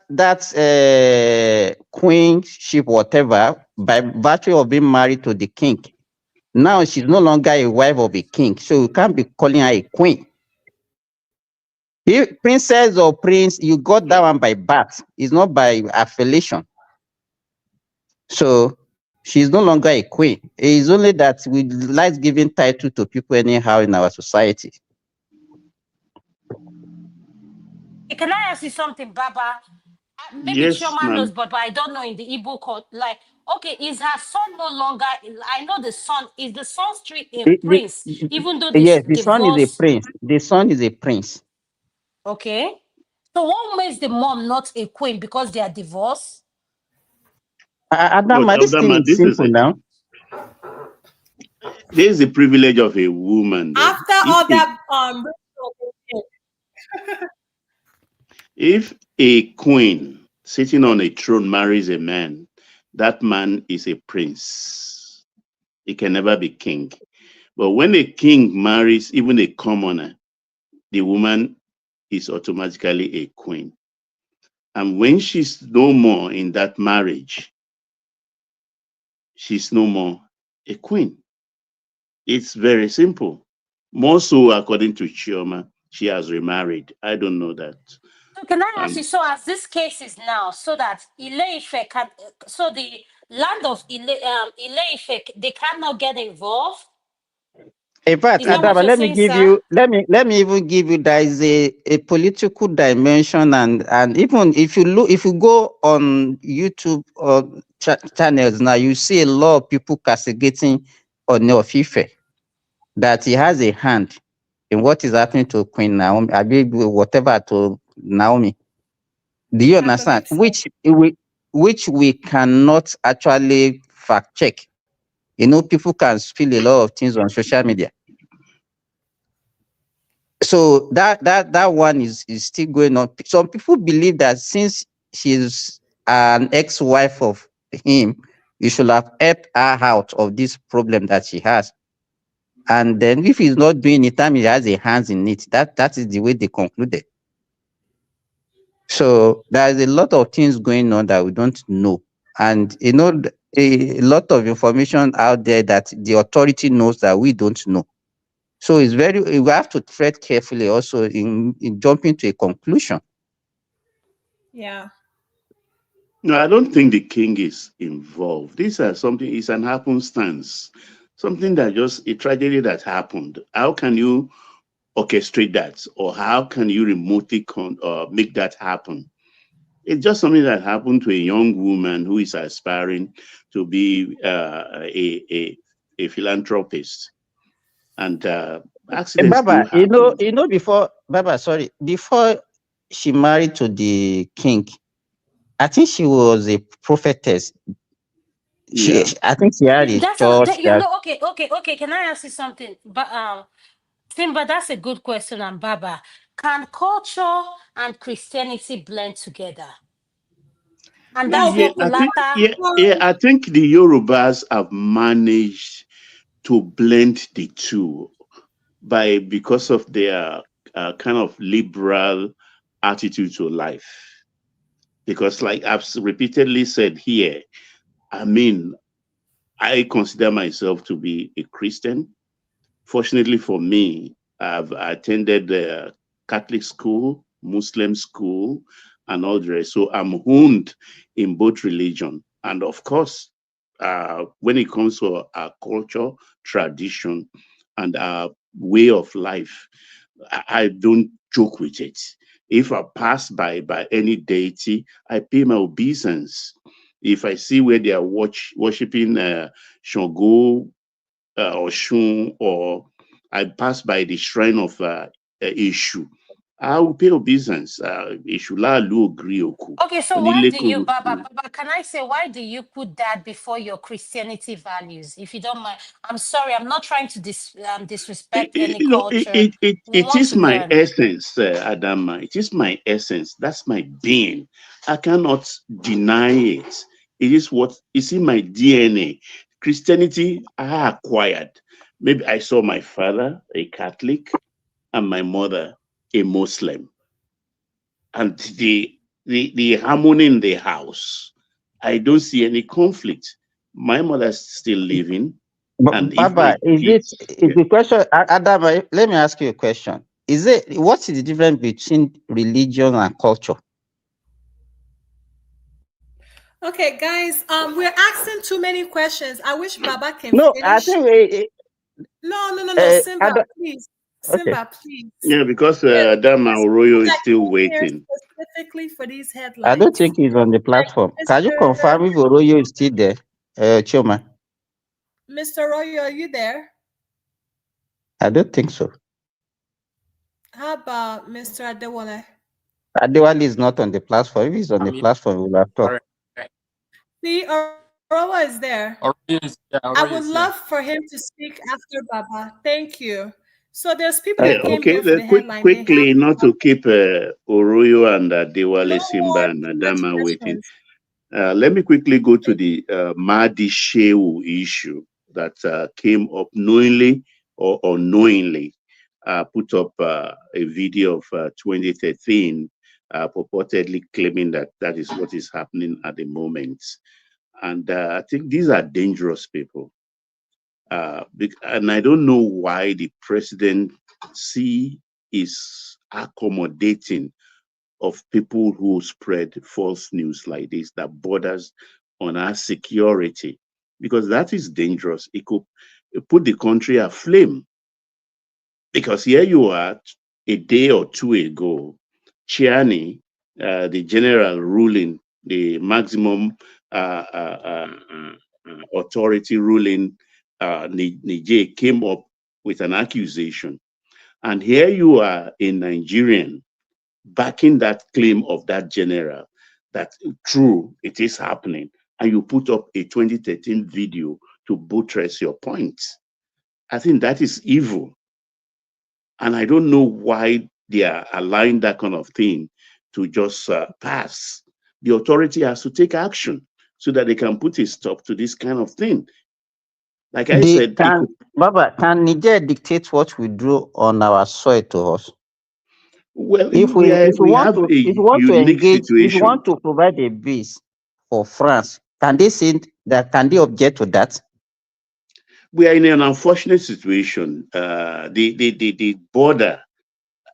queenship, whatever, by virtue of being married to the king. Now she's no longer a wife of a king, so you can't be calling her a queen. If princess or prince, you got that one by birth. It's not by affiliation. So she's no longer a queen. It's only that we like giving title to people anyhow in our society.
Can I ask you something, Baba? Maybe
yes,
Chioma knows, but I don't know in the Igbo court. Like, okay, is her son no longer? I know the son is the son street a prince, even though they
yes, the
divorce.
son is a prince. The son is a prince.
Okay, so what makes the mom not a queen because they are divorced?
Adama, this thing is simple now.
There is the privilege of a woman.
After all that,
if a queen sitting on a throne marries a man, that man is a prince. He can never be king. But when a king marries even a commoner, the woman is automatically a queen. And when she's no more in that marriage, she's no more a queen. It's very simple. More so according to Chioma. she has remarried. I don't know that.
So can I ask you, so as this case is now, so that Ile-Ife can, so the land of Ile-Ife, they cannot get involved?
In fact,
Is that what
Adama,
you're
let me
saying,
give
sir?
you, let me even give you, there is a political dimension, and even if you go on YouTube or channels now, you see a lot of people castigating on Ife, that he has a hand in what is happening to Queen Naomi, I believe whatever to Naomi. Do you understand? Which we cannot actually fact check. You know, people can spill a lot of things on social media. So that one is still going on. Some people believe that since she's an ex-wife of him, you should have helped her out of this problem that she has. And then if he's not doing it, time he has a hands in it. That is the way they concluded. So there's a lot of things going on that we don't know. And you know, a lot of information out there that the authority knows that we don't know. So it's we have to tread carefully also in jumping to a conclusion.
Yeah.
No, I don't think the king is involved. These are something, it's an happenstance. Something that just a tragedy that happened. How can you orchestrate that? Or how can you remotely make that happen? It's just something that happened to a young woman who is aspiring to be a philanthropist. And accidents do
Baba,
happen.
before she married to the king, I think she was a prophetess. I think she had a church.
Okay. Can I ask you something? But Simba, that's a good question. And Baba, can culture and Christianity blend together? And that's
Yeah,
what Ulata.
I think the Yorubas have managed to blend the two because of their kind of liberal attitude to life. Because, like I've repeatedly said here, I mean, I consider myself to be a Christian. Fortunately for me, I've attended Catholic school, Muslim school, and all the rest. So I'm honed in both religion. And of course, when it comes to our culture, tradition, and our way of life, I don't joke with it. If I pass by any deity, I pay my obeisance. If I see where they are worshiping Shango, Oshun, or I pass by the shrine of Eshu, I will pay obeisance.
Okay, so why do you, Baba, can I say, why do you put that before your Christianity values? If you don't mind, I'm sorry, I'm not trying to disrespect any culture.
It is my essence, Adama. It is my essence. That's my being. I cannot deny it. It is what is in my DNA. Christianity, I acquired. Maybe I saw my father, a Catholic, and my mother, a Muslim. And the harmony in the house, I don't see any conflict. My mother's still living. And
Baba, is the question, Adama, let me ask you a question. What is the difference between religion and culture?
Okay, guys, we're asking too many questions. I wish Baba can
No,
finish.
I think
No, Simba, please. Simba, please.
Yeah, because Adama Oroyo is still waiting.
Specifically for these headlines.
I don't think he's on the platform. Can you confirm if Oroyo is still there, Choma?
Mr. Royo, are you there?
I don't think so.
How about Mr. Adewale?
Adewale is not on the platform. If he's on the platform, we'll have talked.
See, Orowa is there. I would love for him to speak after Baba. Thank you. So there's people that came here for the headline.
Quickly, not to keep Oroyo and Adewale Simba and Adama waiting. Let me quickly go to the MAHDI SHEHU issue that came up knowingly or unknowingly. Put up a video of 2013 purportedly claiming that is what is happening at the moment. And I think these are dangerous people. And I don't know why the presidency is accommodating of people who spread false news like this that borders on our security, because that is dangerous. It could put the country aflame. Because here you are, a day or two ago, Chiani, the general ruling, the maximum authority ruling, Niger came up with an accusation. And here you are, a Nigerian, backing that claim of that general, that true, it is happening. And you put up a 2013 video to buttress your point. I think that is evil. And I don't know why they are allowing that kind of thing to just pass. The authority has to take action so that they can put a stop to this kind of thing. Like I said,
Baba, can Niger dictate what we do on our soil to us?
Well,
if we want to engage,
situation.
if we want to provide a base for France, can they say that? Can they object to that?
We are in an unfortunate situation. The border.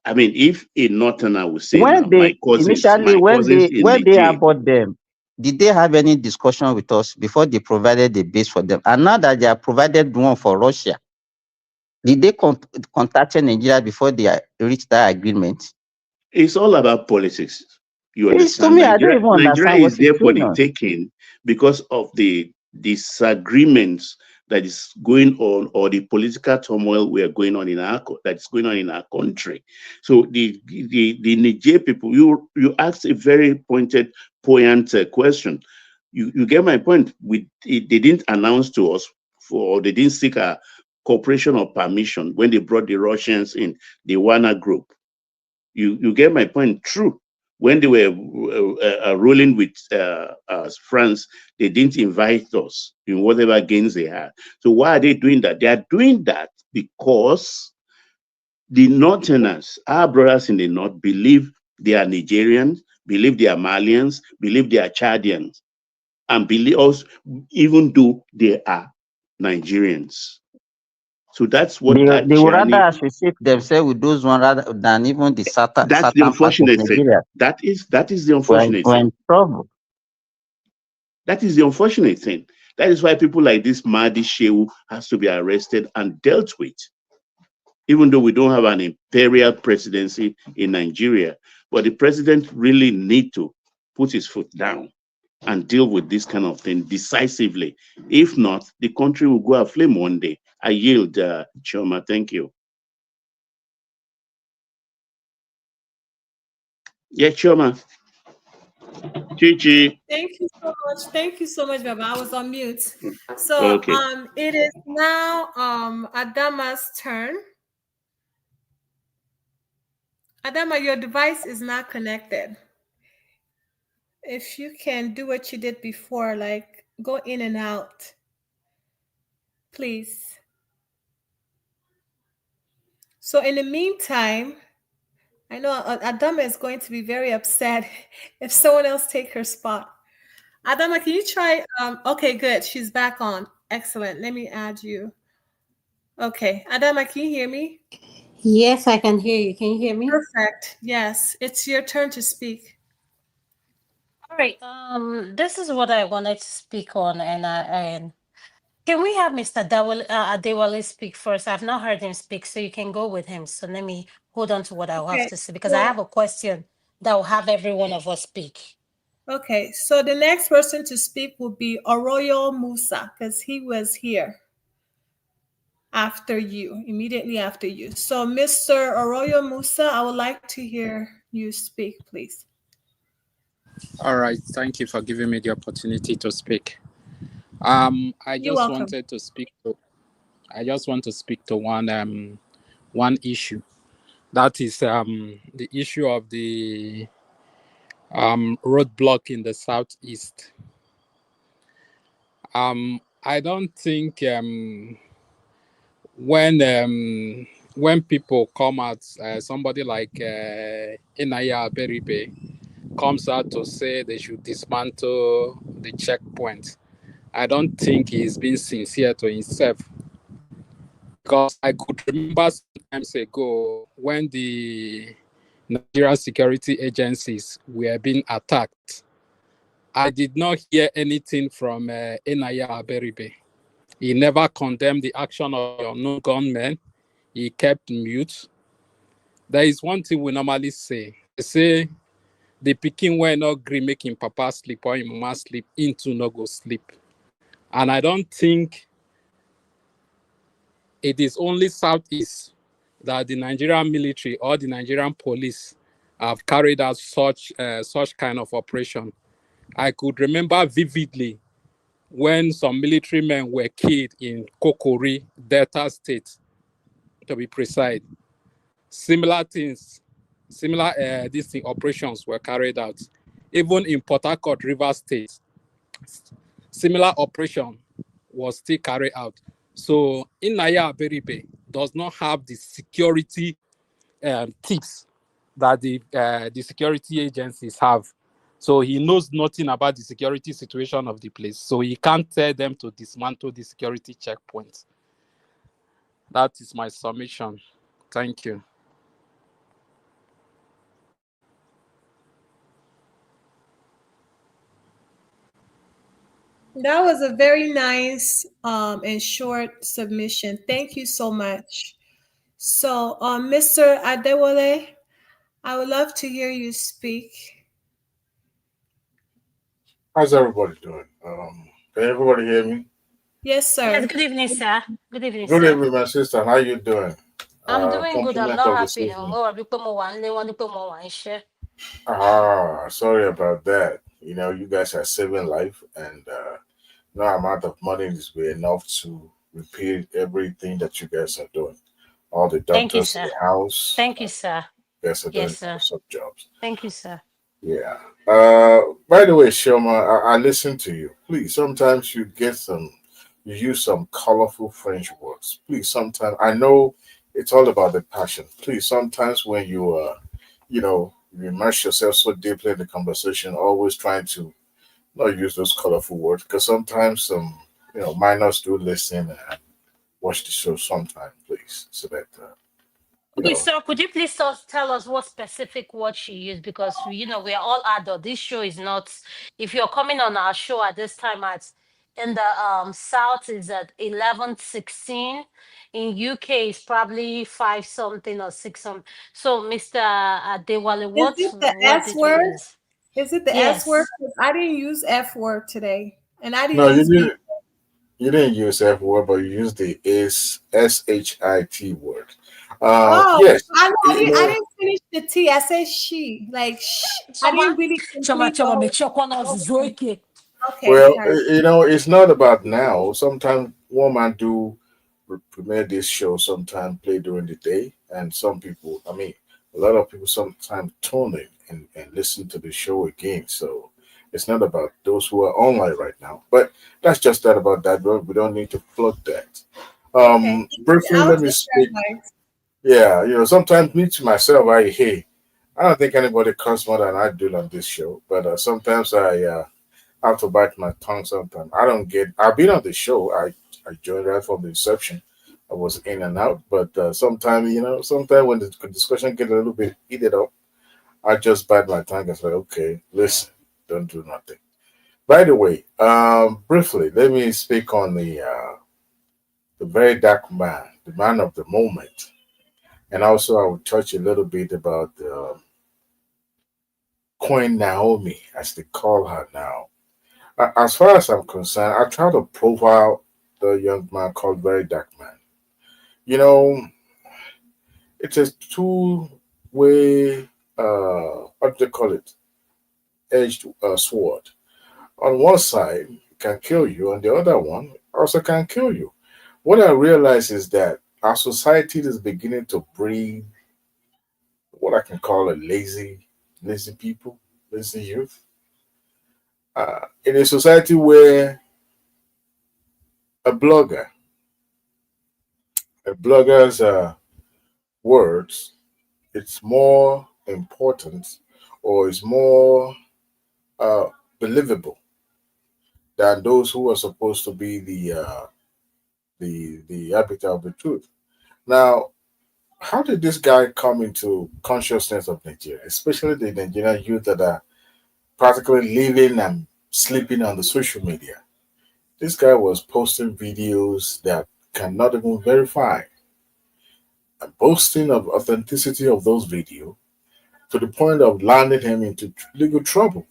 I mean, if a northerner would say,
when
now, my cousins
about them, did they have any discussion with us before they provided the base for them? And now that they have provided one for Russia, did they contact Nigeria before they reached that agreement?
It's all about politics. You understand?
To me, I don't even understand
Nigeria is there for the taking because of the disagreements that is going on, or the political turmoil we are going on that's going on in our country. So the Niger people, you asked a very pointed, poignant question. You get my point. They didn't announce to us, or they didn't seek a cooperation or permission when they brought the Russians in, the Wana group. You get my point. True. When they were ruling with France, they didn't invite us in whatever gains they had. So why are they doing that? They are doing that because the Northerners, our brothers in the North, believe they are Nigerians, believe they are Malians, believe they are Chadians, and believe us, even though they are Nigerians. So that's what
they would rather associate themselves with those ones rather than even the Satan.
That's the unfortunate thing. That is the unfortunate thing.
Trouble.
That is the unfortunate thing. That is why people like this MAHDI SHEHU has to be arrested and dealt with. Even though we don't have an imperial presidency in Nigeria, but the president really need to put his foot down and deal with this kind of thing decisively. If not, the country will go aflame one day. I yield, Choma. Thank you. Yeah, Choma. Chichi.
Thank you so much. Thank you so much, Baba. I was on mute. So
okay.
It is now Adama's turn. Adama, your device is not connected. If you can do what you did before, like go in and out, please. So in the meantime, I know Adama is going to be very upset if someone else take her spot. Adama, can you try? Okay, good. She's back on. Excellent. Let me add you. Okay. Adama, can you hear me?
Yes, I can hear you. Can you hear me?
Perfect. Yes. It's your turn to speak.
All right. This is what I wanted to speak on, and can we have Mr. Adewale speak first? I've not heard him speak, so you can go with him. So let me hold on to what I'll have to say, because I have a question that will have every one of us speak.
Okay, so the next person to speak will be Oroyo Musa, because he was here after you, immediately after you. So Mr. Oroyo Musa, I would like to hear you speak, please.
All right, thank you for giving me the opportunity to speak. I just want to speak to one issue. That is the issue of the roadblock in the southeast. I don't think when people come out, somebody like Inaya Beribe comes out to say they should dismantle the checkpoint, I don't think he's being sincere to himself. Because I could remember some times ago when the Nigerian security agencies were being attacked, I did not hear anything from Enaya Aberibe. He never condemned the action of the unknown gunmen. He kept mute. There is one thing we normally say. They say the pikin wey no gree make him papa sleep or him mama sleep, into no go sleep. And I don't think it is only Southeast that the Nigerian military or the Nigerian police have carried out such kind of operation. I could remember vividly when some military men were killed in Kokori, Delta State, to be precise. Similar things, these operations were carried out. Even in Port Harcourt, River State, similar operation was still carried out. So Inaya Aberibe does not have the security tips that the security agencies have. So he knows nothing about the security situation of the place. So he can't tell them to dismantle the security checkpoints. That is my submission. Thank you.
That was a very nice and short submission. Thank you so much. So, Mr. Adewale, I would love to hear you speak.
How's everybody doing? Can everybody hear me?
Yes, sir.
Yes, good evening, sir. Good evening,
Good
sir.
evening, my sister. How you doing?
I'm doing good. I'm
Compliment
not
of the
happy.
season. Sorry about that. You know, you guys are saving life, and no amount of money is be enough to repeat everything that you guys are doing. All the
Thank you,
doctors in
sir.
the house,
Thank you, sir.
you guys are doing
Yes, sir.
awesome jobs.
Thank you, sir.
Yeah. By the way, Shoma, I listen to you. Please, sometimes you use some colorful French words. Please, sometimes I know it's all about the passion. Please, sometimes when you you immerse yourself so deeply in the conversation, always trying to not use those colorful words because sometimes some minors do listen and watch the show sometime. Please, so that
Okay, so could you please tell us what specific word she used? Because we are all adult. This show is not. If you're coming on our show at this time in the south is at 11:16. In UK it's probably 5 something or 6 something. So Mr. Adewale,
Is
what
it the
word
S
did you
word?
use?
Is it the S word?
Yes.
'Cause I didn't use F word today, and I
no,
didn't use B.
you didn't use F word, but you used the SHIT word.
Oh,
Yes,
I know. I
you
didn't. I
know.
didn't finish the T. I said she. Like I didn't really complete the
Make
whole.
sure is okay.
Okay,
Well,
all right.
it's not about now. Sometimes one man do premiere this show, sometimes play during the day, and some people, I mean, a lot of people sometimes tune in and listen to the show again. So it's not about those who are online right now, but that's just that about that. We don't need to plug that.
Okay.
Briefly,
I'll
let me
take that
speak.
advice.
Yeah, sometimes me to myself, I don't think anybody cuss more than I do on this show, but sometimes I have to bite my tongue sometimes. I don't get. I've been on the show. I joined right from the inception. I was in and out, but sometimes sometimes when the discussion get a little bit heated up, I just bite my tongue and say, "Okay, listen, don't do nothing." By the way, briefly, let me speak on the very dark man, the man of the moment, and also I will touch a little bit about Queen Naomi, as they call her now. As far as I'm concerned, I try to profile the young man called Very Dark Man. You know, it's a two-way, what do they call it, edged sword. On one side, it can kill you, and the other one also can kill you. What I realize is that our society is beginning to breed what I can call a lazy people, lazy youth. In a society where a blogger, a blogger's words, it's more important or is more uh, believable than those who are supposed to be the arbiter of the truth. Now, how did this guy come into consciousness of Nigeria, especially the Nigerian youth that are practically living and sleeping on the social media? This guy was posting videos that cannot even verify, and boasting of authenticity of those videos to the point of landing him into legal trouble.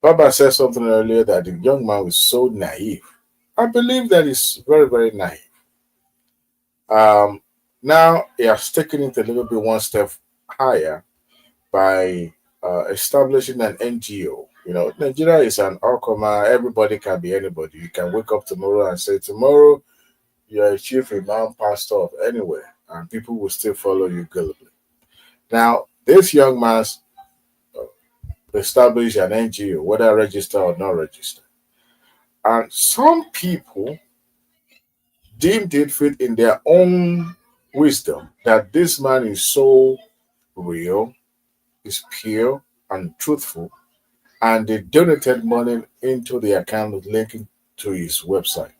Baba said something earlier that the young man was so naive. I believe that he's very, very naive. Um, Now he has taken it a little bit one step higher by establishing an NGO. You know, Nigeria is an Okoma. Everybody can be anybody. You can wake up tomorrow and say, tomorrow you're a chief imam pastor of anywhere, and people will still follow you guiltily. Now, this young man's established an NGO, whether registered or not registered. And some people deemed it fit in their own wisdom that this man is so real, is pure and truthful, and they donated money into the account linking to his website,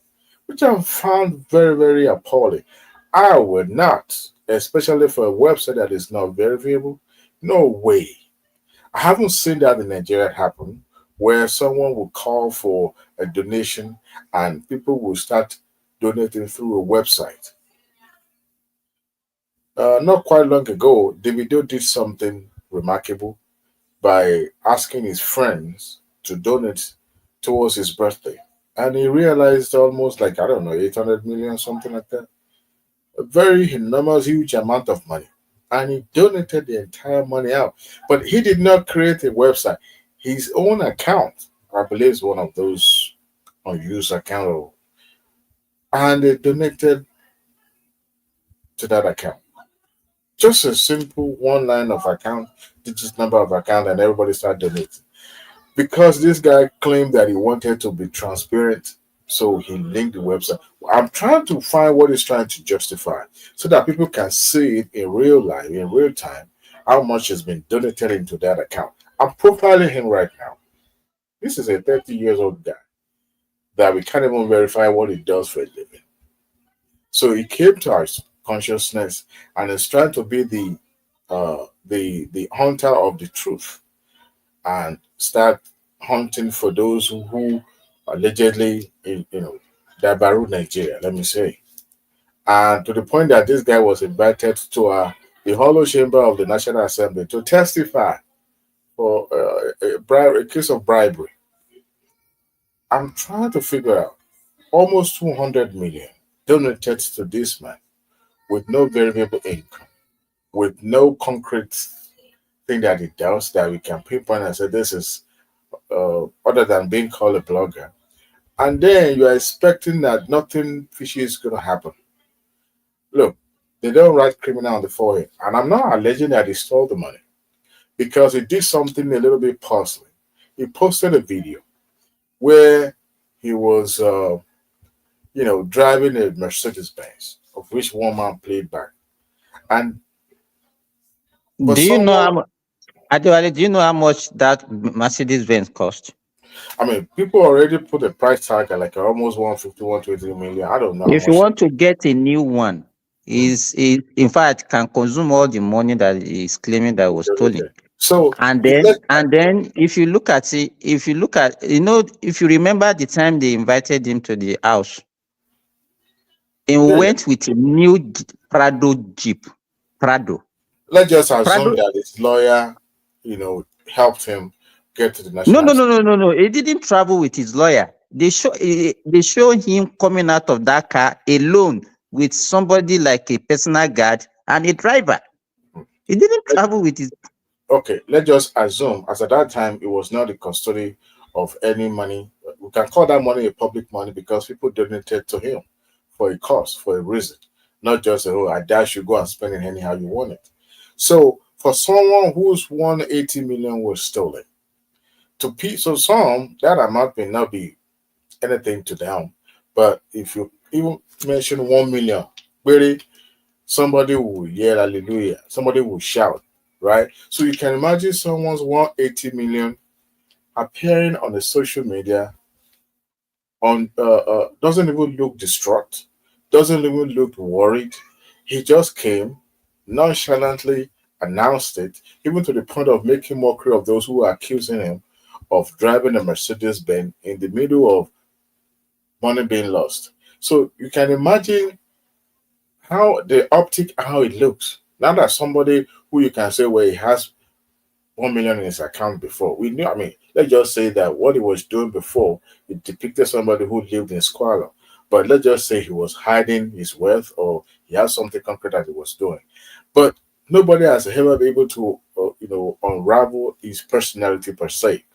which I found very, very appalling. I would not, especially for a website that is not verifiable. No way. I haven't seen that in Nigeria happen, where someone will call for a donation and people will start donating through a website. Not quite long ago, Davido did something remarkable by asking his friends to donate towards his birthday. And he realized almost like, I don't know, 800 million, something like that. A very enormous, huge amount of money. And he donated the entire money out. But he did not create a website. His own account, I believe, is one of those unused accounts. And they donated to that account. Just a simple one line of account, digit number of account, and everybody started donating. Because this guy claimed that he wanted to be transparent, so he linked the website. I'm trying to find what he's trying to justify so that people can see it in real life, in real time, how much has been donated into that account. I'm profiling him right now. This is a 30 years old guy that we can't even verify what he does for a living. So he came to our consciousness and is trying to be the hunter of the truth and start hunting for those who allegedly, Dabaru, Nigeria, let me say. And to the point that this guy was invited to the hollow chamber of the National Assembly to testify for a case of bribery. I'm trying to figure out almost 200 million donated to this man with no variable income, with no concrete thing that he does that we can pinpoint and say this is other than being called a blogger. And then you are expecting that nothing fishy is going to happen. Look, they don't write criminal on the forehead. And I'm not alleging that he stole the money because he did something a little bit puzzling. He posted a video where he was, driving a Mercedes Benz, of which one man played back. And
Do you know Adewale, do you know how much that Mercedes Benz cost?
I mean, people already put a price tag at like almost 150, 120 million. I don't know
If you want to get a new one, is in fact can consume all the money that is claiming that was stolen.
So
and then if you look at it, if you remember the time they invited him to the house, he went with a new Prado Jeep. Prado.
Let's just assume that his lawyer, helped him get to the national.
No. He didn't travel with his lawyer. They show him coming out of that car alone with somebody like a personal guard and a driver. He didn't travel with his.
Okay, let's just assume, as at that time, it was not the custody of any money. We can call that money a public money because people donated to him for a cause, for a reason, not just I dash you go and spend it anyhow you want it. So for someone whose 180 million was stolen, so some that amount may not be anything to them, but if you even mention 1 million, really, somebody will yell hallelujah, somebody will shout, right? So you can imagine someone's 180 million appearing on the social media on doesn't even look distraught, doesn't even look worried, He just came, nonchalantly announced it, even to the point of making mockery of those who were accusing him of driving a Mercedes Benz in the middle of money being lost. So you can imagine how the optic, how it looks. Now that somebody who you can say, well, he has 1 million in his account before. We knew, I mean, let's just say that what he was doing before, it depicted somebody who lived in squalor. But let's just say he was hiding his wealth or he has something concrete that he was doing. But nobody has ever been able to, unravel his personality per se.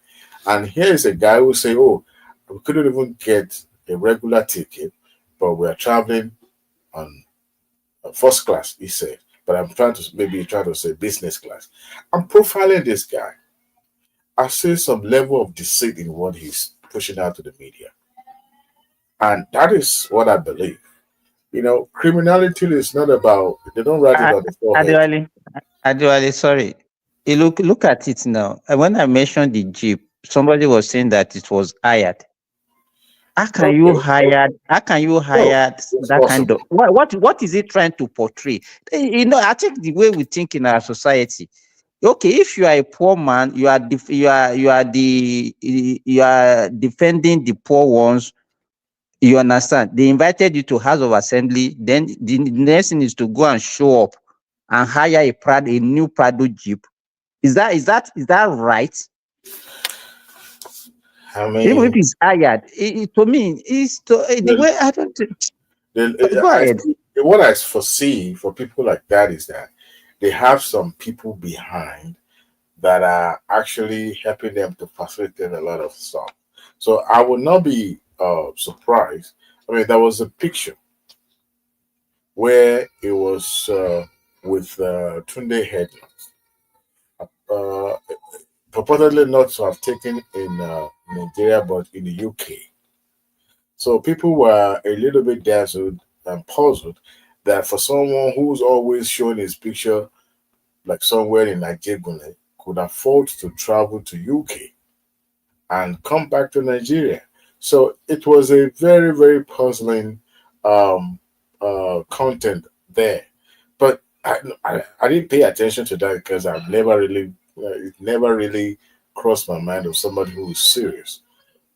And here is a guy who say, oh, we couldn't even get a regular ticket, but we are traveling on first class, he said. But I'm trying to say business class. I'm profiling this guy. I see some level of deceit in what he's pushing out to the media. And that is what I believe. Criminality is not about, they don't write it on the forehead.
Adewale, sorry. You look at it now. When I mentioned the Jeep, somebody was saying that it was hired. How can you hire that kind of what is it trying to portray? I think the way we think in our society, okay, if you are a poor man, you are defending the poor ones. You understand? They invited you to House of Assembly. Then the next thing is to go and show up and hire a new Prado Jeep. Is that right?
I mean,
even if it's hired, to me, the way I don't. Go ahead.
What I foresee for people like that is that they have some people behind that are actually helping them to facilitate a lot of stuff. So I would not be surprised. I mean, there was a picture where it was with Tunde headlines. Purportedly not to have taken in Nigeria, but in the UK. So people were a little bit dazzled and puzzled that for someone who's always showing his picture like somewhere in Ajele could afford to travel to UK and come back to Nigeria. So it was a very, very puzzling content there. But I didn't pay attention to that because I've never really it never really crossed my mind of somebody who is serious.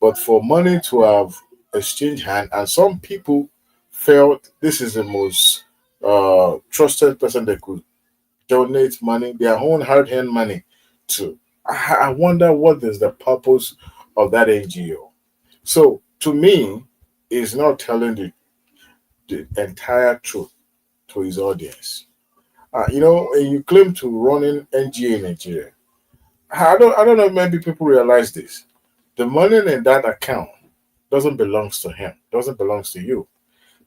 But for money to have exchanged hand, and some people felt this is the most trusted person they could donate money, their own hard-earned money to. I wonder what is the purpose of that NGO. So to me, it's not telling the entire truth to his audience. And you claim to run an NGO in Nigeria. I don't know if maybe people realize this. The money in that account doesn't belong to him, doesn't belong to you.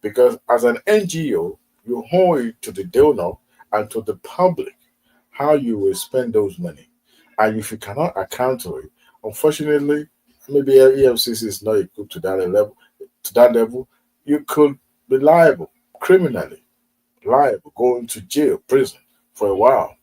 Because as an NGO, you owe it to the donor and to the public how you will spend those money. And if you cannot account to it, unfortunately, maybe EFCC is not equipped to that level, you could be liable, criminally liable, going to jail, prison for a while,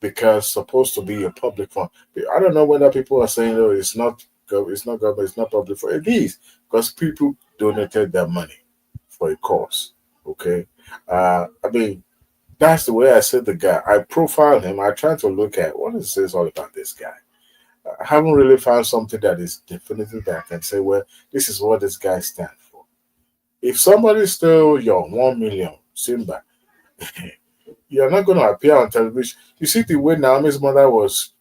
because it's supposed to be a public fund. I don't know whether people are saying, oh, it's not government, it's not public fund. It is, because people donated their money for a cause. Okay. I mean, that's the way I said the guy. I profiled him. I tried to look at what is this all about this guy. I haven't really found something that is definitive that I can say, well, this is what this guy stands for. If somebody stole your 1 million, Simba, you're not going to appear on television. You see the way Naomi's mother was,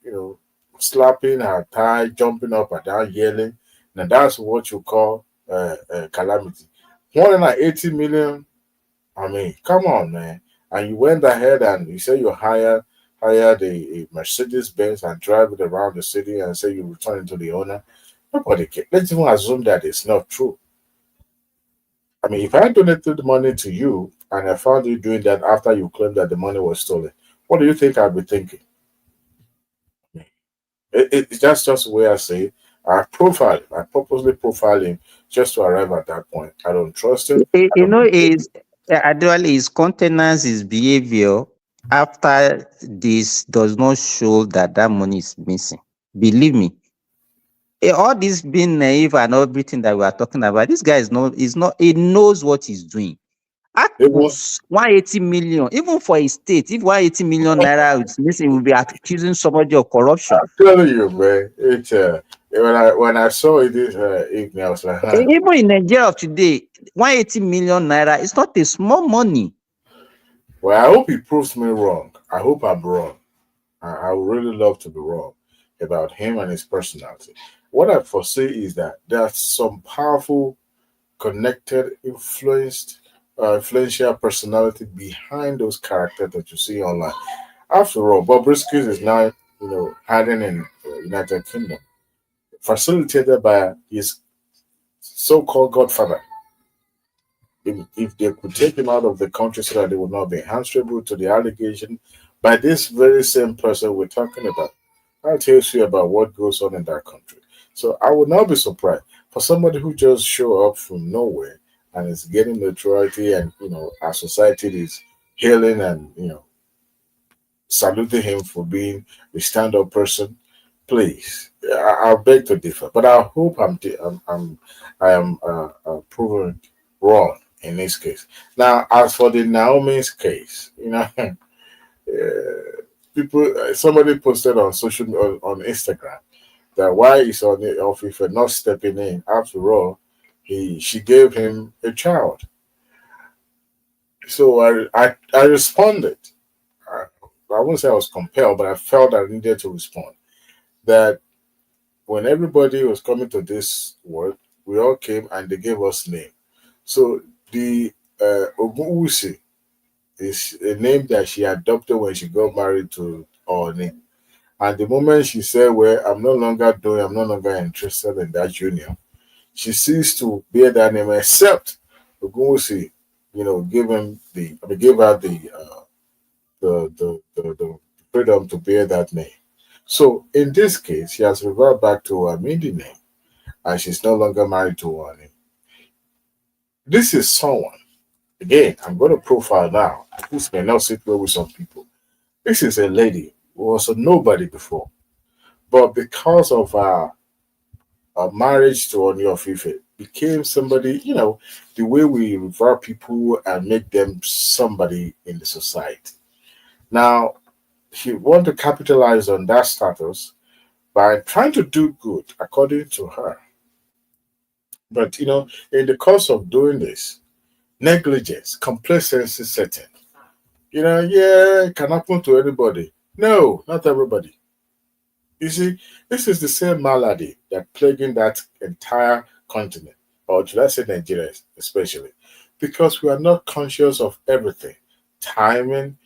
slapping her thigh, jumping up and down, yelling. Now that's what you call calamity. 180 million. I mean, come on, man. And you went ahead and you said you hired a Mercedes Benz and drive it around the city and say you return it to the owner. Nobody cares. Let's even assume that it's not true. I mean, if I donated the money to you and I found you doing that after you claimed that the money was stolen, what do you think I'd be thinking? It's just the way I say it. I purposely profile him just to arrive at that point. I don't trust him.
His countenance, his behavior after this does not show that money is missing. Believe me. All this being naive and everything that we are talking about, this guy he knows what he's doing.
It was
Akpos 180 million, even for a state, if 180 million naira is missing, we'll be accusing somebody of corruption.
I'm telling you, man. It when I saw it this evening, I was like, huh.
Even in Nigeria of today, 180 million naira is not a small money.
Well, I hope he proves me wrong. I hope I'm wrong. I would really love to be wrong about him and his personality. What I foresee is that there's some powerful, connected, influential personality behind those characters that you see online. After all, Bobrisky is now, hiding in United Kingdom, facilitated by his so-called godfather. If they could take him out of the country so that they would not be answerable to the allegation by this very same person we're talking about, that tells you about what goes on in that country. So I would not be surprised for somebody who just show up from nowhere and is getting notoriety, and our society is hailing and saluting him for being a stand-up person. Please, I beg to differ, but I hope I am proven wrong in this case. Now, as for the Naomi's case, somebody posted on on Instagram that why is on the office not stepping in. After all, she gave him a child. So I responded. I wouldn't say I was compelled, but I felt I needed to respond. That when everybody was coming to this world, we all came and they gave us name. So the Ogunwusi is a name that she adopted when she got married to Oni. And the moment she said, well, I'm no longer interested in that union, she ceased to bear that name, except Ogunwusi, gave her the freedom to bear that name. So in this case, she has reverted back to her maiden name, and she's no longer married to Oni. This is someone, again, I'm going to profile now, who may not sit well with some people. This is a lady who was a nobody before, but because of her marriage to Oni of Ife, became somebody, the way we revere people and make them somebody in the society. Now, he want to capitalize on that status by trying to do good, according to her. But, in the course of doing this, negligence, complacency setting. It can happen to anybody. No, not everybody. You see, this is the same malady that plaguing that entire continent, or should I say Nigeria especially, because we are not conscious of everything. Timing,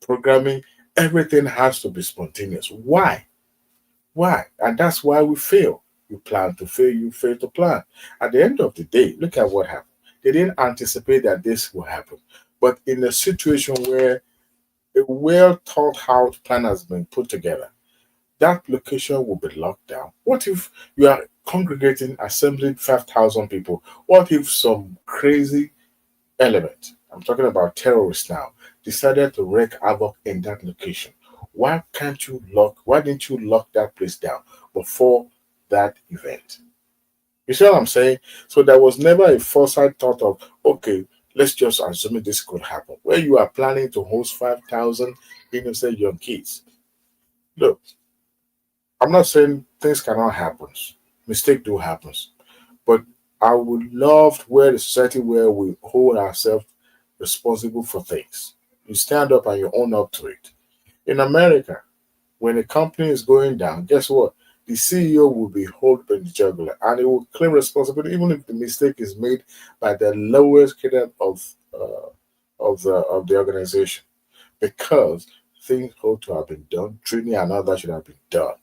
programming, everything has to be spontaneous. Why? And that's why we fail. You plan to fail, you fail to plan. At the end of the day, look at what happened. They didn't anticipate that this will happen. But in a situation where a well thought out plan has been put together, that location will be locked down. What if you are congregating, assembling 5,000 people? What if some crazy element, I'm talking about terrorists now, decided to wreak havoc in that location? Why didn't you lock that place down before that event? You see what I'm saying? So there was never a foresight thought of, okay, let's just assume this could happen, where you are planning to host 5,000 innocent young kids. Look, I'm not saying things cannot happen. Mistake do happens. But I would love where the society where we hold ourselves responsible for things. You stand up and you own up to it. In America, when a company is going down, guess what? The CEO will be held by the jugular, and he will claim responsibility even if the mistake is made by the lowest cadre of the organization, because things ought to have been done. Training and all that should have been done.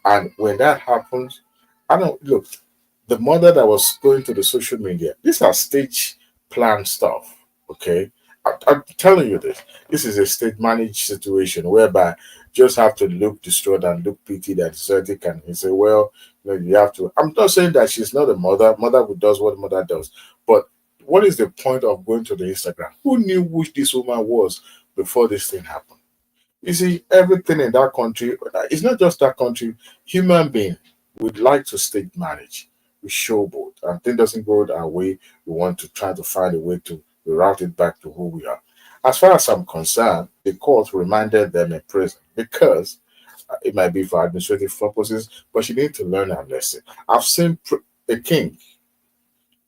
And when that happens, look. The mother that was going to the social media, these are stage plan stuff. Okay, I'm telling you this. This is a state managed situation whereby you just have to look distraught and look pity that society can say, well, you have to. I'm not saying that she's not a mother. Mother who does what mother does. But what is the point of going to the Instagram? Who knew who this woman was before this thing happened? You see, everything in that country, it's not just that country, human being would like to state manage. We showboat, and thing doesn't go our way. We want to try to find a way to we route it back to who we are. As far as I'm concerned, the court remanded them in prison because it might be for administrative purposes, but she needs to learn her lesson. I've seen a king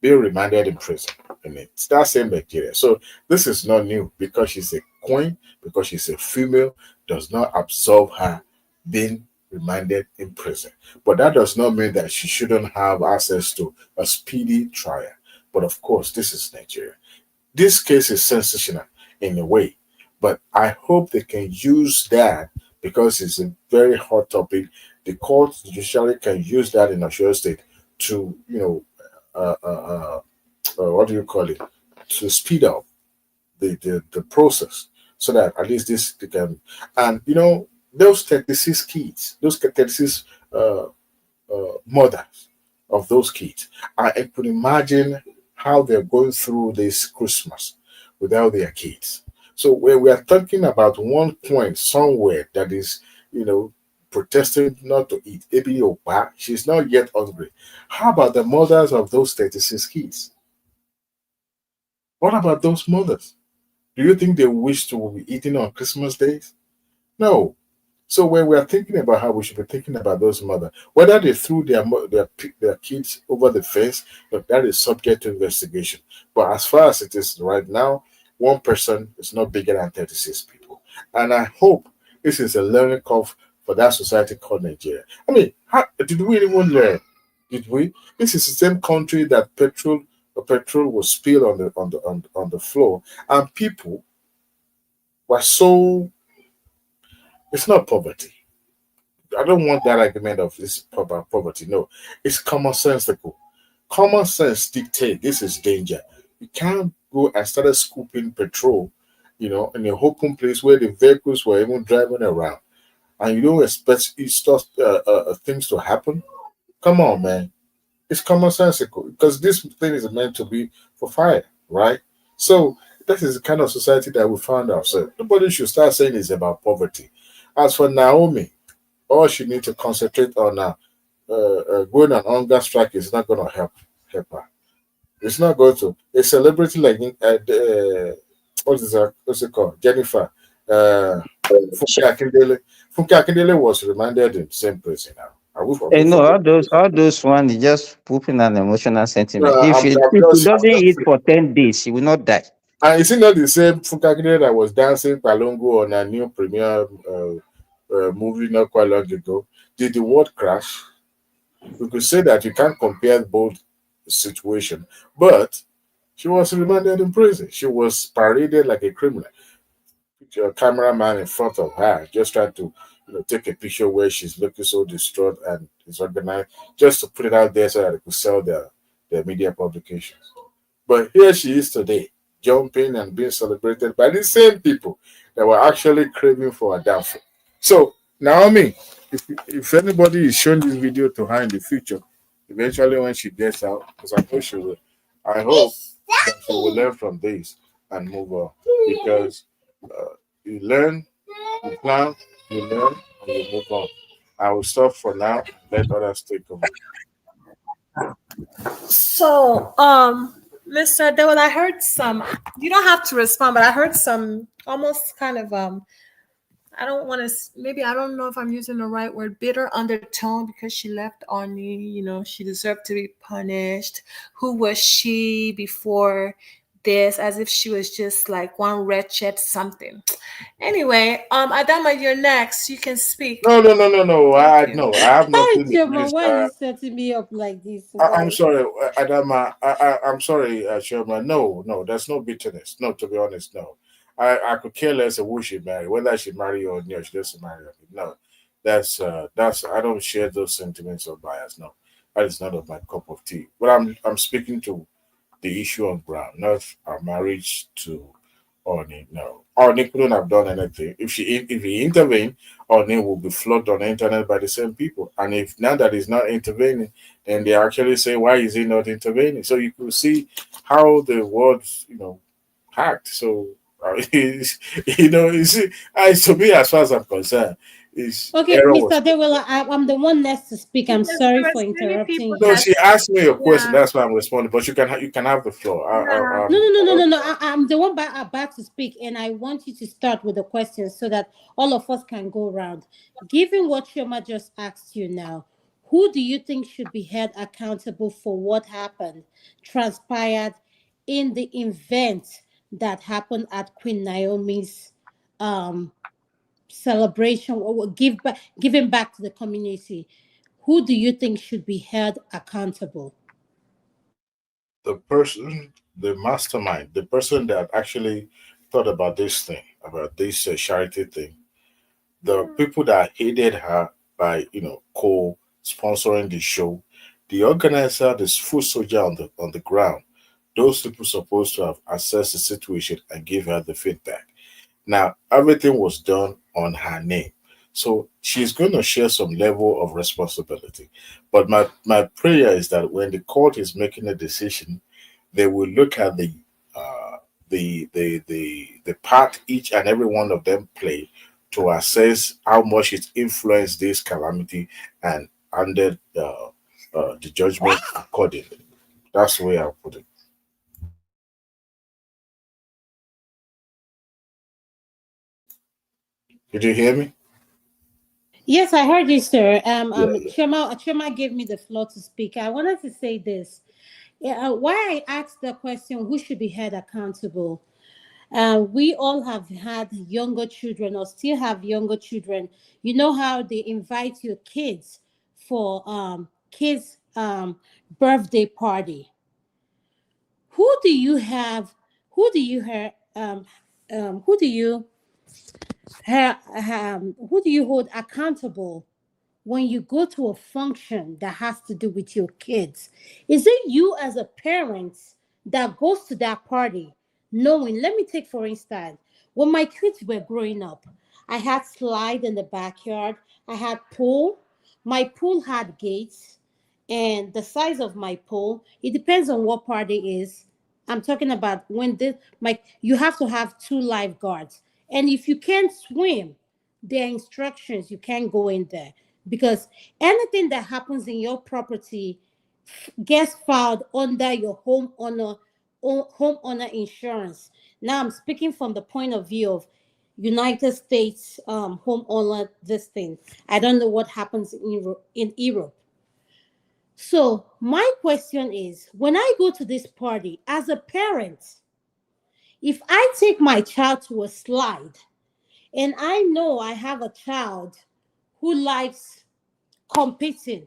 being remanded in prison in it. It's that same Nigeria. So this is not new because she's a queen, because she's a female, does not absolve her being remanded in prison. But that does not mean that she shouldn't have access to a speedy trial. But of course, this is Nigeria. This case is sensational in a way, but I hope they can use that because it's a very hot topic. The court judiciary can use that in Oyo State to, what do you call it, to speed up the process so that at least this they can, and those 36 kids, those 36 mothers of those kids, I could imagine how they're going through this Christmas without their kids. So when we are talking about one point somewhere that is, protesting not to eat, Ebi Opa, she's not yet hungry. How about the mothers of those 36 kids? What about those mothers? Do you think they wish to be eating on Christmas days? No. So when we are thinking about how we should be thinking about those mothers, whether they threw their kids over the fence, that is subject to investigation. But as far as it is right now, one person is not bigger than 36 people. And I hope this is a learning curve for that society called Nigeria. I mean, did we even learn? Did we? This is the same country that petrol was spilled on the floor, and people were so. It's not poverty. I don't want that argument of this poverty. No, it's common sensical. Common sense dictates this is danger. You can't go and start scooping petrol, in a open place where the vehicles were even driving around, and you don't expect things to happen. Come on, man. It's common sensical because this thing is meant to be for fire, right? So that is the kind of society that we found ourselves. Nobody should start saying it's about poverty. As for Naomi, all she needs to concentrate on now, going on hunger strike is not going to help her. It's not going to. A celebrity like what's it called? Jennifer Funke Akindele. Funke Akindele was remanded in the same prison now.
No, all those one is just pooping an emotional sentiment.
I'm
If he doesn't eat for 10 days, he will not die.
And is it not the same Funke Akindele that was dancing Palongo on a new premiere movie not quite long ago? Did the world crash? We could say that you can't compare both situations, but she was remanded in prison. She was paraded like a criminal. A cameraman in front of her just trying to take a picture where she's looking so distraught and is organized just to put it out there so that they could sell their media publications. But here she is today, jumping and being celebrated by the same people that were actually craving for a downfall. So, Naomi, if anybody is showing this video to her in the future, eventually when she gets out, because I know she will, I hope that she will learn from this and move on. Because you learn, you plan, you learn, and you move on. I will stop for now. Let others take over.
So, Mr. Dewell, I heard some. You don't have to respond, but I heard some almost kind of I don't want to. Maybe I don't know if I'm using the right word. Bitter undertone because she left Oni. She deserved to be punished. Who was she before this? As if she was just like one wretched something. Anyway, Adama, you're next. You can speak.
No. I have nothing.
Chairman, why are you setting me up like this?
I'm sorry, Adama. I'm sorry, Chairman. No, there's no bitterness. No, to be honest, no. I could care less who she marry, whether she marry or not, she doesn't marry. No, that's I don't share those sentiments or bias. No, that is not of my cup of tea. But I'm speaking to the issue on ground, not our marriage to Oni. No, Oni couldn't have done anything. If he intervened, Oni will be flogged on the internet by the same people. And if now that he's not intervening, then they actually say, why is he not intervening? So you could see how the words, hacked. So you see, to me, as far as I'm concerned, His
Okay,
error
Mr.
was.
Dewela, I'm the one next to speak. I'm
Because
sorry
there
for
was many
interrupting
people
you.
No,
that,
she asked me a question.
yeah,
That's why I'm responding. But you can have the floor.
yeah.
I'm the one about to speak, and I want you to start with the questions so that all of us can go around. Given what Shoma just asked you now, who do you think should be held accountable for what happened, transpired in the event that happened at Queen Naomi's um, celebration, or giving back to the community? Who do you think should be held accountable?
The person, the mastermind, the person that actually thought about this thing, about this charity thing, the people that aided her by co-sponsoring the show, the organizer, this foot soldier on the ground, those people supposed to have assessed the situation and give her the feedback. Now everything was done on her name, so she's going to share some level of responsibility. But my prayer is that when the court is making a decision, they will look at the part each and every one of them play to assess how much it influenced this calamity and under the judgment accordingly. That's the way I'll put it. Did you hear me?
Yes, I heard you, sir.
Yeah.
Chema gave me the floor to speak. I wanted to say this. Yeah, why I asked the question, who should be held accountable? We all have had younger children or still have younger children. You know how they invite your kids for kids birthday party. Who do you have? Who do you have? Who do you who do you hold accountable when you go to a function that has to do with your kids? Is it you as a parent that goes to that party knowing, let me take for instance, when my kids were growing up, I had slide in the backyard, I had pool, my pool had gates, and the size of my pool, it depends on what party is. I'm talking about when this, my, you have to have two lifeguards. And if you can't swim, there are instructions, you can't go in there, because anything that happens in your property gets filed under your homeowner insurance. Now I'm speaking from the point of view of United States homeowner this thing. I don't know what happens in Europe. So my question is, when I go to this party as a parent, if I take my child to a slide and I know I have a child who likes competing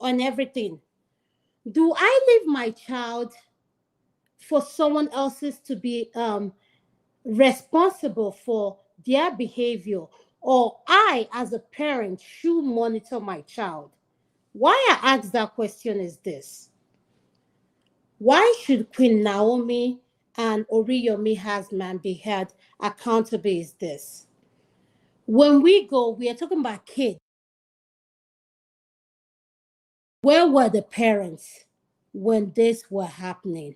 on everything, do I leave my child for someone else's to be responsible for their behavior, or I as a parent should monitor my child? Why I ask that question is this: why should Queen Naomi and Oriyomi Hasman be held accountable? Is this, when we go, we are talking about kids. Where were the parents when this were happening?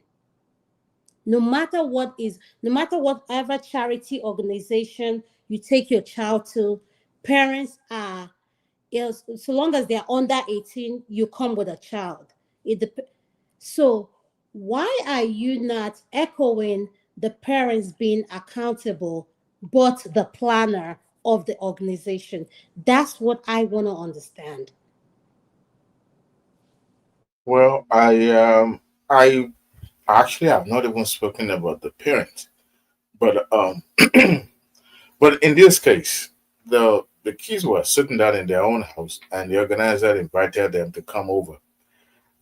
No matter whatever charity organization you take your child to, parents are, so long as they're under 18, you come with a child. So why are you not echoing the parents being accountable, but the planner of the organization? That's what I want to understand.
Well, I actually have not even spoken about the parent, but but in this case, the kids were sitting down in their own house, and the organizer invited them to come over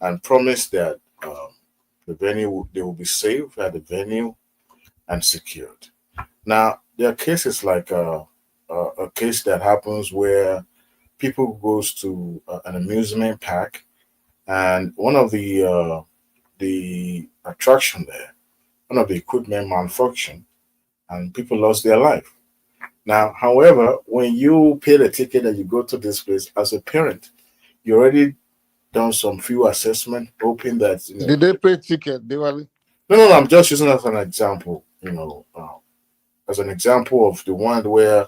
and promised that the venue, they will be safe at the venue and secured. Now there are cases like a case that happens where people goes to an amusement park, and one of the attraction there, one of the equipment malfunctioned, and people lost their life. Now, however, when you pay the ticket and you go to this place as a parent, you already done some few assessment, hoping that
Did they pay ticket, Diwali?
No, I'm just using that as an example. As an example of the one where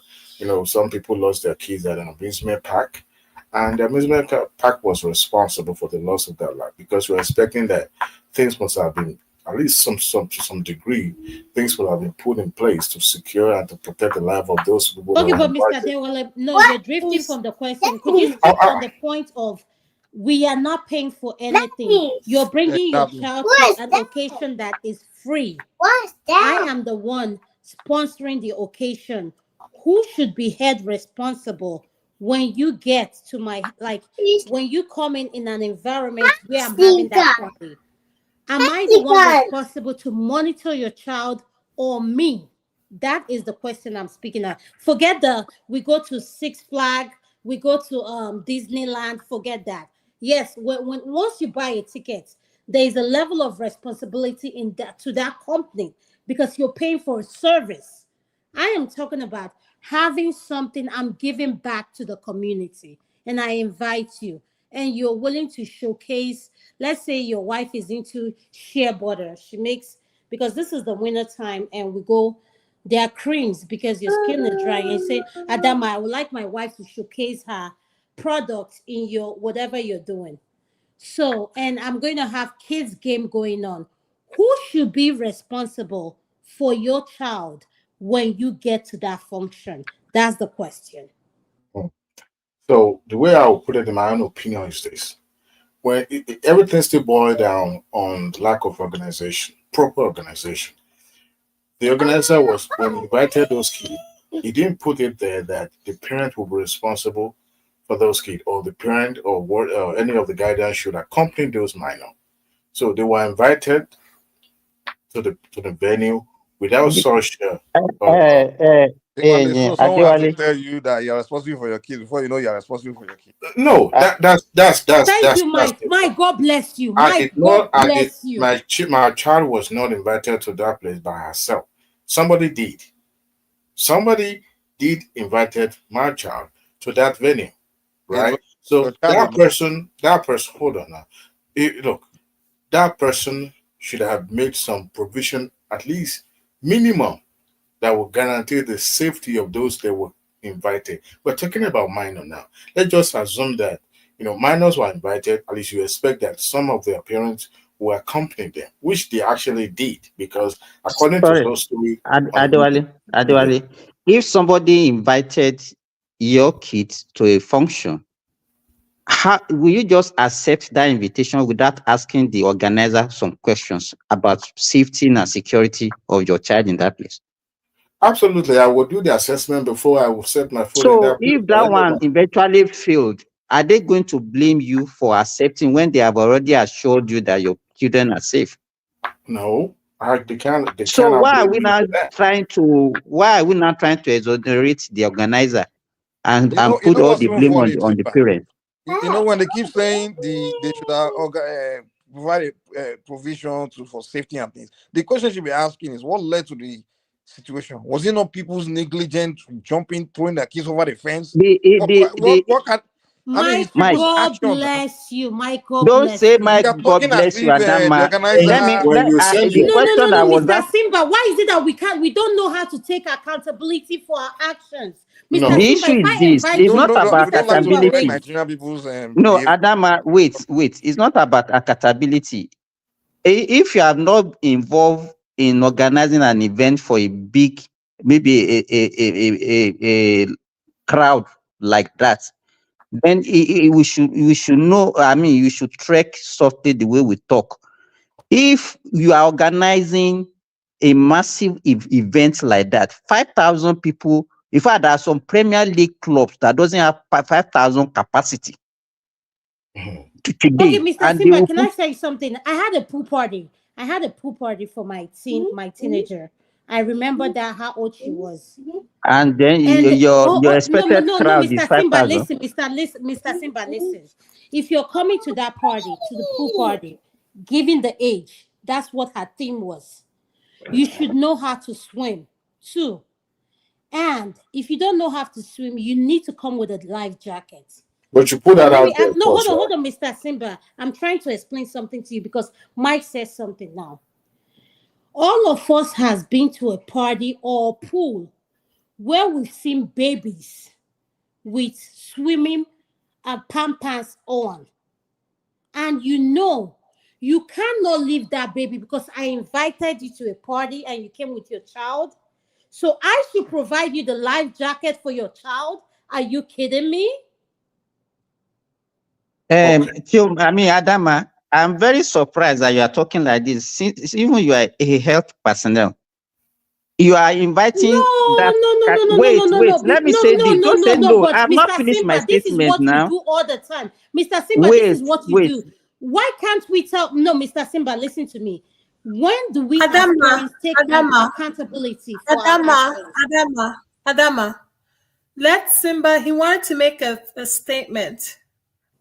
some people lost their kids at an amusement park, and the amusement park was responsible for the loss of their life because we're expecting that things must have been, at least to some degree, things will have been put in place to secure and to protect the life of those people.
Okay, but Mr. Dewale, no, you're drifting from the question. Could you stick on the point of we are not paying for anything? You're bringing your child to an occasion that is free. I am the one sponsoring the occasion. Who should be held responsible when you get to my, when you come in an environment where I'm having that party? Am I the one responsible to monitor your child or me? That is the question I'm speaking of. Forget we go to Six Flags, we go to Disneyland, forget that. Yes, once you buy a ticket, there is a level of responsibility to that company because you're paying for a service. I am talking about having something I'm giving back to the community, and I invite you, and you're willing to showcase. Let's say your wife is into shea butter. She makes, because this is the winter time, and we go, there are creams because your skin is dry. And you say, Adama, I would like my wife to showcase her products in your whatever you're doing. So, and I'm going to have kids game going on. Who should be responsible for your child when you get to that function? That's the question.
So the way I will put it in my own opinion is this: when everything still boils down on lack of organization, proper organization. The organizer was, when he invited those kids, he didn't put it there that the parent will be responsible for those kids, or the parent or any of the guardians should accompany those minors. So they were invited to the venue without such.
So someone has to tell you that you're responsible for your kids before you know you're responsible for your kids.
No, that's.
Thank you, Mike. My God bless you. My God bless you.
My child was not invited to that place by herself. Somebody did. Somebody did invited my child to that venue, right? So that person, hold on now. Look, that person should have made some provision, at least minimum, that will guarantee the safety of those that were invited. We're talking about minor now. Let's just assume that minors were invited. At least you expect that some of their parents will accompany them, which they actually did, because according to those story,
Adewale, if somebody invited your kids to a function, how will you just accept that invitation without asking the organizer some questions about safety and security of your child in that place?
Absolutely, I will do the assessment before I will set my foot in
So
that place.
if that one eventually failed, are they going to blame you for accepting when they have already assured you that your children are safe?
No, they can't.
So why are we not trying to exonerate the organizer and put all the blame on the parents?
When they keep saying they should provide a provision for safety and things, the question should be asking is what led to the situation? Was it not people's negligent jumping, throwing their kids over the fence?
Mike, God bless you. Mike, God
don't
bless
say
you.
Mike, God bless you, Adama.
Mr. Simba, why is it that we don't know how to take accountability for our actions? Mr.
The
Simba,
issue is this. It's not about accountability. No, Adama, wait. It's not about accountability. If you are not involved in organizing an event for a big, maybe a crowd like that, then we should know. I mean, you should track softly the way we talk. If you are organizing a massive event like that, 5,000 people. In fact, there are some Premier League clubs that doesn't have 5,000 capacity today.
Okay, Mr. Simba, can I say something? I had a pool party. For my teenager. I remember that how old she was.
And then your expected crowd is 5,000.
Mr. Simba, listen. If you're coming to that party, to the pool party, given the age, that's what her theme was. You should know how to swim too. And if you don't know how to swim, you need to come with a life jacket.
But you put that out there.
No, hold on, Mr. Simba. I'm trying to explain something to you because Mike says something now. All of us has been to a party or pool where we've seen babies with swimming pampers on. And you cannot leave that baby because I invited you to a party and you came with your child. So I should provide you the life jacket for your child. Are you kidding me?
Adama, I'm very surprised that you are talking like this. Since even you are a health personnel, you are inviting that. Wait. Let me say this. Don't say no.
But
I've not
Mr.
finished my
Simba, this is
statement
what you
now.
do all the time. Mr. Simba, this is what you do. Why can't we tell? No, Mr. Simba, listen to me. When do we as parents take accountability for our actions?
Adama, let Simba, he wanted to make a statement.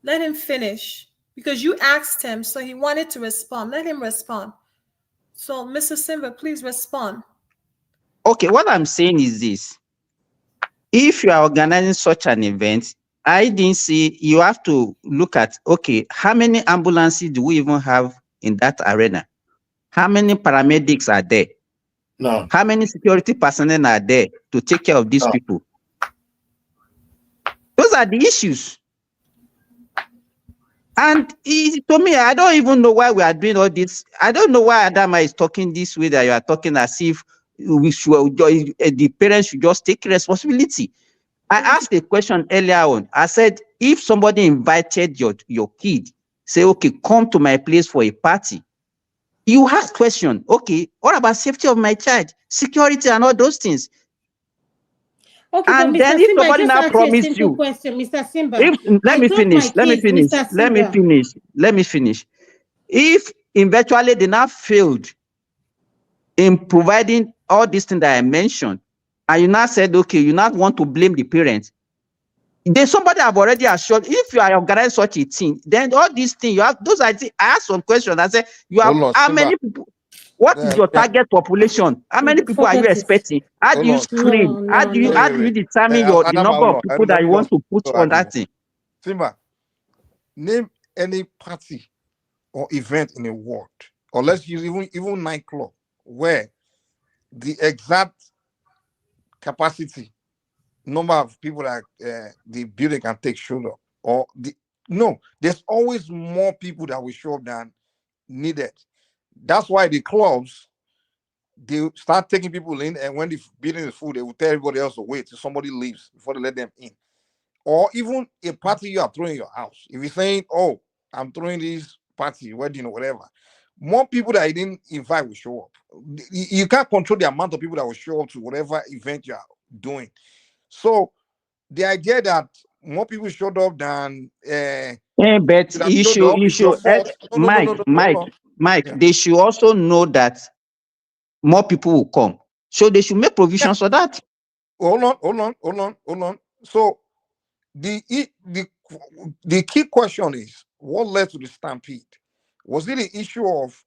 Let him finish because you asked him, so he wanted to respond. Let him respond. So, Mr. Simba, please respond.
Okay, what I'm saying is this. If you are organizing such an event, I didn't see, you have to look at, okay, how many ambulances do we even have in that arena? How many paramedics are there?
No.
How many security personnel are there to take care of these people? Those are the issues. And to me, I don't even know why we are doing all this. I don't know why Adama is talking this way, that you are talking as if the parents should just take responsibility. I asked a question earlier on. I said, if somebody invited your kid, say, okay, come to my place for a party. You ask question, okay, what about safety of my child, security and all those things?
Okay,
and
but
then
Mr.
if
Simba,
somebody
just
now
ask you a
promise
simple
you,
question, Mr. Simba.
let me finish. If eventually they now failed in providing all these things that I mentioned, and you now said, okay, you now want to blame the parents, then somebody have already assured, if you are organizing such a thing, then all these things, you have, those are, I asked some questions, I said, you have, how many people, what is your target population? How many people are you expecting? How do you screen? How do you determine the number of people that you want to put on that thing?
Simba, name any party or event in the world, or let's use even nightclub, where the exact capacity, number of people that the building can take showed up, or there's always more people that will show up than needed. That's why the clubs, they start taking people in, and when the building is full, they will tell everybody else to wait till somebody leaves before they let them in. Or even a party you are throwing in your house. If you're saying, oh, I'm throwing this party, wedding, or whatever, more people that I didn't invite will show up. You can't control the amount of people that will show up to whatever event you are doing. So the idea that more people showed up than
but you should Mike, they should also know that more people will come. So they should make provisions for that.
Hold on. So the key question is, what led to the stampede? Was it the issue of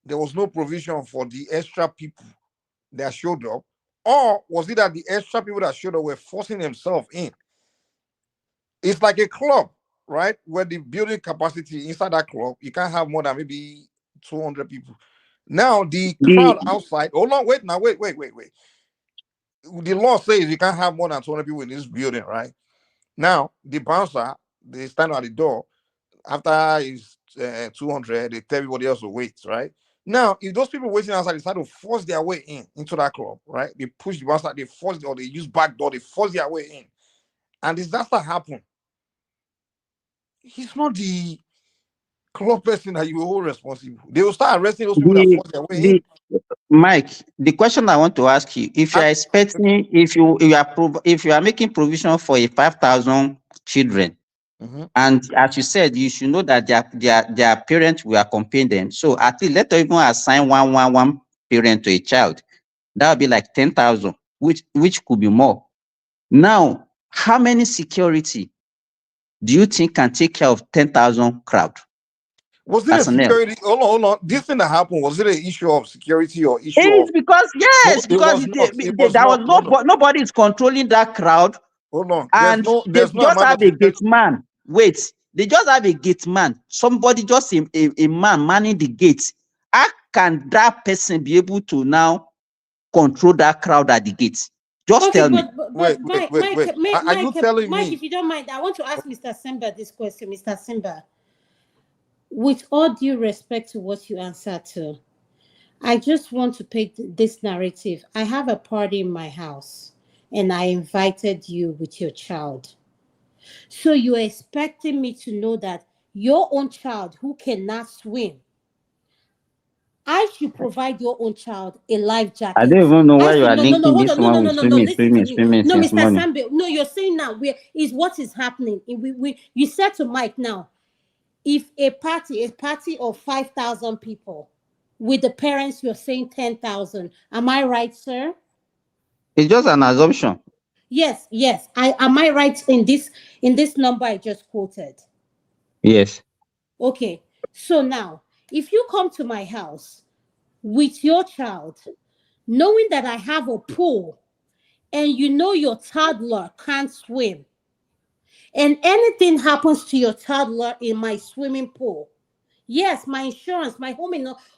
there was no provision for the extra people that showed up, or was it that the extra people that showed up were forcing themselves in? It's like a club, right? Where the building capacity inside that club, you can't have more than maybe 200 people. Now the crowd outside, wait. The law says you can't have more than 200 people in this building, right? Now the bouncer, they stand at the door. After is 200, they tell everybody else to wait, right? Now, if those people waiting outside decide to force their way into that club, right? They push the bouncer, they force, or they use back door, they force their way in, and disaster happen. He's not the club person that you hold responsible. They will start arresting those people that force their way in.
Mike, the question I want to ask you: if you are expecting, if you are making provision for a 5,000 children, and as you said, you should know that their parents will accompany them. So at least let us even assign one parent to a child. That would be like 10,000, which could be more. Now, how many security do you think can take care of 10,000 crowd?
Was it a security? Hold on. This thing that happened, was it an issue of security or issue
of? Because nobody is controlling that crowd.
Hold on.
They just have a gate man. Wait, they just have a gate man. Somebody, just a man manning the gate. How can that person be able to now control that crowd at the gate? Just
Okay,
tell me.
but
Wait. Are you telling
Mike,
me?
if you don't mind, I want to ask Mr. Simba this question. Mr. Simba, with all due respect to what you answered to, I just want to pick this narrative. I have a party in my house and I invited you with your child. So you're expecting me to know that your own child who cannot swim, I should provide your own child a life jacket.
I don't even know why you are
No,
linking
hold
this
on,
one with swimming
listen to me. No,
since
Mr.
morning.
Sambe, no, you're saying now is what is happening. You said to Mike now, if a party of 5,000 people with the parents, you're saying 10,000. Am I right, sir?
It's just an assumption.
Yes. Am I right in this number I just quoted?
Yes.
Okay. So now, if you come to my house with your child, knowing that I have a pool, and you know your toddler can't swim, and anything happens to your toddler in my swimming pool, yes, my insurance, my home,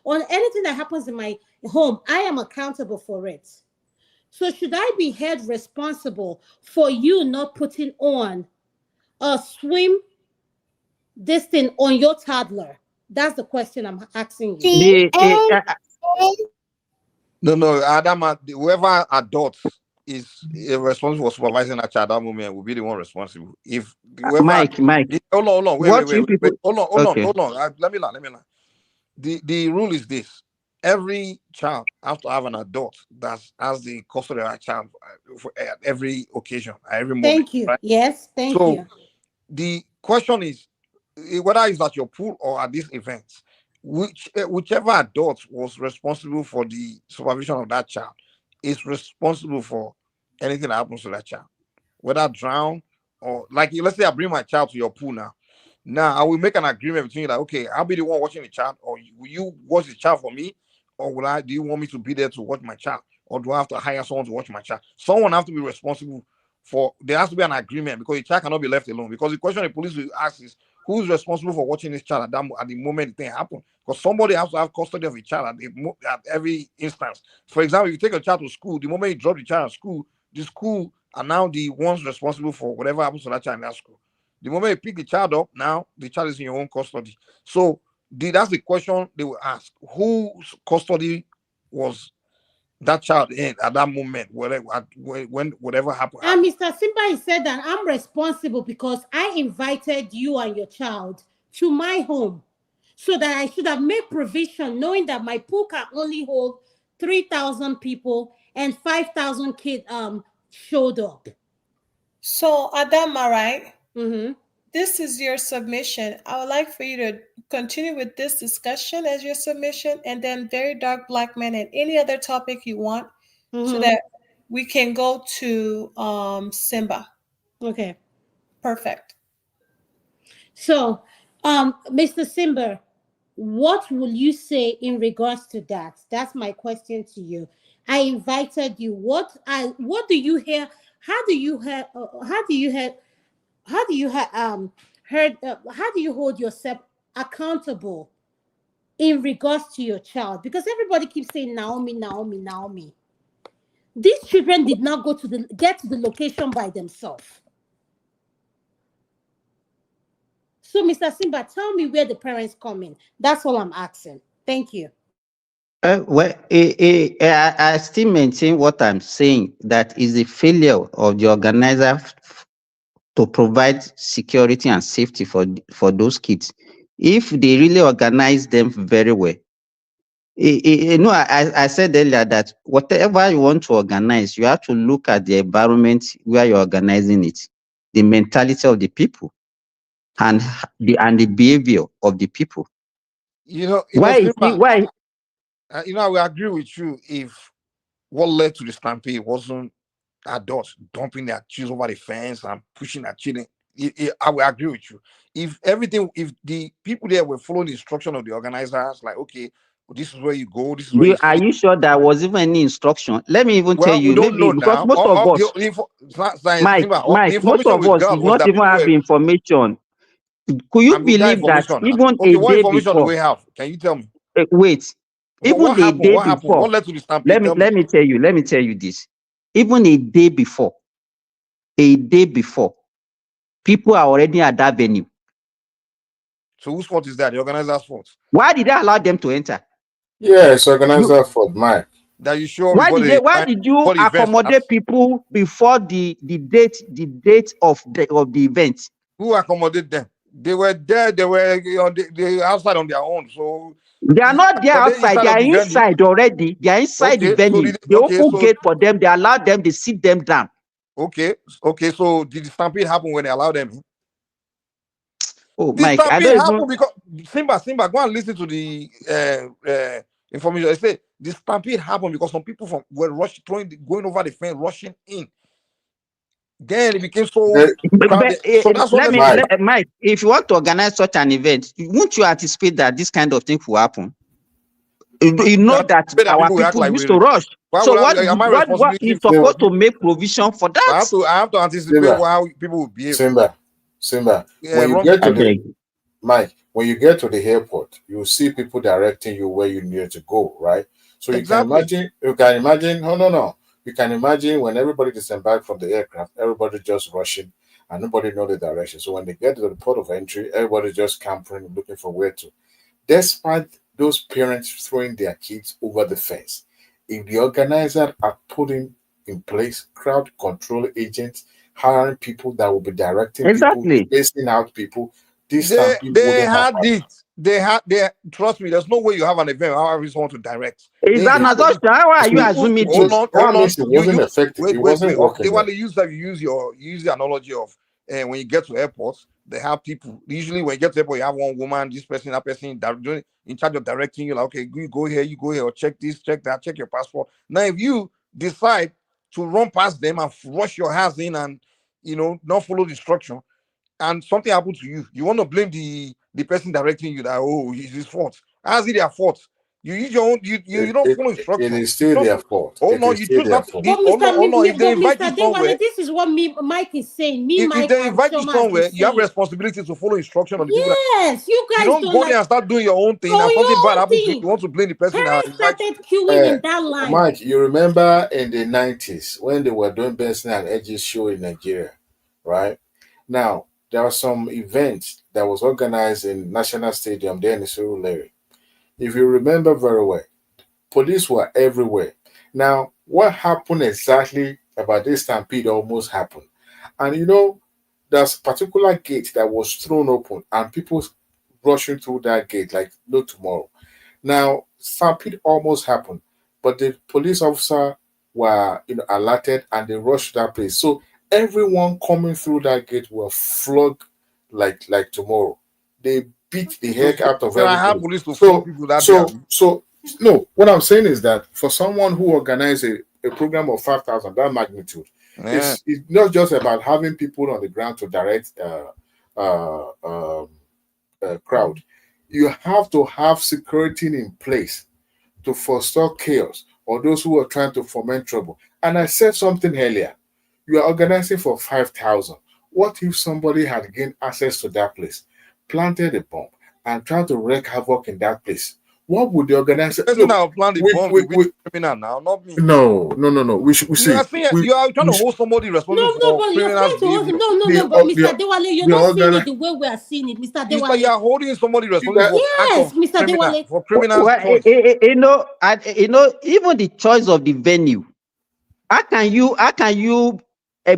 on anything that happens in my home, I am accountable for it. So should I be held responsible for you not putting on a swim this thing on your toddler? That's the question I'm asking you.
No, Adam, whoever adult is responsible for supervising that child at that moment will be the one responsible. If whoever
Mike,
hold on, wait, hold on. Let me learn. The rule is this: every child has to have an adult that has the custody of that child at every occasion, at every moment.
Thank you.
Right?
Yes, thank you.
The question is whether it's at your pool or at these events, whichever adult was responsible for the supervision of that child is responsible for anything that happens to that child, whether drown or let's say I bring my child to your pool now. Now I will make an agreement between you, like, okay, I'll be the one watching the child, or will you watch the child for me, or do you want me to be there to watch my child, or do I have to hire someone to watch my child? Someone has to be responsible for. There has to be an agreement because the child cannot be left alone. Because the question the police will ask is, who's responsible for watching this child at the moment the thing happens? Because somebody has to have custody of the child at every instance. For example, if you take a child to school, the moment you drop the child at school, the school are now the ones responsible for whatever happens to that child in that school. The moment you pick the child up, now the child is in your own custody. So that's the question they will ask: whose custody was that child in at that moment, when whatever happened?
And Mr. Simba said that I'm responsible because I invited you and your child to my home, so that I should have made provision, knowing that my pool can only hold 3,000 people and 5,000 kids showed up.
So Adama, right?
Mm-hmm.
This is your submission. I would like for you to continue with this discussion as your submission, and then Very Dark Black Men and any other topic you want, so that we can go to Simba.
Okay.
Perfect.
So, Mr. Simba, what will you say in regards to that? That's my question to you. I invited you. What do you hear? How do you hold yourself accountable in regards to your child? Because everybody keeps saying Naomi. These children did not get to the location by themselves. So, Mr. Simba, tell me where the parents come in. That's all I'm asking. Thank you.
I still maintain what I'm saying, that is the failure of the organizer to provide security and safety for those kids. If they really organize them very well, I said earlier that whatever you want to organize, you have to look at the environment where you're organizing it, the mentality of the people, and the behavior of the people.
I will agree with you if what led to the stampede wasn't adults dumping their children over the fence and pushing their children. I will agree with you. If the people there were following the instruction of the organizers, like, okay, this is where you go, this is where
Are you sure there was even any instruction? Let me even tell you,
we don't know
because
now.
most of us, Mike, most of us did not even have the information. Could you believe that even a
what
day
information
before?
do we have? Can you tell me?
Wait, even
what
a
happened?
day
What happened?
before.
What led to the stampede?
Let me tell you this. even a day before, people are already at that venue.
So whose fault is that? The organizer's fault.
Why did they allow them to enter?
Yes, organizer fault, Mike.
That you sure
Why
before
why did you accommodate people before the date of the event?
Who accommodate them? They were there. They were they outside on their own. So
they are not there outside. They are inside already. They are inside the venue. They open gate for them. They allow them. They sit them down.
Okay. So did the stampede happen when they allowed them in?
Oh,
the
Mike, I
stampede
don't
happened
even...
because Simba, go and listen to the information. I say the stampede happened because some people were rushing, going over the fence, rushing in. Then it became so crowded. So that's what
Mike, if you want to organize such an event, won't you anticipate that this kind of thing will happen? You know that our people used to rush. So what is supposed to make provision for that?
I have to anticipate how people will behave.
Simba. When you get to Mike, when you get to the airport, you see people directing you where you need to go, right? So you can imagine. You can imagine when everybody disembarked from the aircraft, everybody just rushing, and nobody know the direction. So when they get to the port of entry, everybody just camping, looking for where to. Despite those parents throwing their kids over the fence, if the organizers are putting in place crowd control agents, hiring people that will be directing people, spacing out people,
they had it. They trust me. There's no way you have an event. How is want to direct?
Is that not just how are you assuming this?
Hold on.
It wasn't effective. It wasn't working.
They want to use that. You use the analogy of when you get to airports, they have people. Usually, when you get to airport, you have one woman, this person, that person, that in charge of directing you. Like, okay, you go here, or check this, check that, check your passport. Now, if you decide to run past them and rush your hands in and not follow the instruction, and something happened to you, you want to blame the person directing you that it's his fault. How's it their fault? You use your own. You don't follow instructions.
It is still their fault.
Oh no, you choose not. If they invite you somewhere,
this is what Mike is saying.
If they invite you somewhere, you have responsibility to follow instruction on the people.
Yes, you guys
don't go there and start doing your own thing. And something bad happens to you. You want to blame the person that
started queuing in that line.
Mike, you remember in the 90s when they were doing Benson and Edge's show in Nigeria, right? Now there was some event that was organized in National Stadium there in CIRCULATE. If you remember very well, police were everywhere. Now, what happened exactly about this stampede almost happened. And there's a particular gate that was thrown open and people rushing through that gate like no tomorrow. Now, stampede almost happened, but the police officer were alerted and they rushed that place. So everyone coming through that gate were flogged like tomorrow. They beat the heck out of everybody. So no, what I'm saying is that for someone who organized a program of 5,000 that magnitude, it's not just about having people on the ground to direct crowd. You have to have security in place to forestall chaos or those who are trying to foment trouble. And I said something earlier. You are organizing for 5,000. What if somebody had gained access to that place, planted a bomb, and tried to wreak havoc in that place? What would the organizer do?
Criminal now, not me.
No. We see.
You are trying to hold somebody responsible for criminals.
But Mr. Dewale, you're not seeing it the way we are seeing it, Mr. Dewale.
You are holding somebody responsible
Mr. Dewale.
For criminals.
Even the choice of the venue. How can you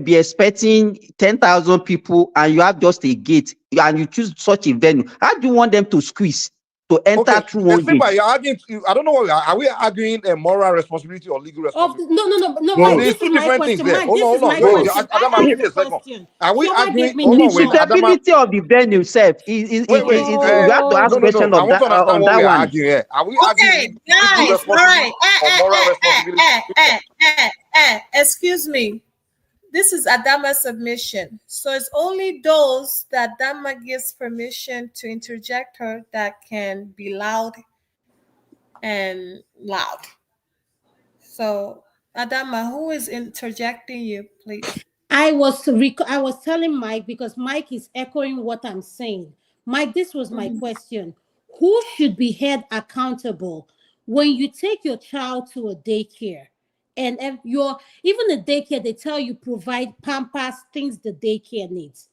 be expecting 10,000 people and you have just a gate and you choose such a venue? How do you want them to squeeze to enter through one gate?
You're arguing, I don't know what are we arguing a moral responsibility or legal responsibility?
No. Mike,
there's two different things there. Hold on. Are we arguing
the suitability of the venue self? You have to ask questions on that one.
Are we arguing
guys, all right.
Moral responsibility?
Excuse me. This is Adama's submission. So it's only those that Adama gives permission to interject her that can be loud and loud. So Adama, who is interjecting you, please?
I was telling Mike because Mike is echoing what I'm saying. Mike, this was my question. Who should be held accountable when you take your child to a daycare And if you're even the daycare, they tell you provide pampers, things the daycare needs.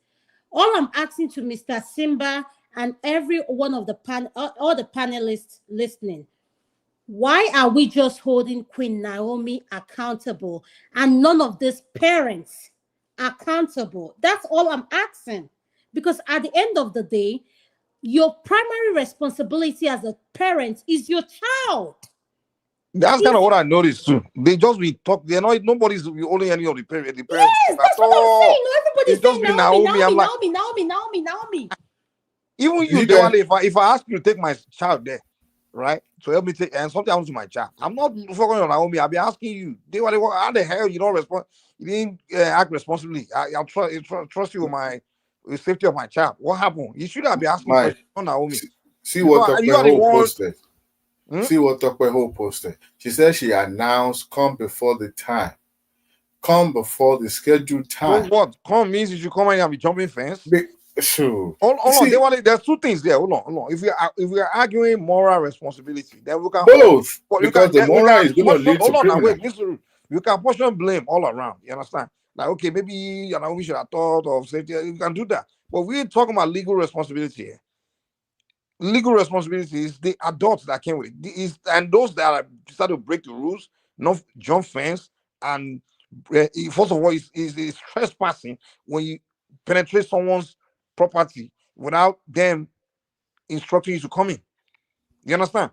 All I'm asking to Mr. Simba and every one of the all the panelists listening, why are we just holding Queen Naomi accountable and none of these parents accountable? That's all I'm asking. Because at the end of the day, your primary responsibility as a parent is your child.
That's kind of what I noticed too. They just be talk. They're not. Nobody's only any of the parents. The parents.
Yes, that's what I'm saying. No, everybody's
It's just
saying
be
Naomi,
Naomi. I'm like,
Naomi.
even you, Dewale, if I ask you to take my child there, right, to help me take, and something happens to my child, I'm not focusing on Naomi. I'll be asking you, Dewale, how the hell you don't respond? You didn't act responsibly. I'll trust you with with the safety of my child. What happened? You should have been asking questions on Naomi.
See what Tokweho posted.
Hmm?
See what Tokweho posted. She said she announced come before the time. Come before the scheduled time.
So what? Come means you should come and be jumping fence.
Sure.
Hold on, there's two things there. Hold on. If we are arguing moral responsibility, then we can
both because the moral is going to lead to criminal.
Wait, listen. You can portion blame all around. You understand? Like, okay, maybe we should have thought of safety. You can do that, but we're talking about legal responsibility here. Legal responsibility is the adults that came with it, and those that are decided to break the rules, not jump fence, and first of all, is trespassing when you penetrate someone's property without them instructing you to come in. You understand?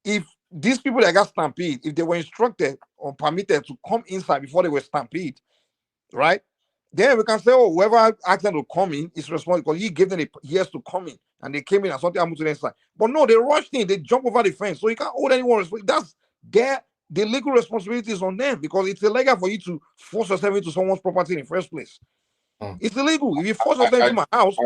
If these people that got stampede, if they were instructed or permitted to come inside before they were stampede, right? Then we can say, oh, whoever asked them to come in is responsible because he gave them years to come in, and they came in and something happened to them inside. But no, they rushed in, they jump over the fence, so you can't hold anyone responsible. That's the legal responsibility is on them because it's illegal for you to force yourself into someone's property in the first place. It's illegal. If you force yourself into my house,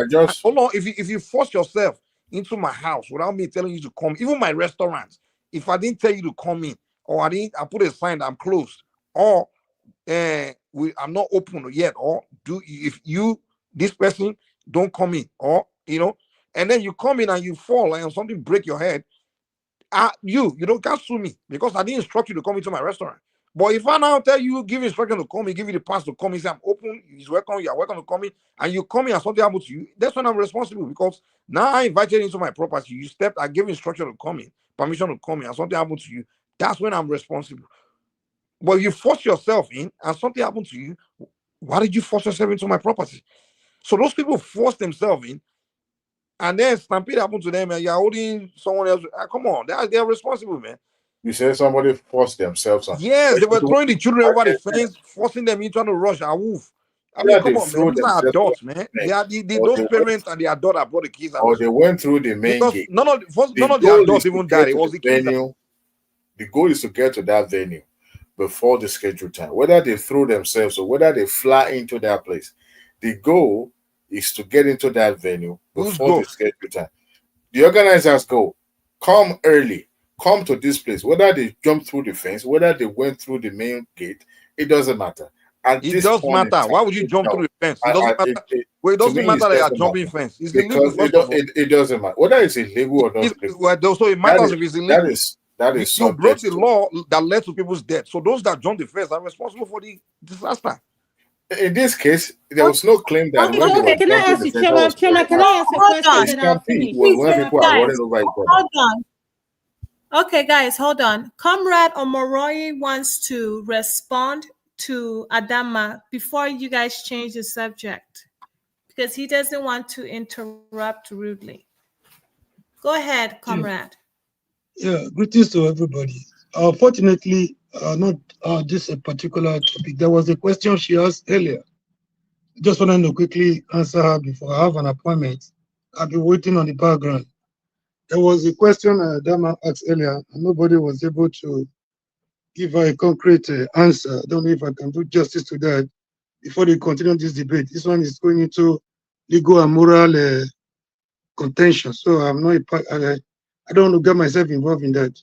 hold on. If you force yourself into my house without me telling you to come, even my restaurant, if I didn't tell you to come in, or I put a sign that I'm closed, or I'm not open yet, or if this person don't come in, or and then you come in and you fall and something break your head, you can't sue me because I didn't instruct you to come into my restaurant. But if I now tell you, give instruction to come in, give you the pass to come in, say I'm open, you're welcome to come in, and you come in and something happens to you, that's when I'm responsible because now I invited you into my property, I gave instruction to come in, permission to come in, and something happened to you, that's when I'm responsible. But if you force yourself in and something happened to you, why did you force yourself into my property? So those people forced themselves in, and then stampede happened to them, and you're holding someone else. Come on, they're responsible, man.
You said somebody forced themselves on.
Yes, they were throwing the children over the fence, forcing them in, trying to rush a wolf. I mean, come on, man. These are adults, man. Those parents and the adult that brought the kids out.
Or they went through the main gate.
None of the adults even died. It was the kids.
The goal is to get to that venue before the scheduled time. Whether they throw themselves or whether they fly into that place, the goal is to get into that venue before the scheduled time. The organizers go, come early. Come to this place, whether they jumped through the fence, whether they went through the main gate, it doesn't matter.
It does matter. Why would you jump through the fence? It doesn't matter. It doesn't matter that you are jumping fence. It's illegal.
It doesn't matter whether it's illegal or not.
So it matters if it's illegal.
That is
you broke the law that led to people's death. So those that jumped the fence are responsible for the disaster.
In this case, there was no claim that.
Okay, can I ask you, Chairman? Can I ask a question?
Hold on. Okay, guys, hold on. Comrade Omoroyi wants to respond to Adama before you guys change the subject because he doesn't want to interrupt rudely. Go ahead, Comrade.
Yeah, greetings to everybody. Fortunately, not this particular topic. There was a question she asked earlier. Just wanted to quickly answer her before I have an appointment. I've been waiting on the background. There was a question Dama asked earlier, and nobody was able to give her a concrete answer. I don't know if I can do justice to that before they continue this debate. This one is going into legal and moral contention, so I'm not. I don't want to get myself involved in that.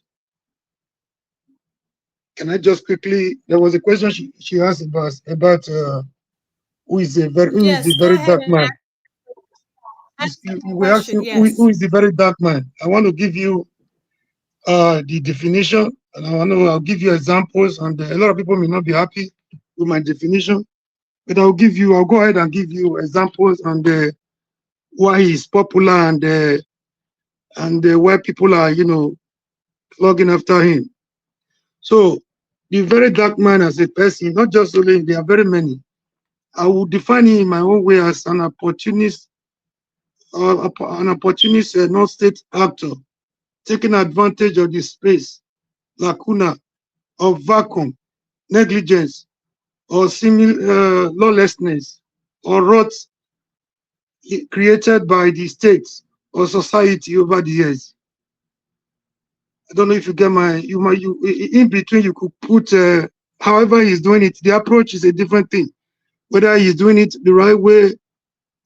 Can I just quickly? There was a question she asked about who is the very dark man. We asked you who is the very dark man. I want to give you the definition And I know I'll give you examples, and a lot of people may not be happy with my definition, but I'll go ahead and give you examples and why he's popular and where people are, flogging after him. So the very dark man as a person, not just only, there are very many. I will define him in my own way as an opportunist, non-state actor, taking advantage of the space, lacuna, or vacuum, negligence, or lawlessness, or rot created by the state or society over the years. I don't know if you get in between you could put however he's doing it. The approach is a different thing. Whether he's doing it the right way,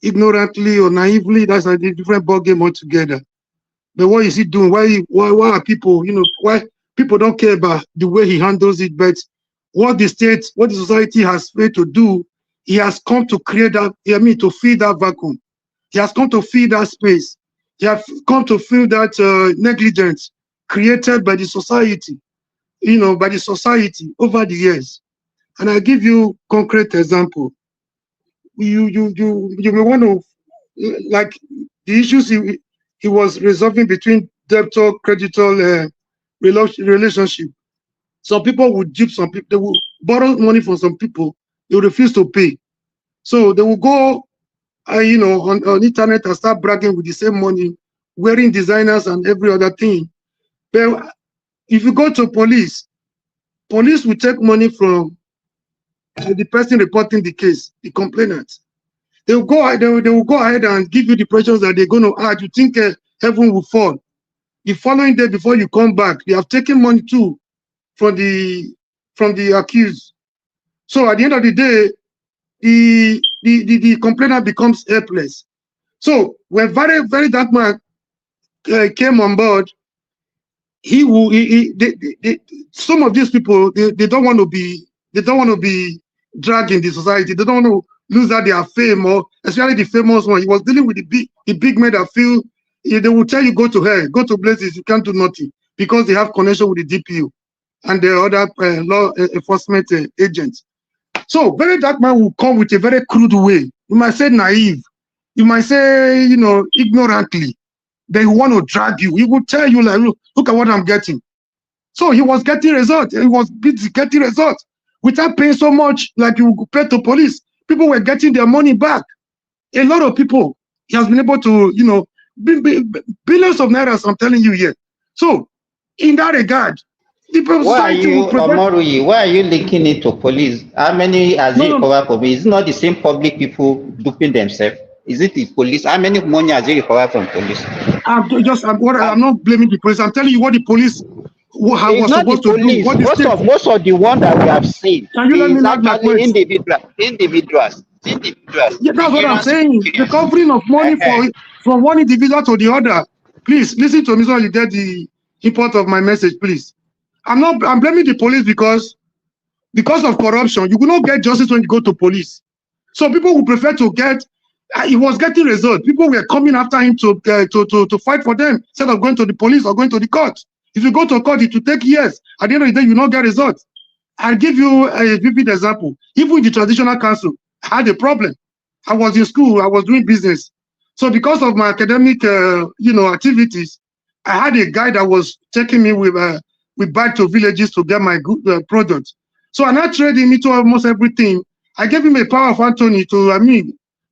ignorantly or naively, that's a different ballgame altogether. But what is he doing? Why are people, why people don't care about the way he handles it, but what the state, what the society has failed to do, he has come to create that, to fill that vacuum. He has come to fill that space. He has come to fill that negligence created by the society, by the society over the years. And I'll give you concrete example. You may want to, like the issues he was resolving between debtor-creditor relationship. Some people would dupe some people, they will borrow money from some people, they will refuse to pay. So they will go, on internet and start bragging with the same money, wearing designers and every other thing. But if you go to police will take money from the person reporting the case, the complainant. They will go ahead and give you the pressures that they're going to add. You think heaven will fall. The following day before you come back, they have taken money too from the accused. So at the end of the day, the complainant becomes helpless. So when very, very dark man came on board, some of these people they don't want to be dragged in the society. They don't want to lose out their fame, or especially the famous one. He was dealing with the big men that feel they will tell you go to hell, go to places you can't do nothing because they have connection with the DPU and the other law enforcement agents. So very dark man will come with a very crude way. You might say naive, you might say ignorantly. They want to drag you. He will tell you like, look at what I'm getting. So he was getting results. He was busy getting results without paying so much like you pay to police. People were getting their money back. A lot of people, he has been able to, billions of nairas, I'm telling you here. So in that regard,
why are you linking it to police? How many has he recovered from? Is it not the same public people duping themselves? Is it the police? How many money has he recovered from police? I'm
not blaming the police. I'm telling you what the police was supposed to do.
Most of the one that we have seen is actually individuals.
Yeah, that's what I'm saying. The covering of money from one individual to the other. Please listen to me so you get the import of my message, please. I'm blaming the police because of corruption. You will not get justice when you go to police. So people would prefer to get. He was getting results. People were coming after him to fight for them instead of going to the police or going to the court. If you go to court, it will take years. At the end of the day, you will not get results. I'll give you a vivid example. Even in the traditional council, I had a problem. I was in school. I was doing business. So because of my academic, activities, I had a guy that was taking me with back to villages to get my good products. So I now traded him into almost everything. I gave him a power of attorney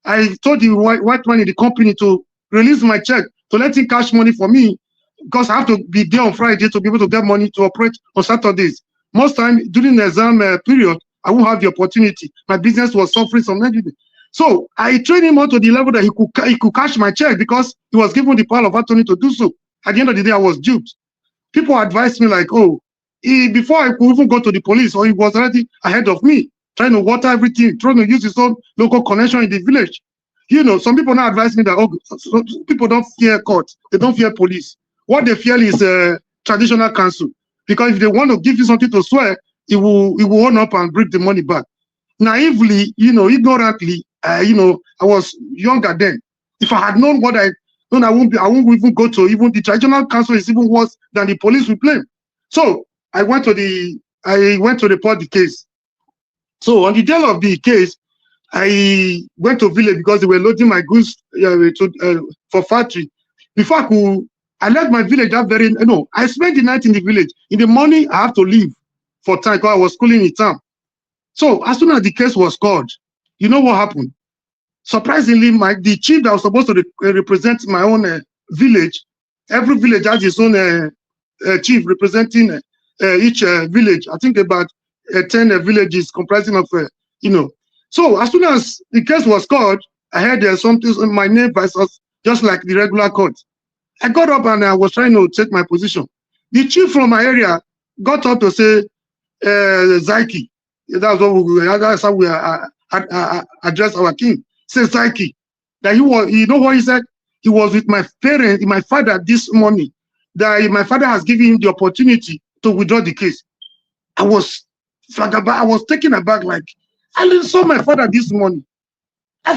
I told the white man in the company to release my check to let him cash money for me because I have to be there on Friday to be able to get money to operate on Saturdays. Most time during the exam period, I won't have the opportunity. My business was suffering some negligence. So I trained him on to the level that he could cash my check because he was given the power of attorney to do so. At the end of the day, I was duped. People advised me like, before I could even go to the police, or he was already ahead of me, trying to water everything, trying to use his own local connection in the village. Some people now advise me that people don't fear court, they don't fear police. What they fear is traditional council, because if they want to give you something to swear, he will own up and bring the money back. Naively, ignorantly, I was younger then. If I had known what I won't even go to. Even the traditional council is even worse than the police we blame. So I went to report the case. So on the day of the case, I went to village because they were loading my goods for factory. Before I left my village that very, I spent the night in the village. In the morning, I have to leave for time because I was schooling in town. So as soon as the case was called, you know what happened? Surprisingly, the chief that was supposed to represent my own village, every village has its own chief representing each village. I think about 10 villages comprising of, So as soon as the case was called, I heard something, my name versus just like the regular court. I got up and I was trying to take my position. The chief from my area got up to say, Zaki. That's how we address our king. Say Zaki. That he was, you know what he said? He was with my parents, my father this morning. That my father has given him the opportunity to withdraw the case. I was taken aback, like, I saw my father this morning. I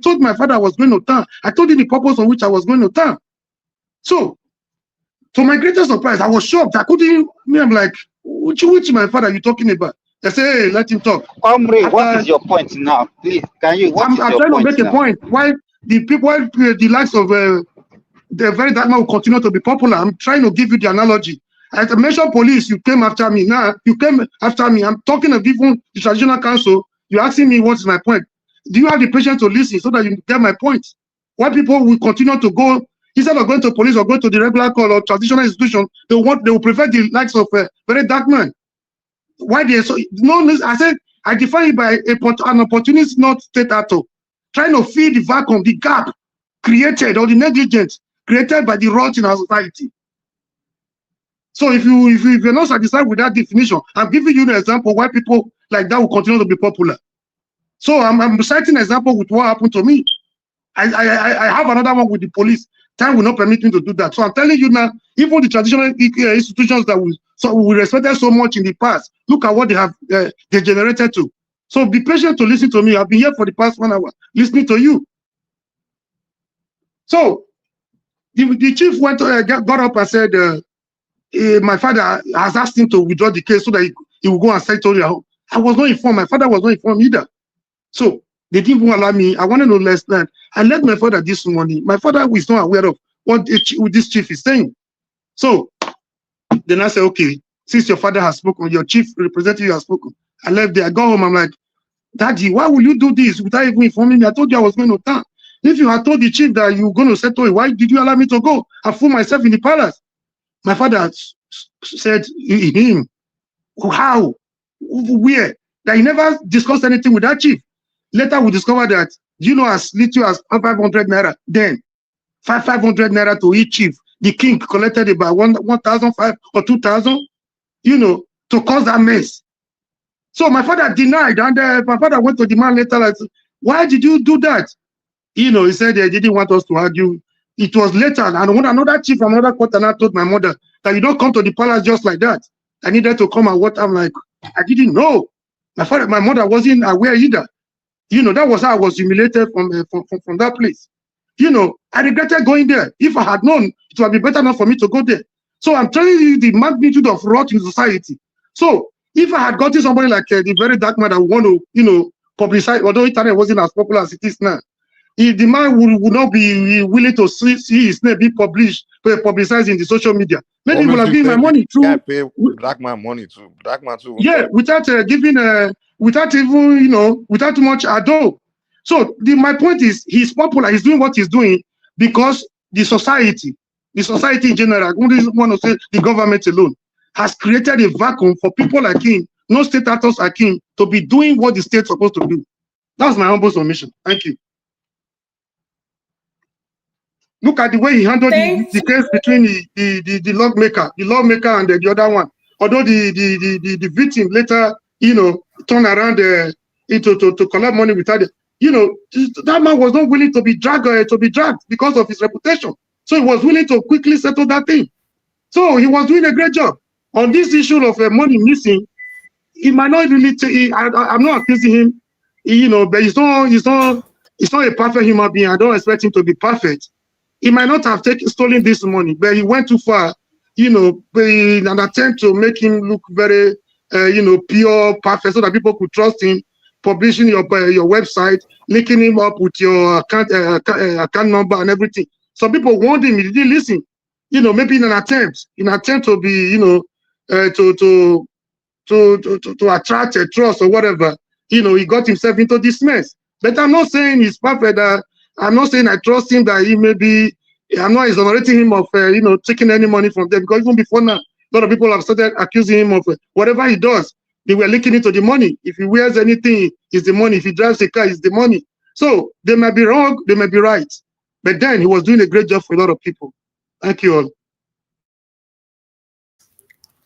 told my father I was going to town. I told him the purpose on which I was going to town. So, to my greatest surprise, I was shocked. I couldn't, I'm like, which my father are you talking about? I say, hey, let him talk.
Omri, what is your point now? Please, can you,
I'm trying to make a point. Why the people, the likes of the very dark man will continue to be popular. I'm trying to give you the analogy. As I mentioned police, you came after me. Now, you came after me. I'm talking of even the traditional council. You're asking me what's my point. Do you have the patience to listen so that you get my point? Why people will continue to go, instead of going to police or going to the regular call or traditional institution, they will prefer the likes of a very dark man. Why they so no? I said I define it by an opportunity, not state actor, trying to fill the vacuum, the gap created or the negligence created by the rot in our society. So if you're not satisfied with that definition, I'm giving you an example why people like that will continue to be popular. So I'm citing an example with what happened to me. I have another one with the police. Time will not permit me to do that. So I'm telling you now, even the traditional institutions that we respected so much in the past, look at what they have degenerated to. So be patient to listen to me. I've been here for the past 1 hour listening to you. So the chief got up and said, my father has asked him to withdraw the case so that he will go and settle your home. I was not informed. My father was not informed either. So they didn't even allow me. I wanted to know less than. I let my father this morning. My father is not aware of what this chief is saying. So then I said, okay, since your father has spoken, your chief representative has spoken. I left there. I got home. I'm like, Daddy, why will you do this without even informing me? I told you I was going to town. If you had told the chief that you were going to settle it, why did you allow me to go and fool myself in the palace? My father said, him, how, where? That he never discussed anything with that chief. Later, we discovered that, as little as 500 naira, then 500 naira to each chief. The king collected about 1,500 or 2,000, to cause that mess. So my father denied, and my father went to the man later, like, why did you do that? He said they didn't want us to argue. It was later, and when another chief from another quarter now told my mother that you don't come to the palace just like that. I needed to come and what I'm like, I didn't know. My mother wasn't aware either. That was how I was humiliated from that place. I regretted going there. If I had known, it would be better not for me to go there. So I'm telling you the magnitude of rot in society. So if I had gotten somebody like the very dark man that would want to, publicize, although internet wasn't as popular as it is now, the man would not be willing to see his name be publicized in the social media. Maybe he will have given my money to
pay black man money to black man too.
Yeah, without giving without even without too much ado. So my point is, he's popular. He's doing what he's doing because the society in general, I don't want to say the government alone, has created a vacuum for people like him, no state actors like him, to be doing what the state's supposed to do. That's my humble submission. Thank you. Look at the way he handled the case between the lawmaker and the other one. Although the victim later, turned around to collect money without it. That man was not willing to be dragged because of his reputation. So he was willing to quickly settle that thing. So he was doing a great job. On this issue of money missing, he might not really. I'm not accusing him, but he's not a perfect human being. I don't expect him to be perfect. He might not have stolen this money, but he went too far in an attempt to make him look very, pure, perfect, so that people could trust him, publishing your website, linking him up with your account number and everything. Some people warned him, he didn't listen. Maybe in an attempt to be, to attract a trust or whatever, he got himself into this mess. But I'm not saying he's perfect. I'm not saying I trust him that he may be. I'm not exonerating him of, taking any money from them, because even before now, a lot of people have started accusing him of whatever he does. They were linking it to the money. If he wears anything, it's the money. If he drives a car, it's the money. So they might be wrong, they may be right. But then he was doing a great job for a lot of people. Thank you all.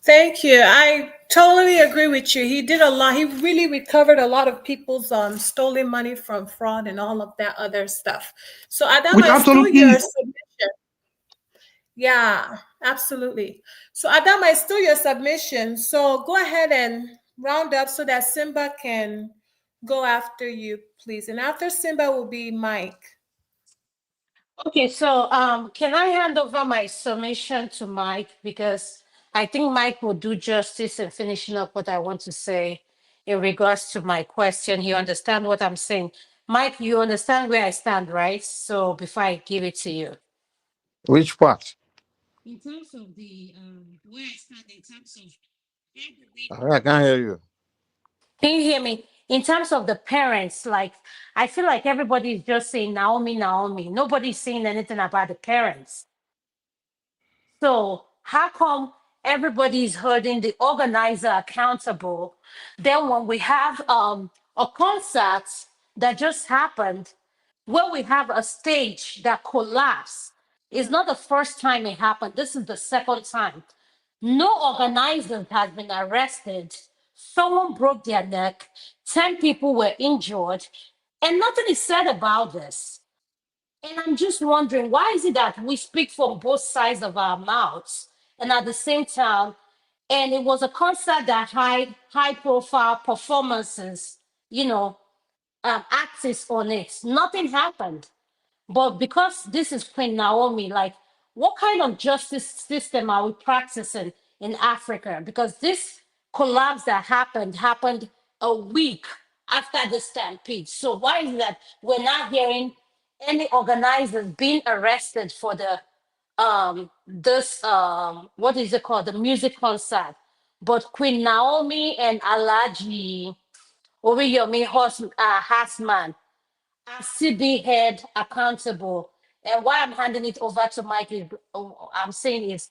Thank you. I totally agree with you. He did a lot. He really recovered a lot of people's stolen money from fraud and all of that other stuff. So Adama, is still your submission. Yeah, absolutely. So Adama, is still your submission. So go ahead and round up so that Simba can go after you, please. And after Simba will be Mike.
Okay, so can I hand over my submission to Mike, because I think Mike will do justice in finishing up what I want to say in regards to my question. You understand what I'm saying? Mike, you understand where I stand, right? So before I give it to you.
Which part?
In terms of the where I stand in terms of
I can't hear you.
Can you hear me? In terms of the parents, like, I feel like everybody is just saying Naomi, Naomi. Nobody's saying anything about the parents. So how come everybody's holding the organizer accountable? Then when we have a concert that just happened, where we have a stage that collapsed, it's not the first time it happened. This is the second time. No organizer has been arrested. Someone broke their neck. 10 people were injured, and nothing is said about this. And I'm just wondering, why is it that we speak from both sides of our mouths and at the same time, and it was a concert that had high profile performances, artists on it. Nothing happened. But because this is Queen Naomi, like, what kind of justice system are we practicing in Africa? Because this collapse that happened a week after the Stampede. So why is it that we're not hearing any organizers being arrested for the what is it called, the music concert? But Queen Naomi and Alaji Oriyomi Hasman are still being held accountable. And why I'm handing it over to Mike is, I'm saying is,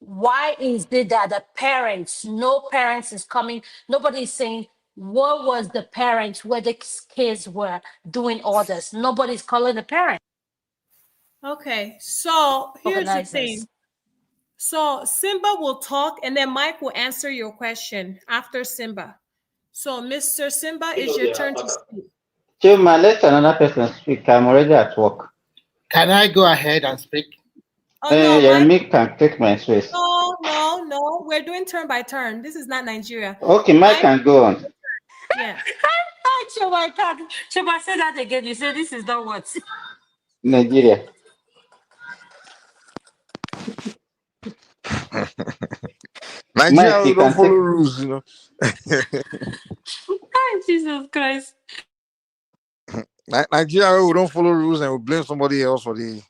why is it that the parents, no parents is coming, nobody is saying what was the parents where the kids were doing all this. Nobody's calling the parents.
Okay, so here's the thing. So Simba will talk and then Mike will answer your question after Simba. So Mr. Simba, it's your turn to speak.
Chuma, let another person speak. I'm already at work.
Can I go ahead and speak?
Oh, no,
Mike can take my space.
No. We're doing turn by turn. This is not Nigeria.
Okay, Mike can go on.
Yeah.
Chuma, say that again. You say this is not what?
Nigeria.
Nigeria, we don't follow rules, you know.
Jesus Christ.
Nigeria, we don't follow rules and we blame somebody else for the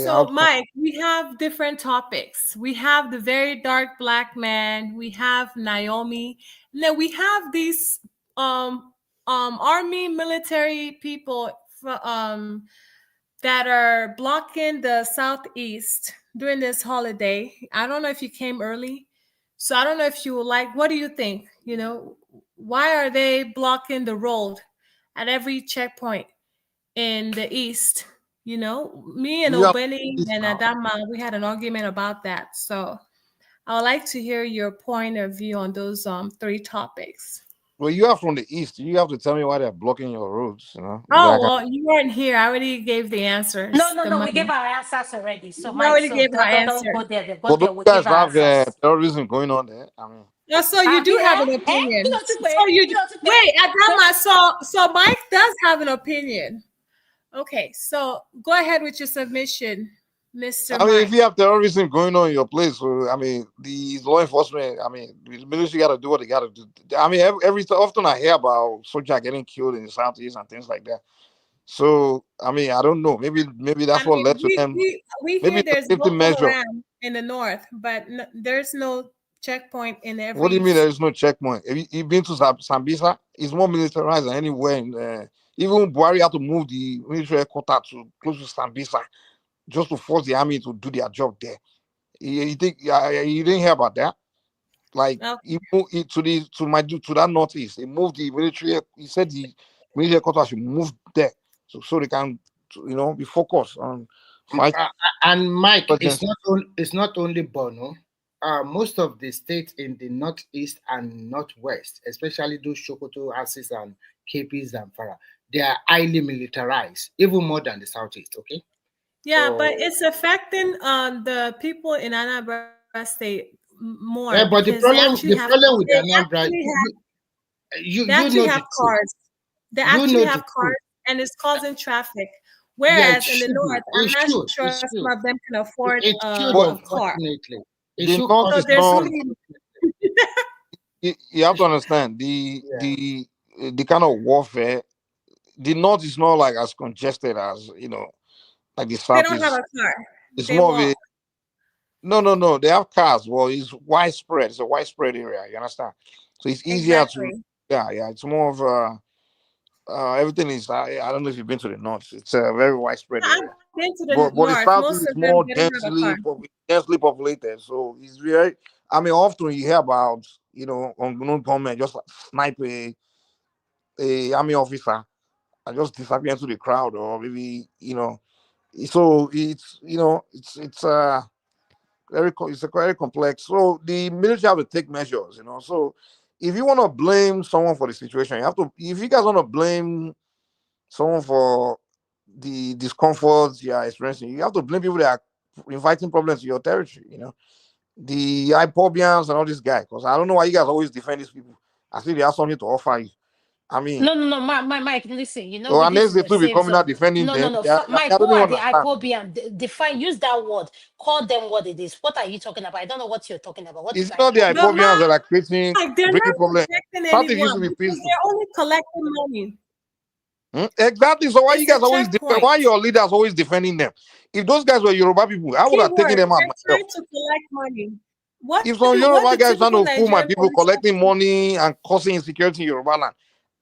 outcome.
Mike, we have different topics. We have the very dark black man. We have Naomi. And then we have these army military people that are blocking the southeast during this holiday. I don't know if you came early. So I don't know if you would like, what do you think? Why are they blocking the road at every checkpoint in the east? Me and Obeni and Adama, we had an argument about that. So I would like to hear your point of view on those three topics.
Well, you are from the east. You have to tell me why they're blocking your roads,
Oh, well, you weren't here. I already gave the answers.
No, we gave our answers already. So
we already gave our answers.
Don't go there.
But you guys have terrorism going on there. I mean,
so you do have an opinion. Wait, Adama, so Mike does have an opinion. Okay, so go ahead with your submission. Mr.
I mean, if
Mike.
you have terrorism going on in your place, so, I mean, the law enforcement, I mean, the military got to do what they got to do. I mean, every so often I hear about soldiers getting killed in the southeast and things like that. So, I mean, I don't know. Maybe that's
I
what
mean,
led to them.
we
Maybe
hear
it's a
there's
safety
Boko
measure.
Haram in the north, but there's no checkpoint in every.
What do you mean there is no checkpoint? Have you been to Sambisa? It's more militarized than anywhere. Even Buhari had to move the military headquarters to close to Sambisa just to force the army to do their job there. You think you didn't hear about that? Like he moved it to that northeast. He moved the military. He said the military headquarters should move there so they can be focused on fight.
And Mike, it's not only Bono. Most of the states in the northeast and northwest, especially those Sokoto, Asis, and KP, Zamfara, they are highly militarized, even more than the southeast. Okay.
Yeah, but it's affecting the people in Anambra State more.
Yeah, but the problem with Anambra,
they actually have cars. They actually have cars, and it's causing traffic. Whereas in the north, I'm not sure some of them can afford a car. So there's
you have to understand the kind of warfare. The north is not like as congested as like the south.
They don't have a car.
It's more of a no. They have cars. Well, it's widespread. It's a widespread area. You understand? So it's easier to It's more of everything is. I don't know if you've been to the north. It's a very widespread area.
I've been to the north.
But the south is more densely populated. So it's very. I mean, often you hear about unknown gunmen just like snipe a army officer and just disappear into the crowd, or maybe So it's it's very complex. So the military have to take measures. So if you want to blame someone for the situation, you have to. If you guys want to blame someone for the discomforts you are experiencing, you have to blame people that are inviting problems to your territory. The Ipobians and all these guys. Because I don't know why you guys always defend these people. I think they have something to offer you. I mean,
no, Mike, listen,
unless they too be coming out defending them.
Mike, who are the Ipobian? Define, use that word, call them what it is. What are you talking about? I don't know what you're talking about. What
it's not the Ipobians that are creating bringing problems.
They're only collecting money.
Exactly. So why you guys always why your leaders always defending them? If those guys were Yoruba people, I would have taken them out myself.
Trying to collect money.
If some Yoruba guys trying to fool my people collecting money and causing insecurity in Yoruba land,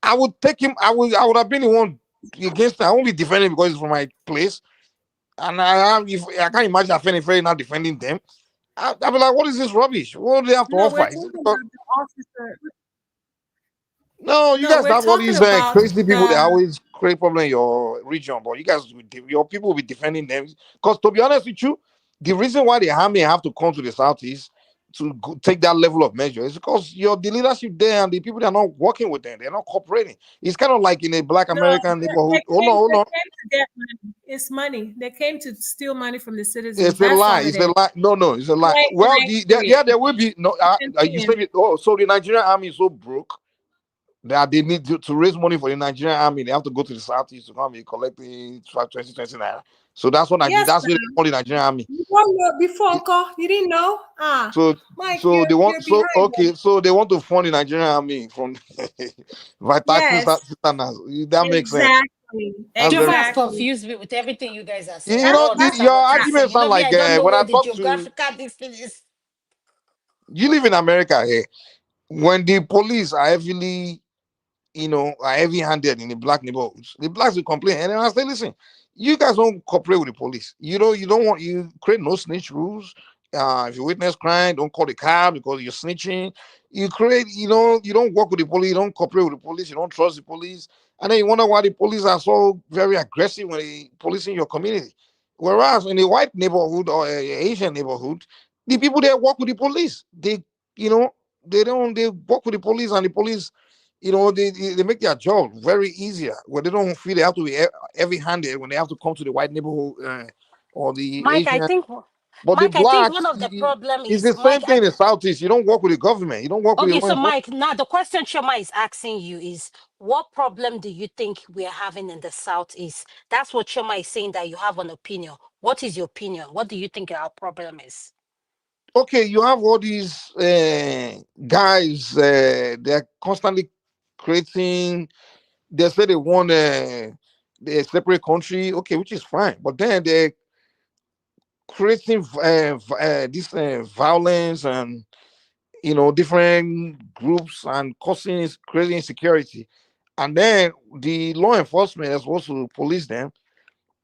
I would take him. I would have been the one against him. I won't be defending because it's from my place. And I can't imagine Afenifere not defending them. I'll be like, what is this rubbish? What do they have to offer? No, you guys have all these crazy people that always create problem in your region, but you guys, your people will be defending them. Because to be honest with you, the reason why the army have to come to the southeast to take that level of measure is because the leadership there and the people that are not working with them, they're not cooperating. It's kind of like in a Black American neighborhood. Hold on.
It's money. They came to steal money from the citizens.
It's a lie. It's a lie. No, it's a lie. Well, there will be no. You said it. Oh, so the Nigerian army is so broke that they need to raise money for the Nigerian army. They have to go to the southeast to come and collect the 20 naira. So that's what that's what they call the Nigerian army.
Before you didn't know.
So they want so they want to fund the Nigerian army from that makes sense.
Exactly. Confused me with everything you guys are saying.
Your arguments sound like when I talk to you live in America here. When the police are heavily, are heavy-handed in the Black neighborhoods, the Blacks will complain. And then I say, listen, you guys don't cooperate with the police. You create no snitch rules. If you witness crime, don't call the cab because you're snitching. You create, you don't work with the police, you don't cooperate with the police, you don't trust the police. And then you wonder why the police are so very aggressive when they policing your community. Whereas in a white neighborhood or an Asian neighborhood, the people there work with the police. They work with the police, and the police, they make their job very easier, where they don't feel they have to be heavy-handed when they have to come to the white neighborhood or the
Mike,
Asian. But
Mike,
the
I think
blacks,
one of the problem
it's
is
the same
Mike.
thing in the Southeast. You don't work with the government. You don't work with the
Okay,
law
so
enforcement.
Mike, now the question Choma is asking you is, what problem do you think we are having in the Southeast? That's what Choma is saying, that you have an opinion. What is your opinion? What do you think our problem is?
Okay, you have all these guys. They're constantly creating. They say they want a separate country. Okay, which is fine. But then they're creating this violence and different groups and creating insecurity. And then the law enforcement is supposed to police them.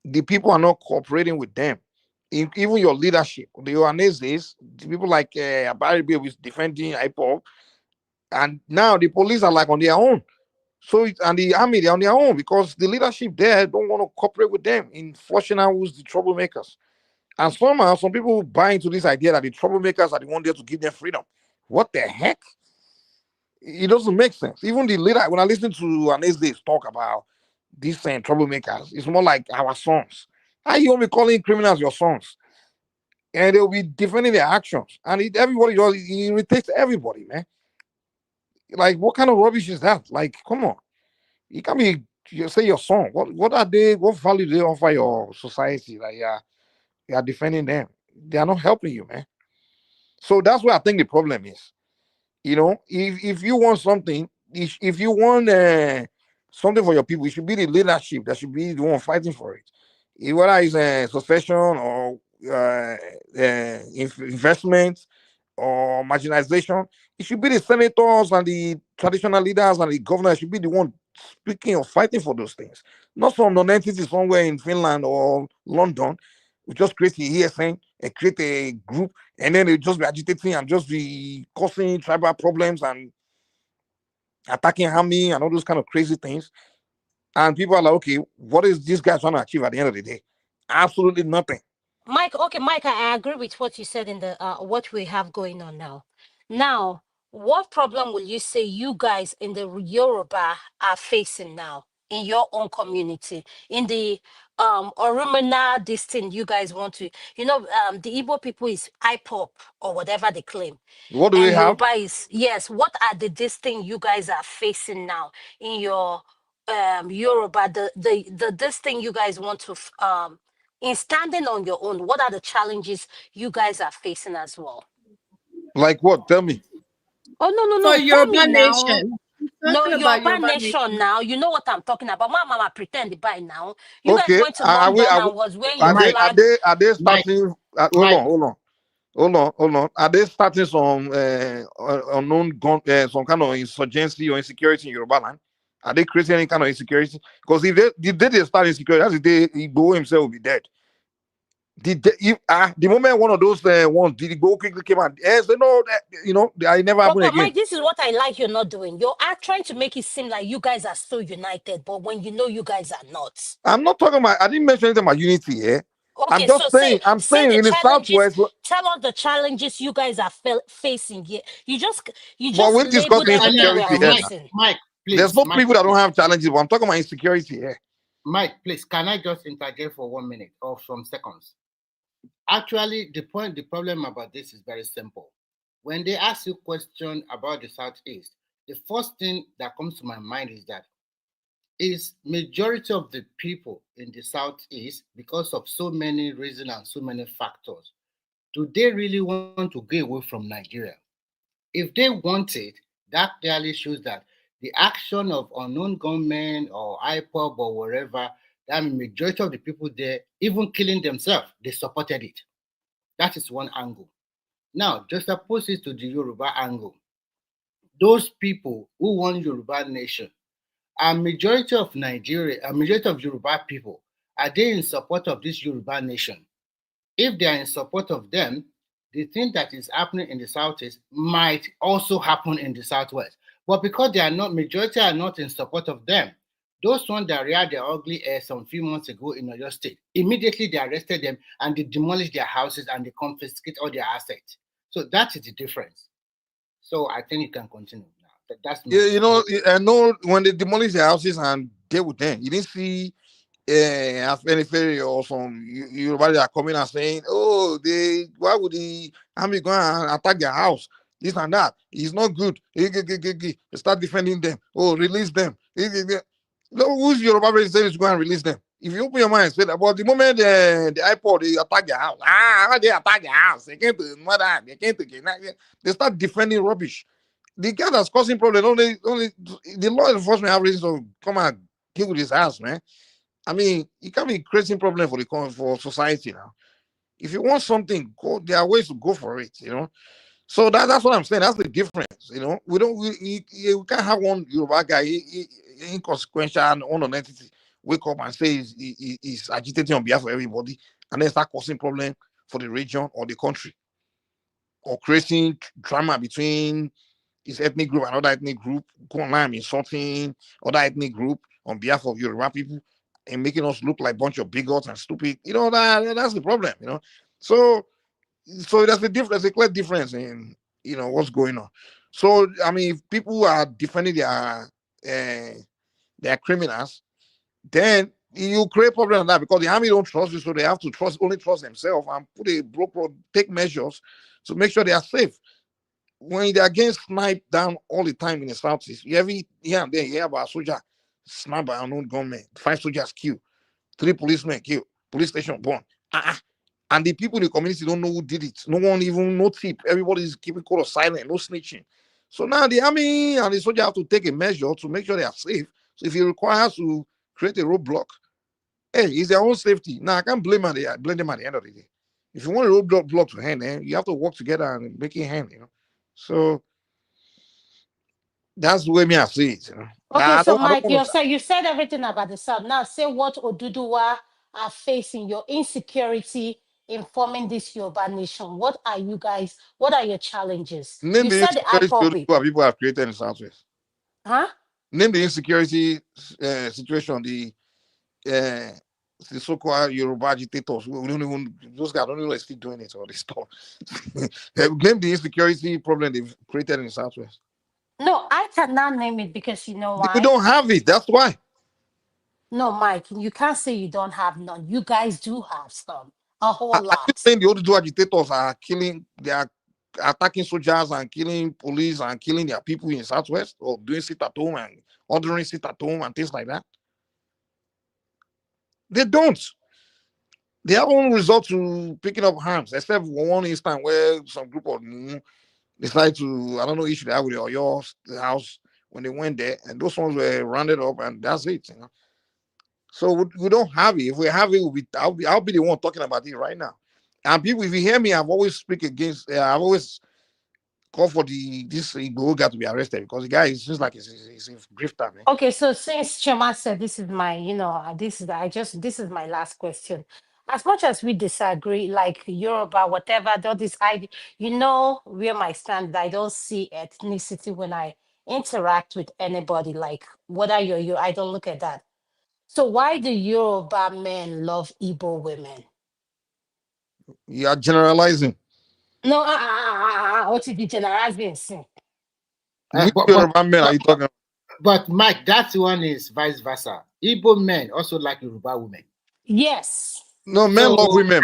The people are not cooperating with them. Even your leadership, the Ohaneses, the people like Abari was defending IPOB, and now the police are like on their own. So and the army, they're on their own because the leadership there don't want to cooperate with them in flushing out who's the troublemakers. And somehow some people buy into this idea that the troublemakers are the one there to give them freedom. What the heck? It doesn't make sense. Even the leader, when I listen to Ohaneses talk about these troublemakers, it's more like our sons. How you want to be calling criminals your sons? And they'll be defending their actions. And everybody does, it irritates everybody, man. Like, what kind of rubbish is that? Like, come on. You can't be, you say your son. What are they, what value do they offer your society? Like, you are defending them. They are not helping you, man. So that's where I think the problem is. If you want something, if you want something for your people, it should be the leadership that should be the one fighting for it. Whether it's succession or investment or marginalization, it should be the senators and the traditional leaders and the governors should be the one speaking or fighting for those things. Not some non-entity somewhere in Finland or London. We just create a ESN and create a group, and then they just be agitating and just be causing tribal problems and attacking Hammy and all those kind of crazy things. And people are like, okay, what is this guy trying to achieve at the end of the day? Absolutely nothing.
Mike, I agree with what you said in the what we have going on now. Now, what problem will you say you guys in the Yoruba are facing now in your own community? In the Orumina, this thing you guys want to, the Igbo people is IPOP or whatever they claim.
What do
And
we have?
Yoruba is, yes, what are this thing you guys are facing now in your Yoruba, this thing you guys want to in standing on your own, what are the challenges you guys are facing as well?
Like what? Tell me.
Oh, no.
For
Tell
Yoruba
me now.
Nation.
No,
Talking about
Yoruba
Yoruba
Nation now. You know what I'm talking about. Mama pretend by now. You guys
Okay.
went to London and was wearing your flag.
Are they starting? Hold on. Are they starting some unknown gun, some kind of insurgency or insecurity in Yoruba land? Are they creating any kind of insecurity? Because if they start insecurity, that's the day Igbo himself will be dead. The moment one of those ones did Igbo quickly came out, they know that it never happened again.
Mike, this is what I like you're not doing. You're trying to make it seem like you guys are so united, but when you know you guys are not.
I'm not talking about. I didn't mention anything about unity here.
Okay,
I'm just saying. I'm saying in the Southwest.
Tell us the challenges you guys are facing here. You just
But we're
labeled
discussing
everything we are
insecurity here.
facing.
Mike, please.
There's no people that don't have challenges, but I'm talking about insecurity here.
Mike, please, can I just interject for 1 minute or some seconds? Actually, the problem about this is very simple. When they ask you a question about the Southeast, the first thing that comes to my mind is that is majority of the people in the Southeast, because of so many reasons and so many factors, do they really want to go away from Nigeria? If they want it, that clearly shows that the action of unknown gunmen or IPOB or wherever, that majority of the people there, even killing themselves, they supported it. That is one angle. Now, just oppose it to the Yoruba angle. Those people who want Yoruba nation, a majority of Nigeria, a majority of Yoruba people, are they in support of this Yoruba nation? If they are in support of them, the thing that is happening in the Southeast might also happen in the Southwest. But because they are not, majority are not in support of them, those ones that reared their ugly air some few months ago in Oyo State, immediately they arrested them and they demolished their houses and they confiscate all their assets. So that is the difference. So I think you can continue now. That's
I know when they demolished their houses and deal with them, you didn't see Afenifere or some Yoruba are coming and saying, oh, why would the army go and attack their house? This and that. It's not good. Start defending them. Oh, release them. Who's Yoruba president to go and release them? If you open your mind and say that, but the moment the iPod, they attack their house. How they attack their house? They came to murder. They came to kidnap. They start defending rubbish. The guy that's causing problems, only the law enforcement have reason to come and kill his house, man. I mean, you can't be creating problem for society now. If you want something, there are ways to go for it, you know. So that's what I'm saying. That's the difference, you know. We can't have one Yoruba guy inconsequential and unknown entity wake up and say he's agitating on behalf of everybody, and then start causing problem for the region or the country, or creating drama between his ethnic group and other ethnic group, go online insulting other ethnic group on behalf of Yoruba people and making us look like a bunch of bigots and stupid. You know, that's the problem, you know. So there's a clear difference in, you know, what's going on. So, I mean, if people are defending their criminals, then you create problem on that, because the army don't trust you, so they have to only trust themselves and take measures to make sure they are safe. When they are getting sniped down all the time in the southeast, you hear about a soldier sniped by an unknown gunman, 5 soldiers killed, 3 policemen killed, police station burned. And the people in the community don't know who did it. No one even, no tip. Everybody's keeping cool of silent, no snitching. So now the army and the soldier have to take a measure to make sure they are safe. So if it requires to create a roadblock, hey, it's their own safety. Now I can't blame them at the end of the day. If you want a roadblock to hand, you have to work together and make it hand, you know. So that's the way me I see it, you know.
Okay, so Mike, you said everything about the South. Now say what Oduduwa are facing, your insecurity in forming this Yoruba nation. What are your challenges?
Name
you
the
said the
insecurity people have created in the Southwest.
Huh?
Name the insecurity situation, the so-called Yoruba agitators. We don't even, those guys don't even still doing it, all this stuff. Name the insecurity problem they've created in the Southwest.
No, I cannot name it because you know why?
We don't have it. That's why.
No, Mike, you can't say you don't have none. You guys do have some. A whole lot.
Are you saying the Oduduwa agitators are killing, they are attacking soldiers and killing police and killing their people in the Southwest, or doing sit at home and ordering sit at home and things like that? They don't. They haven't resort to picking up arms, except one instance where some group of decided to, I don't know, issue that with your house when they went there, and those ones were rounded up, and that's it, you know. So we don't have it. If we have it, I'll be the one talking about it right now. And people, if you hear me, I've always speak against. I've always called for this Igbo guy to be arrested, because the guy seems like he's a grifter, man.
Okay, so since Chema said this is my, this is my last question. As much as we disagree, like Yoruba, whatever, all this idea, where my stand. I don't see ethnicity when I interact with anybody. Like whether you're you, I don't look at that. So why do Yoruba men love Igbo women?
You are generalizing.
No, what is the generalizing?
Which Yoruba men are you talking about?
But Mike, that one is vice versa. Igbo men also like Yoruba women.
Yes.
No, men love women.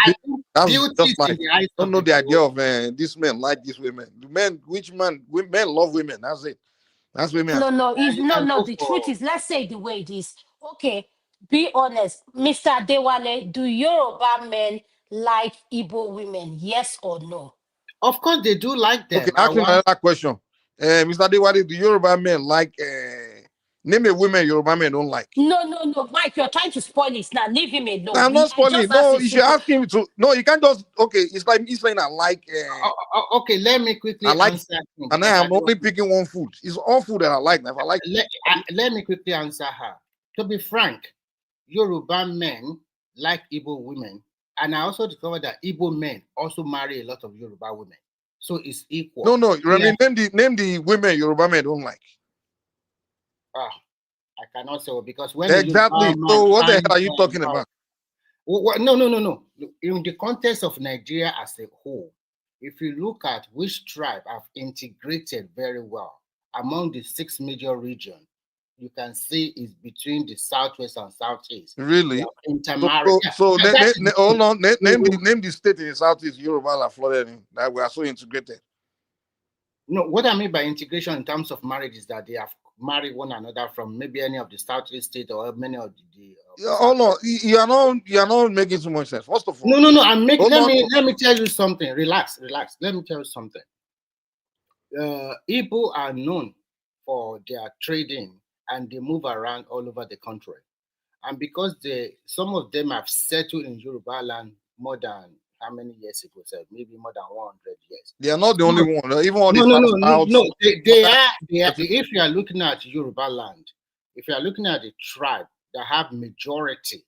That's just like, I don't know the idea of this men like these women. Men love women. That's it. That's women.
No. The truth is, let's say the way it is. Okay, be honest, Mr. Dewale. Do Yoruba men like Igbo women? Yes or no?
Of course, they do like them.
Okay, ask me another question. Mr. Dewale, do Yoruba men like? Name a women Yoruba men don't like.
No, Mike, you're trying to spoil it now. Leave him alone.
I'm not spoiling. No, you should ask him to. No, you can't just. Okay, it's like me saying I like.
Okay, let me quickly answer him.
And I'm only picking one food. It's all food that I like. If I like.
Let me quickly answer her. To be frank, Yoruba men like Igbo women, and I also discovered that Igbo men also marry a lot of Yoruba women, so it's equal.
No. Yeah. Name the women Yoruba men don't like.
I cannot say because when
exactly. So what the hell are you talking about?
No. In the context of Nigeria as a whole, if you look at which tribe have integrated very well among the 6 major regions, you can see is between the southwest and southeast.
Really?
Intermarriage.
So hold on. Name the state in the southeast Yoruba are flooded in that we are so integrated.
No, what I mean by integration in terms of marriage is that they have married one another from maybe any of the southeast states or many of the.
Hold on, you are not making too much sense. First of all,
no. I'm making. Let me tell you something. Relax. Let me tell you something. Igbo are known for their trading and they move around all over the country, and because some of them have settled in Yoruba land more than how many years ago? So maybe more than 100 years.
They are not the only one. Even all
no. They are. If you are looking at Yoruba land, if you are looking at the tribe that have majority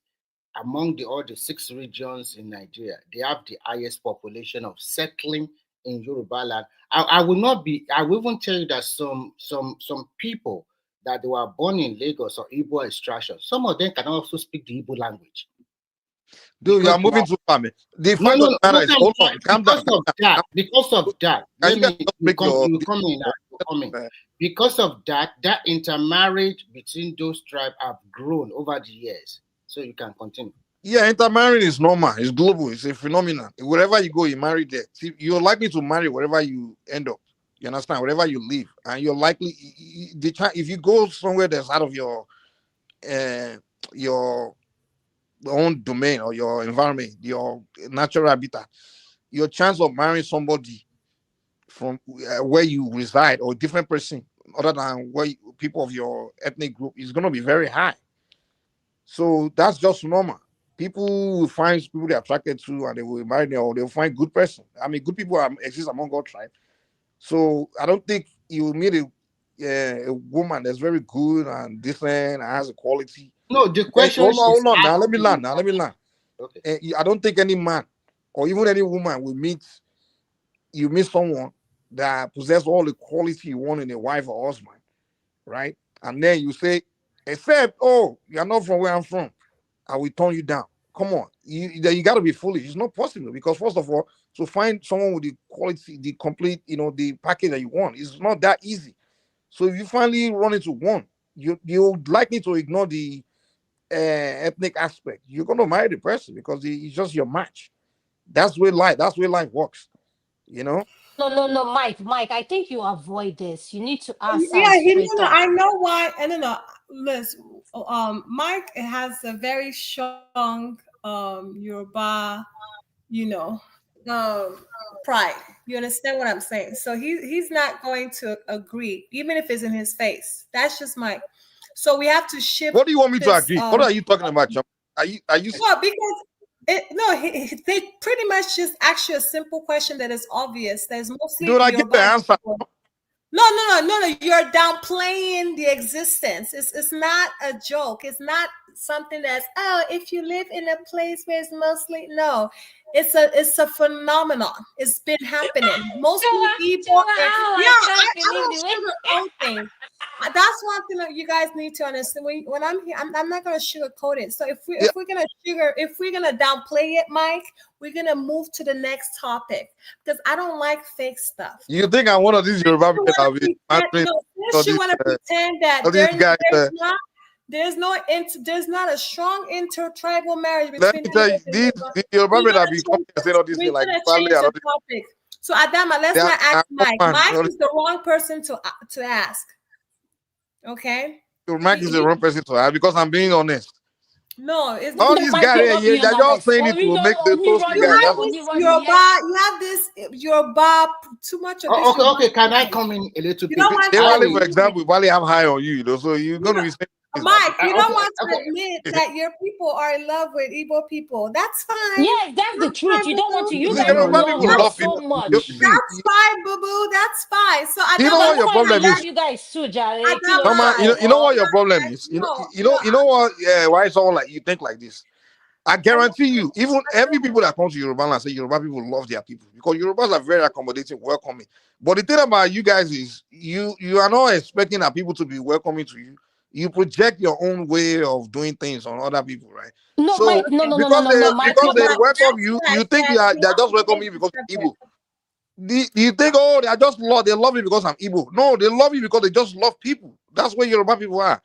among all the 6 regions in Nigeria, they have the highest population of settling in Yoruba land. I will even tell you that some people that they were born in Lagos or Igbo extraction, some of them can also speak the Igbo language.
Dude, you are moving too far, man. The fact of the matter is, hold on, calm down.
Because of that, because of that intermarriage between those tribes have grown over the years. So you can continue.
Yeah, intermarrying is normal. It's global. It's a phenomenon. Wherever you go, you marry there. See, you're likely to marry wherever you end up. You understand? Wherever you live, and you're likely if you go somewhere that's out of your own domain or your environment, your natural habitat, your chance of marrying somebody from where you reside or a different person other than people of your ethnic group is going to be very high. So that's just normal. People will find people they're attracted to and they will marry them, or they'll find good person. I mean, good people exist among all tribes. So I don't think you will meet a woman that's very good and different and has a quality.
No, the question is...
Hold on. Now let me learn. Okay. I don't think any man or even any woman will meet someone that possesses all the quality you want in a wife or husband, right? And then you say, except, you're not from where I'm from, I will turn you down. Come on, you got to be foolish. It's not possible because first of all, to find someone with the quality, the complete, the package that you want, it's not that easy. So if you finally run into one, you're likely to ignore the ethnic aspect. You're going to marry the person because it's just your match. That's where life works.
No, Mike. I think you avoid this. You need to ask.
I know why. I don't know. Listen, Mike has a very strong Yoruba, pride. You understand what I'm saying? So he's not going to agree, even if it's in his face. That's just Mike. So we have to shift.
What do you want me to agree? What are you talking about, John? Are you?
Well, because they pretty much just ask you a simple question that is obvious. There's mostly.
Dude, I get the answer.
No. You're downplaying the existence. It's not a joke. It's not something that's if you live in a place where it's mostly it's a phenomenon. It's been happening. Mostly people. I don't sugarcoat things. That's one thing that you guys need to understand. When I'm here, I'm not gonna sugarcoat it. So if we're gonna downplay it, Mike, we're gonna move to the next topic because I don't like fake stuff.
You think I'm one of these Yoruba people?
Since you want to pretend that there's not a strong intertribal marriage between.
Let me tell you, these Yoruba men have been coming and saying all these things like
topic. So Adama, let's not ask Mike. Mike is the wrong person to ask. Okay.
Mike is the wrong person to ask because I'm being honest.
No, it's
all these guys here. They're just saying it to make the toast.
You have this Yoruba too much of this.
Okay. Can I come in a little bit?
For example, Wale have high on you, so you're gonna be saying.
Mike, you don't want to admit that your people are in love with Igbo people. That's fine.
Yeah, that's the truth. You don't want to. You guys love so much.
That's fine, boo boo. That's fine. So I
know what your problem is.
You guys too, Jare.
You know what your problem is. You know what? Why someone like you think like this? I guarantee you, even every people that come to Yoruba and say Yoruba people love their people because Yorubas are very accommodating, welcoming. But the thing about you guys is you are not expecting that people to be welcoming to you. You project your own way of doing things on other people, right?
No,
because they welcome you, you think they're just welcoming you because you're Igbo. You think, oh, they are just they love me because I'm Igbo. No, they love you because they just love people. That's where Yoruba people are.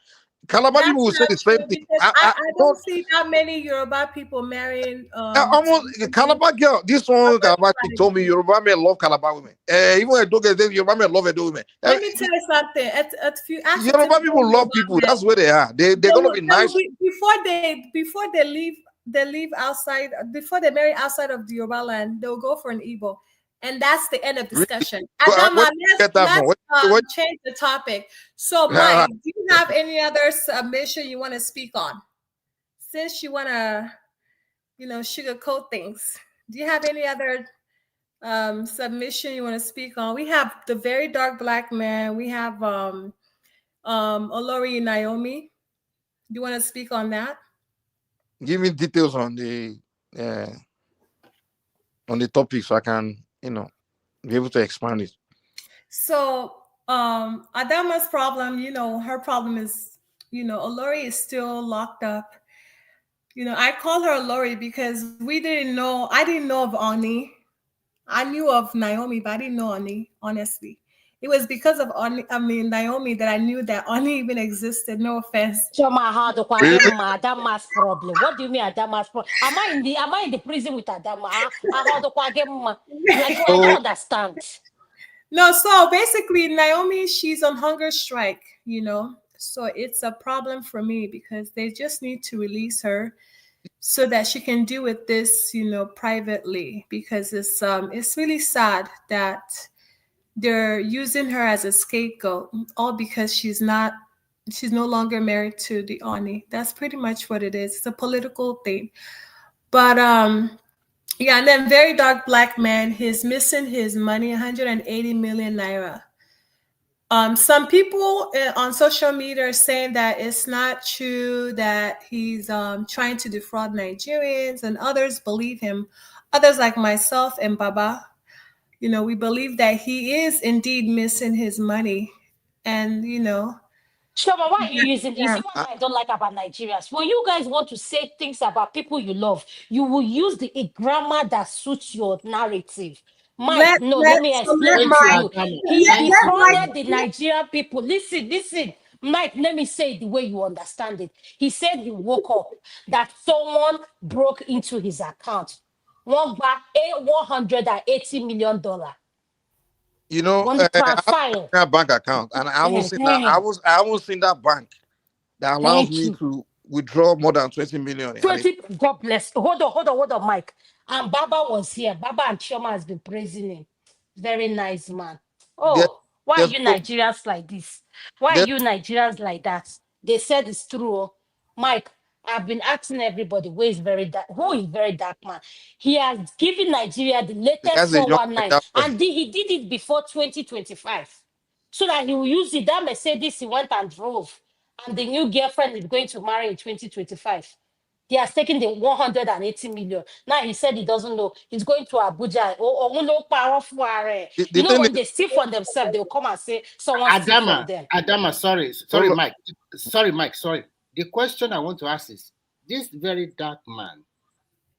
Calabar people will say the same thing.
I don't see that many Yoruba people marrying.
Almost Calabar girl. This one Calabar chick told me Yoruba men love Calabar women. Even I don't get them, Yoruba men love Edo women.
Let me tell you something. At few
Yoruba people love people. That's where they are. They're gonna be nice
before they leave outside. Before they marry outside of the Yoruba land, they'll go for an Igbo. And that's the end of discussion. Adama, let's change the topic. So, Mike, do you have any other submission you want to speak on? Since you want to, sugarcoat things, do you have any other submission you want to speak on? We have the very dark black man. We have Olori Naomi. Do you want to speak on that?
Give me details on the topic so I can, be able to expand it.
So Adama's problem, her problem is, Olori is still locked up. I call her Olori because I didn't know of Oni. I knew of Naomi, but I didn't know Oni, honestly. It was because of Naomi that I knew that Oni even existed. No offense.
Adama's problem. What do you mean Adama's problem? Am I in the prison with Adama? I don't understand.
No, so basically Naomi, she's on hunger strike, So it's a problem for me because they just need to release her so that she can deal with this, privately, because it's really sad that they're using her as a scapegoat, all because she's no longer married to the Oni. That's pretty much what it is. It's a political thing. But yeah, and then very dark black man, he's missing his money, 180 million naira. Some people on social media are saying that it's not true, that he's trying to defraud Nigerians, and others believe him. Others like myself and Baba, we believe that he is indeed missing his money. And,
Shoma, why are you using this? You see what I don't like about Nigerians? When you guys want to say things about people you love, you will use a grammar that suits your narrative. Mike, let me explain it to you. He defrauded the Nigerian people. Listen. Mike, let me say it the way you understand it. He said he woke up that someone broke into his account. $180 million.
On a bank account, and I haven't seen that bank that allows me to withdraw more than 20 million.
20. God bless. Hold on, Mike. And Baba was here. Baba and Chioma has been praising him. Very nice man. Oh, why are you Nigerians like this? Why are you Nigerians like that? They said it's true. Mike, I've been asking everybody who is very dark man. He has given Nigeria the latest 419, and he did it before 2025, so that he will use it. That Mercedes he went and drove, and the new girlfriend is going to marry in 2025. He has taken the 180 million. Now he said he doesn't know. He's going to Abuja. When they steal from themselves, they'll come and say someone steal from them.
Adama, sorry, Mike. Sorry. The question I want to ask is, this very dark man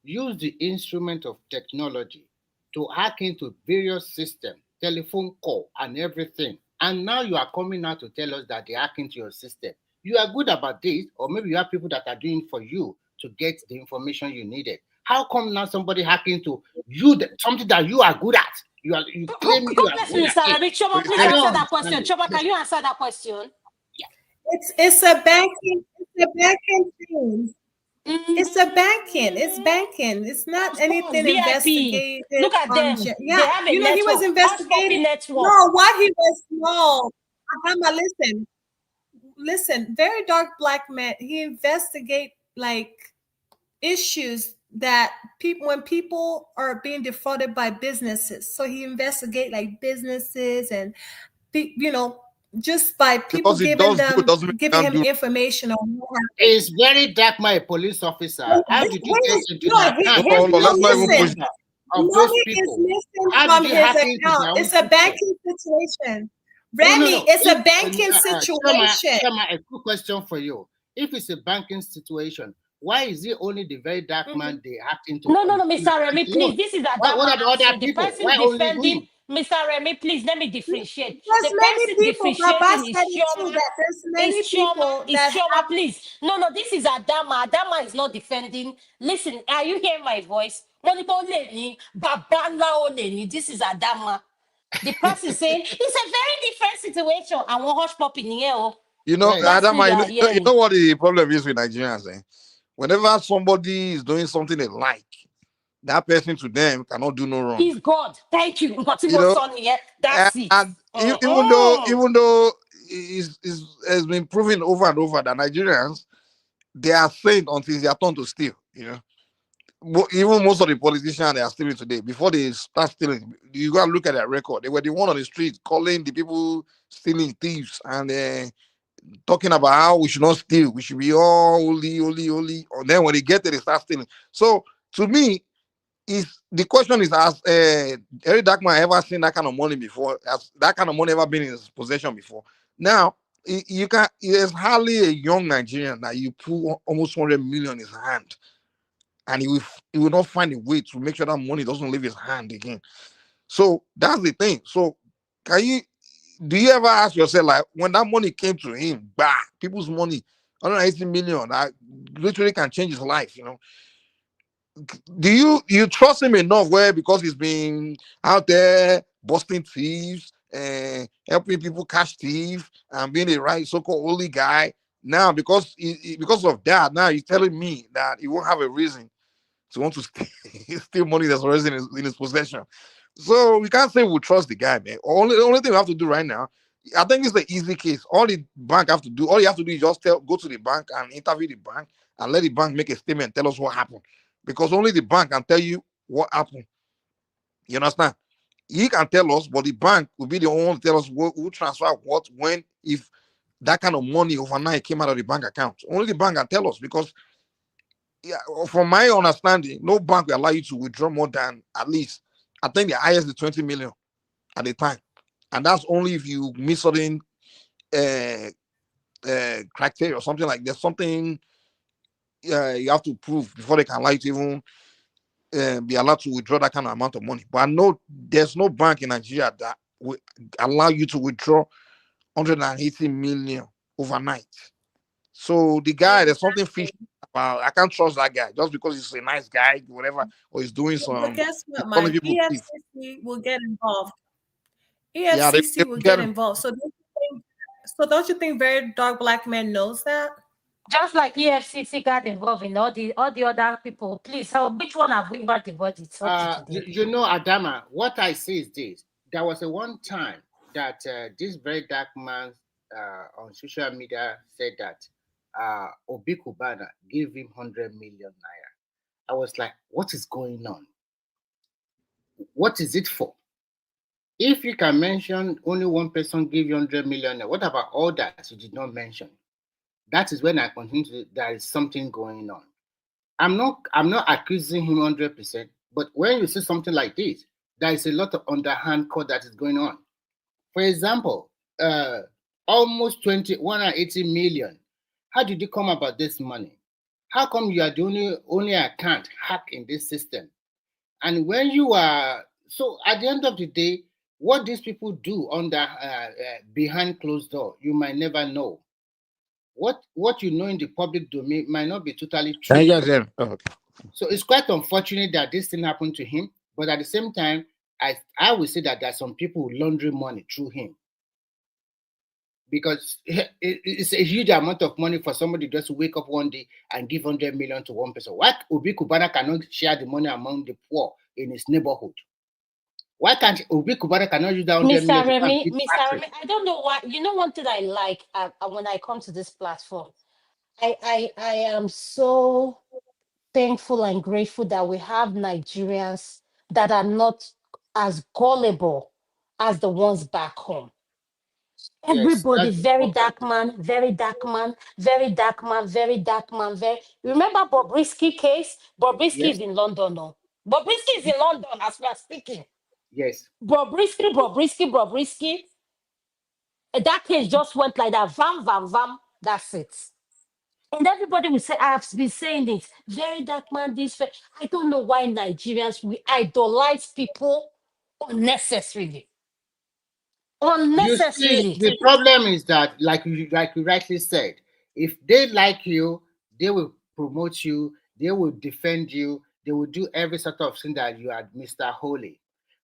used the instrument of technology to hack into various systems, telephone call and everything. And now you are coming out to tell us that they hack into your system. You are good about this, or maybe you have people that are doing for you to get the information you needed. How come now somebody hacking to you, something that you are good at? You claim you are good at it.
Choma, please answer that question. Choma, can you answer that question?
It's a banking thing. It's a banking. It's banking. It's not anything
VIP.
Investigated.
Look at them.
Yeah,
they have a network.
He was investigating.
No,
what he was Ahama, listen. Very dark black man. He investigate issues that when people are being defrauded by businesses. So he investigate businesses and just by people giving him information on what happened.
It's very dark, my police officer. How did you get into that?
It's a banking situation. Remy, it's a banking situation.
Shema, a quick question for you. If it's a banking situation, why is it only the very dark man they hacked into?
No, Mr. Remy, please. This is
what are the other people? Why only him?
Mr. Remy, please let me differentiate.
There's
The
many
person
people, Baba
differentiating is
said it too,
Chioma.
that there's many
Is Chioma.
people
Is
that
Chioma,
have.
please. No, this is Adama. Adama is not defending. Listen, are you hearing my voice? Monipo Leni, Babala Oleni. This is Adama. The person saying it's a very different situation. I want hush pop in here.
You know,
That's who
Adama,
you are
you
hearing.
know what the problem is with Nigerians? Whenever somebody is doing something they like, that person to them cannot do no wrong.
He's God. Thank you.
You know,
That's it.
and even though it's been proven over and over that Nigerians, they are saint until they are turned to steal. You know, even most of the politicians they are stealing today. Before they start stealing, you gotta look at their record. They were the one on the street calling the people stealing thieves and talking about how we should not steal. We should be all holy. And then when they get there, they start stealing. So to me, the question is, has Eric Darkman ever seen that kind of money before? Has that kind of money ever been in his possession before? Now, you can. There's hardly a young Nigerian that you put almost 100 million in his hand, and he will not find a way to make sure that money doesn't leave his hand again. So that's the thing. So do you ever ask yourself, like, when that money came to him, people's money, 180 million, that literally can change his life, you know? Do you trust him enough where, because he's been out there busting thieves and helping people catch thieves and being a right so-called holy guy, now because of that, now you're telling me that he won't have a reason to want to steal money that's already in his possession? So we can't say we trust the guy, man. The only thing we have to do right now, I think it's the easy case. All you have to do is just go to the bank and interview the bank and let the bank make a statement and tell us what happened. Because only the bank can tell you what happened. You understand? He can tell us, but the bank will be the only one to tell us who transfer what, when, if that kind of money overnight came out of the bank account. Only the bank can tell us, because from my understanding, no bank will allow you to withdraw more than, at least, I think the highest is 20 million at the time. And that's only if you miss certain criteria or something like there's something you have to prove before they can allow you to even be allowed to withdraw that kind of amount of money. But I know there's no bank in Nigeria that will allow you to withdraw 180 million overnight. So the guy, there's something fishy about. I can't trust that guy just because he's a nice guy, whatever, or he's doing some.
But guess what, Mike? EFCC will get involved. EFCC will get involved. So don't you think very dark black man knows that?
Just like EFCC got involved in all the other people, please. So which one have we got involved in?
You know, Adama, what I see is this. There was a one time that this very dark man on social media said that Obi Kubana gave him 100 million naira. I was like, what is going on? What is it for? If you can mention only one person gave you 100 million, what about all that you did not mention? That is when I continue to, there is something going on. I'm not accusing him 100%, but when you see something like this, there is a lot of underhand code that is going on. For example, almost 180 million. How did you come about this money? How come you are the only account hacked in this system? And when you are, so at the end of the day, what these people do under behind closed door, you might never know. What you know in the public domain might not be totally true. So it's quite unfortunate that this thing happened to him, but at the same time, I would say that there are some people who launder money through him. Because it's a huge amount of money for somebody just to wake up one day and give 100 million to one person. Why Obi Kubana cannot share the money among the poor in his neighborhood? Why can't Obi Kubana cannot use that 100 million?
Mr. Remy, I don't know why. You know, one thing I like when I come to this platform, I am so thankful and grateful that we have Nigerians that are not as gullible as the ones back home. Everybody, yes, very dark man, very dark man, very dark man, very dark man. Remember Bobrisky case? Bobrisky yes. Is in London, no? Bobrisky is in London as we are speaking.
Yes.
Bobrisky. That case just went like that. Vam. That's it. And everybody will say, I have been saying it. Very dark man, this. I don't know why Nigerians, we idolize people unnecessarily.
You see, the problem is that, like you rightly said, if they like you, they will promote you, they will defend you, they will do every sort of thing that you are Mr. Holy.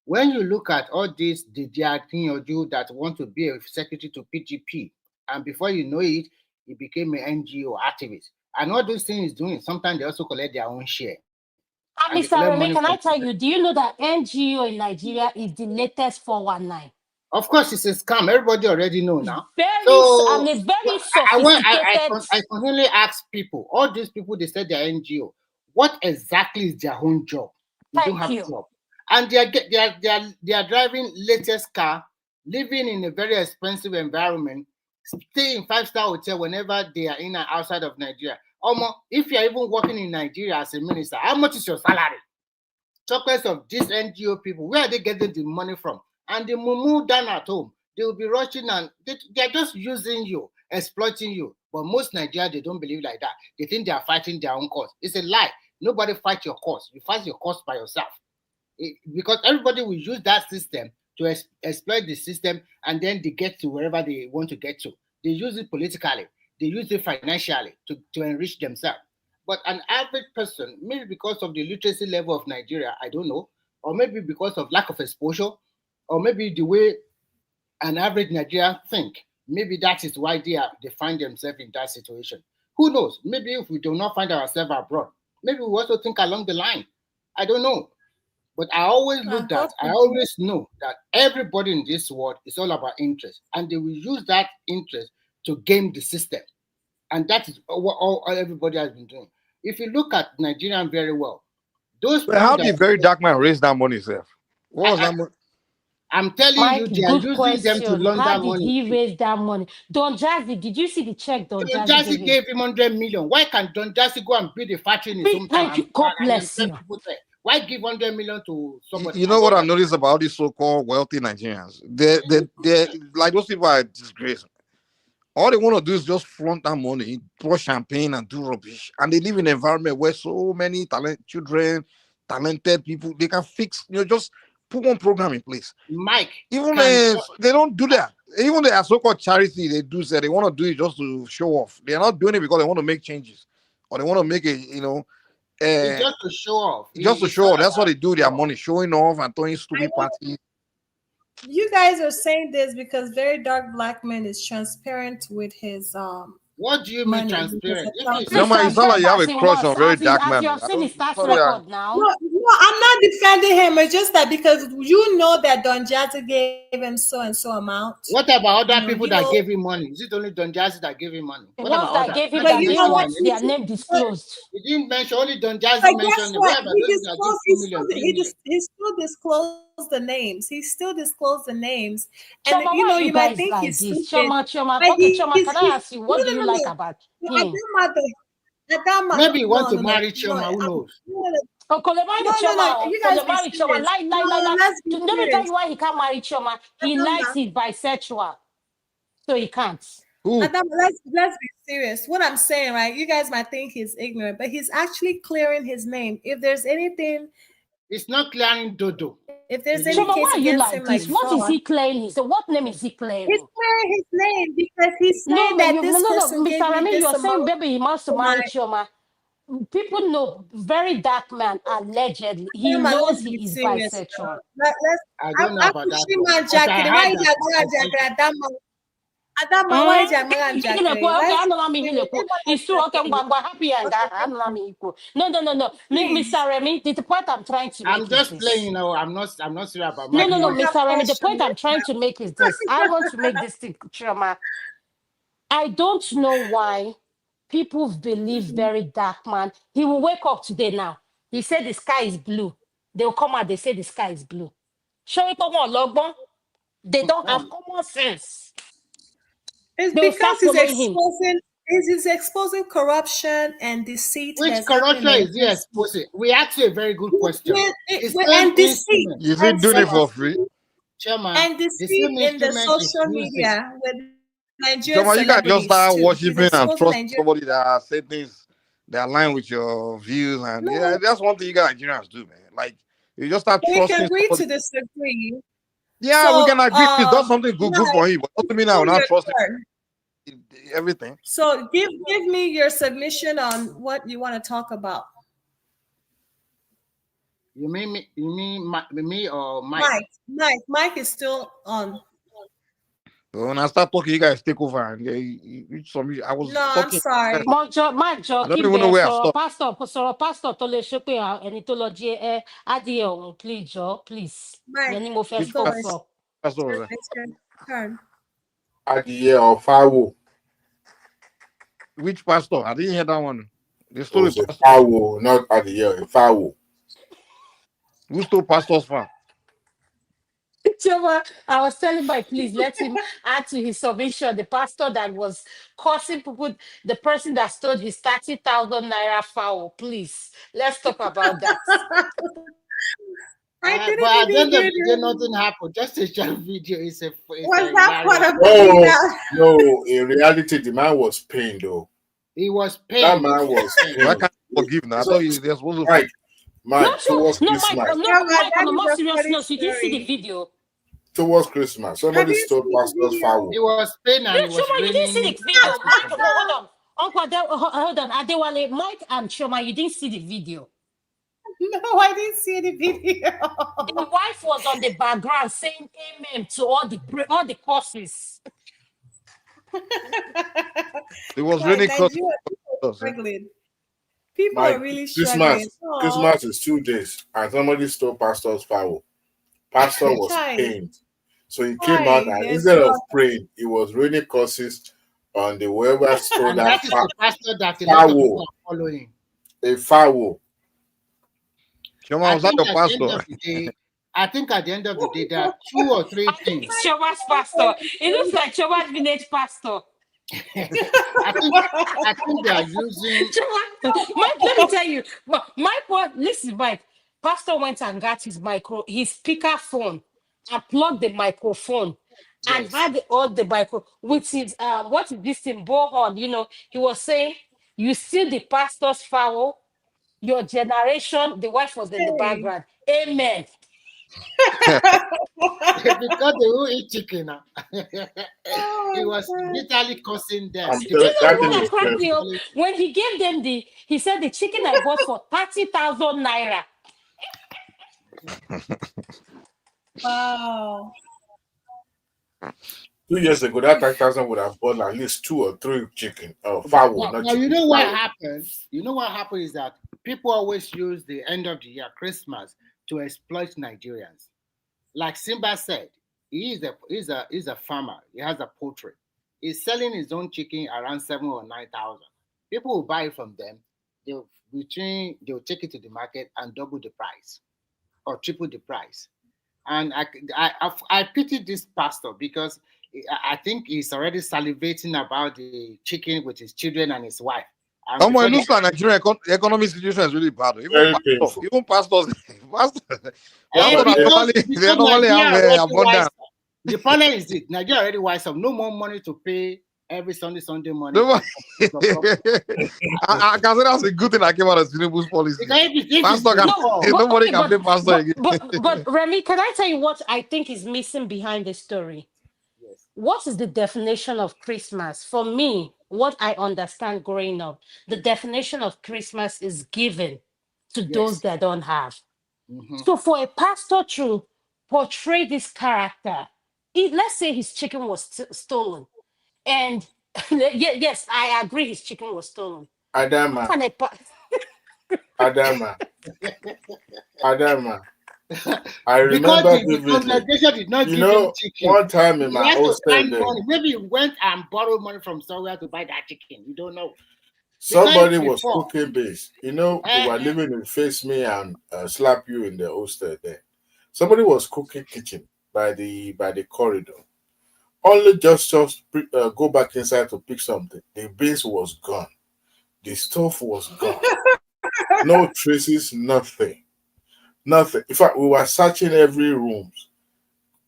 When you look at all these, the do that want to be a secretary to PGP, and before you know it, he became an NGO activist. And all those things doing, sometimes they also collect their own share.
And Mr. Remy, can I tell you, do you know that NGO in Nigeria is the latest 419?
Of course, it's a scam. Everybody already know now.
And a very sophisticated.
I continually ask people, all these people, they said they're NGO. What exactly is their own job? They don't have a job. And they are driving latest car, living in a very expensive environment, stay in 5-star hotel whenever they are in and outside of Nigeria. If you're even working in Nigeria as a minister, how much is your salary? Chocolates of these NGO people, where are they getting the money from? And the mumu down at home, they will be rushing and they're just using you, exploiting you. But most Nigerians, they don't believe like that. They think they are fighting their own cause. It's a lie. Nobody fights your cause. You fight your cause by yourself. Because everybody will use that system to exploit the system, and then they get to wherever they want to get to. They use it politically. They use it financially to enrich themselves. But an average person, maybe because of the literacy level of Nigeria, I don't know, or maybe because of lack of exposure, or maybe the way an average Nigerian think, maybe that is why they find themselves in that situation. Who knows? Maybe if we do not find ourselves abroad, maybe we also think along the line. I don't know. But I always I always know that everybody in this world is all about interest, and they will use that interest to game the system. And that is what all everybody has been doing. If you look at Nigerian very well, those people
how did very dark man raise that money, sir? What was that money?
I'm telling you, they are using them to launder money.
How did he raise that money? Don Jazzy, did you see the check Don Jazzy
gave him 100 million? Why can't Don Jazzy go and build a factory in his hometown?
God bless you.
Why give 100 million to somebody?
You know what I've noticed about these so-called wealthy Nigerians? They're like, those people are disgraced. All they want to do is just flaunt that money, pour champagne and do rubbish. And they live in an environment where so many talented people, they can fix, just put one program in place.
Mike.
Even they don't do that. Even the so-called charity, they do say they want to do it just to show off. They're not doing it because they want to make changes. Or they want to make it,
it's just to show off.
Just to show off. That's what they do, their money, showing off and throwing stupid parties.
You guys are saying this because Very Dark Black Man is transparent with his
What do you mean transparent?
You sound like you have a crush on Very Dark Man.
No,
I'm not defending him. It's just that because you know that Don Jazzy gave him so and so amount.
What about other people that gave him money? Is it only Don Jazzy that gave him money?
What about that gave him that didn't want their name disclosed?
He didn't mention, only Don Jazzy mentioned.
He still disclosed the names. He still disclosed the names. And
Choma,
you might think he's stupid.
Choma, okay, Choma, can I ask you, what do you like about him?
Maybe you want to marry Choma, who knows?
Oh, Choma.
You guys
marry Choma. Let me tell you why he can't marry Choma. He likes it bisexual. So he can't.
Adam, let's be serious. What I'm saying, right? You guys might think he's ignorant, but he's actually clearing his name. If there's anything,
it's not clearing Dodo.
If there's any
Choma,
case
why are you
against
like
him,
this? What is he clearing? So what name is he clearing?
He's clearing his name because he's saying that this person gave
Mr.
me
Remy,
this
you're saying,
amount.
baby, he wants to marry Choma. People know Very Dark Man, allegedly. He knows he is bisexual.
I don't know about that.
It's true. Okay, I'm happy and no. Mr. Remy, the point I'm trying to make.
I'm just playing, I'm not serious about
no, Mr. Remy, the point I'm trying to make is this. I want to make this thing, Choma. I don't know why people believe Very Dark Man. He will wake up today now. He said the sky is blue. They'll come out, they say the sky is blue. Show it on Logbon. They don't have common sense.
It's because he's exposing corruption and deceit.
Which corruption is he exposing? We asked you a very good question.
And deceit.
Is he doing it for free?
Chairman,
and deceit in the social media with Nigerian
Chairman, you can't just start worshiping and trust somebody that said things that align with your views. And that's one thing you got Nigerians do, man. Like, You just start
We
trusting
can agree
somebody.
to disagree.
Yeah,
So,
we can agree. He's done something good
Mike,
for him. But doesn't mean I will not
your
trust
turn.
everything.
So give me your submission on what you want to talk about.
You mean me or Mike?
Mike is still on.
So when I start talking, you guys take over. And I was
No, I'm
talking.
sorry.
Májọ
I don't
keep
even know
there
where I
sọ̀rọ̀
stopped.
pásítọ̀ tó lè ṣe pé ẹni tó lọ jí adìẹ òun please jọ please.
Mike,
Yẹn ni mo fẹ́
Which
go.
sọ.
pastor was that?
It's your turn.
Adìyẹ or fowl?
Which pastor? I didn't hear that one. The
It
story
was a
pastor.
fowl, not adìyẹ, a fowl.
Who stole pastor's farm?
Choma, I was telling Mike, please let him add to his submission the pastor that was causing people, the person that stole his 30,000 naira fowl. Please, let's talk about that.
I didn't
But at the
even
end of
hear
the day, nothing happened. Just a short video.
Was that part of
No,
the
no. In reality, the man was pained, though.
He was
That
pained.
man was
Why
pained.
can't you forgive now? I
So,
thought they're supposed to
Mike,
No,
towards
Mike,
Christmas,
Mike, on a more
that is a
serious
funny
note, you didn't see the
story.
video.
towards Christmas, somebody stole pastor's fowl.
It was pain and
Yeah,
it was
Choma, you didn't see
raining.
the video. Mike, no, hold on. Uncle, hold on. Adewale, Mike and Choma, you didn't see the video.
No, I didn't see the video.
The wife was on the background saying amen to all the courses.
It was
Like,
raining close.
Nigeria, people are struggling. People are really struggling.
Christmas is 2 days, and somebody stole pastor's fowl. Pastor was pained. So he came out, and instead of praying, it was raining curses on the whoever stole
And
that
that is the pastor that a lot of people are following.
A fowl.
Was that your pastor?
I think at the end of the day, there are 2 or 3 things.
It's Choma's pastor. It looks like Choma's village pastor.
I think they are using.
Mike, let me tell you. Mike, listen, Mike. Pastor went and got his speaker phone and plugged the microphone and had all the micro with his what is this thing on? He was saying, "You see the pastor's fowl, your generation." The wife was in the background. Amen.
Because they will eat chicken now. He was literally cursing them.
That cracked me up when he gave them he said the chicken I bought for 30,000 naira.
Wow.
2 years ago, that 30,000 would have bought at least 2 or 3 chicken fowl.
Now you know what happens. You know what happens is that people always use the end of the year, Christmas, to exploit Nigerians. Like Simba said, he's a farmer. He has a poultry. He's selling his own chicken around 7,000 or 9,000. People will buy it from them. They'll take it to the market and double the price or triple the price. And I pity this pastor because I think he's already salivating about the chicken with his children and his wife.
It looks like Nigerian economic situation is really bad. Even pastors, they normally have abundance.
The problem is it Nigeria already wise up. No more money to pay every Sunday money.
I can say that's a good thing I came out of TINUBU's policy. Nobody can pay pastor again.
But Remy, can I tell you what I think is missing behind this story?
Yes.
What is the definition of Christmas? For me, what I understand growing up, the definition of Christmas is given to those that don't have.
Mm-hmm.
So for a pastor to portray this character, let's say his chicken was stolen. And yes, I agree his chicken was stolen.
Adama. I remember vividly. One time in my hostel there,
maybe he went and borrowed money from somewhere to buy that chicken. You don't know.
Somebody was cooking beans. We were living in Face Me and Slap You in the hostel there. Somebody was cooking kitchen by the corridor. Only just go back inside to pick something. The beans was gone. The stove was gone. No traces, nothing. Nothing. In fact, we were searching every room.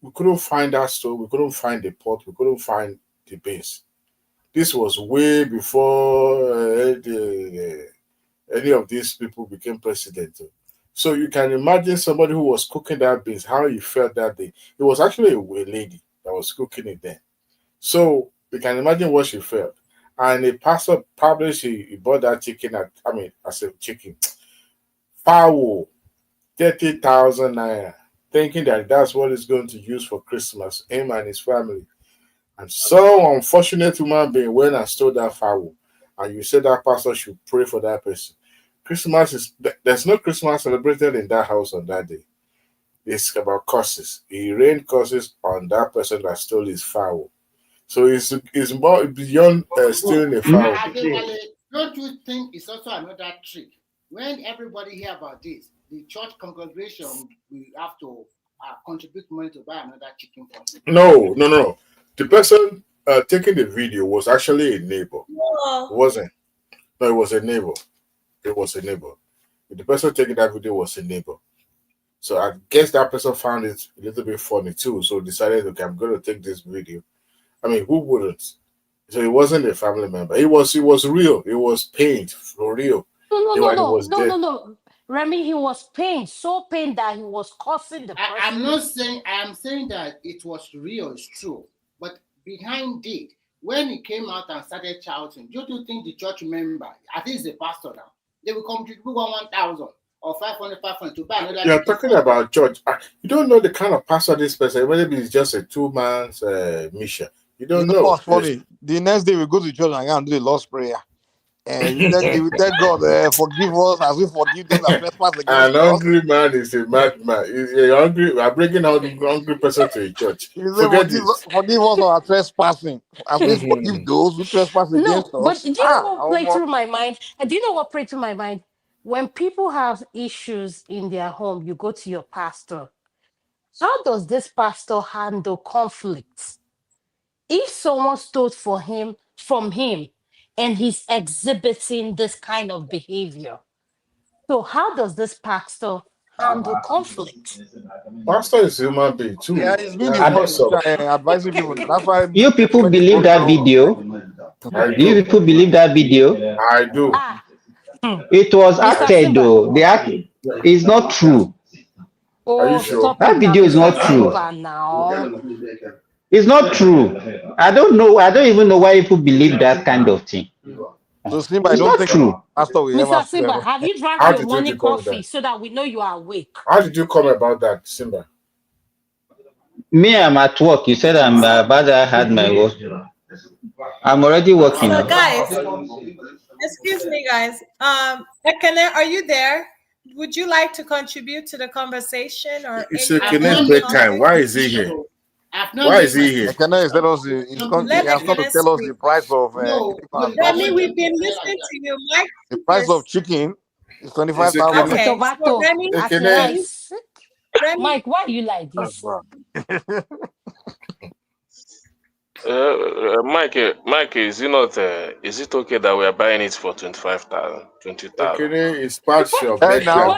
We couldn't find that stove. We couldn't find the pot. We couldn't find the beans. This was way before any of these people became president. So you can imagine somebody who was cooking that beans, how he felt that day. It was actually a lady that was cooking it then. So you can imagine what she felt. And the pastor probably he bought that chicken I said chicken, fowl, 30,000 naira, thinking that that's what he's going to use for Christmas, him and his family. And so unfortunate human being went and stole that fowl. And you said that pastor should pray for that person. There's no Christmas celebrated in that house on that day. It's about curses. He rained curses on that person that stole his fowl. So it's more beyond stealing a fowl.
Don't you think it's also another trick? When everybody hear about this, the church congregation will have to contribute money to buy another chicken for them.
No. The person taking the video was actually a neighbor.
No.
It wasn't. No, it was a neighbor. It was a neighbor. The person taking that video was a neighbor. So I guess that person found it a little bit funny too. So decided, okay, I'm going to take this video. I mean, who wouldn't? So it wasn't a family member. It was real. It was pained for real.
No. Remy, he was pained, so pained that he was cursing the person.
I am saying that it was real, it's true. But behind it, when he came out and started shouting, do you think the church member, I think it's the pastor now, they will contribute 1,000 or 500 to buy another?
You're talking about church. You don't know the kind of pastor this person, maybe it's just a 2-man's mission. You don't know.
What's funny? The next day we go to church and go and do the Lord's Prayer. And you tell God, forgive us as we forgive them that trespass against us.
An hungry man is a madman. You're hungry. We are bringing out the hungry person to a church.
Forgive us our trespassing as we forgive those who trespass against us.
But do you know what played through my mind? Do you know what played through my mind? When people have issues in their home, you go to your pastor. How does this pastor handle conflicts? If someone stood from him, and he's exhibiting this kind of behavior, so how does this pastor handle conflict?
Pastor is a human being too.
Yeah, it's been advising people. That's why
you people believe that video. You people believe that video?
I do.
It was acted though. The act is not true.
Are you sure?
That video is not true. It's not true. I don't know. I don't even know why people believe that kind of thing.
So Simba,
it's not true.
Mr. Simba, have you drank your morning coffee so that we know you are awake?
How did you come about that, Simba?
Me, I'm at work. You said I'm about to have my work. I'm already working.
So guys, excuse me, guys. Ekene, are you there? Would you like to contribute to the conversation? Or
it's Ekene's bedtime. Why is he here? Why is he here?
Ekene is he's going to tell us the price of.
Remy, we've been listening to you, Mike.
The price of chicken is 25,000.
Okay,
tomato.
Remy,
Mike, why are you like this?
Mike, is it okay that we are buying it for 25,000, 20,000?
Okay, it's part of
that. Now,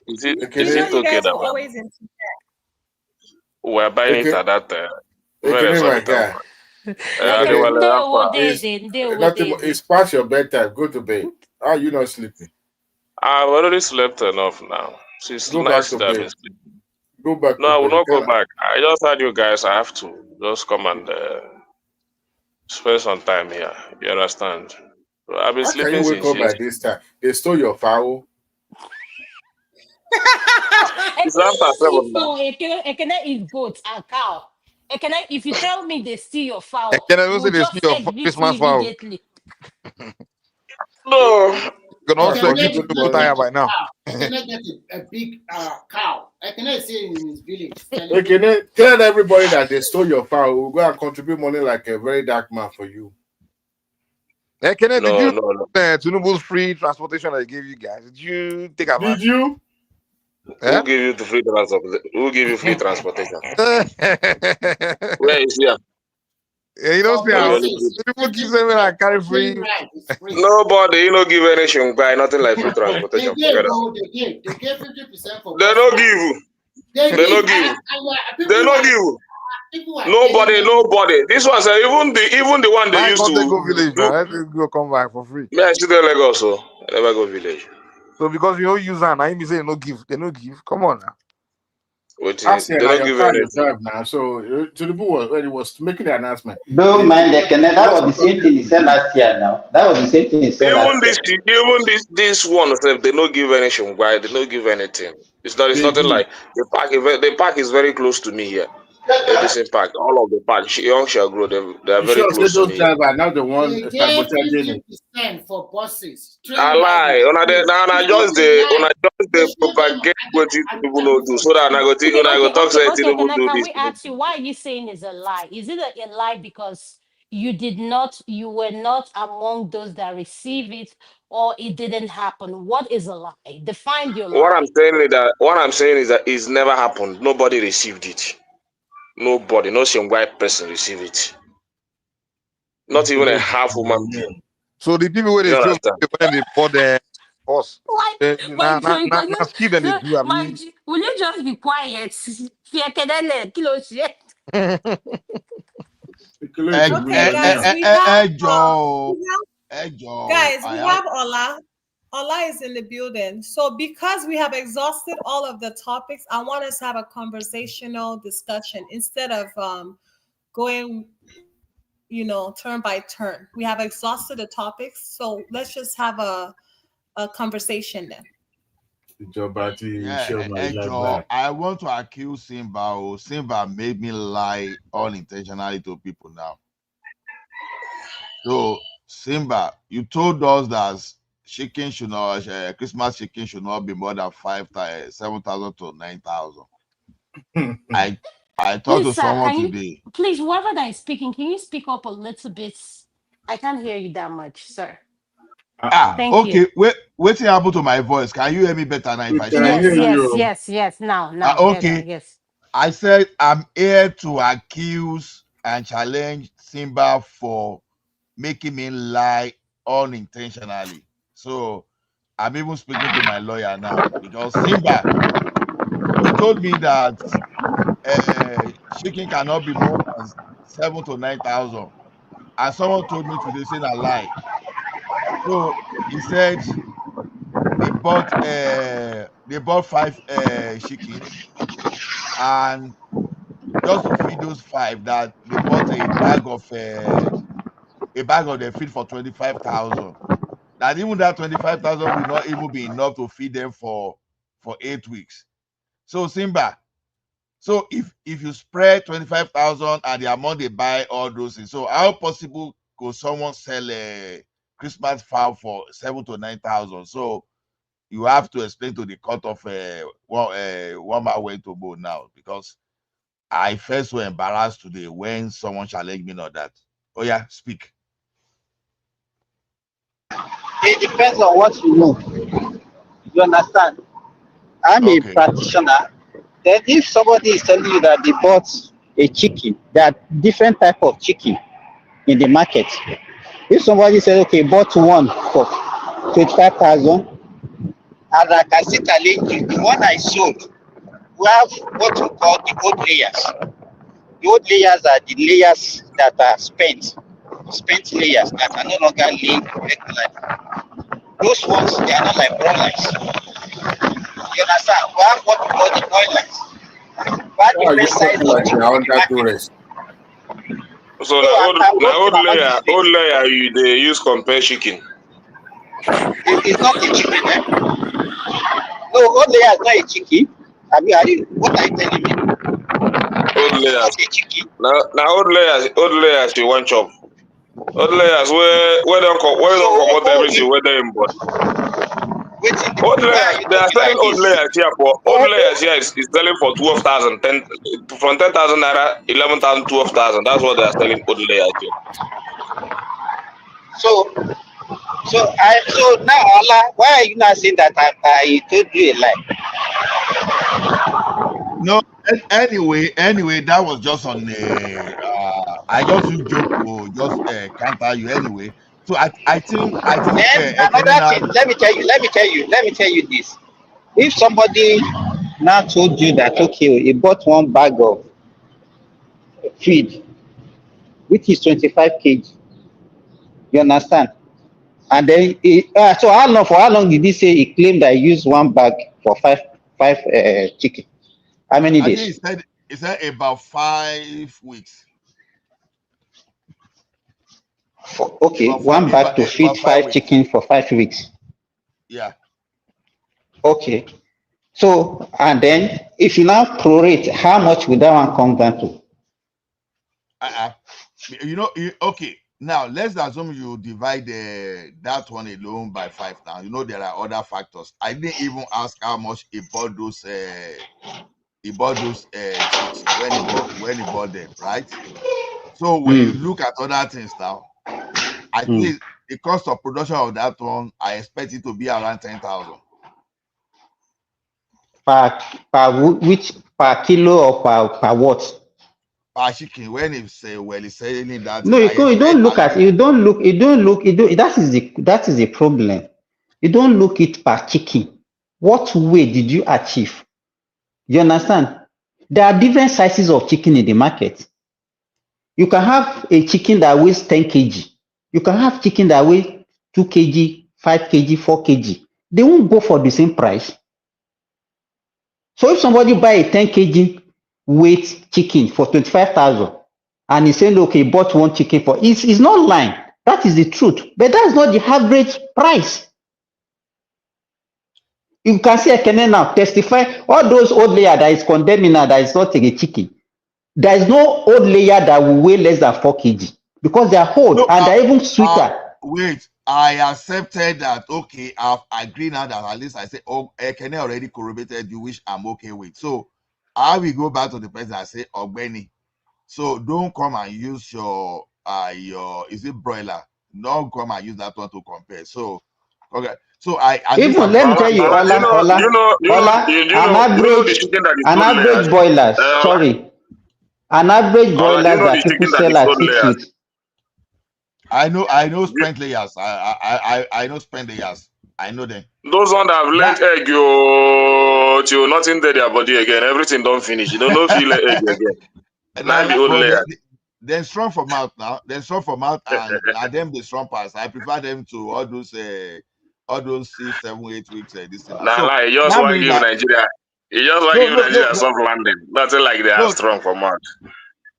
Is it okay that we are buying it at that?
It's past your bedtime. Go to bed. Are you not sleeping?
I've already slept enough now. Since nice that I've been sleeping.
Go back.
No, I will not go back. I just had you guys. I have to just come and spend some time here. You understand? So I've been sleeping.
Can you wake up by this time? They stole your fowl.
It's after 7 now.
Ekene is goat and cow. Ekene, if you tell me they steal your fowl,
Ekene, they steal your Christmas fowl.
No.
You can also get to Butaya by now.
Ekene get a big cow. Ekene is in his village.
Ekene, tell everybody that they stole your fowl. We'll go and contribute money like a very dark man for you.
Ekene, did you TINUBU's free transportation I gave you guys? Did you take advantage?
Did you?
Who gave you the free transportation? Who gave you free transportation? Where is he?
Yeah, you don't see how people keep saying I carry free.
Nobody, you don't give anything, buy nothing like free transportation.
They gave 50% for.
They don't give you. They don't give you. They don't give you. Nobody. This one say even the one they used to
go village,
do.
man. Let me go come back for free.
Me I still there Lagos, so I never go village.
So because you don't use that, I me say no give. They no give. Come on now.
I said
They
now
don't
your
give
car
anything.
you drive now. So TINUBU was when he was making the announcement.
Don't mind the Kenneth. That was the same thing he said last year now. That was the same thing he said last year.
Even this one, they don't give anything. Why they don't give anything? It's nothing like the park is very close to me here. This in park, all of the park, young shall grow. They are very close to me.
Driver now the one
They gave 50% for buses.
I lie. Now just the propagate what people no do, so that I go talk say people do
Can
this.
we ask you, why are you saying it's a lie? Is it a lie because you were not among those that receive it, or it didn't happen? What is a lie? Define your lie.
What I'm saying is that it's never happened. Nobody received it. Nobody, no same white person received it. Not even a half woman being.
So the people where they show when they bought the horse. Now skip and they do. I mean,
Will you just be quiet?
Okay, guys, we have Ola. Ola is in the building. So because we have exhausted all of the topics, I want us to have a conversational discussion instead of going, turn by turn. We have exhausted the topics, so let's just have a conversation then.
I want to accuse Simba. Simba made me lie unintentionally to people now. So Simba, you told us that chicken should not, Christmas chicken should not be more than 7,000 to 9,000. I talked to someone today.
Please, whoever that is speaking, can you speak up a little bit? I can't hear you that much, sir. Thank you.
Wait till happened to my voice. Can you hear me better now? If I
Yes. Now.
Okay.
Yes.
I said I'm here to accuse and challenge Simba for making me lie unintentionally. So I'm even speaking to my lawyer now because Simba, you told me that chicken cannot be more than 7,000 to 9,000, and someone told me today saying a lie. So he said they bought 5 chickens, and just to feed those 5, that they bought a bag of the feed for 25,000. That even that 25,000 will not even be enough to feed them for 8 weeks. So Simba, so if you spread 25,000 and the amount they buy all those things, so how possible could someone sell a Christmas fowl for 7,000 to 9,000? So you have to explain to the court of one man way to go now, because I felt so embarrassed today when someone challenged me on that. Oh yeah, speak.
It depends on what you know. You understand? I'm a practitioner. Then if somebody is telling you that they bought a chicken, there are different type of chicken in the market. If somebody says, okay, bought one for 25,000, and I can still challenge you, the one I sold, we have what we call the old layers. The old layers are the layers that are spent layers that are no longer laid regularly. Those ones, they are not like broilers. You understand? We have what we call the broilers. But different size of chicken.
So old layer they use compare chicken.
It's not a chicken, eh? No, old layer is not a chicken. What are you telling me?
Old layers. Now old layers you want chop. Old layers where don't come out everything where they import. Old layers, they are selling old layers here for old layers here is selling for 12,000, from 10,000 naira, 11,000, 12,000. That's what they are selling old layers here.
So now Allah, why are you not saying that I told you a lie?
No, anyway, that was just on I just joke to just counter you anyway. So I think
another thing, let me tell you this. If somebody now told you that, okay, he bought one bag of feed, which is 25 kg. You understand? And then, so for how long did he say he claimed I used one bag for five chicken? How many
I
days?
think he said about 5 weeks.
Okay, one bag to feed 5 chicken for 5 weeks.
Yeah.
Okay. So, and then if you now prorate, how much would that one come down to?
Okay. Now let's assume you divide that one alone by 5. Now you know there are other factors. I didn't even ask how much he bought those chicks when he bought them, right? So when you look at other things now, at least the cost of production of that one, I expect it to be around 10,000.
Per kilo or per what?
Per chicken. When it's selling that,
No, you don't look at that is the problem. You don't look it per chicken. What weight did you achieve? You understand? There are different sizes of chicken in the market. You can have a chicken that weighs 10 kg. You can have chicken that weighs 2 kg, 5 kg, 4 kg. They won't go for the same price. So if somebody buy a 10 kg weight chicken for 25,000 and he's saying, okay, bought one chicken for, it's not lying. That is the truth. But that's not the average price. You can see Ekene now testify, all those old layer that is condemning now that is not a chicken. There is no old layer that will weigh less than 4 kg because they are old and they're even sweeter.
Wait, I accepted that. Okay, I've agreed now that at least I say, oh, Ekene already corroborated you, which I'm okay with. So I will go back to the person and say, Ogbeni. So don't come and use your is it broiler? Don't come and use that one to compare. So okay. So
even let me tell you, an average broilers. Sorry, an average broilers that people sell at 6 weeks.
I know spent layers. I know spent layers. I know them.
Those ones that have laid egg, till nothing there their body again. Everything don't finish. You don't know if you lay egg again. Now the old layer.
They're strong for mouth now. They're strong for mouth, and them the strong parts. I prefer them to all those 6, 7, 8 weeks. This thing.
Nah, so, like you just want to give Nigeria. You just want to give Nigeria soft landing. Nothing like they are strong for mouth.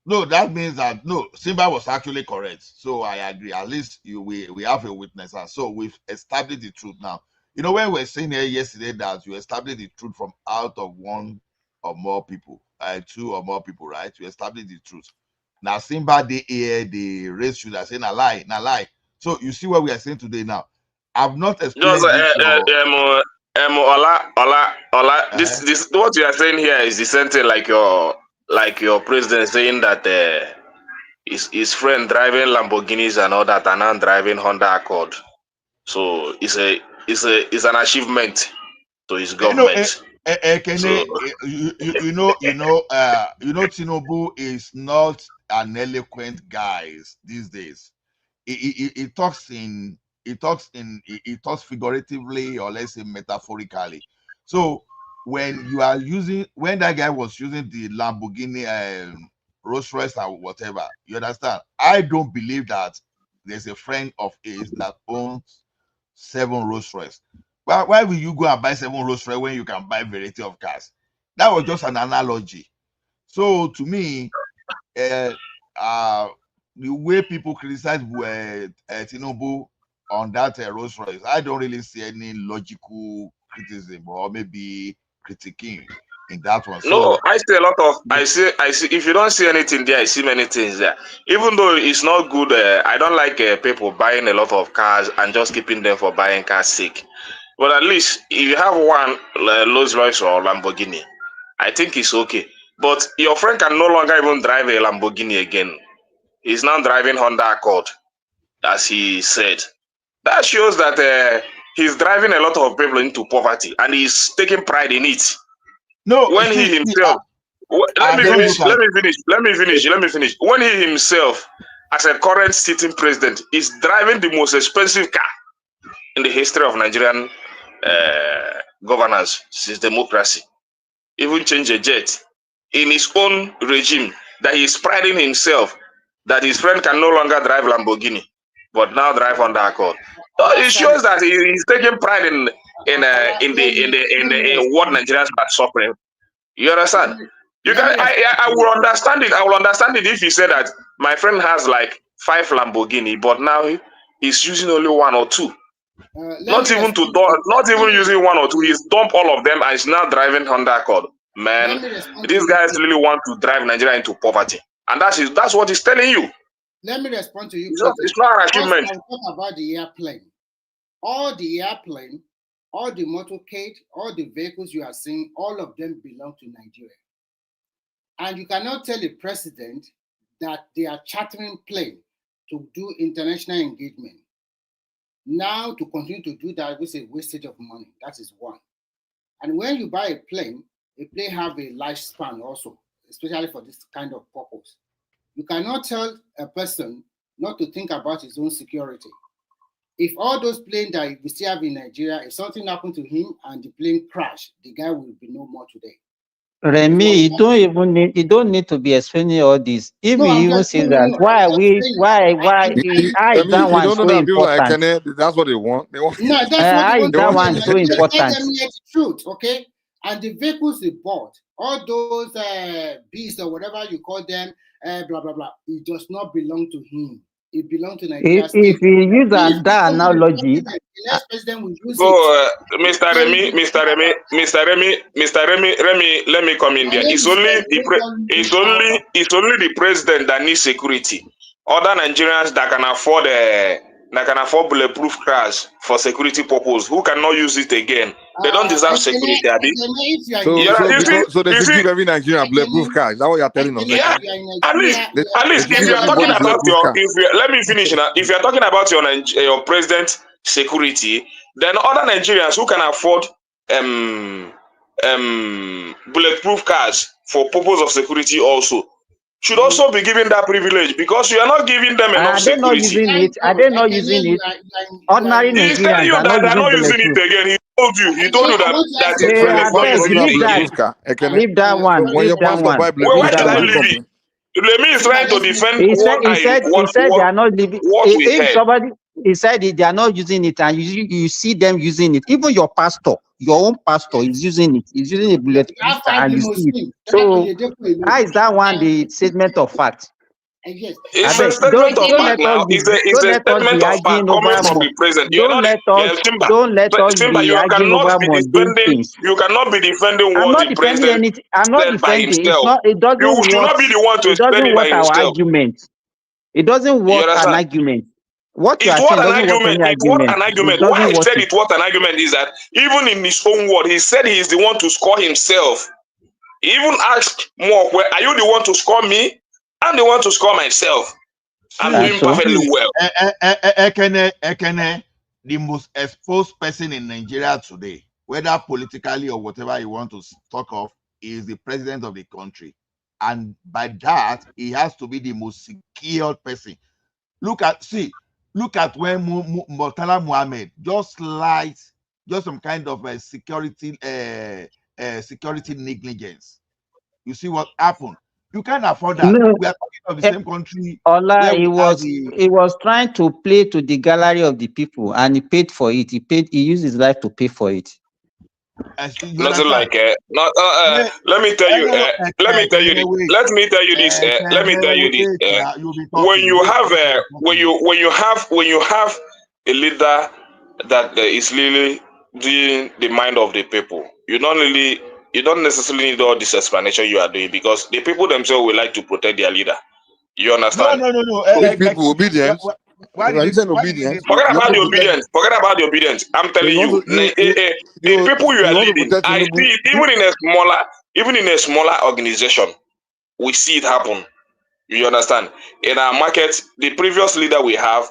No, that means that Simba was actually correct. So I agree. At least we have a witness, and so we've established the truth now. You know, when we were saying here yesterday that you established the truth from out of one or more people, 2 or more people, right? You established the truth. Now Simba they raise you that saying a lie. So you see what we are saying today now. I've not explained
Ola. This what you are saying here is the same thing like your president saying that his friend driving Lamborghinis and all that, and now driving Honda Accord. So it's an achievement to his government.
You know, TINUBU is not an eloquent guy these days. He talks figuratively, or let's say metaphorically. So when that guy was using the Lamborghini Rolls Royce or whatever, you understand? I don't believe that there's a friend of his that owns 7 Rolls Royce. Why will you go and buy 7 Rolls Royce when you can buy a variety of cars? That was just an analogy. So to me, the way people criticize TINUBU on that Rolls Royce, I don't really see any logical criticism or maybe critiquing in that one.
No, I see a lot of. I see. If you don't see anything there, I see many things there. Even though it's not good, I don't like people buying a lot of cars and just keeping them for buying cars' sake. But at least if you have one Rolls Royce or Lamborghini, I think it's okay. But your friend can no longer even drive a Lamborghini again. He's now driving Honda Accord, as he said. That shows that he's driving a lot of people into poverty, and he's taking pride in it.
No,
when he himself. Let me finish. When he himself, as a current sitting president, is driving the most expensive car in the history of Nigerian governance since democracy, even change a jet in his own regime. that he's priding himself that his friend can no longer drive Lamborghini, but now drive Honda Accord. So it shows that he's taking pride in what Nigerians are suffering. You understand? You can. I will understand it. I will understand it if he said that my friend has like 5 Lamborghini, but now he's using only 1 or 2. Not even using 1 or 2. He's dumped all of them and is now driving Honda Accord. Man, these guys really want to drive Nigeria into poverty, and that's what he's telling you.
Let me respond to you.
It's not an achievement.
I'll talk about the airplane. All the airplane, all the motorcade, all the vehicles you are seeing, all of them belong to Nigeria. And you cannot tell the president that they are chartering plane to do international engagement. Now, to continue to do that is a wastage of money. That is one. And when you buy a plane have a lifespan also, especially for this kind of purpose. You cannot tell a person not to think about his own security. If all those planes that we still have in Nigeria, if something happened to him and the plane crashed, the guy will be no more today.
Remy, you don't need to be explaining all this. If you even say that, why is that one so important?
That's what they want.
No, that's what
that one so important?
Tell them the truth, okay? And the vehicles they bought, all those beasts or whatever you call them, blah blah blah, it does not belong to him. It belongs to Nigeria.
If you use that analogy,
the next president will use
so, Mr. Remy, let me come in there. It's only the president that needs security. Other Nigerians that can afford bulletproof cars for security purpose, who cannot use it again, they don't deserve security.
So they should give every Nigerian bulletproof car. Is that what you're telling us?
Yeah, at least if you are talking about let me finish now. If you are talking about your president's security, then other Nigerians who can afford bulletproof cars for purpose of security also should also be given that privilege, because you are not giving them enough security.
Are they not using it? Ordinary
He's telling you that they're not using it again. He told you that
leave that one.
Why did I leave it? Lemi is trying to defend
he said they are not leaving. If somebody, he said they are not using it, and you see them using it. Even your pastor, your own pastor, is using it. He's using a bulletproof, and you see it. So how is that one the statement of fact?
Yes. It's a statement of fact now. It's a statement of fact coming from the president.
Don't let us be arguing over mundane things.
You cannot be defending what the president said by himself.
It doesn't
you should not be the one to explain it by himself.
It doesn't work an argument. What you are saying doesn't work an argument.
Why I said it was an argument is that even in his own word, he said he is the one to score himself. He even asked more, are you the one to score me? I'm the one to score myself. I'm doing perfectly well.
Ekene, the most exposed person in Nigeria today, whether politically or whatever you want to talk of, is the president of the country. And by that, he has to be the most secured person. Look at when Murtala Muhammad just some kind of security negligence. You see what happened? You can't afford that.
No.
We are talking of the same country.
Ola, he was trying to play to the gallery of the people, and he paid for it. He used his life to pay for it.
Nothing like let me tell you this. When you have a leader that is really doing the mind of the people, you don't necessarily need all this explanation you are doing, because the people themselves will like to protect their leader. You understand?
No. People obedience. Why did you say obedience?
Forget about the obedience. I'm telling you, the people you are leading, I see it even in a smaller organization, we see it happen. You understand? In our market, the previous leader we have,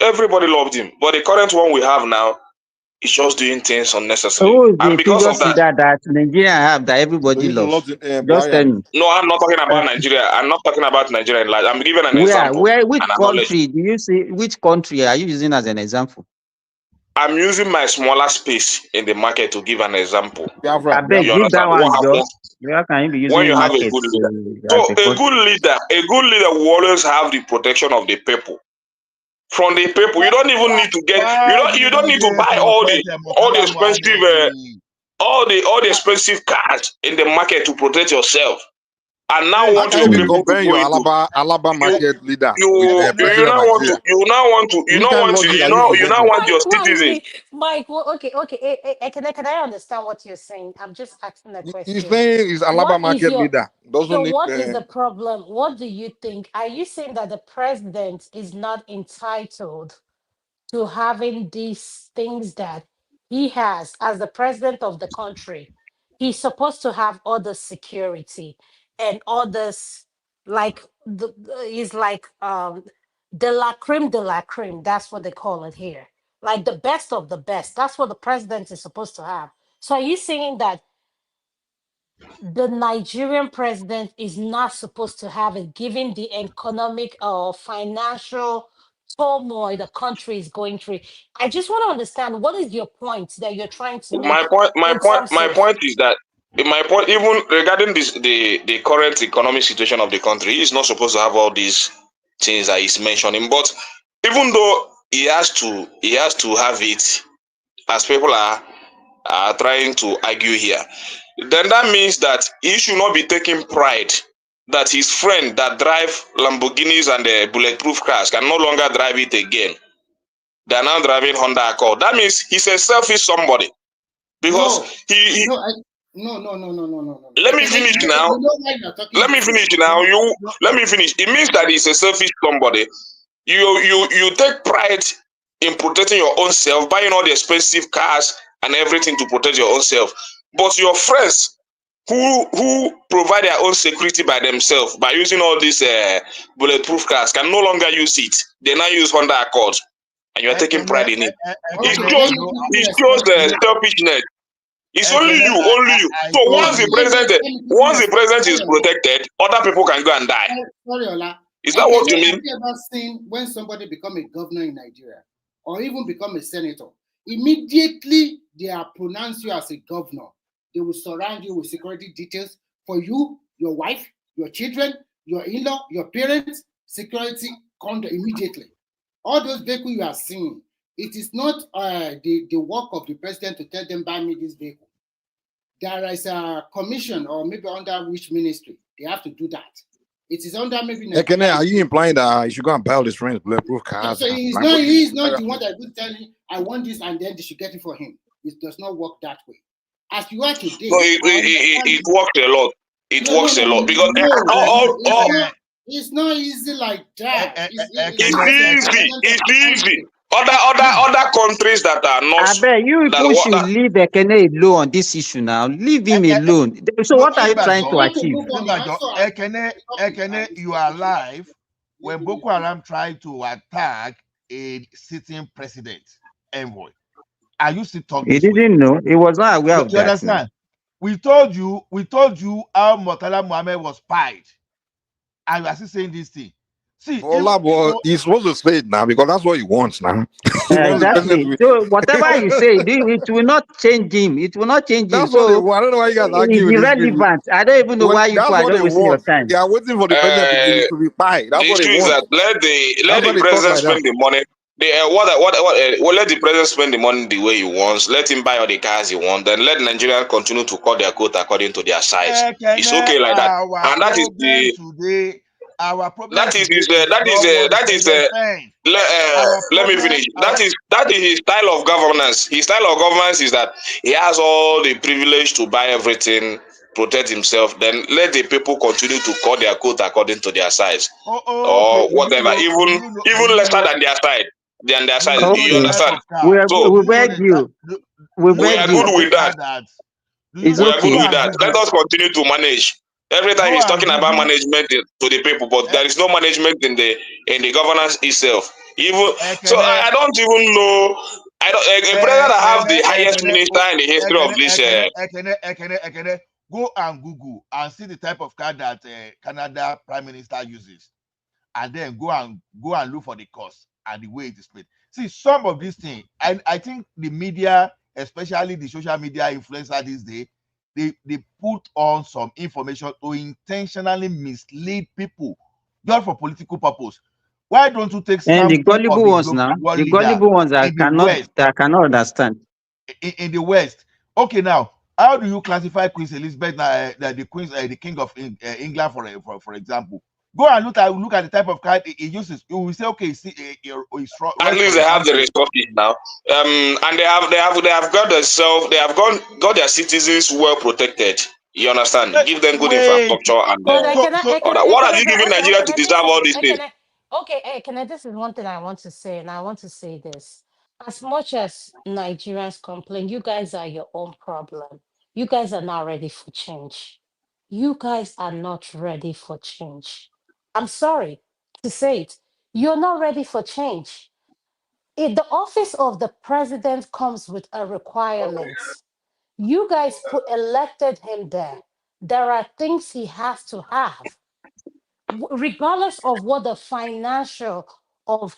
everybody loved him, but the current one we have now, it's just doing things unnecessarily. And because of
that Nigeria have that everybody loves. Just tell me.
No, I'm not talking about Nigeria. I'm not talking about Nigeria. I'm giving an example.
Which country do you see? Which country are you using as an example?
I'm using my smaller space in the market to give an example.
I beg, give that one, How can you be
when you
using
have a
market
good leader. So
as a
a
cost?
good leader will always have the protection of the people. From the people, you don't even need to get
Why
you
did
don't need to
they
buy
protect
all the
Murtala
expensive
Muhammed?
all the expensive cars in the market to protect yourself. And now
Hey,
How
want
can you
your
be
people to
comparing
go
your
into
Alaba market leader with
you
president of
now want to
Nigeria? Which kind of logic are you
you now
presenting?
want your citizens.
Mike, well, okay. Can I understand what you're saying? I'm just asking a
He's
question.
saying he's Alaba
What is
market
your
leader. Doesn't
so
need.
what is the problem? What do you think? Are you saying that the president is not entitled to having these things that he has as the president of the country? He's supposed to have all the security and all this, like he's like de la creme. That's what they call it here. Like the best of the best. That's what the president is supposed to have. So are you saying that the Nigerian president is not supposed to have it, given the economic or financial turmoil the country is going through? I just want to understand, what is your point that you're trying to make in terms
My
of
point is that my point, even regarding the current economic situation of the country, he is not supposed to have all these things that he's mentioning. But even though he has to have it, as people are trying to argue here, then that means that he should not be taking pride that his friend that drive Lamborghinis and the bulletproof cars can no longer drive it again. They are now driving Honda Accord. That means he's a selfish somebody. Because
No.
Let me finish now. Let me finish now. Let me finish. It means that he's a selfish somebody. You take pride in protecting your own self, buying all the expensive cars and everything to protect your own self. But your friends who provide their own security by themselves by using all these bulletproof cars can no longer use it. They now use Honda Accord, and you are taking pride in it. It shows selfishness. It's only you. So once the president is protected, other people can go and die.
Sorry, Ola.
Is that what you mean?
Have you ever seen when somebody become a governor in Nigeria or even become a senator, immediately they are pronounced you as a governor. They will surround you with security details for you, your wife, your children, your in-law, your parents, security conduct immediately. All those vehicles you are seeing, it is not the work of the president to tell them, buy me this vehicle. There is a commission or maybe under which ministry they have to do that. It is under maybe.
Are you implying that you should go and buy all his friends bulletproof cars?
So he's not the one that will tell you, I want this, and then they should get it for him. It does not work that way. As you are today,
No, it works a lot. It works a lot because
it's not easy like that.
It's easy. Other countries that are not.
I bet you people should leave Ekene alone on this issue now. Leave him alone. So what are you trying to achieve?
Ekene, you are alive when Boko Haram tried to attack a sitting president envoy. Are you still talking?
He didn't know. He was not aware of
you
that.
Understand? We told you how Murtala Muhammad was spied. And you are still saying this thing. See,
he's supposed to say it now because that's what he wants now.
Exactly. So whatever you say, it will not change him. It will not change him. So
I don't know why you guys argue
it's
with
irrelevant. I don't even know why you are just wasting your time.
They are waiting for the president to be spied. That's what they want.
Let the president spend the money. Let the president spend the money the way he wants. Let him buy all the cars he wants. Then let Nigerians continue to cut their coat according to their size. It's okay like that. And that is the
today. Our problem
let me finish. That is his style of governance. His style of governance is that he has all the privilege to buy everything, protect himself. Then let the people continue to cut their coat according to their size or whatever, even lesser than their size.
Okay.
You understand?
We beg you.
We are good with that.
It's
We are
okay.
good with that. Let us continue to manage. Every time he's talking about management to the people, but there is no management in the governance itself. So I don't even know. A president that have the highest minister in the history of this.
Go and Google and see the type of car that Canada Prime Minister uses, and then go and look for the cost and the way it is paid. See, some of these things, and I think the media, especially the social media influencer these days, they put on some information to intentionally mislead people just for political purpose. Why don't you take
And the
sample of
gullible
a
ones now,
global
the
leader
gullible ones
in the West?
that cannot understand.
In the West. Okay, now how do you classify Queen Elizabeth, the King of England, for example? Go and look at the type of card he uses. You will say, okay, see, he's
At least they have the resources now, and they have got themselves. They have got their citizens well protected. You understand? Give them good infrastructure and
But
all that. What are you giving Nigeria to deserve all these things?
This is one thing I want to say, and I want to say this. As much as Nigerians complain, you guys are your own problem. You guys are not ready for change. You guys are not ready for change. I'm sorry to say it. You're not ready for change. If the office of the president comes with a requirement, you guys elected him there. There are things he has to have, regardless of what the financial of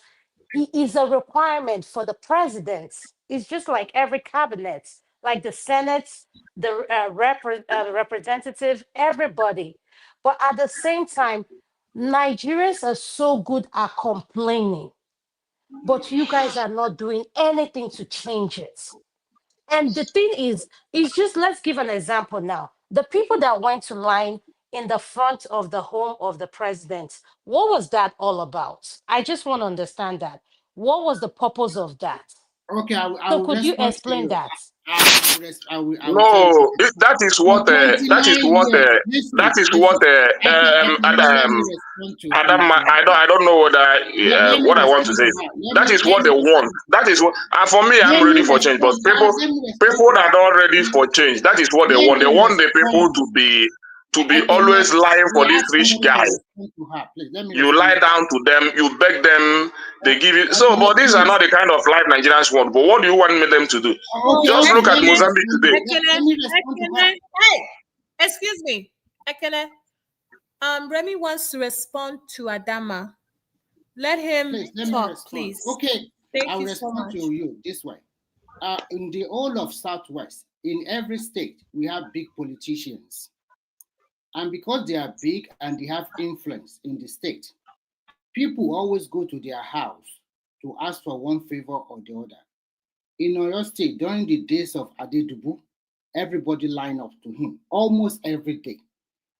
is a requirement for the president. It's just like every cabinet, like the Senate, the representative, everybody. But at the same time, Nigerians are so good at complaining, but you guys are not doing anything to change it. And the thing is, it's just, let's give an example now. The people that went to line in the front of the home of the president, what was that all about? I just want to understand that. What was the purpose of that?
Okay, I
So
will
could you
respond to
explain
you.
that?
I will say
No,
it.
that is
For
what
29 years, let me respond to
Adam,
something.
I don't know what I want to say. That is what they want. That is what, and for me, I'm
Let
ready
me
for change. But
respond.
people
Let me respond
people
to
that
that.
are not ready for change, that is what they
Let
want. They
me
want the people
respond.
to be always lying for
We
this
ask
rich
somebody
guy.
to respond to her. Please let me
You
respond.
lie down to them, you beg them, they give you. So,
Okay,
but these are
please.
not the kind of life Nigerians want. But what do you want them to do?
Okay,
Just look at
let me
Mozambique
respond.
today.
Let me respond to her.
Hey, excuse me. Ekene, Remy wants to respond to Adama. Let him
Please, let me
talk,
respond.
please.
Okay,
Thank
I'll
you so
respond
much.
to you this way. In the whole of Southwest, in every state, we have big politicians. And because they are big and they have influence in the state, people always go to their house to ask for one favor or the other. In Oyo State, during the days of Adedubu, everybody line up to him almost every day.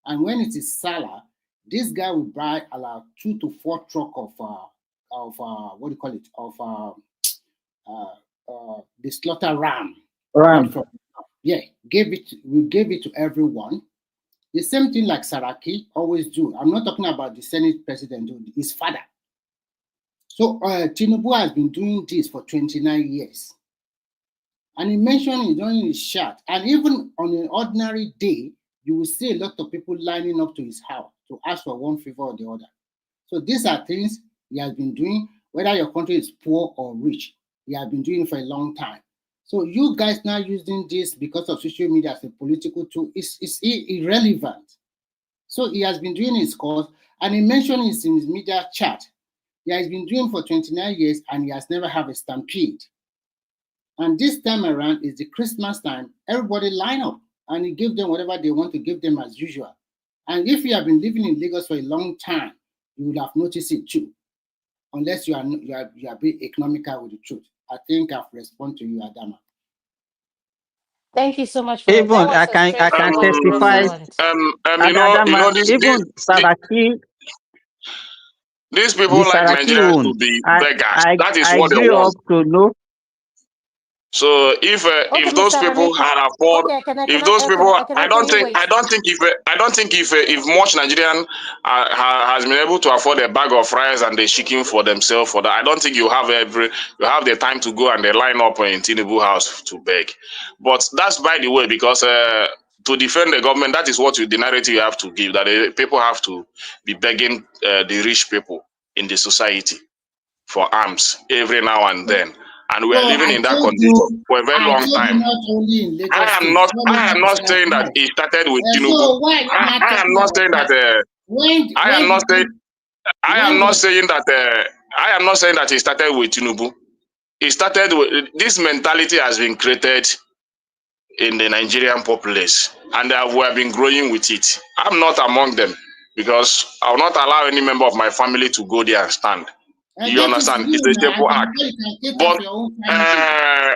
And when it is Salah, this guy will buy about 2 to 4 truck of what do you call it, of the slaughter ram. Yeah, we gave it to everyone. The same thing like Saraki always do. I'm not talking about the Senate president, his father. So TINUBU has been doing this for 29 years. And he mentioned it during his chat. And even on an ordinary day, you will see a lot of people lining up to his house to ask for one favor or the other. So these are things he has been doing, whether your country is poor or rich. He has been doing it for a long time. So you guys now using this because of social media as a political tool is irrelevant. So he has been doing his cause, and he mentioned it in his media chat. He has been doing for 29 years, and he has never had a stampede. And this time around is the Christmas time. Everybody line up, and he give them whatever they want to give them as usual. And if you have been living in Lagos for a long time, you would have noticed it too, unless you are being economical with the truth. I think I've responded to you, Adama.
Thank you so much for that.
Even
Was
I can testify. Even Saraki,
these people like Nigerians to be beggars. That is what they
grew
want.
up to know.
So if those people had afford, if those people, I don't think if much Nigerian has been able to afford a bag of rice and the chicken for themselves for that, I don't think you have the time to go and they line up in TINUBU house to beg. But that's by the way, because to defend the government, that is what the narrative you have to give, that the people have to be begging the rich people in the society for arms every now and then. And we are living in that condition for a very long time. I am not saying that it started with TINUBU. I am not saying that it started with TINUBU. It started with this mentality has been created in the Nigerian populace, and we have been growing with it. I'm not among them because I will not allow any member of my family to go there and stand.
And
You
that is
understand?
you
It's a
now.
simple
And
act.
you can take
But
off your own family.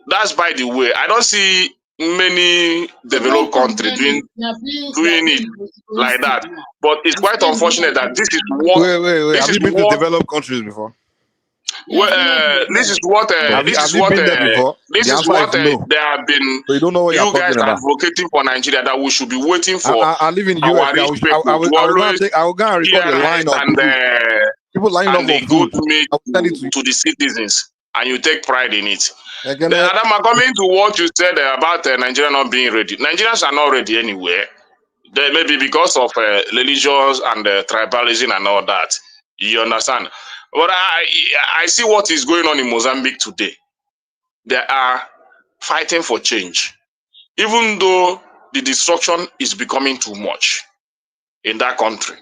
that's by the way. I don't see many developed countries doing it like that. But it's quite unfortunate that this is what
Wait.
this
Have
is
you been to
what
developed countries before?
this is what
Have you been there before? The answer is no.
they have been.
So you don't know what you're
You guys
talking about.
advocating for Nigeria that we should be waiting for
I live in the
our
US.
rich people to
I will go and
share
record a line
rice
of people lining up
and
for
the good
food.
meat
I will send it to you.
to the citizens, and you take pride in it.
Again,
Then, Adam, coming to what you said about Nigeria not being ready. Nigerians are not ready anywhere. They maybe because of religions and tribalism and all that. You understand? But I see what is going on in Mozambique today. They are fighting for change, even though the destruction is becoming too much in that country,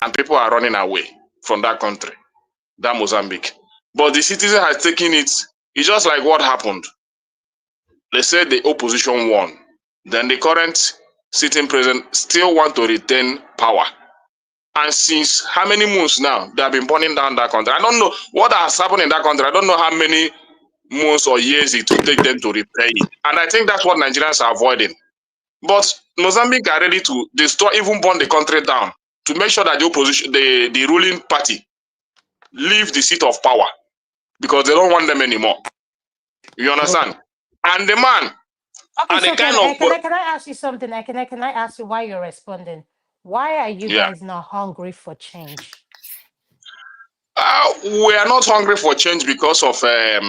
and people are running away from that country, that Mozambique. But the citizen has taken it. It's just like what happened. They said the opposition won. Then the current sitting president still want to retain power. And since how many months now they have been burning down that country? I don't know what has happened in that country. I don't know how many months or years it will take them to repair it. And I think that's what Nigerians are avoiding. But Mozambique are ready to destroy, even burn the country down to make sure that the opposition, the ruling party, leave the seat of power because they don't want them anymore. You understand? And the man,
Okay,
and the
so
kind of
can I ask you something? Can I ask you why you're responding? Why are you
yeah.
guys not hungry for change?
We are not hungry for change because of I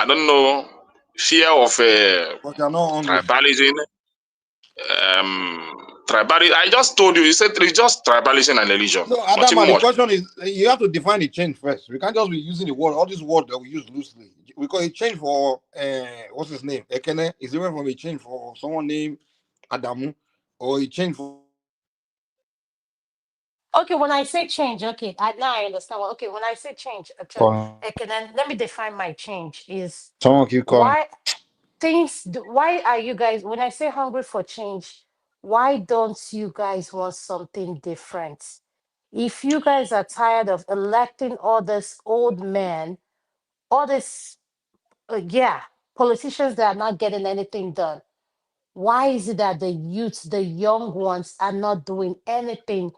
don't know, fear of
but you're not hungry.
tribalism. Tribalism. I just told you. You said it's just tribalism and religion.
No,
Nothing
Adama, the
more.
question is you have to define the change first. We can't just be using the word, all these words that we use loosely. We call it change for what's his name? Ekene is different from a change for someone named Adamu, or a change for
Okay, when I say change, okay, now I understand. Okay, when I say change, okay, then let me define my change is
someone keep calling.
why are you guys, when I say hungry for change, why don't you guys want something different? If you guys are tired of electing all this old men, all this, politicians that are not getting anything done, why is it that the youths, the young ones, are not doing anything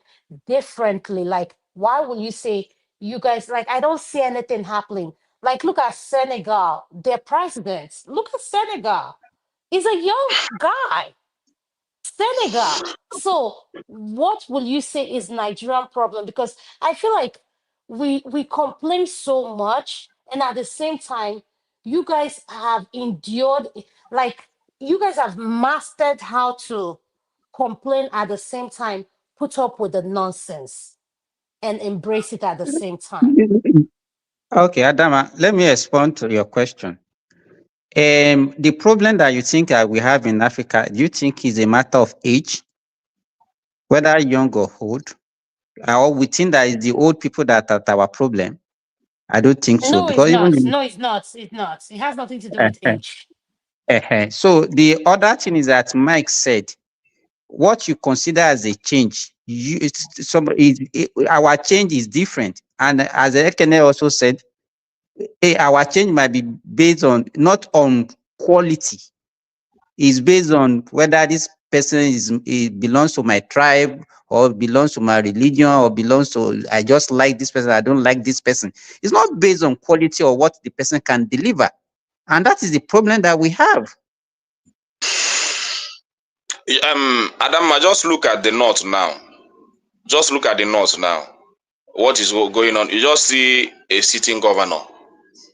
differently? Like, why will you say you guys, like, I don't see anything happening? Like, look at Senegal, their president. Look at Senegal. He's a young guy. Senegal. So, what will you say is Nigerian problem? Because I feel like we complain so much, and at the same time, you guys have endured, like you guys have mastered how to complain at the same time, put up with the nonsense, and embrace it at the same time.
Okay, Adama, let me respond to your question. The problem that you think we have in Africa, do you think is a matter of age, whether young or old? Or we think that it's the old people that are our problem? I don't think so,
No, it's
because
not.
even
No, it's not. It's not. It has nothing to do with age.
so the other thing is that Mike said, what you consider as a change, our change is different. And as Ekene also said, our change might be based on not on quality. It's based on whether this person belongs to my tribe, or belongs to my religion, or belongs to, I just like this person, I don't like this person. It's not based on quality or what the person can deliver. And that is the problem that we have.
Adam, just look at the north now. Just look at the north now. What is going on? You just see a sitting governor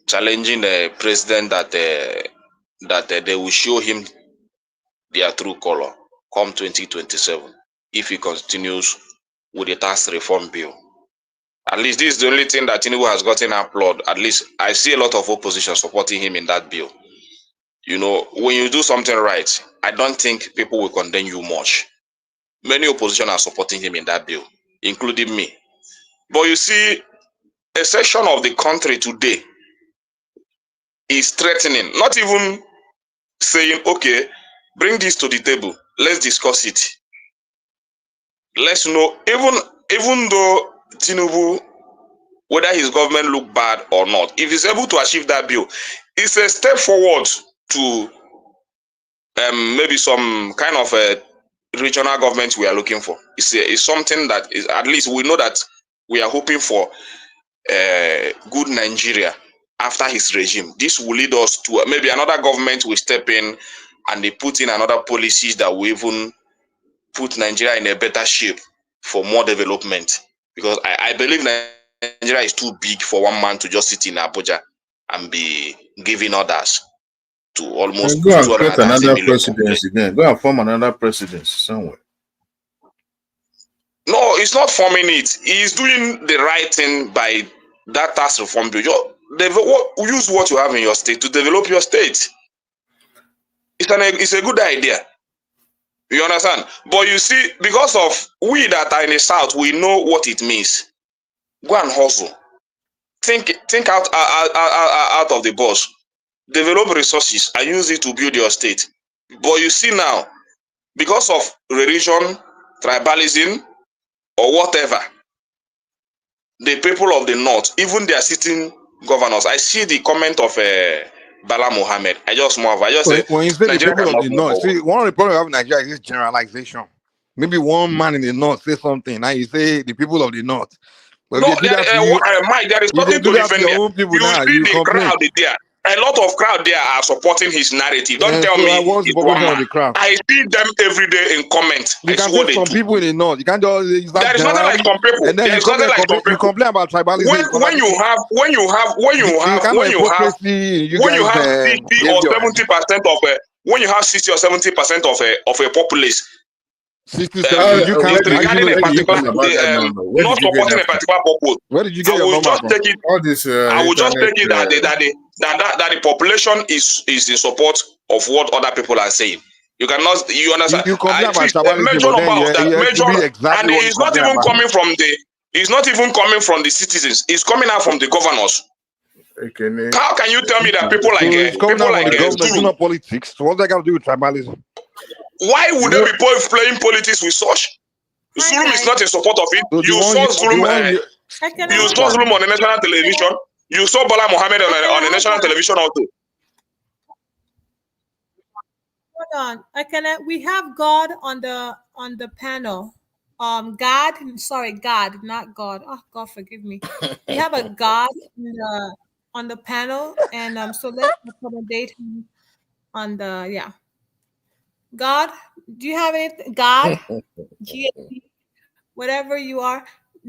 challenging the president that they will show him their true color come 2027 if he continues with the tax reform bill. At least this is the only thing that TINUBU has gotten applaud. At least I see a lot of opposition supporting him in that bill. You know, when you do something right, I don't think people will condemn you much. Many opposition are supporting him in that bill, including me. But you see, a section of the country today is threatening, not even saying, okay, bring this to the table, let's discuss it. Let's know, even though TINUBU, whether his government look bad or not, if he's able to achieve that bill, it's a step forward to maybe some kind of a regional government we are looking for. It's something that is, at least we know that we are hoping for good Nigeria after his regime. This will lead us to maybe another government will step in and they put in another policies that will even put Nigeria in a better shape for more development. Because I believe Nigeria is too big for one man to just sit in Abuja and be giving orders to almost
Go and create
230
another
million
presidency again. Go and form another presidency somewhere.
No, it's not forming it. He's doing the right thing by that tax reform bill. Use what you have in your state to develop your state. It's a good idea. You understand? But you see, because of we that are in the south, we know what it means. Go and hustle. Think out of the box. Develop resources and use it to build your state. But you see now, because of religion, tribalism, or whatever, the people of the north, even their sitting governors. I see the comment of Bala Mohammed. I just say
When you say the
Nigeria
people of
cannot
the
move
north,
forward.
see, one of the problems of Nigeria is this generalization. Maybe one man in the north say something, now you say the people of the north. But
No,
if they do that to you,
Mike, there is
if they
nothing
do
to
that to
defend
your
there.
own people
You
now,
see
you
the
complain.
crowd there. A lot of crowd there are supporting his narrative. Don't
And
tell
so I
me
was the
it's one
population of
man.
the crowd.
I see them every day in comment.
You
I
can
see
say
what they
some
do.
people in the north. You can't just start
There is nothing like
generally,
some people.
and then
There
you
is
come
nothing
here
like some
you
people.
complain about tribalism.
When you have
the kind of hypocrisy you
when you
guys
have 60 or
behavior.
70% of when you have 60 or 70% of a populace
60, 70. You can't.
Where
How
did
do you know
regarding a
the
you
people?
particular
come about that number? Where
not
did you get
supporting
that
a
from?
particular purpose,
Where did you get
I
your
will
number
just
from?
take it.
All this
I will just
internet.
take it that the population is in support of what other people are saying. You cannot, you understand?
You complain
At
about
least a
tribalism,
major
but then
number of that
you
major,
exhibit exactly
and
what you
it's not
complain
even
about.
coming from the citizens. It's coming out from the governors. How can you tell me that people
So it's coming out from the government. It's
Zulu?
not politics. So what's that got to do with tribalism?
Why would they be playing politics with such? Zulum is not in support of it.
So
You saw Zulum. You saw Zulum on the national television. You saw Bala Mohammed on the national television also.
Hold on. We have God on the panel. God, not God. Oh, God forgive me. We have a God on the panel, and so let's accommodate him on the God. Do you have anything? God, GAP, whatever you are.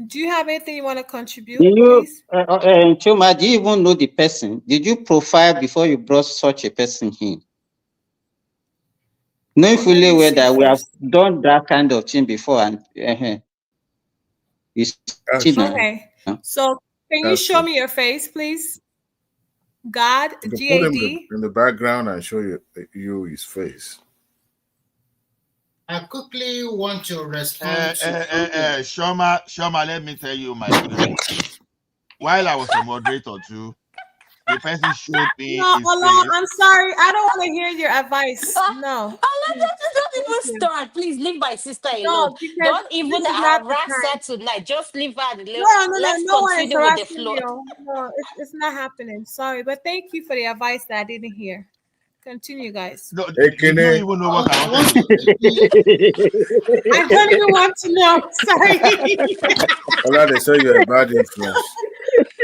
Do you have anything you want to contribute, please?
Chuma, do you even know the person? Did you profile before you brought such a person in? Knowing fully well that we have done that kind of thing before, and
okay. So can you show me your face, please? God,
You can
GAD.
put him in the background and show you his face.
I quickly want to respond to
Shoma, let me tell you my experience. While I was a moderator too, the person showed me
No,
his
Ola,
face.
I'm sorry. I don't want to hear your advice. No.
Don't even start. Please leave my sister alone.
No, because
Don't even
this is not the
harass her
time.
tonight. Just leave her alone.
No.
Let's
No one is
continue with the
harassing
flow.
you. No, it's not happening. Sorry, but thank you for the advice that I didn't hear. Continue, guys.
No, you don't even know what I wanted to
I don't even want to know. Sorry.
Allah, they say you're a bad influence.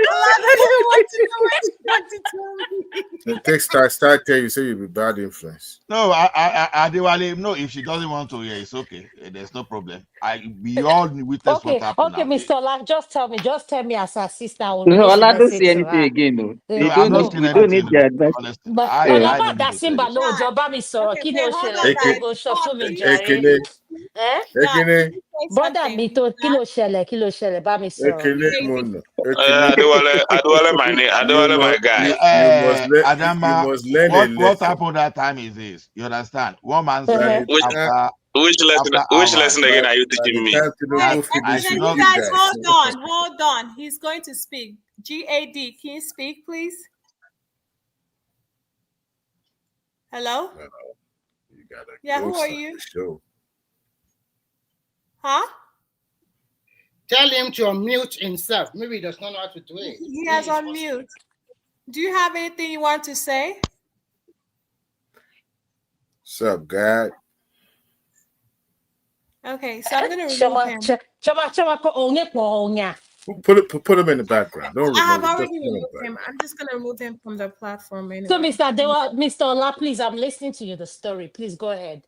I don't even want to know what you want to tell me.
The text start there, you say you'll be bad influence.
No, Adewale, no, if she doesn't want to, it's okay. There's no problem. We all witness what happened
Okay,
now.
Mr. Ola, just tell me as a sister. I will
No,
relate
Allah
the
don't
message
say
to
anything
her.
again. No,
No, I'm not saying
we don't need
anything.
the advice.
Honestly,
But
I
Olaba
don't need to say
Dasimba
anything.
no Joba mi sọ̀rọ̀ kí ni o
Hold
ṣẹlẹ̀
on,
tó
guys.
go sọ fún mi
Can you
jàre.
God, can you say
Brother
something?
mi tó kí ló ṣẹlẹ̀ bá mi sọ̀rọ̀.
Adewale, my guy.
Adama,
must learn a
what
lesson.
happened that time is this. You understand? One man said
Which
hours.
lesson again are you teaching me?
That I should not.
You guys, hold on. He's going to speak. GAD, can you speak, please? Hello?
No, you gotta
Yeah,
go
who are
start
you?
the show.
Huh?
Tell him to unmute himself. Maybe he does not know how to do it.
He has on mute. Do you have anything you want to say?
What's up, God?
Okay, so I'm gonna remove him.
Put him in the background. Don't
I have
remove it. Just
already
put him in
removed
the
him. I'm just gonna remove him from the platform anyway.
So, Mr. Ola, please, I'm listening to you, the story. Please go ahead.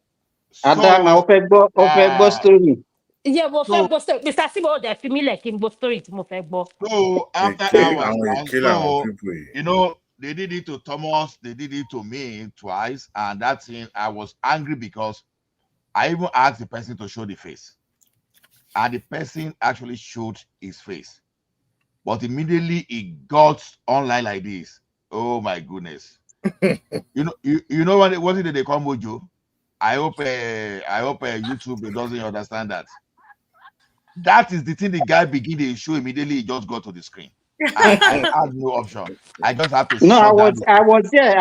Adama,
So,
Ofegbo story.
Yeah, well,
so,
Mr. Simo, they're familiar with story to Mofegbo.
so after hours, and so you
you
know, they did it to Thomas, they did it to me twice, and that thing I was angry because I even asked the person to show the face, and the person actually showed his face, but immediately he got online like this. Oh my goodness! you know what did they call Mojo? I hope YouTube doesn't understand that. That is the thing the guy begin to show immediately. He just got to the screen, and I had no option. I just have to
No,
shut down.
I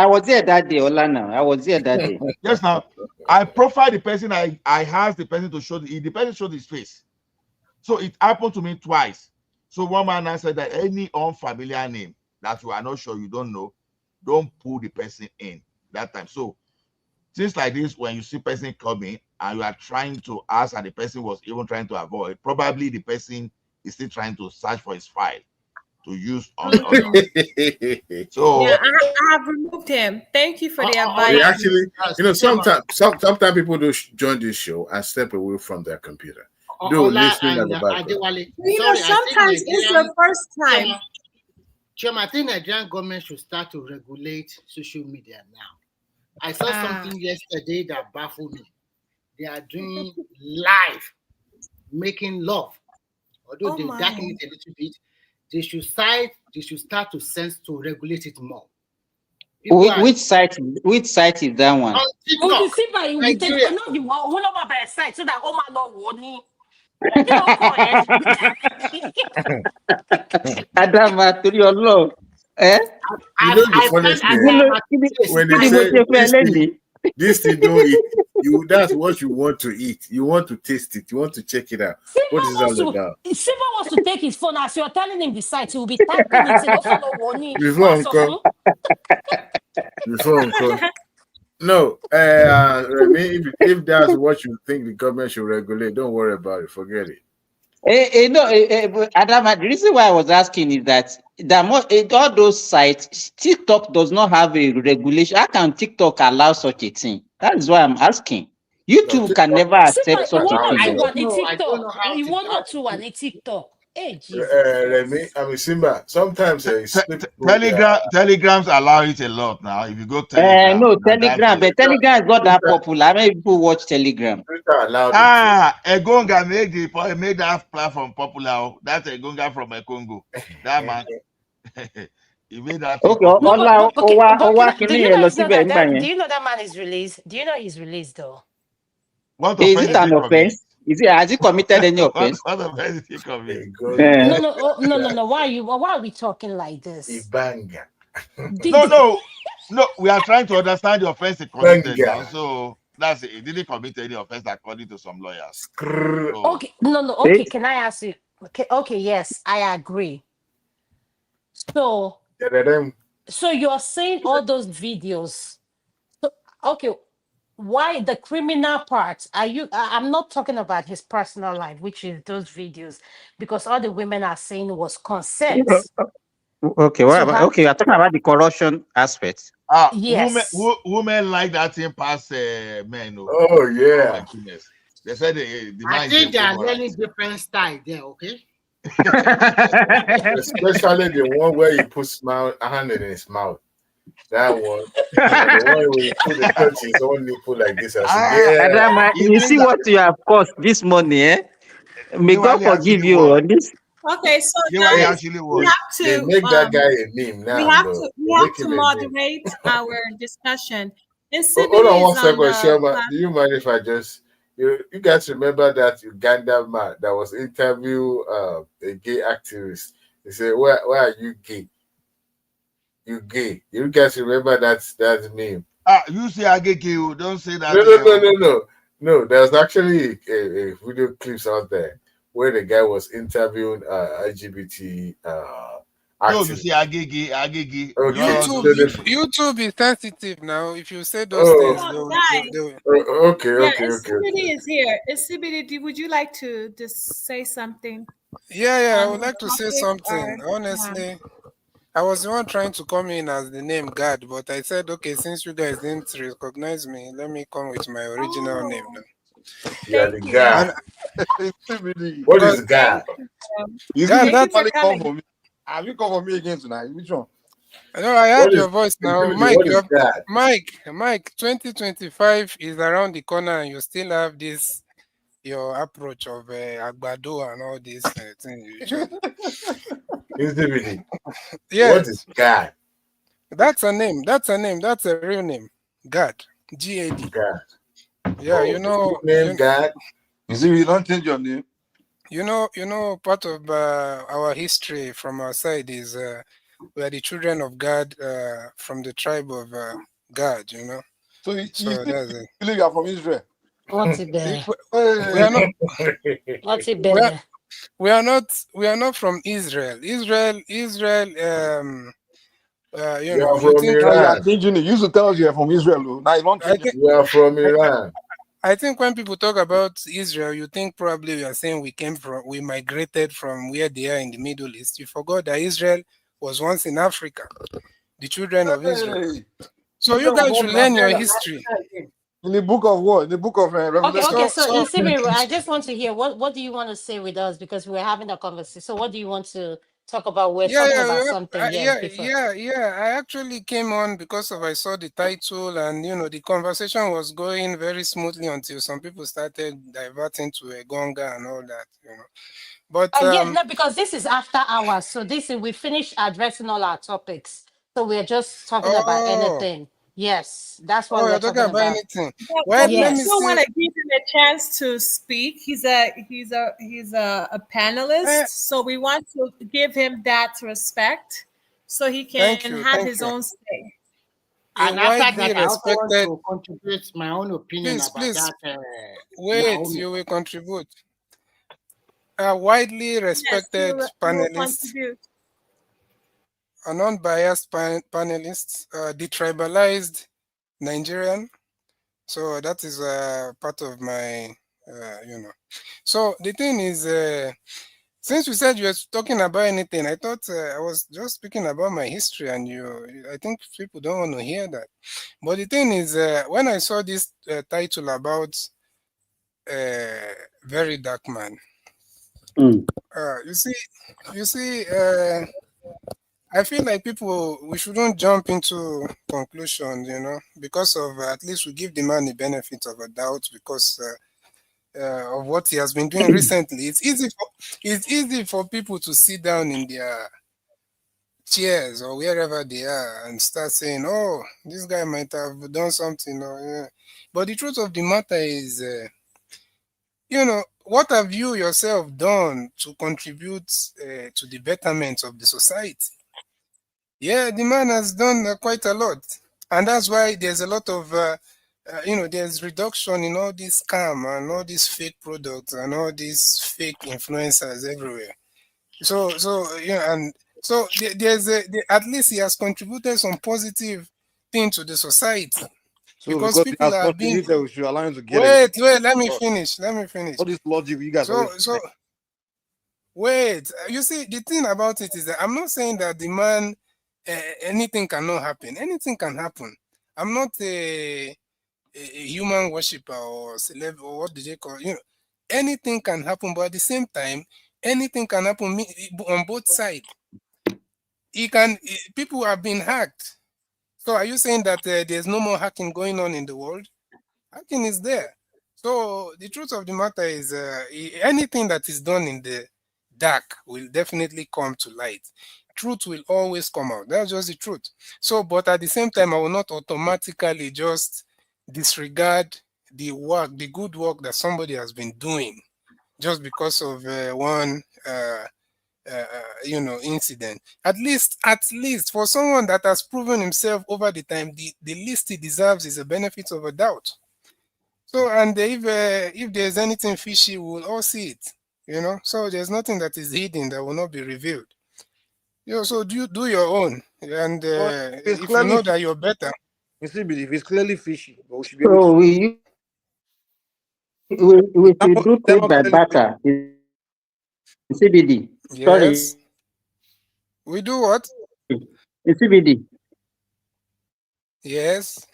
was there that day, Olana. I was there that day.
Yes, now I profile the person. I asked the person to show the person showed his face. So it happened to me twice. So one man answered that any unfamiliar name that you are not sure, you don't know, don't pull the person in that time. So things like this, when you see person coming and you are trying to ask and the person was even trying to avoid, probably the person is still trying to search for his file to use on. So
yeah, I have removed him. Thank you for the advice.
They actually, sometimes people do join this show and step away from their computer. Do listening at the background.
You know, sometimes it's the first time.
Chema, I think Nigerian government should start to regulate social media now. I saw something yesterday that baffled me. They are doing live, making love. Although they darken it a little bit, they should start to sense to regulate it more.
Which site is that one?
On TikTok. Nigeria.
Adama, to your love. Eh?
You know the funniest thing? When they say this thing don't eat, that's what you want to eat. You want to taste it. You want to check it out. What is that about?
Simba wants to take his phone as you're telling him the site. He will be typing it.
Before Uncle. No, if that's what you think the government should regulate, don't worry about it. Forget it.
Adama, the reason why I was asking is that all those sites, TikTok does not have a regulation. How can TikTok allow such a thing? That is why I'm asking. YouTube can never accept such a thing.
You want not to a TikTok. Hey, Jesus.
Simba, sometimes
telegrams allow it a lot now. If you go
Telegram. No, Telegram, but Telegram is not that popular. How many people watch Telegram?
Egonga made that platform popular. That's Egonga from Congo. That man. He made that.
Do you know that man is released? Do you know he's released though?
What
is it an offense? Has he committed any offense?
What offense did he commit?
No. Why are we talking like this?
No. We are trying to understand the offense he committed now. So that's it. He didn't commit any offense according to some lawyers.
Okay. Okay. Can I ask you? Okay. Yes, I agree. So you're saying all those videos. So, okay. Why the criminal part? I'm not talking about his personal life, which is those videos, because all the women are saying was consent.
Okay, you're talking about the corruption aspect.
Yes.
Women like that thing past men.
Oh yeah.
Oh, my goodness. They said
I think they are learning different style there, okay?
Especially the one where he puts hand in his mouth. That one. And the one where he put the touch his own nipple like this.
Adama, you see what you have cost this morning, eh? May God forgive you on this.
Okay, so guys, we have to
they make that guy a meme now.
We have to moderate our discussion.
Hold on 1 second, Sherman. Do you mind if I just you guys remember that Uganda man that was interview a gay activist? He said, "Why are you gay? You gay?" You guys remember that meme?
You say Ageki, don't say that.
No. There's actually a video clips out there where the guy was interviewing LGBT
No, you
activists.
say Agegi.
Okay,
YouTube is sensitive now. If you say those things, they'll
okay.
CBD is here. CBD, would you like to just say something?
Yeah, I would like to say something. Honestly, I was the one trying to come in as the name God, but I said, okay, since you guys didn't recognize me, let me come with my original name now.
Yeah, the God. What is God?
God,
that's
for me. Have you come for me again tonight? Which one?
No, I heard your voice now. Mike,
what is that?
Mike, 2025 is around the corner and you still have this, your approach of Agbado and all these things.
Yes. What is God?
That's a name. That's a real name. God. G-A-D.
God.
Yeah, you know.
Name God.
You see, you don't change your name.
You know, part of our history from our side is we are the children of God from the tribe of God, you know.
So you
that's it.
believe you are from Israel?
What's it better?
We are not.
What's it better?
We are not from Israel. Israel. You know,
you think
you are changing it. You used to tell us you are from Israel. Now you don't change it.
You are from Iran.
I think when people talk about Israel, you think probably we are saying we migrated from where they are in the Middle East. You forgot that Israel was once in Africa, the children of Israel. So you guys should learn your history.
In the book of what? In the book of Revelation.
Okay. So Isibiru, I just want to hear what do you want to say with us, because we're having a conversation. So what do you want to talk about? We're talking about something.
I actually came on because I saw the title, and the conversation was going very smoothly until some people started diverting to a gonga and all that. But
because this is after hours, so we finished addressing all our topics. So we're just talking about anything. Yes, that's what we're talking about.
Anything.
Well, we still want to give him a chance to speak. He's a panelist, so we want to give him that respect, so he can have his own say.
And after that, I also want to contribute my own opinion about that.
Wait, you will contribute. A widely respected panelist. A non-biased panelist, detribalized Nigerian. So that is part of my, So the thing is, since you said you were talking about anything, I thought I was just speaking about my history, and I think people don't want to hear that. But the thing is, when I saw this title about Very Dark Man, you see, I feel like we shouldn't jump into conclusions, because of at least we give the man the benefit of a doubt because of what he has been doing recently. It's easy for people to sit down in their chairs or wherever they are and start saying, "Oh, this guy might have done something." But the truth of the matter is, what have you yourself done to contribute to the betterment of the society? Yeah, the man has done quite a lot. And that's why there's a lot of, there's reduction in all this scam and all these fake products and all these fake influencers everywhere. So there's at least he has contributed some positive thing to the society.
So because people are being... we should allow him to get
Wait, let me finish.
All this logic you guys
wait, you see, the thing about it is that I'm not saying that the man anything cannot happen. Anything can happen. I'm not a human worshipper or celeb or what do they call it? Anything can happen, but at the same time, anything can happen on both sides. People have been hacked. So are you saying that there's no more hacking going on in the world? Hacking is there. So the truth of the matter is anything that is done in the dark will definitely come to light. Truth will always come out. That's just the truth. So, but at the same time, I will not automatically just disregard the good work that somebody has been doing just because of one
incident. At least for someone that has proven himself over the time, the least he deserves is a benefit of a doubt. So, and if there's anything fishy, we'll all see it. So there's nothing that is hidden that will not be revealed. So do your own, and if you know that you're better.
If it's clearly fishy, but we should be able
So
to.
we should do trade by barter in CBD.
Yes.
Sorry.
We do what?
In CBD.
Yes.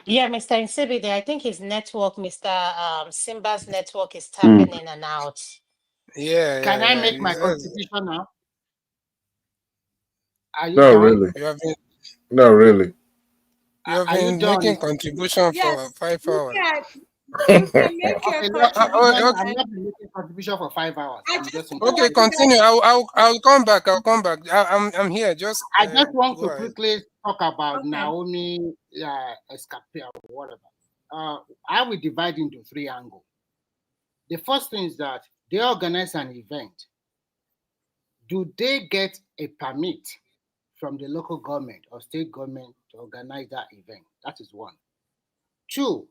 Yeah, Mr. Insibide, I think his network, Mr. Simba's network is tapping in and out.
Yeah.
Can I make my contribution now? Are you
No,
done?
really.
You have been,
No, really.
you have been making contribution for 5 hours.
You can make your
Okay,
contribution.
I'm not making contribution for 5 hours.
Okay, continue. I'll come back. I'm here.
I just want to
ahead.
quickly talk about Naomi escape or whatever. I will divide into 3 angles. The first thing is that they organize an event. Do they get a permit from the local government or state government to organize that event? That is 1. 2,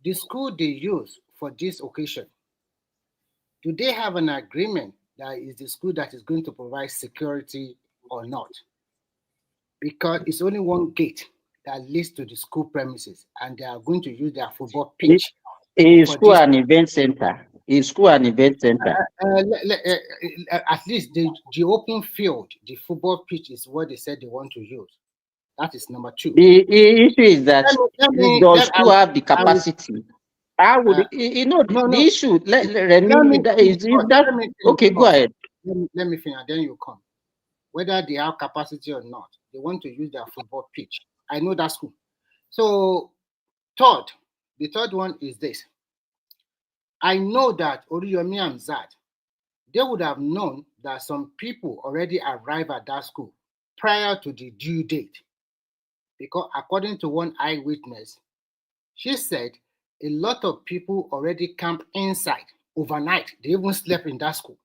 the school they use for this occasion, do they have an agreement that is the school that is going to provide security or not? Because it's only one gate that leads to the school premises, and they are going to use their football pitch.
A school and event center. A school and event center.
At least the open field, the football pitch is what they said they want to use. That is number 2.
The issue is that does school have the capacity? How would the issue? Okay, go ahead.
Let me finish, then you come. Whether they have capacity or not, they want to use their football pitch. I know that school. So, the third one is this. I know that Oriyomi and Zad, they would have known that some people already arrived at that school prior to the due date. Because according to one eyewitness, she said a lot of people already camped inside overnight. They even slept in that school.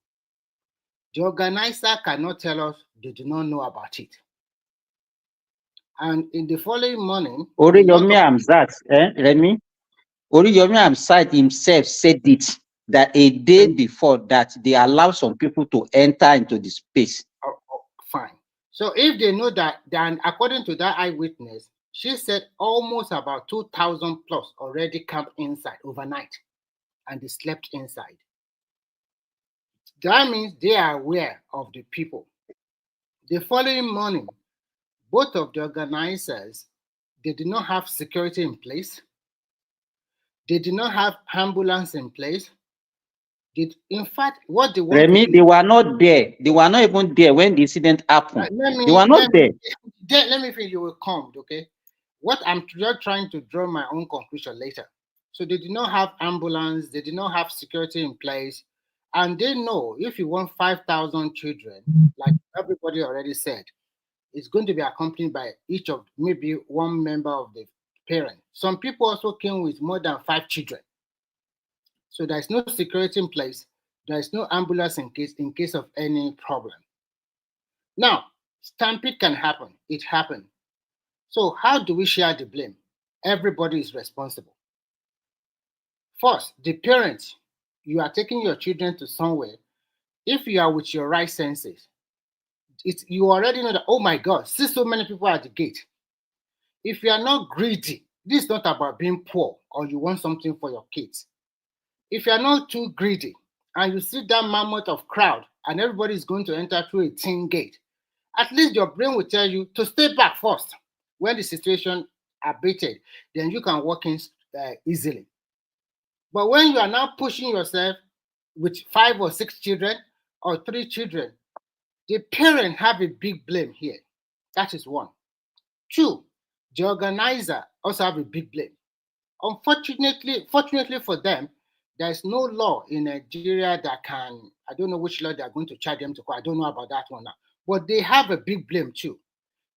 The organizer cannot tell us they do not know about it. And in the following morning,
Oriyomi Hamzat, Remy, Oriyomi Hamzat himself said it that a day before that they allow some people to enter into the space.
Fine. So if they know that, then according to that eyewitness, she said almost about 2,000 plus already camped inside overnight, and they slept inside. That means they are aware of the people. The following morning, both of the organizers, they did not have security in place. They did not have ambulance in place. In fact, what they want
Remy,
to do,
they were not there. They were not even there when the incident happened. They were not there.
Let me feel you will come, okay? What I'm just trying to draw my own conclusion later. So they did not have ambulance. They did not have security in place. And they know if you want 5,000 children, like everybody already said, it's going to be accompanied by each of maybe one member of the parent. Some people also came with more than 5 children. So there's no security in place. There's no ambulance in case of any problem. Now, stampede can happen. It happened. So how do we share the blame? Everybody is responsible. First, the parents, you are taking your children to somewhere. If you are with your right senses, you already know that, oh my God, see so many people at the gate. If you are not greedy, this is not about being poor or you want something for your kids. If you are not too greedy and you see that mammoth of crowd and everybody is going to enter through a tin gate, at least your brain will tell you to stay back first. When the situation abated, then you can walk in easily. But when you are now pushing yourself with 5 or 6 children or 3 children, the parents have a big blame here. That is 1. 2, the organizer also have a big blame. Fortunately for them, there is no law in Nigeria that can, I don't know which law they are going to charge them to court. I don't know about that one now. But they have a big blame too.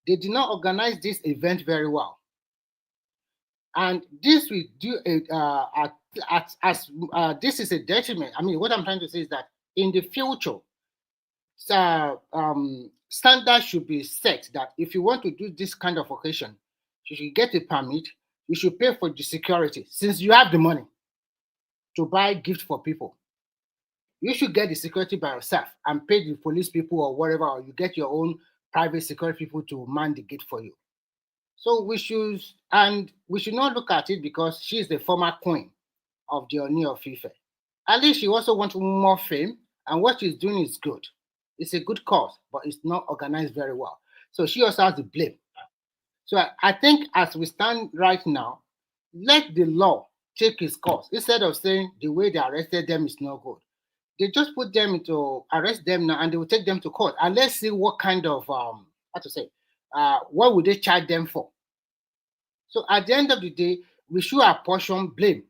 They did not organize this event very well. And this will do this is a detriment. I mean, what I'm trying to say is that in the future, standards should be set that if you want to do this kind of occasion, you should get a permit, you should pay for the security. Since you have the money to buy gifts for people, you should get the security by yourself and pay the police people or whatever, or you get your own private security people to man the gate for you. So we should not look at it because she's the former queen of the Oni of Ife. At least she also wants more fame, and what she's doing is good. It's a good cause, but it's not organized very well. So she also has the blame. So I think as we stand right now, let the law take its course. Instead of saying the way they arrested them is not good, they just put them into arrest them now and they will take them to court. And let's see what kind of, what would they charge them for? So at the end of the day, we should apportion blame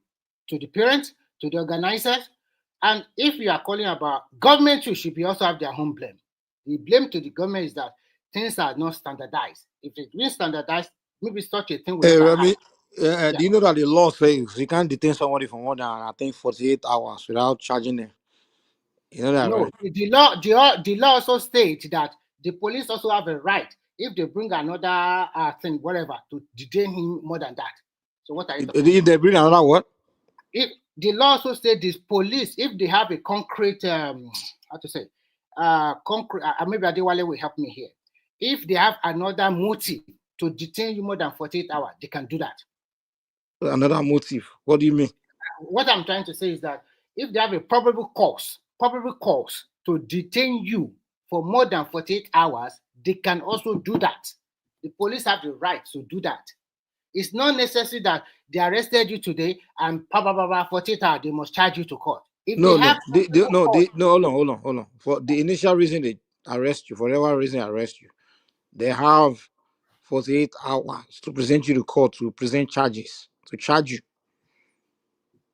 to the parents, to the organizers. And if you are calling about government, you should also have their own blame. The blame to the government is that things are not standardized. If it is standardized, maybe such a thing will
Hey,
never
Remy,
happen.
do you know that the law says you can't detain somebody for more than, I think, 48 hours without charging them? You know that,
No,
right?
the law also states that the police also have a right if they bring another thing, whatever, to detain him more than that. So what are you talking
If they bring another what?
If the law also states this police, if they have a concrete, concrete, maybe Adewale will help me here. If they have another motive to detain you more than 48 hours, they can do that.
Another motive? What do you mean?
What I'm trying to say is that if they have a probable cause to detain you for more than 48 hours, they can also do that. The police have the right to do that. It's not necessary that they arrested you today and 48 hours, they must charge you to court. If
No, hold on. For the initial reason they arrest you, for whatever reason they arrest you, they have 48 hours to present you to court to present charges, to charge you.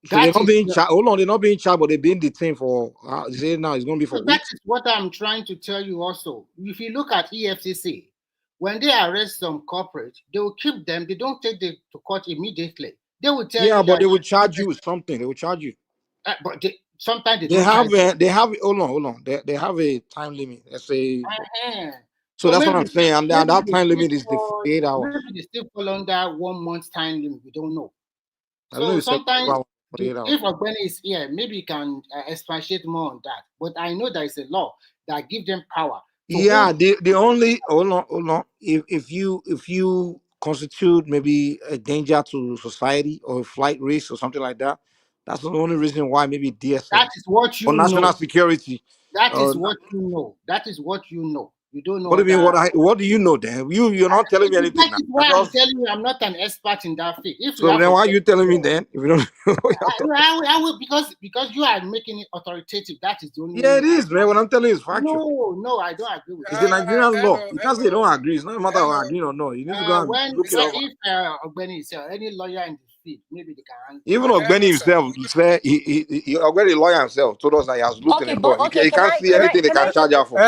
So they're not being charged. Hold on, they're not being charged, but they're being detained for. They say now it's going to be for
that
weeks.
is what I'm trying to tell you also. If you look at EFCC, when they arrest some corporate, they will keep them. They don't take them to court immediately. They will tell you.
Yeah, but they will charge you with something. They will charge you.
But sometimes they
They
don't
have.
charge
They have. Hold on. They have a time limit. Let's say. So that's what I'm
maybe
saying. And that
they
time
still
limit is the 48 hours.
Maybe they still fall under 1 month's time limit. We don't know.
I don't know
So
if it's
sometimes,
48 hours.
if Ogbeni is here, maybe you can expatiate more on that. But I know there is a law that gives them power.
Yeah, the only hold on. If you constitute maybe a danger to society or a flight risk or something like that, that's the only reason why maybe DSS
that is what you
or national
know.
security.
That is what you know. That is what you know. You don't know.
What do you mean? What do you know then? You're not telling me anything.
That is why I'm telling you I'm not an expert in that field. If
So
you have
then why are you telling me then? If you don't
I will because you are making it authoritative. That is the only.
Yeah, it is, man. What I'm telling you is factual.
No, I don't agree with
It's the Nigerian law. You can't say you don't agree. It's not a matter of
hello.
agreeing or no. You need to go and
When
look it up.
if Ogbeni is any lawyer in the field, maybe they can answer.
Even Ogbeni himself, he said he Ogbeni lawyer himself told us that he has looked in
Okay,
the
but
book.
okay,
He can't see anything they can charge her for.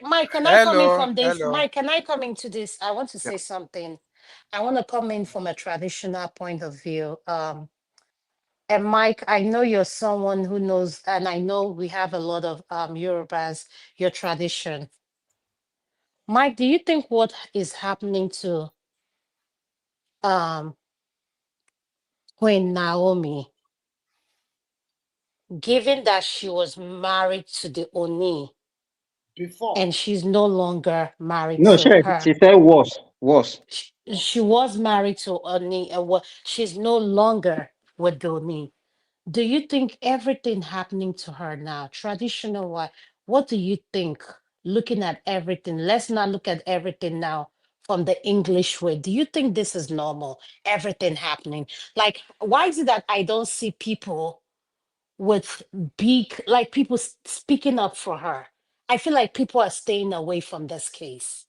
Mike, can I come in from this? Mike, can I come into this? I want to say something. I want to come in from a traditional point of view. And Mike, I know you're someone who knows, and I know we have a lot of Yorubas, your tradition. Mike, do you think what is happening to Queen Naomi, given that she was married to the Oni
before
and she's no longer married
No,
to her?
she said was.
She was married to Oni and she's no longer with the Oni. Do you think everything happening to her now, traditional wise, what do you think? Looking at everything, let's not look at everything now from the English way. Do you think this is normal? Everything happening? Like, why is it that I don't see people with like people speaking up for her? I feel like people are staying away from this case.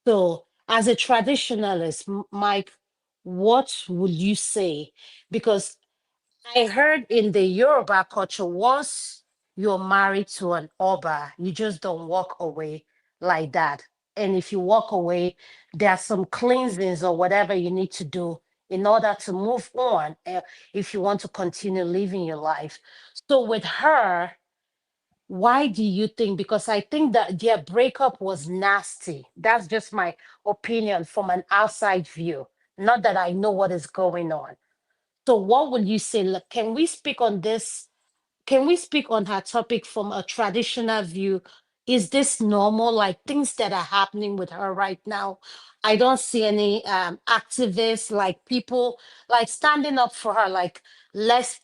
So, as a traditionalist, Mike, what would you say? Because I heard in the Yoruba culture, once you're married to an Oba, you just don't walk away like that. And if you walk away, there are some cleansings or whatever you need to do in order to move on if you want to continue living your life. So with her, why do you think? Because I think that their breakup was nasty. That's just my opinion from an outside view. Not that I know what is going on. So what would you say? Like, can we speak on this? Can we speak on her topic from a traditional view? Is this normal? Like things that are happening with her right now? I don't see any activists, like people like standing up for her. Like less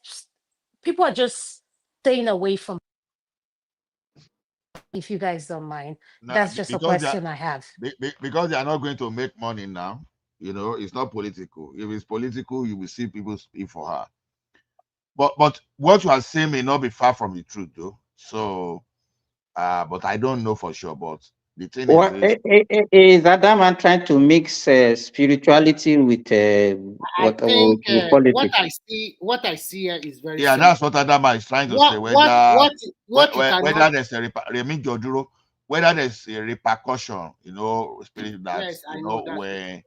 people are just staying away from. If you guys don't mind,
Now,
that's just a
because they are
question I have.
because they are not going to make money now. You know, it's not political. If it's political, you will see people speak for her. But what you are saying may not be far from the truth, though. So, but I don't know for sure. But the thing is
What
this:
is Adam man trying to mix spirituality with
I think
with politics?
what I see here is very
yeah, that's
simple.
what Adama is trying to say.
What you cannot.
Whether there's a whether there's a repercussion, you know, spirit that
Yes, I
you
know
know
that.
where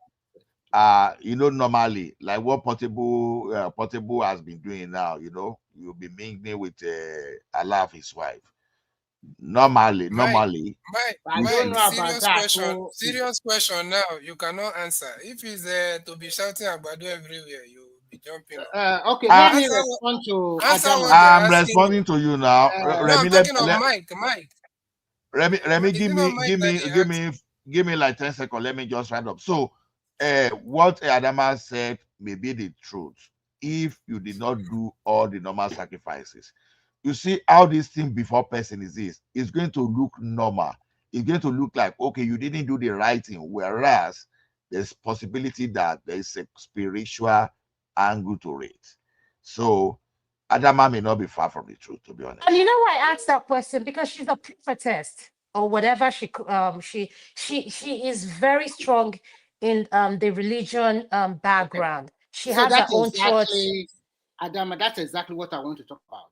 you know, normally, like what Portable has been doing now, you know, you'll be mingling with Allah of his wife. Normally,
Mike,
I don't know about
serious
that.
question.
So
Serious question now. You cannot answer. If it's to be shouting Agbado everywhere, you will be jumping up.
okay, let me
Answer,
respond to
answer
Adama.
what they're
I'm
asking you.
responding to you now.
No, I'm talking of Mike.
Remy,
Is it not Mike that they asked?
give me like 10 seconds. Let me just write up. So, what Adama said may be the truth if you did not do all the normal sacrifices. You see how this thing before person is this. It's going to look normal. It's going to look like, okay, you didn't do the right thing. Whereas there's possibility that there is a spiritual angle to it. So, Adama may not be far from the truth, to be honest.
And you know why I asked that question? Because she's a prophetess or whatever she is very strong in the religion background. She
So
has her
that's
own church.
exactly, Adama, that's exactly what I want to talk about.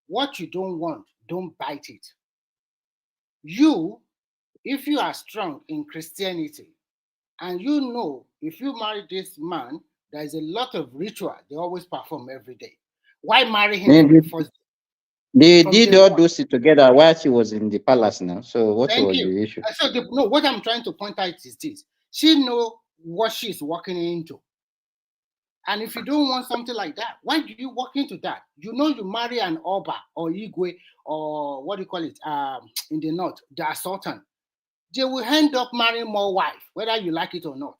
What you don't want, don't bite it. You, if you are strong in Christianity, and you know if you marry this man, there is a lot of ritual they always perform every day. Why marry him from the first day?
They
From
did
day
all
one.
those things together while she was in the palace now. So what
Thank
was
you.
the issue?
So no, what I'm trying to point out is this: she know what she's walking into. And if you don't want something like that, why do you walk into that? You know, you marry an Oba or Igwe or what do you call it in the north, the Sultan. They will end up marrying more wives, whether you like it or not.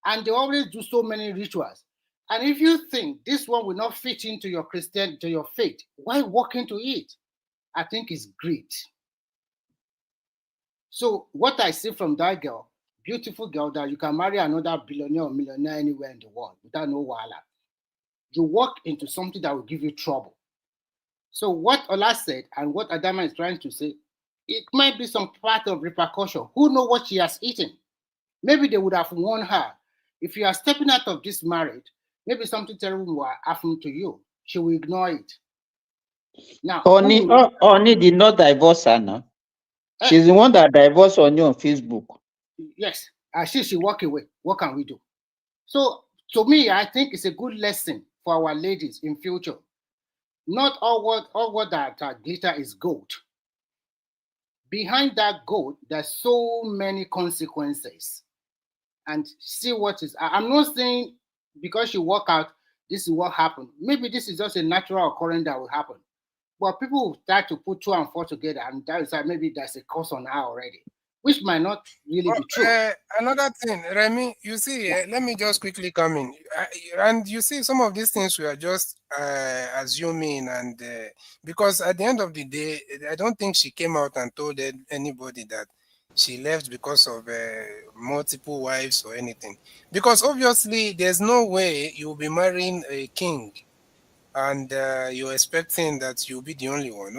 And they always do so many rituals. And if you think this one will not fit into your to your faith, why walk into it? I think it's greed. So what I see from that girl, beautiful girl, that you can marry another billionaire or millionaire anywhere in the world without no wala. You walk into something that will give you trouble. So what Ola said and what Adama is trying to say, it might be some part of repercussion. Who knows what she has eaten? Maybe they would have warned her. If you are stepping out of this marriage, maybe something terrible will happen to you. She will ignore it. Now,
Oni did not divorce her now. She's the one that divorced Oni on Facebook.
Yes, she walk away. What can we do? So to me, I think it's a good lesson for our ladies in future. Not all what that glitter is gold. Behind that gold, there's so many consequences. And see what is. I'm not saying because you walk out, this is what happened. Maybe this is just a natural occurrence that will happen. But people will start to put 2 and 4 together, and that is maybe there's a cause on her already, which might not really be true.
Another thing, Remy, you see, let me just quickly come in. And you see, some of these things we are just assuming, and because at the end of the day, I don't think she came out and told anybody that she left because of multiple wives or anything. Because obviously, there's no way you'll be marrying a king and you're expecting that you'll be the only one.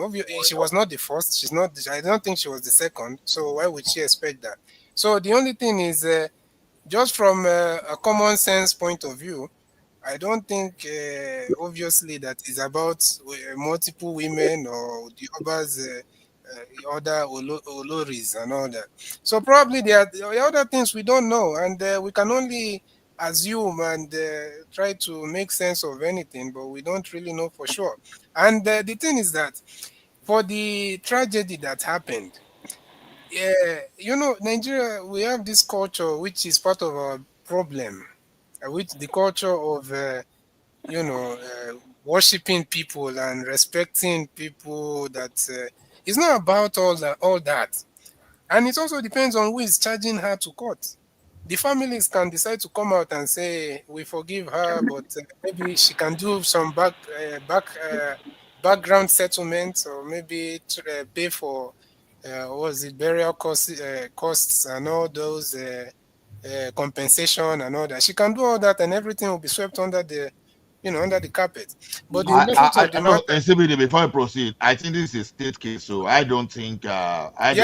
She was not the first. She's not. I don't think she was the second. So why would she expect that? So the only thing is, just from a common sense point of view, I don't think obviously that is about multiple women or the others, other Oloris and all that. So probably there are other things we don't know, and we can only assume and try to make sense of anything, but we don't really know for sure. And the thing is that for the tragedy that happened, Nigeria, we have this culture which is part of our problem, which the culture of worshiping people and respecting people. That it's not about all that, and it also depends on who is charging her to court. The families can decide to come out and say we forgive her, but maybe she can do some background settlements, or maybe pay for burial costs and all those compensation and all that. She can do all that, and everything will be swept under the carpet. But the truth of the matter,
CBD, before I proceed, I think this is a state case, so I don't think
that's right.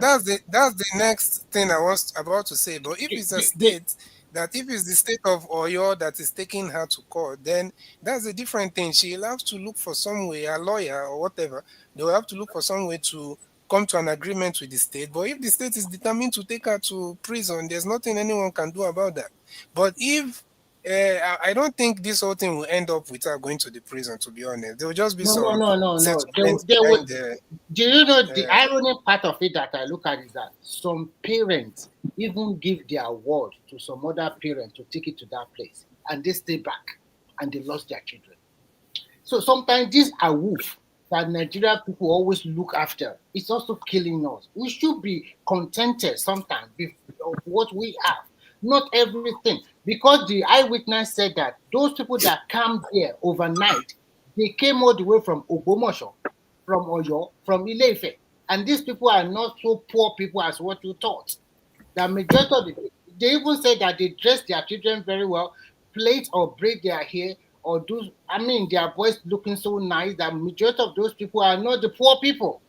That's the next thing I was about to say. But if it's a state if it's the state of Oyo that is taking her to court, then that's a different thing. She'll have to look for some way, a lawyer or whatever. They will have to look for some way to come to an agreement with the state. But if the state is determined to take her to prison, there's nothing anyone can do about that. But if I don't think this whole thing will end up with her going to the prison, to be honest. There will just be
No.
settlements
They
behind
do you know the irony part of it that I look at is that some parents even give their word to some other parent to take it to that place, and they stay back and they lost their children. So sometimes these are wolf that Nigeria people always look after. It's also killing us. We should be contented sometimes of what we have, not everything. Because the eyewitness said that those people that came there overnight, they came all the way from Ogbomoso, from Oyo, from Ile-Ife. And these people are not so poor people as what you thought. The majority of they even said that they dress their children very well, plait or braid their hair, or do, their boys looking so nice that majority of those people are not the poor people.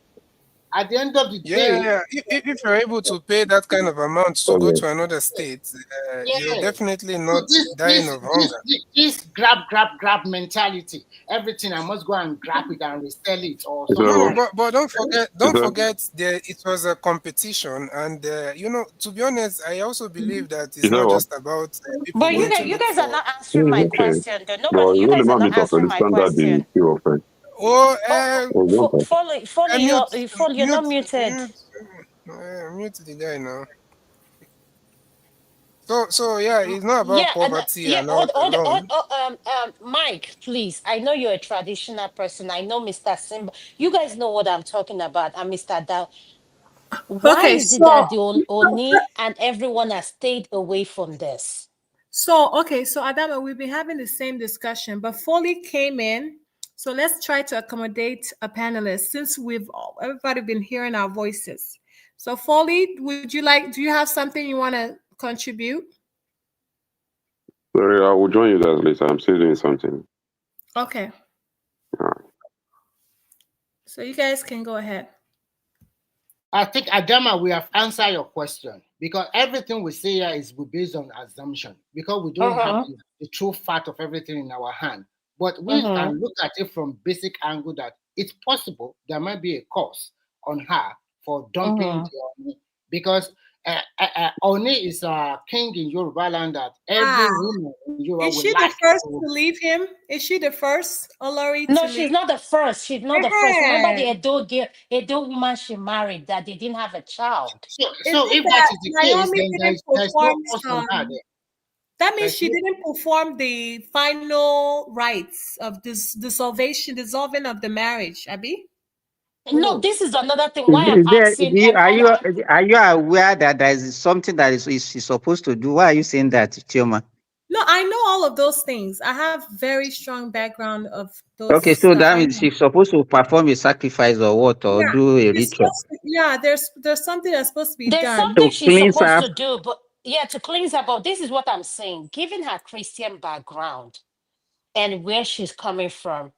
At the end of the day,
if you're able to pay that kind of amount to go to another state, you're definitely not dying of hunger.
This grab mentality. Everything I must go and grab it and resell it or something.
No, but don't forget it was a competition, and to be honest, I also believe that it's not just about people.
But you guys are not answering my question. Though. You guys are not answering my question. Follow, you're not muted.
Mute the guy now. So it's not about poverty alone.
Mike, please. I know you're a traditional person. I know Mr. Simba. You guys know what I'm talking about. And Mr. Dow. Why is it that the Oni and everyone has stayed away from this?
So Adama, we've been having the same discussion, but Foley came in. So let's try to accommodate a panelist since everybody been hearing our voices. So Foley, do you have something you want to contribute?
Sorry, I will join you guys later. I'm still doing something.
Okay.
All right.
So you guys can go ahead.
I think, Adama, we have answered your question, because everything we say here is based on assumption, because we don't have the true fact of everything in our hand. But we can look at it from basic angle that it's possible there might be a cause on her for dumping the Oni, because Oni is a king in Yoruba land that every woman in Yoruba
is she the first to leave him? Is she the first, Olori?
No, she's not the first. She's not the first. Remember the Edo woman she married that they didn't have a child.
So if that is the case, then there's no cause on her there.
That means she didn't perform the final rites of dissolving of the marriage, Abi?
No, this is another thing. Why I'm asking.
Are you aware that there is something that is supposed to do? Why are you saying that, Chioma?
No, I know all of those things. I have very strong background of those.
Okay, so that means she's supposed to perform a sacrifice or what, or do a ritual.
There's something that's supposed to be done.
There's something she's supposed to do, but to cleanse her. But this is what I'm saying. Given her Christian background and where she's coming from,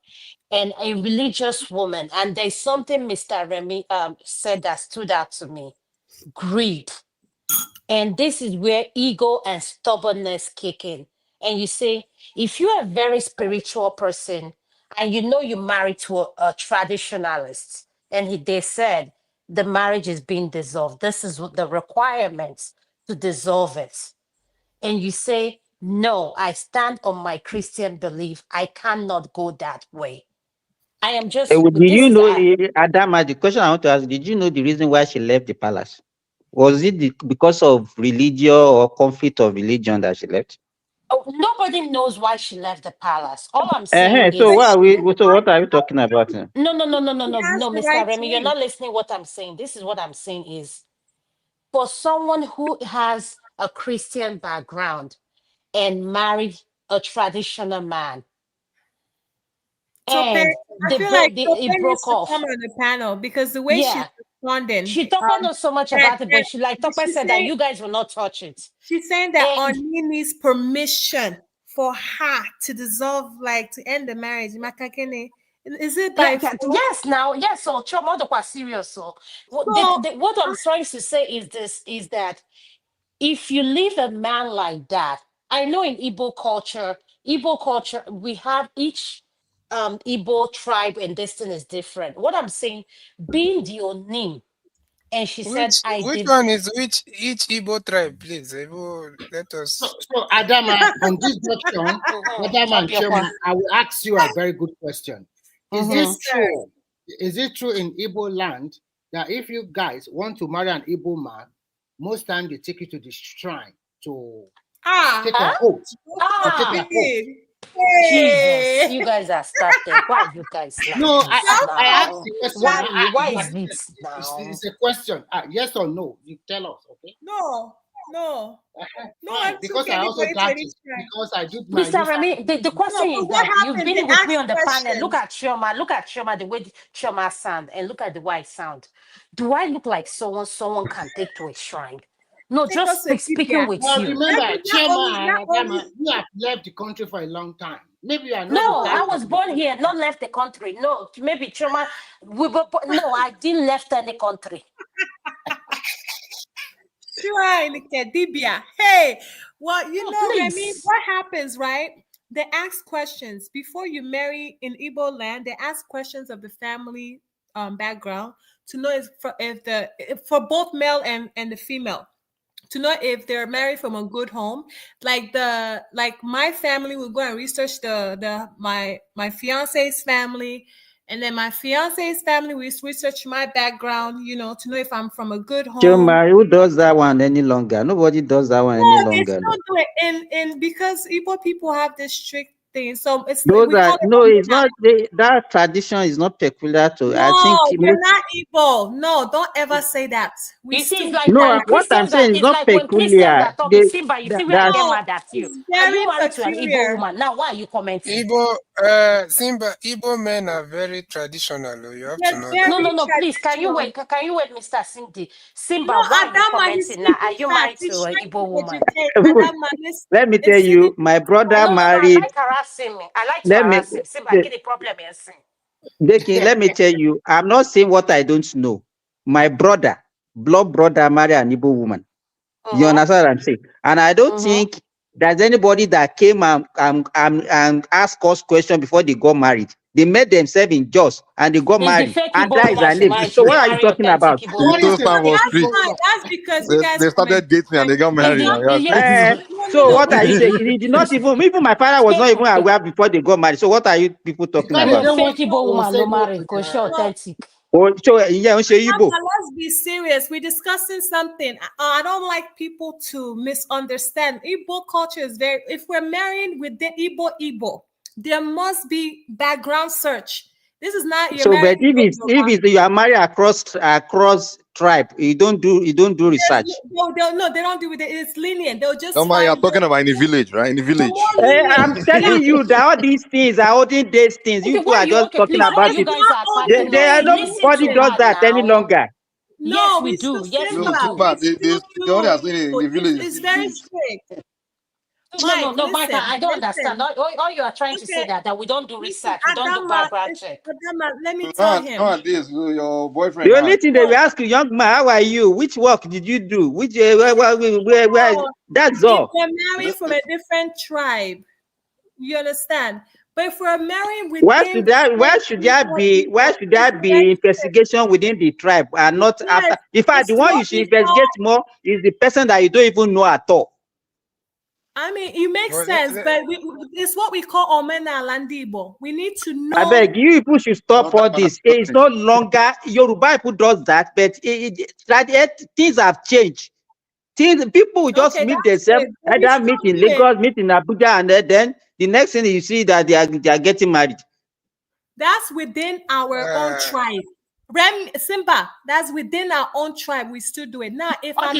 and a religious woman, and there's something Mr. Remy said that stood out to me: greed. And this is where ego and stubbornness kick in. And you say, if you're a very spiritual person and you're married to a traditionalist, and they said the marriage is being dissolved, this is what the requirements to dissolve it. and you say, no, I stand on my Christian belief. I cannot go that way. I am just,
Did you know, Adama, the question I want to ask, did you know the reason why she left the palace? Was it because of religion or conflict of religion that she left?
Oh, nobody knows why she left the palace. All I'm saying is...
So what are we talking about?
No, Mr. Remy, you're not listening what I'm saying. This is what I'm saying is, for someone who has a Christian background and married a traditional man, and
I feel like
it broke off.
Come on the panel because the way she's responding,
she Tokpa knows so much about it, but she Tokpa said that you guys will not touch it.
She's saying that Oni needs permission for her to dissolve, like to end the marriage. Is it by
yes, now, yes, so Chomodo serious. So what I'm trying to say is this, is that if you leave a man like that, I know in Igbo culture, we have each Igbo tribe and this thing is different. What I'm saying, being the Onim, and she said,
which one is which each Igbo tribe, please? Let us.
So Adama, on this junction, Adama and Chairman, I will ask you a very good question. Is this true? Is it true in Igbo land that if you guys want to marry an Igbo man, most times they take you to the shrine to take an oath?
Jesus, you guys are started. Why you guys like
No,
this
I asked the question.
Why is this now?
It's a question. Yes or no? You tell us, okay?
No.
Because I also got it. Because I did my
Mr. Remy, the question is that you've been with me on the panel. Look at Chioma, the way Chioma sound, and look at the way I sound. Do I look like someone can take to a shrine? No, just speaking with you.
Remember, Chioma, you have left the country for a long time. Maybe you are not.
No, I was born here, not left the country. No, maybe Chioma. No, I didn't left any country.
Hey, well, you know, I mean, what happens, right? They ask questions before you marry in Igbo land. They ask questions of the family background to know if for both male and the female, to know if they're married from a good home. Like my family will go and research my fiance's family. And then my fiance's family, we research my background, to know if I'm from a good home.
Choma, who does that one any longer? Nobody does that one any longer.
They still do it. And because Igbo people have this strict thing, so it's
it's not. That tradition is not peculiar to.
No,
I think
we're not Igbo. No, don't ever say that.
You see, it's
like what I'm saying is not peculiar.
Simba, you see where I get mad at you. Are you married to an Igbo woman? Now, why are you commenting?
Simba, Igbo men are very traditional. You have to know.
No, please. Can you wait, Mr. Cindy? Simba, why are you commenting now? Are you married to an Igbo woman?
Let me tell you, my brother married.
I like harassing me. I like to harass him. Simba, get the problem here.
Let me tell you, I'm not saying what I don't know. My brother, blood brother, married an Igbo woman. You understand what I'm saying? And I don't think there's anybody that came and asked us questions before they got married. They met themselves in Jos and they got married. And that is their name. So what are you talking about?
That's because you guys
they started dating and they got married.
So what are you saying? He did not even my father was not even aware before they got married. So what are you people talking about?
Fake Igbo woman no married, because she authentic.
Let's be serious. We're discussing something. I don't like people to misunderstand. Igbo culture is if we're married with the Igbo, there must be background search. This is not your.
So, but if you are married across tribe, you don't do research.
No, they don't do it. It's lenient. They'll just.
Somebody you're talking about in the village, right? In the village.
I'm telling you that all these things are olden days things. You people are just talking about it. Nobody does that any longer.
No, we do. Yes, we do.
It's very strict.
No, Mike, I don't understand. All you are trying to say that we don't do research, we don't do background check.
Let me tell him.
This your boyfriend.
The only thing they will ask you, young man, how are you? Which work did you do? Which where? That's all.
We're married from a different tribe. You understand? But if we're married with
where should there be investigation within the tribe and not after? In fact, the one you should investigate more is the person that you don't even know at all.
I mean, it makes sense, but it's what we call omena landibo. We need to know.
I beg you, people should stop all this. It's no longer Yoruba people does that, but things have changed. People will just meet themselves, either meet in Lagos, meet in Abuja, and then the next thing you see that they are getting married.
That's within our own tribe. Simba, that's within our own tribe. We still do it. Now, if I'm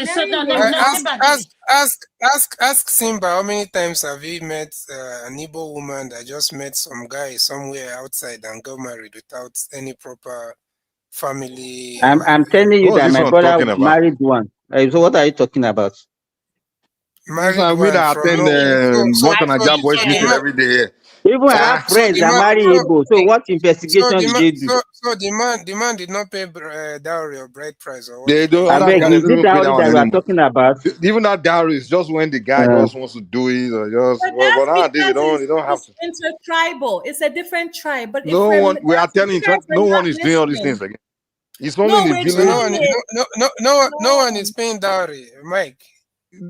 ask Simba, how many times have you met an Igbo woman that just met some guy somewhere outside and got married without any proper family?
I'm telling you that my brother married one. So what are you talking about?
Married one. We attend Montana boys meeting every day.
Even I have friends that marry Igbo. So what investigation did they do?
So the man did not pay dowry or bride price or what?
They don't.
I beg, is it dowry that we are talking about?
Even that dowry is just when the guy just wants to do it or just. But nowadays they don't have to.
It's intertribal. It's a different tribe. But
no one. We are telling you, no one is doing all these things again. It's only in the village.
No one is paying dowry, Mike.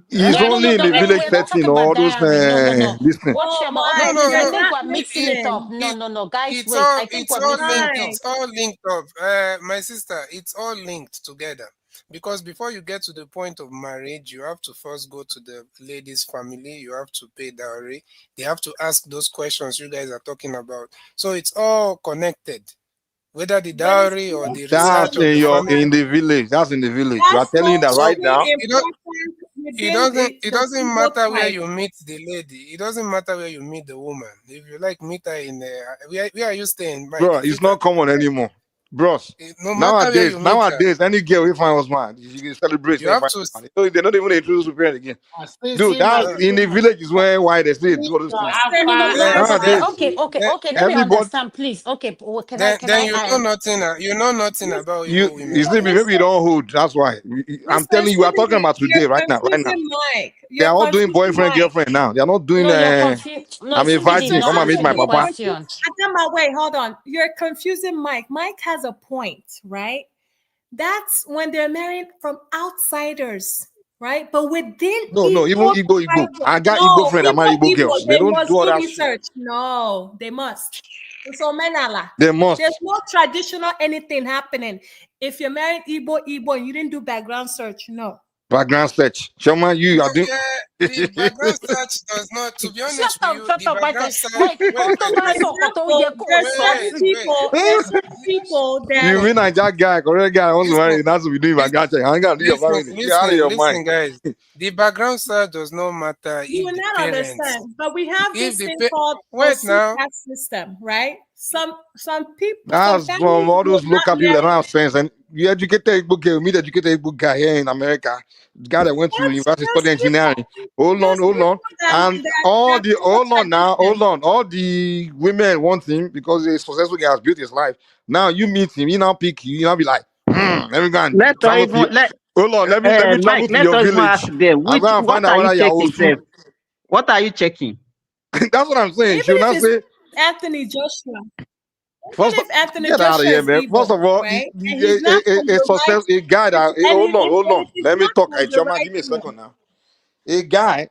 He's only in the village setting or all those this thing.
I think we're mixing it up. No, guys, wait. I think
it's all linked up. My sister, it's all linked together. Because before you get to the point of marriage, you have to first go to the lady's family. You have to pay dowry. They have to ask those questions you guys are talking about. So it's all connected. Whether the dowry or the
that's in the village. That's in the village. We are telling you that right now.
It doesn't matter where you meet the lady. It doesn't matter where you meet the woman. If you like meet her in where are you staying? Mike?
Bro, it's not common anymore. Bros, nowadays, any girl if I was mad, you can celebrate. They're not even introduced to parents again. Dude, that in the village is why they say it's
okay. Let me understand, please. Okay,
you know nothing about
you. Maybe you don't hold. That's why I'm telling you. We are talking about today, right now. They are all doing boyfriend, girlfriend now. They are not doing. I'm inviting. Come and meet my papa.
Wait, hold on. You're confusing Mike. Mike has a point, right? That's when they're married from outsiders, right? But within
even Igbo. I got Igbo friend. I marry Igbo girls. They don't do all that
research. No, they must. So menala.
They must.
There's no traditional anything happening. If you're married Igbo and you didn't do background search, no.
Background search. Shoma, you are doing.
The background search does not, to be honest with you, the background search.
There's people that.
You mean I that guy, correct guy, wants to marry, that's what we do background check. I got to do your family. Get out of your mind.
Guys. The background search does not matter.
You will not understand, but we have this thing called system, right? Some people.
That's from all those local people that don't have sense. And you educated Igbo girl, meet educated Igbo guy here in America. The guy that went to university study engineering. Hold on. And all the women want him because he's successful guy has built his life. Now you meet him, he now pick you, now be like, let me go and hold on, let me travel to your village. I'm gonna find out whether you're
what are you checking?
That's what I'm saying. Should not say
Anthony Joshua.
Get out of here, man. First of all, a guy that hold on. Let me talk. Hey, Choma, give me a second now. A guy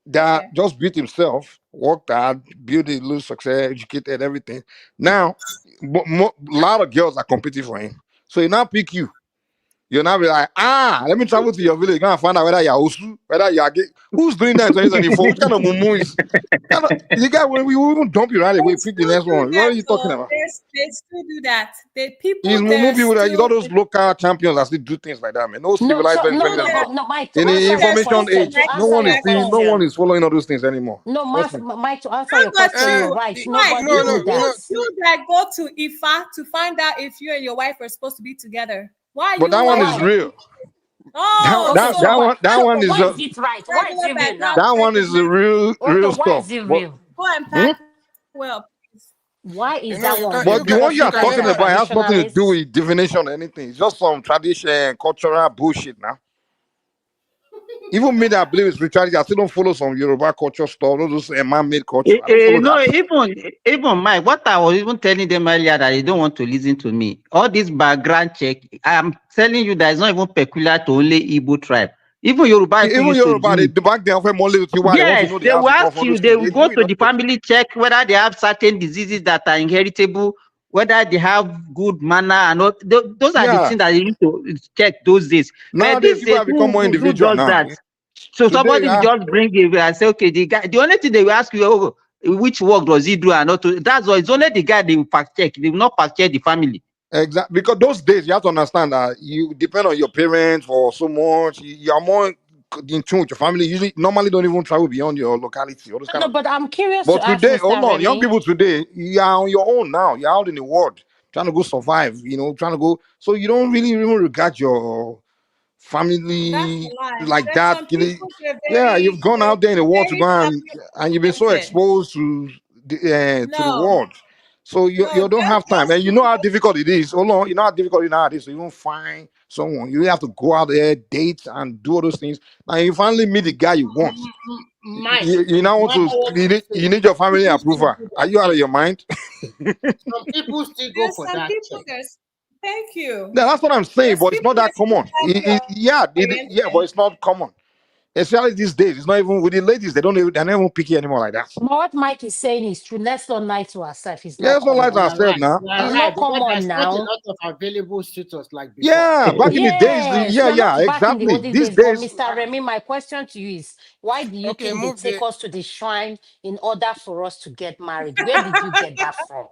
that just built himself, worked hard, built a little success, educated, everything. Now, a lot of girls are competing for him. So he now pick you. You're now be like, let me travel to your village. Gonna find out whether you're Osu, whether you're gay. Who's doing that in 2024? What kind of mumu is? The guy when we even dump you right away, pick the next one. What are you talking about?
They still do that. People.
It's mumu people that all those local champions that still do things like that, man. No civilized
Mike,
in the information age, no one is following all those things anymore.
No, Mike, to answer your question, you're right.
You that go to Ifa to find out if you and your wife are supposed to be together. Why?
But that one is real.
Oh,
that one is
why is it right? Why is it real now?
That one is the real stuff.
Why is it real?
Go and pack well.
Why is that one?
But the one you are talking about has nothing to do with divination or anything. It's just some tradition, cultural bullshit now. Even me that believe in spirituality, I still don't follow some Yoruba culture stuff, all those man-made culture.
Even Mike, what I was even telling them earlier that they don't want to listen to me. All this background check, I am telling you that it's not even peculiar to only Igbo tribe. Even Yoruba
Even
used to
Yoruba,
do.
they back then offer money to they want
Yes,
to know the
they
house
will
you come
ask
from
you,
those
they
things.
will
They
go
do it,
to
don't
the
they?
family, check whether they have certain diseases that are inheritable, whether they have good manner, and all. Those are the
Yeah.
things that you need to check those days. But
Nowadays,
these
people
days,
have become more
who
individual
does
now.
that? So
Today,
somebody will just bring it and say, okay, the only thing they will ask you, oh, which work does he do and not to, that's why it's only the guy they will fact check. They will not fact check the family.
Exactly, because those days you have to understand that you depend on your parents for so much. You are more in tune with your family. Usually, normally don't even travel beyond your locality. All those kind
No,
of.
but I'm curious
But
to ask
today, hold
Mr.
on, young
Remy.
people today, you are on your own now. You're out in the world trying to go survive. Trying to go. So you don't really even regard your
That's
family
a lie.
like
There's
that.
some people they're
Yeah, you've gone out there in the world to
very
go and you've been so
self-oriented.
exposed to the
No,
world. So you
no,
don't have time,
those
and you know how
people.
difficult it is. Hold on, you know how difficult it is to even find someone. You really have to go out there, date, and do all those things. And you finally meet the guy you want.
Mike,
You now
no
want
matter
to.
what
You need your family
people still
approval.
do
Are
that
you out of
check.
your mind?
Some people still go
There's
for
some
that
people.
check.
Thank you.
Yeah, that's what I'm saying.
There's
But it's
people
not that
that's
common. Yeah, but it's not common. Especially these days, it's not even with the ladies. They're not even picky anymore like that.
What Mike is saying is true. Let's not lie to ourselves. It's
Yeah,
not
it's not like
common.
I
You are
said
right.
now.
You are
It's
right
not
because
common
there's not a
now.
lot of available suitors like before.
Yeah, back in the days,
Yes, we're
yeah,
not back in the
exactly.
olden
These
days. But
days,
Mr. Remy, my question to you is, why do you
Okay,
think they
move
take
the.
us to the shrine in order for us to get married? Where did you get that from?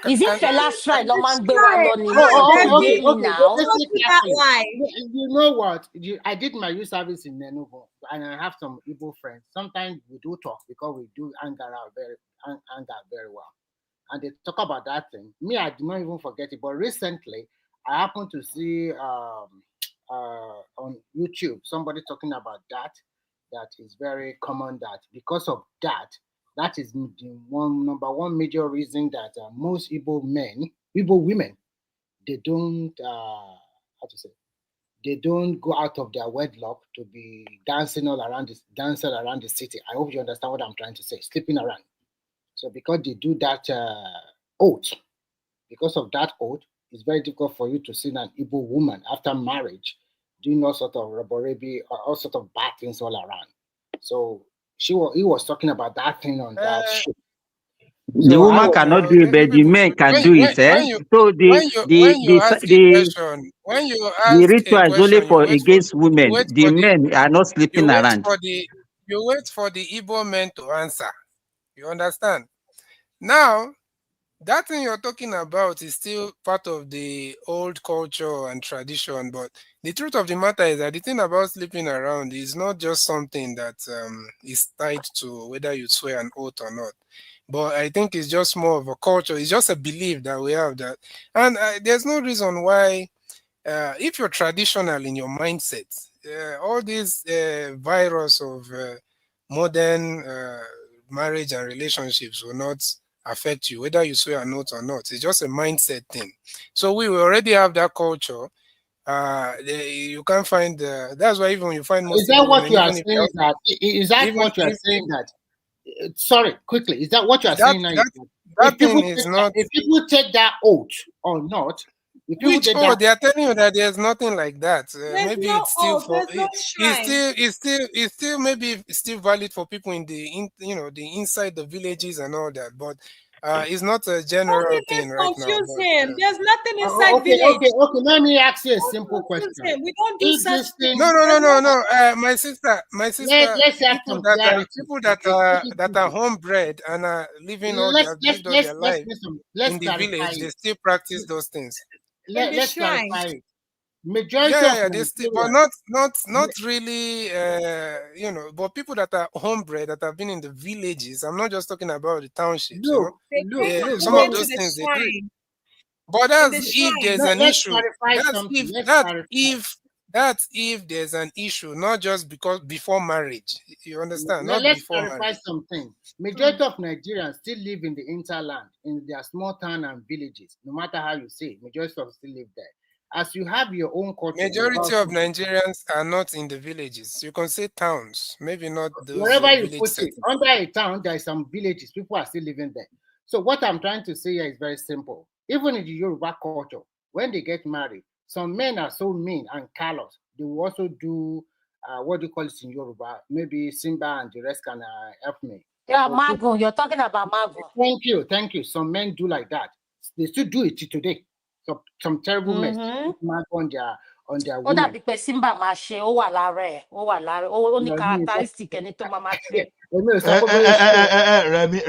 Is it
Can,
Fela's shrine? No man gbe wa
Right.
lo ni
No,
now.
there's
Ko
no
ye
Okay.
me
who
now.
told
Listen
you that
carefully.
lie.
You know what? I did my youth service in Enugu, and I have some Igbo friends. Sometimes we do talk because we do anger out very well, and they talk about that thing. Me, I did not even forget it. But recently, I happened to see on YouTube somebody talking about that. That is very common. That because of that, that is the number one major reason that most Igbo women, they don't how to say, they don't go out of their wedlock to be dancing around the city. I hope you understand what I'm trying to say. Sleeping around. So because they do that oath, because of that oath, it's very difficult for you to see an Igbo woman after marriage doing all sort of robbery or all sort of bad things all around. So he was talking about that thing on that show.
The
So I
woman
was
cannot do it, but the men can do it. So
when you ask a question, when you
the
ask a
ritual is only
question,
for against
you
women.
wait
The
for the
men are not
you
sleeping
wait
around.
for the you wait for the Igbo men to answer. You understand? Now, that thing you're talking about is still part of the old culture and tradition, but the truth of the matter is that the thing about sleeping around is not just something that is tied to whether you swear an oath or not. But I think it's just more of a culture. It's just a belief that we have that, and there's no reason why. If you're traditional in your mindset, all this virus of modern marriage and relationships will not affect you, whether you swear an oath or not. It's just a mindset thing. So we already have that culture. You can't find. That's why even when you find most
is that
Igbo
what
women,
you are
even if
saying? Is that is that
even
what you are
if
saying? That sorry, quickly, is that what you are
that
saying now?
that
If
that
people
thing is
take
not.
if people take that oath or not, if people
Which
take
oh,
that,
they are telling you that there's nothing like that.
There's
Maybe
no
it's still for
there's no shrine.
it's still maybe still valid for people in the inside the villages and all that. But it's not a
Don't
general
even
thing right now.
confuse
But
him. There's nothing inside
okay,
village.
Let me ask you a
Don't
simple
confuse
question.
him. We don't do
If
such
this
things.
thing,
no. My sister,
let's have some clarity.
people
Okay, take it
that are
easy.
homebred and are living all they have lived all their life
Let's
in the
clarify
village, they
it.
still practice those things.
In the
Let's
shrine.
clarify it. Majority of
Yeah, they still, but
Nigerians.
not really, but people that are homebred that have been in the villages. I'm not just talking about the townships,
They take your
some of
women to
those
the
things they do it.
shrine.
But
In the
that's if
shrine.
there's an
Let's
issue.
clarify
That's
something.
that's if there's an issue, not just because before marriage. You understand? Not
Let's
before
clarify
marriage.
something. Majority of Nigerians still live in the hinterland, in their small town and villages. No matter how you say it, majority of still live there. As you have your own culture,
Majority of Nigerians are not in the villages. You can say towns, maybe not those
wherever you
village
put it,
settings.
under a town, there are some villages. People are still living there. So what I'm trying to say here is very simple. Even in the Yoruba culture, when they get married, some men are so mean and callous. They will also do what do you call it in Yoruba? Maybe Simba and the rest can help me.
Yeah, Mago. You're talking about Mago.
Thank you. Some men do like that. They still do it today. Some terrible men on their women.
That because Simba mashe o wà lára only characteristic ẹni tó máa ṣe.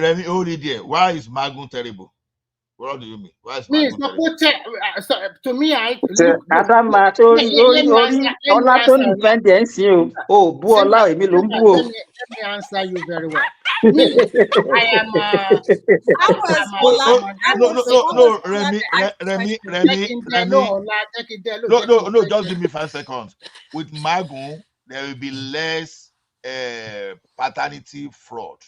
Remy, hold it there. Why is Magun terrible? What do you mean? Why is Magun terrible?
To me,
Adama, Ola tó defend the NCO. Oh, bu Ola, èmi ló ń bú o.
Let me answer you very well. Me, I am.
No, Remy. No, just give me 5 seconds. With Magun, there will be less paternity fraud.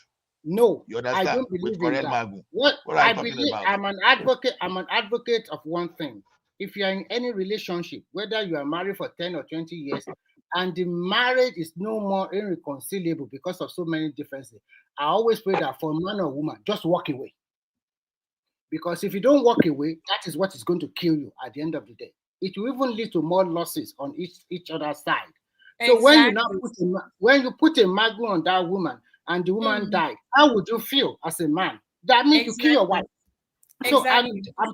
No,
you understand?
I don't believe in that.
Magun.
What
I
believe,
about?
I'm an advocate of one thing. If you are in any relationship, whether you are married for 10 or 20 years, and the marriage is no more irreconcilable because of so many differences, I always pray that for a man or woman, just walk away. Because if you don't walk away, that is what is going to kill you at the end of the day. It will even lead to more losses on each other's side. So
Exactly.
when you put a magu on that woman and the woman died, how would you feel as a man? That means you kill your wife. So I'm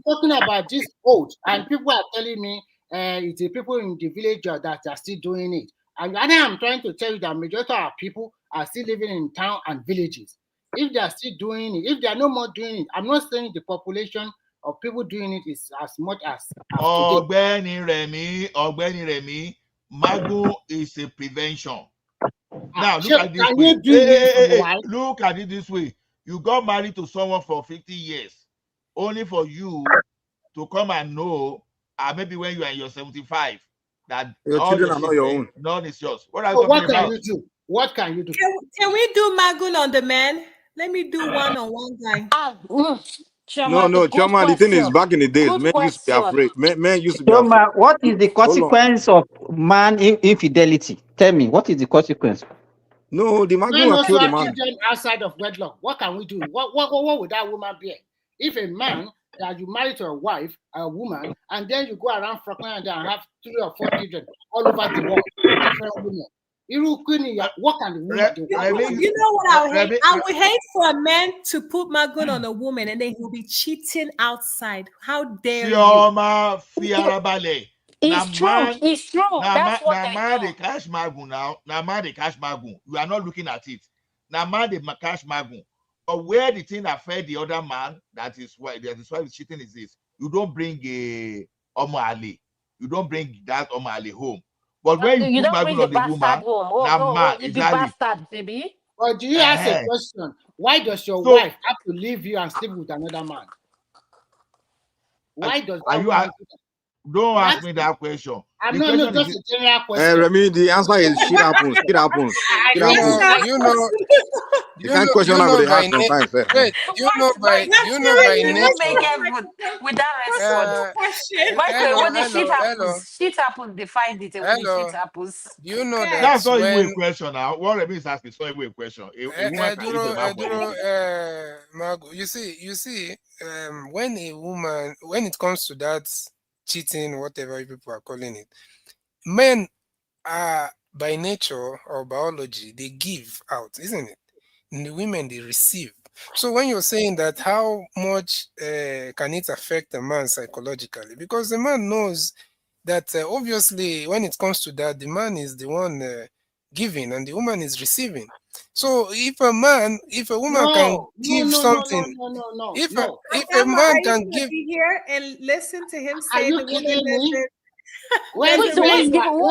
talking about this oath, and people are telling me it's the people in the village that are still doing it. And I'm trying to tell you that majority of our people are still living in town and villages. If they are still doing it, if they are no more doing it, I'm not saying the population of people doing it is as much as
Ogbeni Remy, Magu is a prevention. Now look at this way. Look at it this way. You got married to someone for 50 years, only for you to come and know, maybe when you are in your 75, that
your children are not your own.
None is yours. What are you talking about?
What can you do?
Can we do Magun on the men? Let me do one on one guy.
No, Choma, the thing is, back in the days, men used to be afraid. Men used to be afraid.
Choma, what is the consequence of man infidelity? Tell me, what is the consequence?
No, the Magun will kill the man.
Children outside of wedlock. What can we do? What would that woman be? If a man that you marry to a woman, and then you go around Franklin and have 3 or 4 children all over the world, different women. What can the woman do?
You know what I would hate? I would hate for a man to put Magun on a woman and then he'll be cheating outside. How dare you?
It's true. That's what they do.
Cash Magun now. Now man they cash Magun. You are not looking at it. Now man they cash Magun. But where the thing affect the other man, that is why he's cheating is this. You don't bring a Omo Ali. You don't bring that Omo Ali home. But when you put Magun on the woman,
the bastard, baby.
But do you ask a question? Why does your wife have to leave you and sleep with another man? Why does
don't ask me that question.
I'm not just a general question.
Remy, the answer is shit happens. Shit happens. Shit happens.
You know.
You can't question how they ask sometimes.
Wait, you know by nature.
With that response. Shit happens, they find it. Shit happens.
You know that.
That's not even a question now. What Remy is asking is not even a question.
Margo, you see, when it comes to that cheating, whatever people are calling it, men are by nature or biology, they give out, isn't it? And the women, they receive. So when you're saying that, how much can it affect a man psychologically? Because the man knows that obviously when it comes to that, the man is the one giving and the woman is receiving. So if a woman can give something, if a man can give
here and listen to him say the woman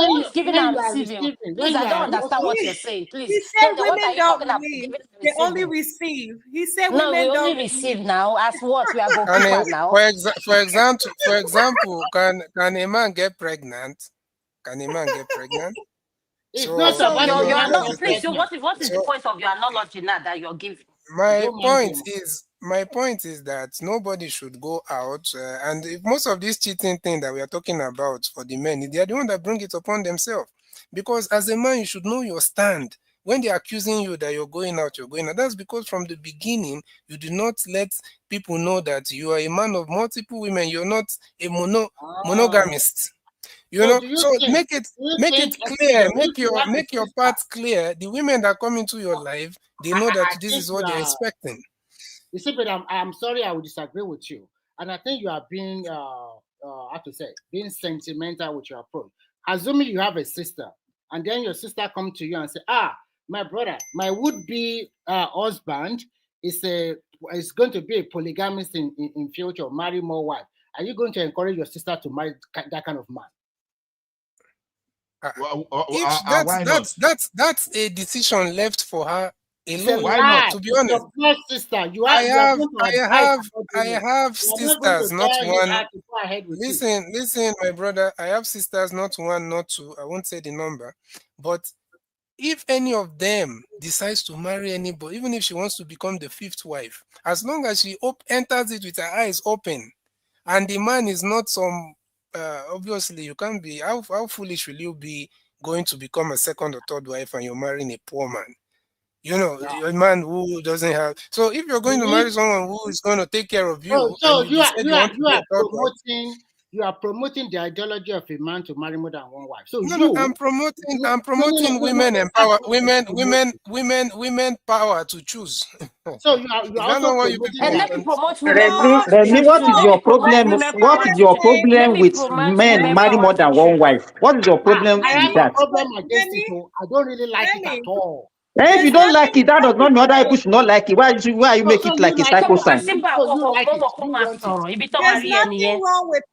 who's giving and receiving? Please, I don't understand what you're saying. Please.
He said women don't leave. They only receive. He said women don't
only receive now. As what? We are going now.
For example, can a man get pregnant? Can a man get pregnant?
What is the point of your analogy now that you're giving?
My point is that nobody should go out, and if most of this cheating thing that we are talking about for the men, they are the one that bring it upon themselves. Because as a man, you should know your stand. When they're accusing you that you're going out. That's because from the beginning, you do not let people know that you are a man of multiple women. You're not a monogamist. You
So
know,
do you
so
think?
make it clear, make your part clear. The women that come into your life, they know that
I
this
think
is what they're expecting.
You see, but I'm sorry, I would disagree with you, and I think you are being how to say, being sentimental with your approach. Assuming you have a sister, and then your sister come to you and say, my brother, my would-be husband is going to be a polygamist in future, marry more wives. Are you going to encourage your sister to marry that kind of man?
That's a decision left for her alone.
Why not?
To be honest,
your sister.
I have sisters, not one. Listen, my brother. I have sisters, not one, not two. I won't say the number, but if any of them decides to marry anybody, even if she wants to become the fifth wife, as long as she enters it with her eyes open, and the man is not some, obviously you can't be. How foolish will you be going to become a second or third wife and you're marrying a poor man? You know, a man who doesn't have. So if you're going to marry someone who is going to take care of you,
so
and
you
are
promoting the ideology of a man to marry more than one wife. So
no, I'm promoting women power to choose.
So you are also
Remy, what is your problem? What is your problem with men marry more than one wife? What is your problem
I
with
have
that?
a problem against it. I don't really like it at all.
If you don't like it, that does not mean other people should not like it. Why you make it like a sacrosanct?
There's nothing wrong with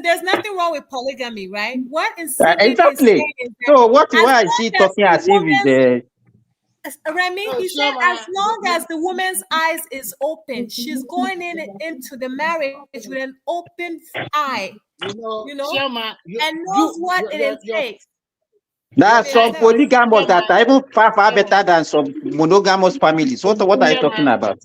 there's nothing wrong with polygamy, right? What Insipid is saying is that
So why is she talking as if it's
Remy, he said as long as the woman's eyes is open, she's going into the marriage with an open eye, and knows what it takes.
There are some polygamous that are even far better than some monogamous families. What are you talking about?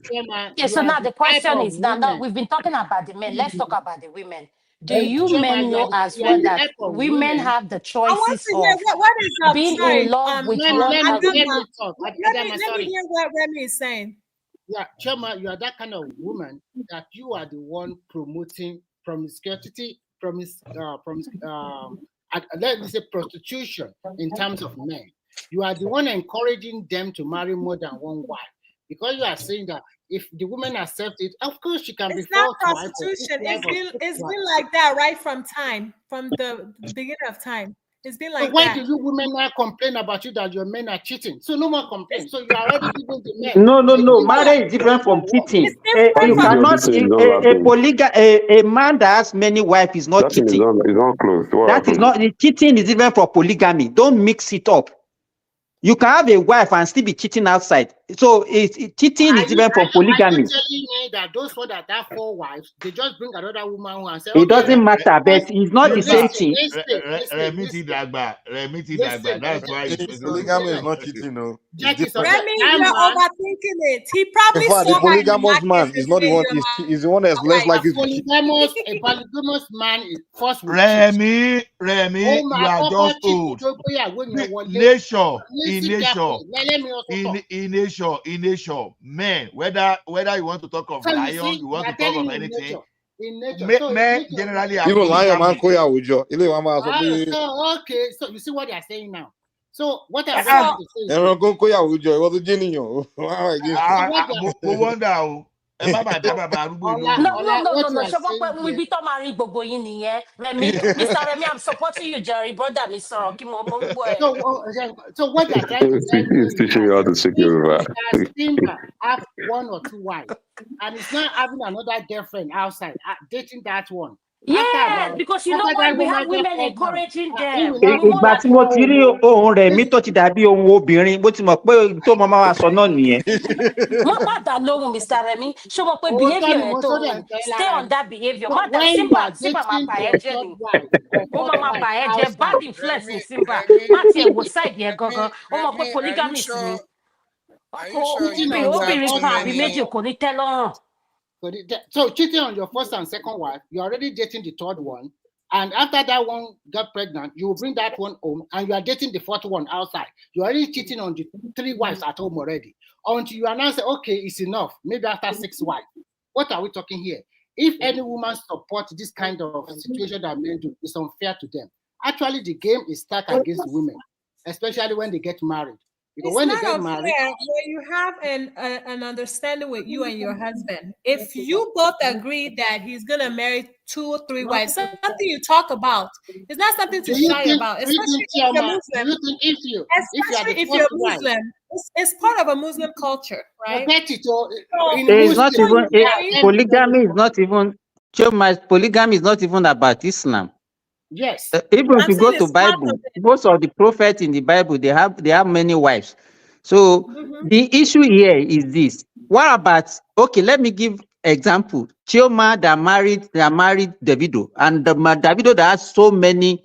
Yeah, so now the question is now we've been talking about the men. Let's talk about the women. Do you men know as well that women have the choices of being in love with one husband?
Let me hear what Remy is saying.
Yeah, Chema, you are that kind of woman that you are the one promoting promiscuity, let me say prostitution in terms of men. You are the one encouraging them to marry more than one wife, because you are saying that if the woman accepts it, of course she can be.
It's not prostitution. It's been like that right from the beginning of time. It's been like
so why
that.
do you women now complain about you that your men are cheating? So no more complaints. So you are already giving the men.
No. Marriage is different from cheating. You cannot a man that has many wives is not cheating. That is not cheating. Is different from polygamy. Don't mix it up. You can have a wife and still be cheating outside. So cheating is different from polygamy.
Are you telling me that those ones that have 4 wives, they just bring another woman who and say,
it doesn't matter, but it's not the same thing.
That's why
polygamy is not cheating, no.
Remy, you're overthinking it. He probably saw
the polygamous man is not the one. Is the one that's less likely to cheat.
A polygamous man is first.
Remy, you are just old. In nature, men, whether you want to talk of lion, you want to talk of anything. Men generally are
even lion man koya ujo.
Okay, so you see what they are saying now. So what I'm going to say is
No. We be talking about Igbo yìí Remy, Mr. Remy, I'm supporting you, Jerry. Brother, me sorrow.
So what they're trying to say
is teaching you how to speak Yoruba.
Simba have 1 or 2 wives, and it's not having another girlfriend outside, dating that one.
Yeah, because you know why we have women encouraging them.
Ìgbà tí mo ti rí ohun rẹ̀ mi tó ti dàbí ohun obìnrin, bó ti mọ̀ pé tó mọ máa wá sọ náà nìyẹn.
Má dá lóhùn, Mr. Remy. Ṣé mo pé behavior ẹ̀ tó stay on that behavior? Má dá Simba máa bà ẹ́ jẹ́ ni. Ó máa bà ẹ́ jẹ́ bad influence ní Simba. Má tiẹ̀ wò side yẹn gangan. Ó mọ̀ pé polygamist ni. Obìnrin kan àbí méjì kò ní tẹ́ lọ́rùn.
So cheating on your first and second wife, you're already dating the third one, and after that one got pregnant, you will bring that one home, and you are dating the fourth one outside. You're already cheating on the 3 wives at home already. Until you announce, okay, it's enough. Maybe after 6 wives. What are we talking here? If any woman supports this kind of situation that men do, it's unfair to them.
Actually, the game is stacked against women, especially when they get married. Because
It's
when they
not
get
unfair
married,
when you have an understanding with you and your husband. If you both agree that he's gonna marry 2 or 3 wives, something you talk about. It's not something to
do you
shy
think,
about,
do you
especially
think,
if you're
Chioma, do
Muslim.
you think if you are
Especially
the
if
first
you're
wife,
Muslim, it's part of a Muslim culture, right?
bet it all
So
in
It's not
Muslim,
even
they are
polygamy is not even polygamy is not even about Islam.
yes.
Even if
I'm
you go
saying
to
it's part of
Bible,
it.
most of the prophets in the Bible they have many wives. So
Mhm.
the issue here is this: what about let me give example. Chioma that married Davido, and Davido that has so many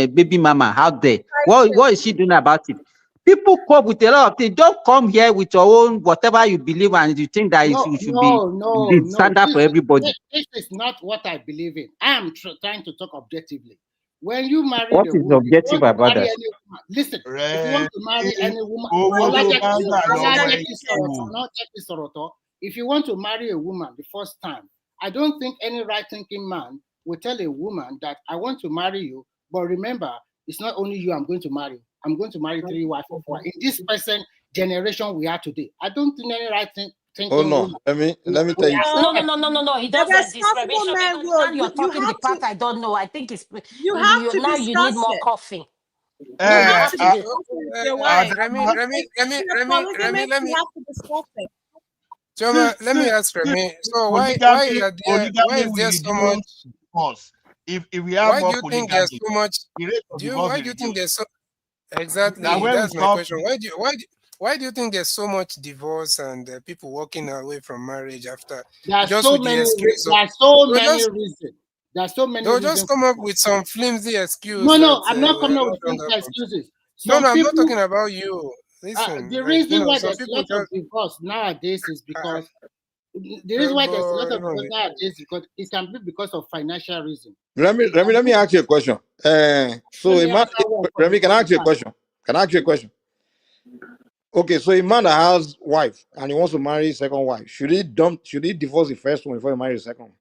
baby mama out there. What is she doing about it? People come with a lot of things. Don't come here with your own whatever you believe and you think that
No,
you should be
no.
the standard for everybody.
This is not what I believe in. I am trying to talk objectively. When you marry
What
the
is
woman, if you
objective
want to
about
marry
that?
any woman, listen, if you want to marry any woman, if you want to marry a woman the first time, I don't think any right-thinking man will tell a woman that I want to marry you, but remember, it's not only you I'm going to marry. I'm going to marry 3 wives or 4. In this present generation we are today, I don't think any right-thinking woman.
Let me tell you.
No. He
The
doesn't. This
responsible
revelation
man
because
will.
now you're
You
talking the
have
part
to.
I don't know. I think it's
You have to
now you need
discuss
more
it.
coffee.
You have to
to
discuss it with your wife.
Remy,
If you're polygamous,
let
you
me,
have to discuss it.
Choma, let me ask Remy. So why
polygamy
is
will
there so much?
reduce divorce. If we have
Why do
more
you think there's
polygamy,
so much?
the rate of divorce
Why
will
do you think
reduce.
there's so
Now
exactly?
when we
That's my
stop,
question. Why do you think there's so much divorce and people walking away from marriage after
There are
just
so
with the
many.
excuse of
There are so
they'll
many
just
reasons. There are so many
they'll just
reasons.
come up with some flimsy excuse
No,
that
I'm not
we are
coming up
not
with
under
flimsy excuses.
No,
Some
I'm not
people.
talking about you. Listen,
The reason why
some
there's a
people
lot of
just
divorce nowadays is because the reason why there's a lot of divorce nowadays is because it can be because of financial reason.
Let me ask you a question. So a man, Remy, can I ask you a question? Can I ask you a question? Okay, so a man that has wife and he wants to marry his second wife, should he divorce the first one before he marries the second one?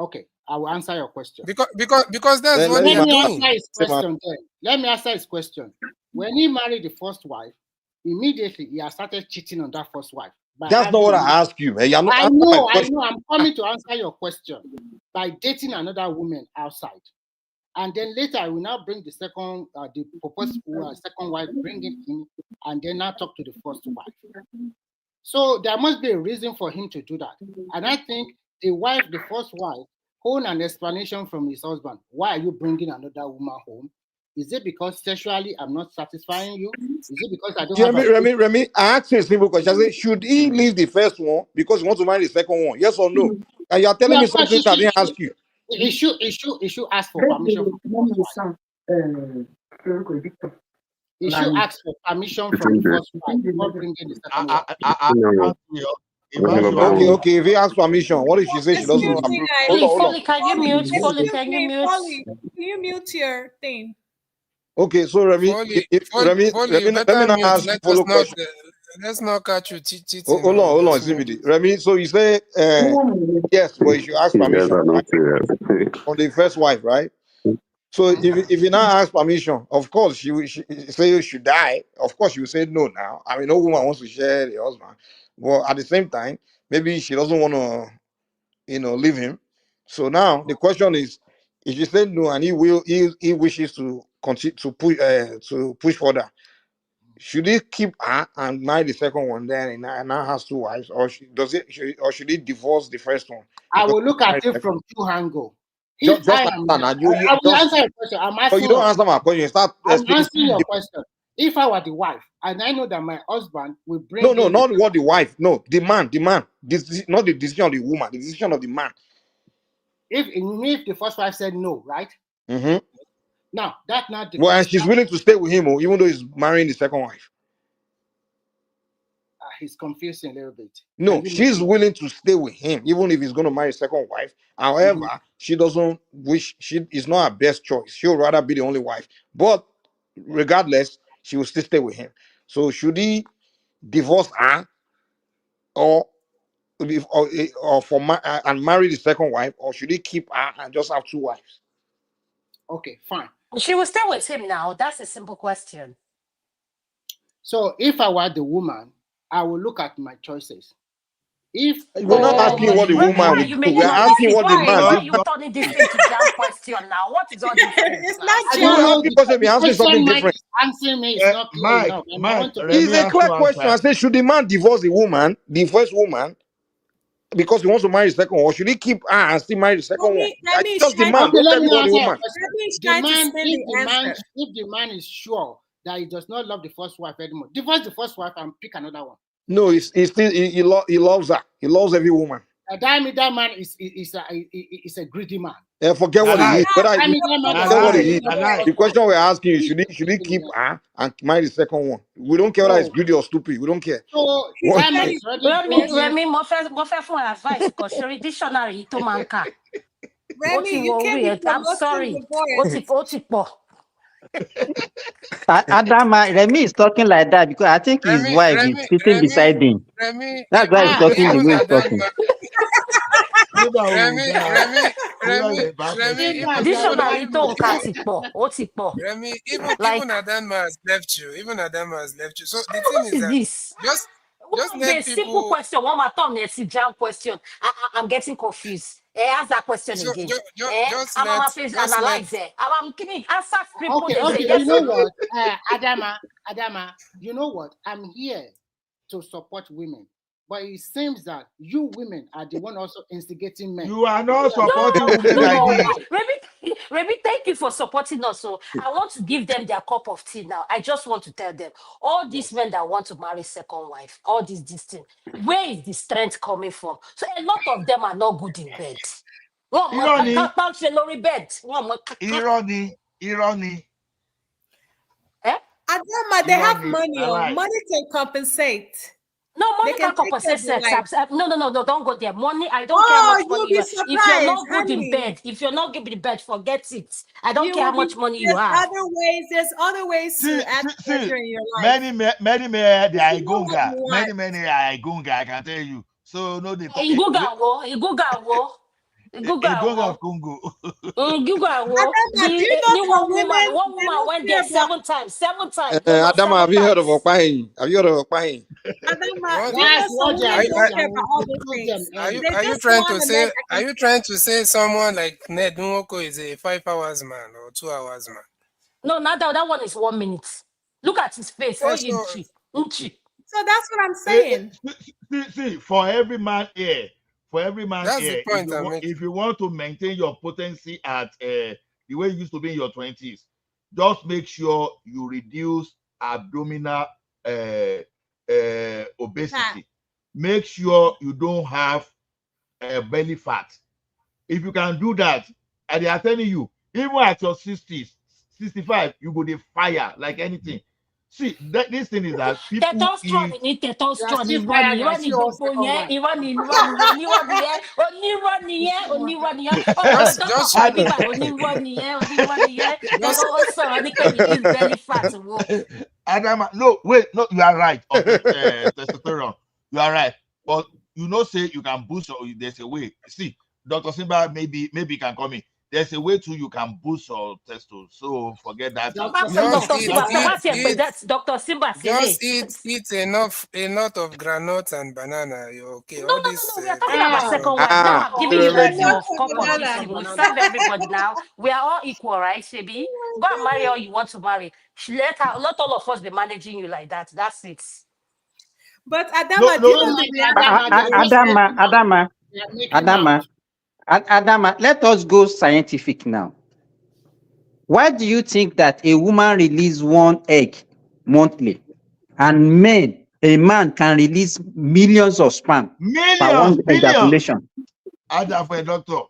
Okay, I will answer your question.
Because that's what they are doing.
Let me answer his question. When he married the first wife, immediately he has started cheating on that first wife.
That's not what I asked you. Hey,
I know. I'm coming to answer your question by dating another woman outside. And then later, I will now bring the proposed second wife, bring it in, and then now talk to the first wife. So there must be a reason for him to do that. And I think the first wife, hold an explanation from his husband. Why are you bringing another woman home? Is it because sexually I'm not satisfying you? Is it because I don't have
Remy, I asked you a simple question. I said, should he leave the first one because he wants to marry the second one? Yes or no? And you are telling me something I didn't ask you.
He should ask for permission from the first wife. He should ask for permission from the first wife before bringing the second wife.
Okay. If he asks permission, what if she says she doesn't approve?
Polly, can you mute? Polly, can you mute?
Polly, can you mute your thing?
Okay, so Remy,
Folly,
let me now ask follow question.
Let's not catch you cheating.
Hold on, CBD. Remy, so you say yes, but you should ask permission, right? On the first wife, right? So if you now ask permission, of course she say you should die. Of course she will say no now. I mean, no woman wants to share the husband, but at the same time, maybe she doesn't want to, leave him. So now the question is, if you say no and he wishes to continue to push further, should he keep her and marry the second one then and now has 2 wives, or should he divorce the first one?
I will look at it from 2 angles. I will answer your question. I'm asking.
You don't answer my question.
I'm answering your question. If I were the wife and I know that my husband will bring
no, not what the wife. No, the man. This not the decision of the woman. The decision of the man.
If the first wife said no, right?
Mm-hmm.
Now that's not the.
Well, and she's willing to stay with him, even though he's marrying the second wife.
He's confusing a little bit.
No, she's willing to stay with him, even if he's going to marry a second wife. However, she doesn't wish. She is not her best choice. She would rather be the only wife. But regardless, she will still stay with him. So should he divorce her, or and marry the second wife, or should he keep her and just have 2 wives?
Okay, fine.
She will stay with him now. That's a simple question.
So if I were the woman, I will look at my choices. If
we're not asking what the woman would do, we're asking what the man
Why
did.
are you turning this into jam question now? What is all this?
It's not
You have people say be answering something different.
Answering me is not clear enough. And I want to
It's a clear question. I say, should the man divorce the woman, the first woman, because he wants to marry the second one, or should he keep her and still marry the second one? Just the man. Don't tell me what the woman.
If the man is sure that he does not love the first wife anymore, divorce the first wife and pick another one.
No, he loves her. He loves every woman.
That man is a greedy man.
Forget what he is. Forget what he is. The question we're asking you, should he keep her and marry the second one? We don't care whether it's greedy or stupid. We don't care.
So
Remy, mo fẹ́ fún advice because Sherry dictionary to manka.
Remy, you can't be
I'm sorry.
Adama, Remy is talking like that because I think his wife is sitting beside him. That's why he's talking the way he's talking.
Remy, even Adama has left you. So the thing is that just let people.
Simple question. One more time, it's a jam question. I'm getting confused. Ask that question again. Analyze it. I'm giving answer people.
Okay. You know what, Adama, you know what? I'm here to support women. But it seems that you women are the one also instigating men.
You are not supporting women like
this. Remy, thank you for supporting us. So I want to give them their cup of tea now. I just want to tell them, all these men that want to marry second wife, all this thing, where is the strength coming from? So a lot of them are not good in bed.
Irony.
Adama, they have money. Money can compensate.
No, money can compensate sex. No, don't go there. Money, I don't care how much money you have. If you're not good in bed, if you're not good in bed, forget it. I don't care how much money you have.
There's other ways to add pleasure in your life.
Many they are Igunga. Many are Igunga, I can tell you. So no, they
Igunga of
Congo.
One woman went there 7 times.
Adama, have you heard of Okpahin?
Are you trying to say someone like Ned Nwoko is a 5 hours man or 2 hours man?
No, not that one is 1 minute. Look at his face.
So that's what I'm saying.
See, for every man here.
That's the point
if you want to maintain your potency at the way you used to be in your 20s, just make sure you reduce abdominal obesity. Make sure you don't have belly fat. If you can do that, and they are telling you, even at your 60s, 65, you go to fire like anything. See, this thing is that people Adama, no, you are right. Testosterone, you are right. But you know, say you can boost. There's a way. See, Dr. Simba, maybe can come in. There's a way too you can boost your testosterone. So forget that.
Dr. Simba,
just eat enough of granules and banana. You're okay.
No, we are talking about second one. Now I'm giving you plenty of competition. We serve everybody now. We are all equal, right, Shebi? Go and marry all you want to marry. Let all of us be managing you like that. That's it.
But
Adama, let us go scientific now. Why do you think that a woman releases 1 egg monthly and a man can release millions of sperm by 1 ejaculation?
Ada for a doctor.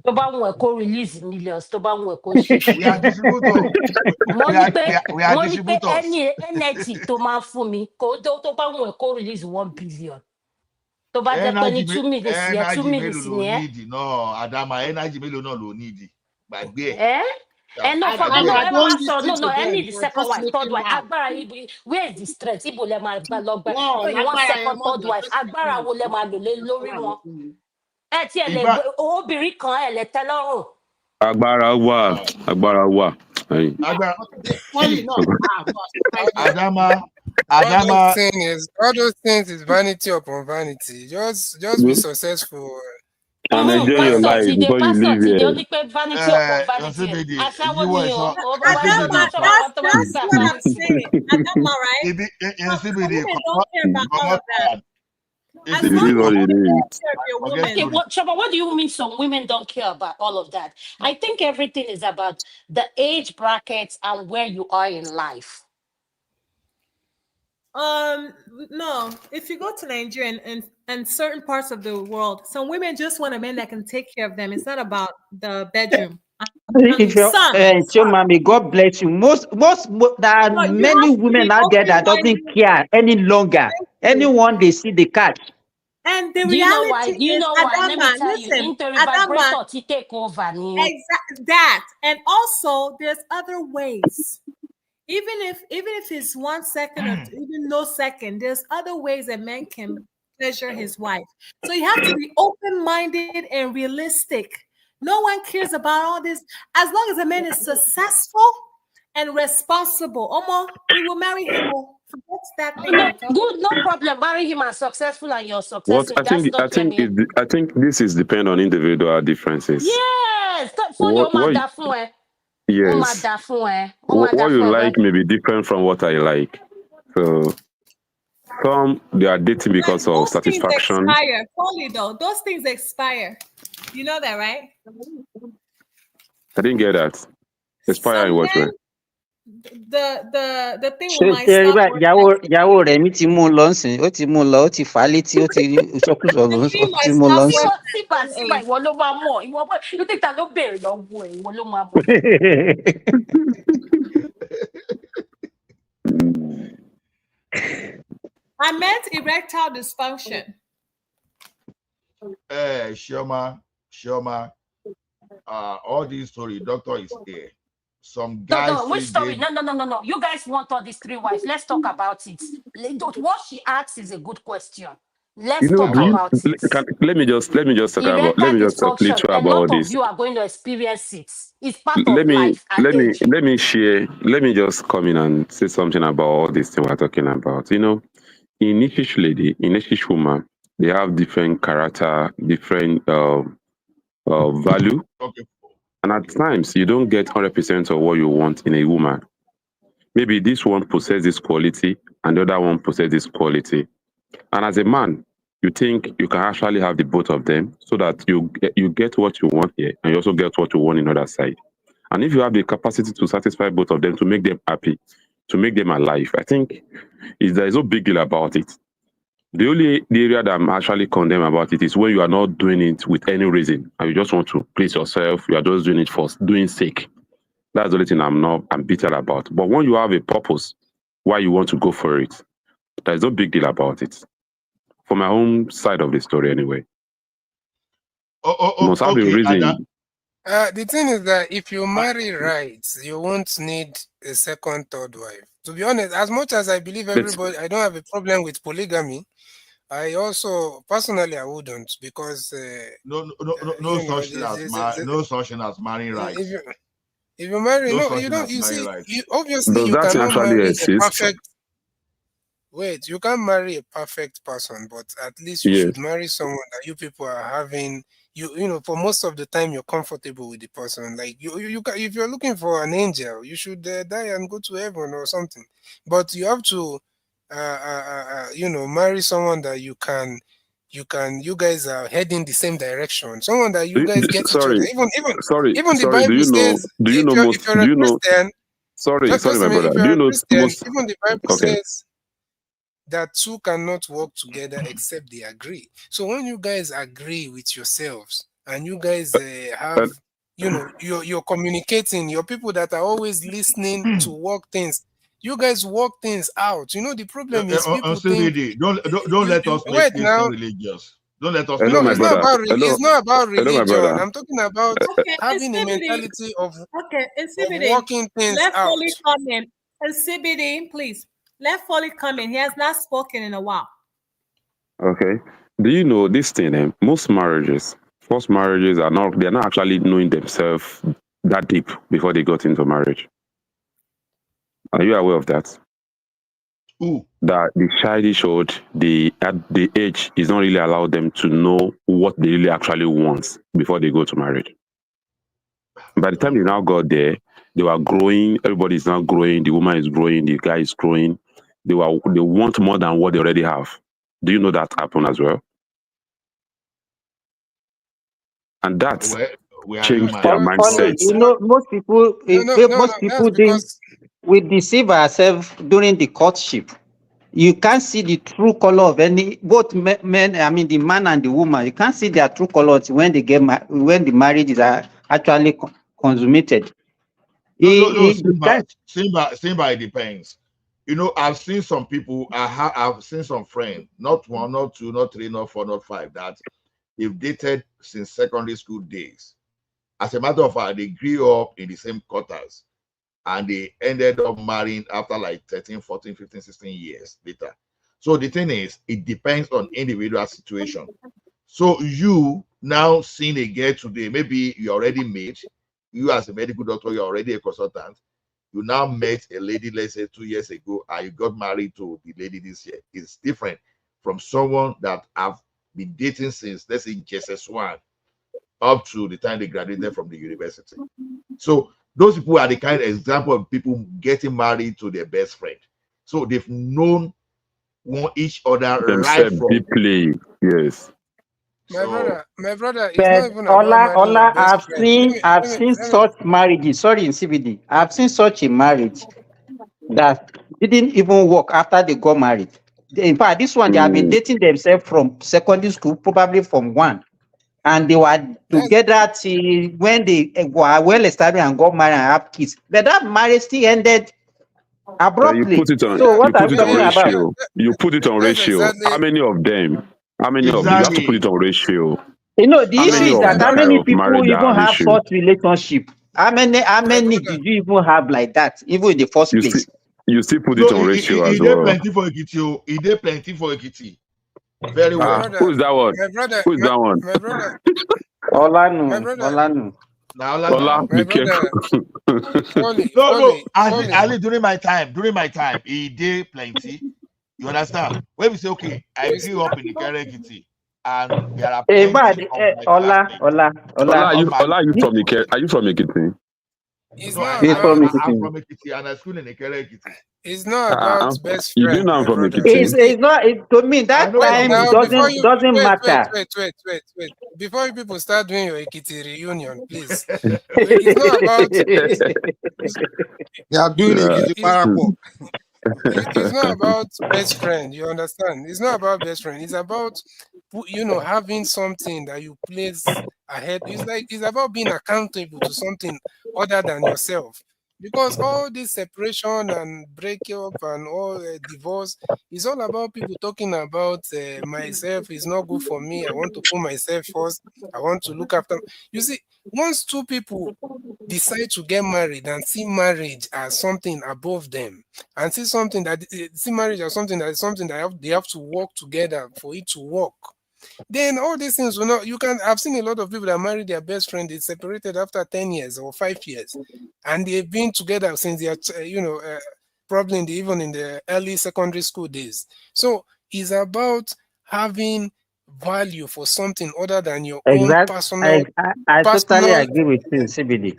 Release millions.
We are distributors. We are distributors.
Energy to man for me. Release 1 billion.
Energy 2 minutes. No, Adama, energy no need. But
no, I need the second wife, third wife. Where is the strength? You want second, third wife. Agbára wo le ma lò lórí wọn. Obìnrin kan ẹ lè tẹ́ lọ́rùn.
Agbarawa.
Adama.
All those things is vanity upon vanity. Just be successful.
And enjoy your life before you leave
The
here.
only vanity upon vanity.
Adama, that's what I'm saying. Adama, right? Women don't care about all of that. As
It
long
is
as
what
you
it
take
is.
care of your woman.
Okay, Chaba, what do you mean some women don't care about all of that? I think everything is about the age brackets and where you are in life.
No. If you go to Nigeria and certain parts of the world, some women just want a man that can take care of them. It's not about the bedroom.
If you're Chomami, God bless you. There are many women out there that doesn't care any longer. Anyone they see, they catch.
And the
Do you know why?
reality
Do you
is,
know why? Let me
Adama,
tell you,
listen,
into
Adama,
vibrator to take over.
Exactly that. And also, there's other ways. Even if it's 1 second or even no second, there's other ways that man can pleasure his wife. So you have to be open-minded and realistic. No one cares about all this. As long as a man is successful and responsible, Omo, we will marry him. Forget that thing
No,
you're talking
good, no
about.
problem. Marry him and successful, and you're
What
successful.
I think this is depend on individual differences.
Yes.
Yes. What you like may be different from what I like. So some they are dating because of
Those things
satisfaction.
expire. Fully though, those things expire. You know that, right?
I didn't get that. Expire in what way?
The thing
Ṣé
with my
ṣé rí
stop
báyìí ìyàwó rẹ̀ mi ti mú un lọ sìn, ó ti mú un lọ, ó ti fà á létí, ó ti ìsọkúsọ ló ń sọ, ó ti mú un lọ sìn.
Síbà ìwọ ló máa mọ̀. Ìwọ ló tẹ̀ta ló béèrè lọ́wọ́ ẹ̀. Ìwọ ló máa mọ̀.
I meant erectile dysfunction.
Shoma. All this story, doctor is there. Some guys.
No, which story? No. You guys want all these 3 wives. Let's talk about it. What she asks is a good question. Let's talk about it.
Let me just talk about. Let me just talk little
A
about
lot
this.
of you are going to experience it. It's part of life.
Let me share. Let me just come in and say something about all these things we're talking about. You know, in each lady, in each woman, they have different character, different value.
Okay.
And at times, you don't get 100% of what you want in a woman. Maybe this one possesses this quality and the other one possesses this quality. And as a man, you think you can actually have the both of them so that you get what you want here and you also get what you want in the other side. And if you have the capacity to satisfy both of them, to make them happy, to make them alive, I think there is no big deal about it. The area that I'm actually condemned about it is when you are not doing it with any reason and you just want to please yourself, you are just doing it for doing sake. That's the only thing I'm bitter about. But when you have a purpose why you want to go for it, there's no big deal about it. For my own side of the story anyway. Must have a reason.
The thing is that if you marry right, you won't need a second, third wife. To be honest, as much as I believe everybody, I don't have a problem with polygamy. I also personally I wouldn't, because
no such thing as marrying rights.
If you marry, you don't. You see, obviously you cannot marry a perfect. Wait, you can't marry a perfect person, but at least you should marry someone that you people are having. You know, for most of the time you're comfortable with the person. Like you if you're looking for an angel, you should die and go to heaven or something. But you have to, marry someone that you guys are heading the same direction. Someone that you guys get each other. Even the Bible says, if you're a Christian,
sorry, my brother.
If you're a Christian, even the Bible says that two cannot work together except they agree. So when you guys agree with yourselves and you guys have, you're communicating, you're people that are always listening to work things. You guys work things out. You know, the problem is people think.
Don't let us make this religious. Don't let us.
No, it's not about religion. I'm talking about having a mentality of working things
let
out.
Foley come in. And CBD, please. Let Foley come in. He has not spoken in a while.
Okay. Do you know this thing? Most marriages, Forced marriages they're not actually knowing themselves that deep before they got into marriage. Are you aware of that?
Ooh.
That the childhood, at the age is not really allowed them to know what they really actually want before they go to marriage. By the time they now got there, they were growing. Everybody is now growing. The woman is growing. The guy is growing. They want more than what they already have. Do you know that happened as well? And that's changed their mindset.
You know, most people, we deceive ourselves during the courtship. You can't see the true color of both men. I mean, the man and the woman. You can't see their true colors when they get when the marriage is actually consummated.
Simba, it depends. You know, I've seen some people. I've seen some friends, not one, not two, not three, not four, not five, that they've dated since secondary school days. As a matter of fact, they grew up in the same quarters and they ended up marrying after like 13, 14, 15, 16 years later. So the thing is, it depends on individual situation. So you now seeing a girl today, maybe you're already married, you as a medical doctor, you're already a consultant, you now met a lady, let's say 2 years ago, and you got married to the lady this year. It's different from someone that have been dating since, let's say, JSS1 up to the time they graduated from the university. So those people are the kind of example of people getting married to their best friend. So they've known each other right from
deeply. Yes.
My brother, it's not even about marrying your best friend.
I've seen such marriages. Sorry, in CBD, I've seen such a marriage that didn't even work after they got married. In fact, this one they have been dating themselves from secondary school, probably from one, and they were together till when they were well established and got married and have kids. But that marriage still ended abruptly.
You put it on.
So what
You
are
put
we
it on
talking about?
ratio. You put it on ratio. How many of them? How many of them? You have to put it on ratio.
You know, the
How
issue
many
is
of
that
that
how
kind
many
of
people
marriage
even have
issue?
such relationship? How many did you even have like that, even in the first place?
You still put it on ratio as well.
Plenty for Ekiti. He did plenty for Ekiti. Very well.
Who's that one? Who's that one?
My brother.
Olanu.
Ola,
my brother.
Ali, during my time, he did plenty. You understand? When we say, okay, I grew up in the Ekiti, and there are plenty of my classmates.
Ola, are you from Ekiti? Are you from Ekiti?
I'm from Ekiti, and I school in Ekiti.
It's not about best friend.
You do know I'm from Ekiti.
It's not. To me, that time doesn't matter.
Wait. Before you people start doing your Ekiti reunion, please. It's not about.
They are doing Ekiti Parapo.
It's not about best friend. You understand? It's not about best friend. It's about, having something that you place ahead. It's about being accountable to something other than yourself. Because all this separation and breakup and all divorce is all about people talking about myself is not good for me. I want to put myself first. I want to look after. You see, once two people decide to get married and see marriage as something above them, and see marriage as something that they have to work together for it to work, then all these things will not. I've seen a lot of people that married their best friend, they separated after 10 years or 5 years, and they've been together since they are, probably even in the early secondary school days. So it's about having value for something other than your own personal.
I totally agree with you, CBD.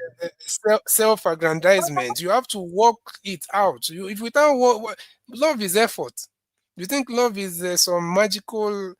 Self-aggrandizement. You have to work it out. If without work, love is effort. You think love is some magical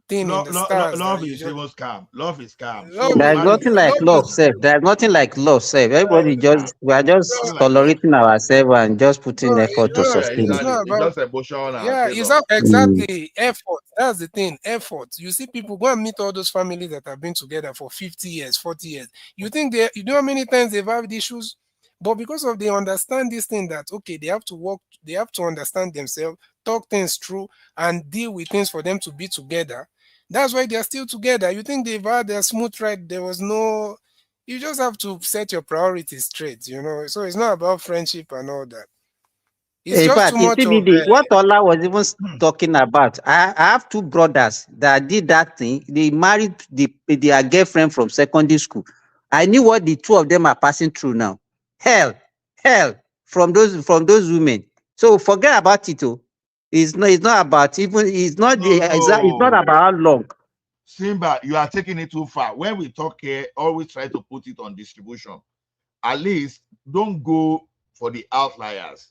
thing in the stars?
Love is even scam. Love is scam.
There's nothing like love, self. There's nothing like love, self. Everybody we are just tolerating ourselves and just putting effort to sustain it.
It's just emotional.
Yeah, exactly effort. That's the thing, effort. You see, people go and meet all those families that have been together for 50 years, 40 years. You think you know how many times they've had issues? But because they understand this thing that, okay, they have to work, they have to understand themselves, talk things through, and deal with things for them to be together. That's why they're still together. You think they've had a smooth ride. You just have to set your priorities straight, So it's not about friendship and all that. It's
In
just
fact,
too
in
much of.
CBD, what Ola was even talking about, I have two brothers that did that thing. They married their girlfriend from secondary school. I knew what the two of them are passing through now. Hell, hell from those women. So forget about it. Oh. It's not about even. It's not the. It's not
No,
about how long.
Simba, you are taking it too far. When we talk here, always try to put it on distribution. At least don't go for the outliers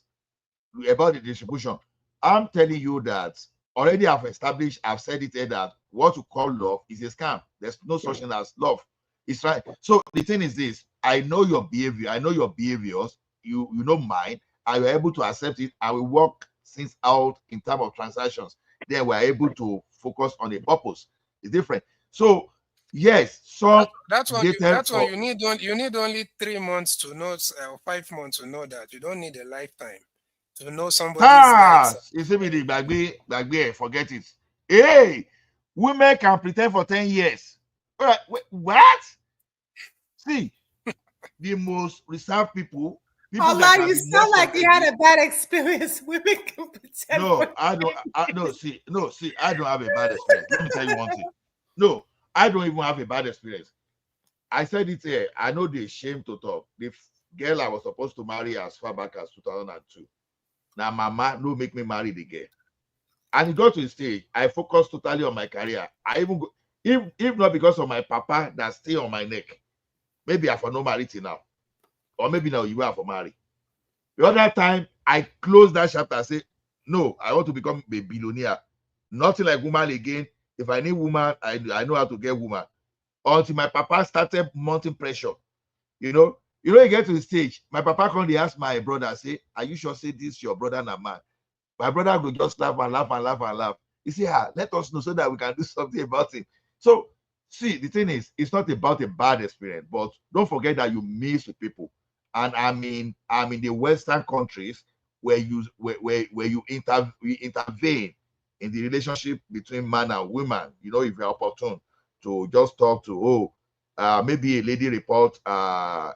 about the distribution. I'm telling you that already I've established, I've said it here that what you call love is a scam. There's no such thing as love. It's right. So the thing is this: I know your behavior, I know your behaviors, you know mine. I were able to accept it. I will work things out in terms of transactions. Then we're able to focus on a purpose. It's different. So yes, some
That's one.
dated
That's one.
for
You need only 3 months to know, or 5 months to know that. You don't need a lifetime to know somebody's likes.
you see me the bagbe, forget it. Hey, women can pretend for 10 years. All right, wait, what? See, the most reserved people that
Allah,
can
you
be more
sound like you had
strategic.
a bad experience. Women can pretend.
No, I don't. See, I don't have a bad experience. Let me tell you one thing. No, I don't even have a bad experience. I said it here. I know the shame to talk. The girl I was supposed to marry as far back as 2002. Now, mama no make me marry the girl. And it got to a stage, I focused totally on my career. I even go, if not because of my papa that stay on my neck, maybe I for no marry till now. Or maybe now you are for marry. The other time, I closed that chapter and say, no, I want to become a billionaire. Nothing like woman again. If I need woman, I know how to get woman. Until my papa started mounting pressure. You get to the stage. My papa come dey ask my brother, say, are you sure say this your brother na man? My brother will just laugh and laugh and laugh and laugh. He say, let us know so that we can do something about it. So, see, the thing is, it's not about a bad experience, but don't forget that you mix with people. And I'm in the Western countries where you intervene in the relationship between man and woman. If you're opportune to just talk to, maybe a lady report the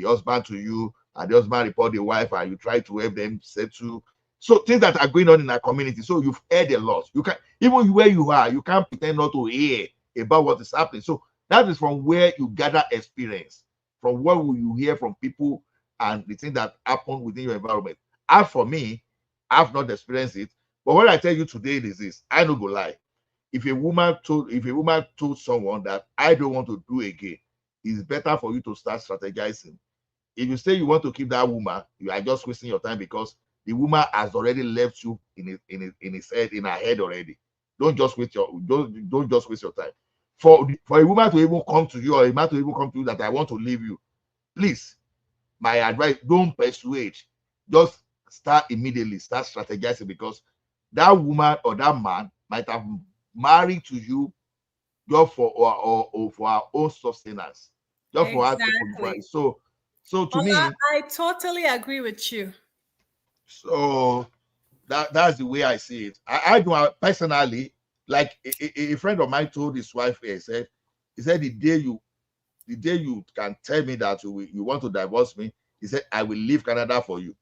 husband to you, and the husband report the wife, and you try to help them settle. So things that are going on in our community. So you've heard a lot. You can, even where you are, you can't pretend not to hear about what is happening. So that is from where you gather experience, from what you hear from people and the things that happen within your environment. As for me, I've not experienced it. But what I tell you today is this: I don't go lie. If a woman told someone that I don't want to do again, it's better for you to start strategizing. If you say you want to keep that woman, you are just wasting your time, because the woman has already left you in her head already. Don't just waste your time. For a woman to even come to you, or a man to even come to you that I want to leave you, please, my advice, don't persuade. Just start immediately, start strategizing, because that woman or that man might have married to you just for or for our own sustenance, just for us to provide. So to me,
I totally agree with you.
So that's the way I see it. I do personally, like a friend of mine told his wife, he said the day you can tell me that you want to divorce me, he said, I will leave Canada for you.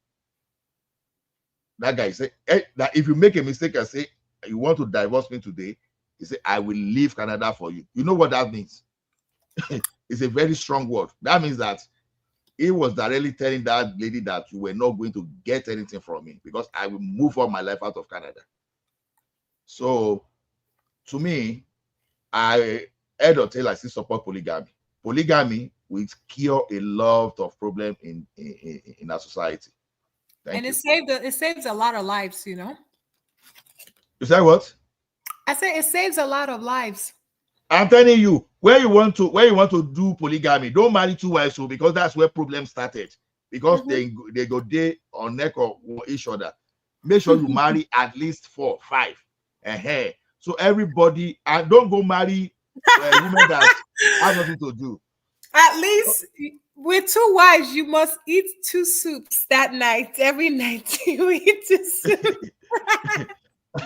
That guy said, that if you make a mistake and say you want to divorce me today, he said, I will leave Canada for you. You know what that means? It's a very strong word. That means that he was directly telling that lady that you were not going to get anything from me, because I will move all my life out of Canada. So to me, I head or tail, I still support polygamy. Polygamy will cure a lot of problems in our society.
And it saves a lot of lives, You
say what?
I say it saves a lot of lives.
I'm telling you, where you want to do polygamy, don't marry two wives, because that's where problems started. Because they go there on neck of each other. Make sure you marry at least 4, 5. So everybody, and don't go marry women that have nothing to do.
At least with 2 wives, you must eat 2 soups that night. Every night you eat 2 soups.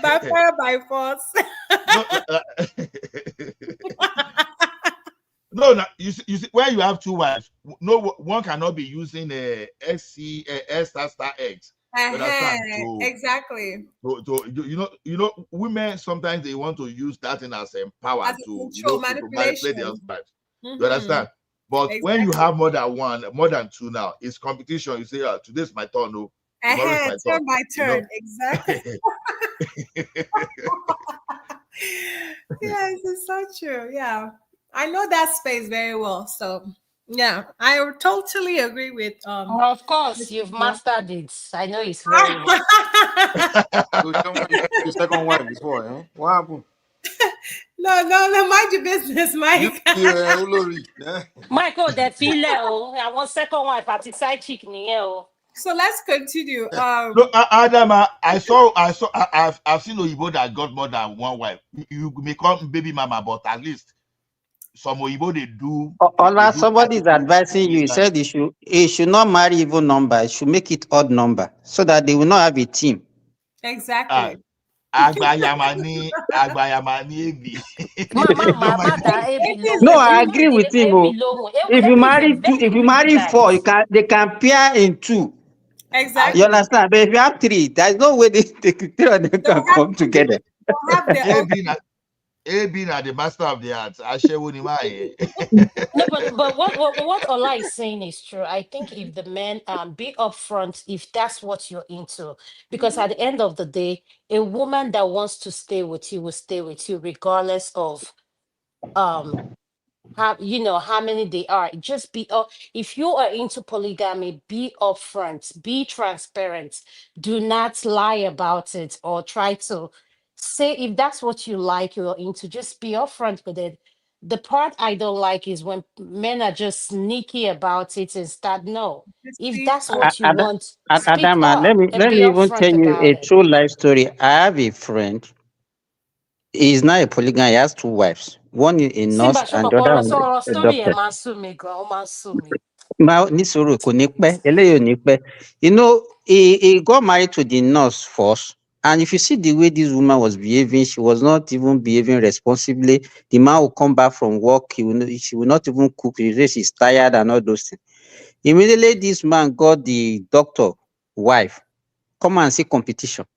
By fire, by force.
No, you see, where you have 2 wives, no one cannot be using star eggs You understand?
Exactly.
You know, women sometimes they want to use that in as power
As
to, you
control,
know, to manipulate their
manipulation.
husbands. You understand? But when you have more than one, more than two now, it's competition. You say, today's my turn, no, tomorrow's my turn.
Turn by
You know?
turn, exactly. Yes, it's so true. Yeah, I know that space very well. So yeah, I totally agree with
Of course, you've mastered it. I know it's very well.
So the second wife before, eh? What happened?
No, mind your business, Mike.
Olori.
Michael, the file. I want second wife at the side chick nìyẹn.
So let's continue.
No, Adama, I've seen Oyibo that got more than one wife. You may call baby mama, but at least some Oyibo they do.
Ola, somebody is advising you. He said he should not marry even number. He should make it odd number so that they will not have a team.
Exactly.
Agbayamani, Ebi.
No, I agree with him. If you marry two, if you marry four, they can pair in two.
Exactly.
You understand? But if you have three, there's no way the three of them can come together.
Ebi na the master of the arts. Ashewu ni mae.
No, but what Ola is saying is true. I think if the men be upfront, if that's what you're into, because at the end of the day, a woman that wants to stay with you will stay with you regardless of how many they are. Just be if you are into polygamy, be upfront, be transparent. Do not lie about it or try to say if that's what you like, you're into, just be upfront with it. The part I don't like is when men are just sneaky about it and start no. If that's what you want, speak
Adama,
up and
let
be
me even
upfront
tell you
about
a
it.
true life story. I have a friend. He's not a polygamy. He has two wives. One in North
Simba
and the other one a
story
doctor.
Masumi, Masumi.
You know, he got married to the nurse first. And if you see the way this woman was behaving, she was not even behaving responsibly. The man will come back from work, she will not even cook. She say she's tired and all those things. Immediately, this man got the doctor wife. Come and see competition.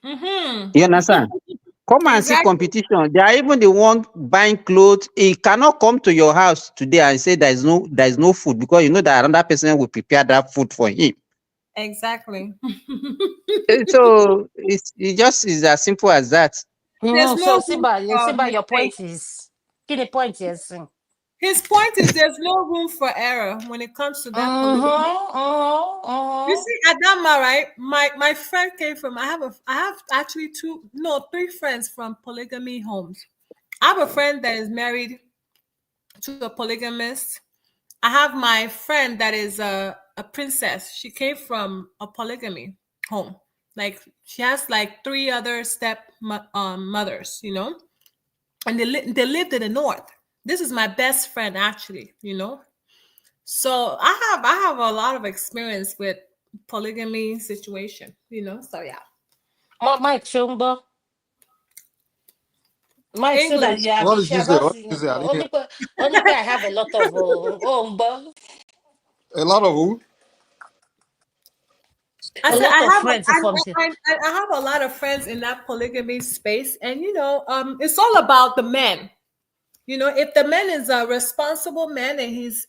You understand? Come and see competition. They are even the one buying clothes. He cannot come to your house today and say there is no food because you know that another person will prepare that food for him.
Exactly.
So it just is as simple as that.
So Simba, your point is get the point, yes.
His point is there's no room for error when it comes to that polygamy. You see, Adama, right? My friend came from. I have actually three friends from polygamy homes. I have a friend that is married to a polygamist. I have my friend that is a princess. She came from a polygamy home. Like she has like three other step mothers, and they lived in the north. This is my best friend, actually, So I have a lot of experience with polygamy situation, So yeah.
Mike Chumba. Mike, so that you have
What did you say? What did you say?
Only I have a lot of
a lot of who?
I have a lot of friends in that polygamy space, and it's all about the man. If the man is a responsible man and he's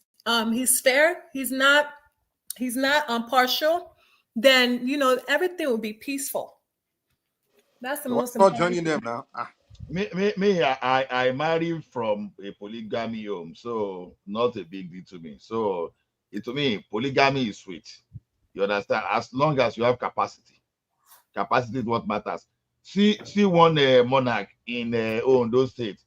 fair, he's not partial, then everything will be peaceful. That's the most important.
Not joining them now.
I married from a polygamy home, so not a big deal to me. So to me, polygamy is sweet. You understand? As long as you have capacity. Capacity is what matters. See one monarch in Ondo State.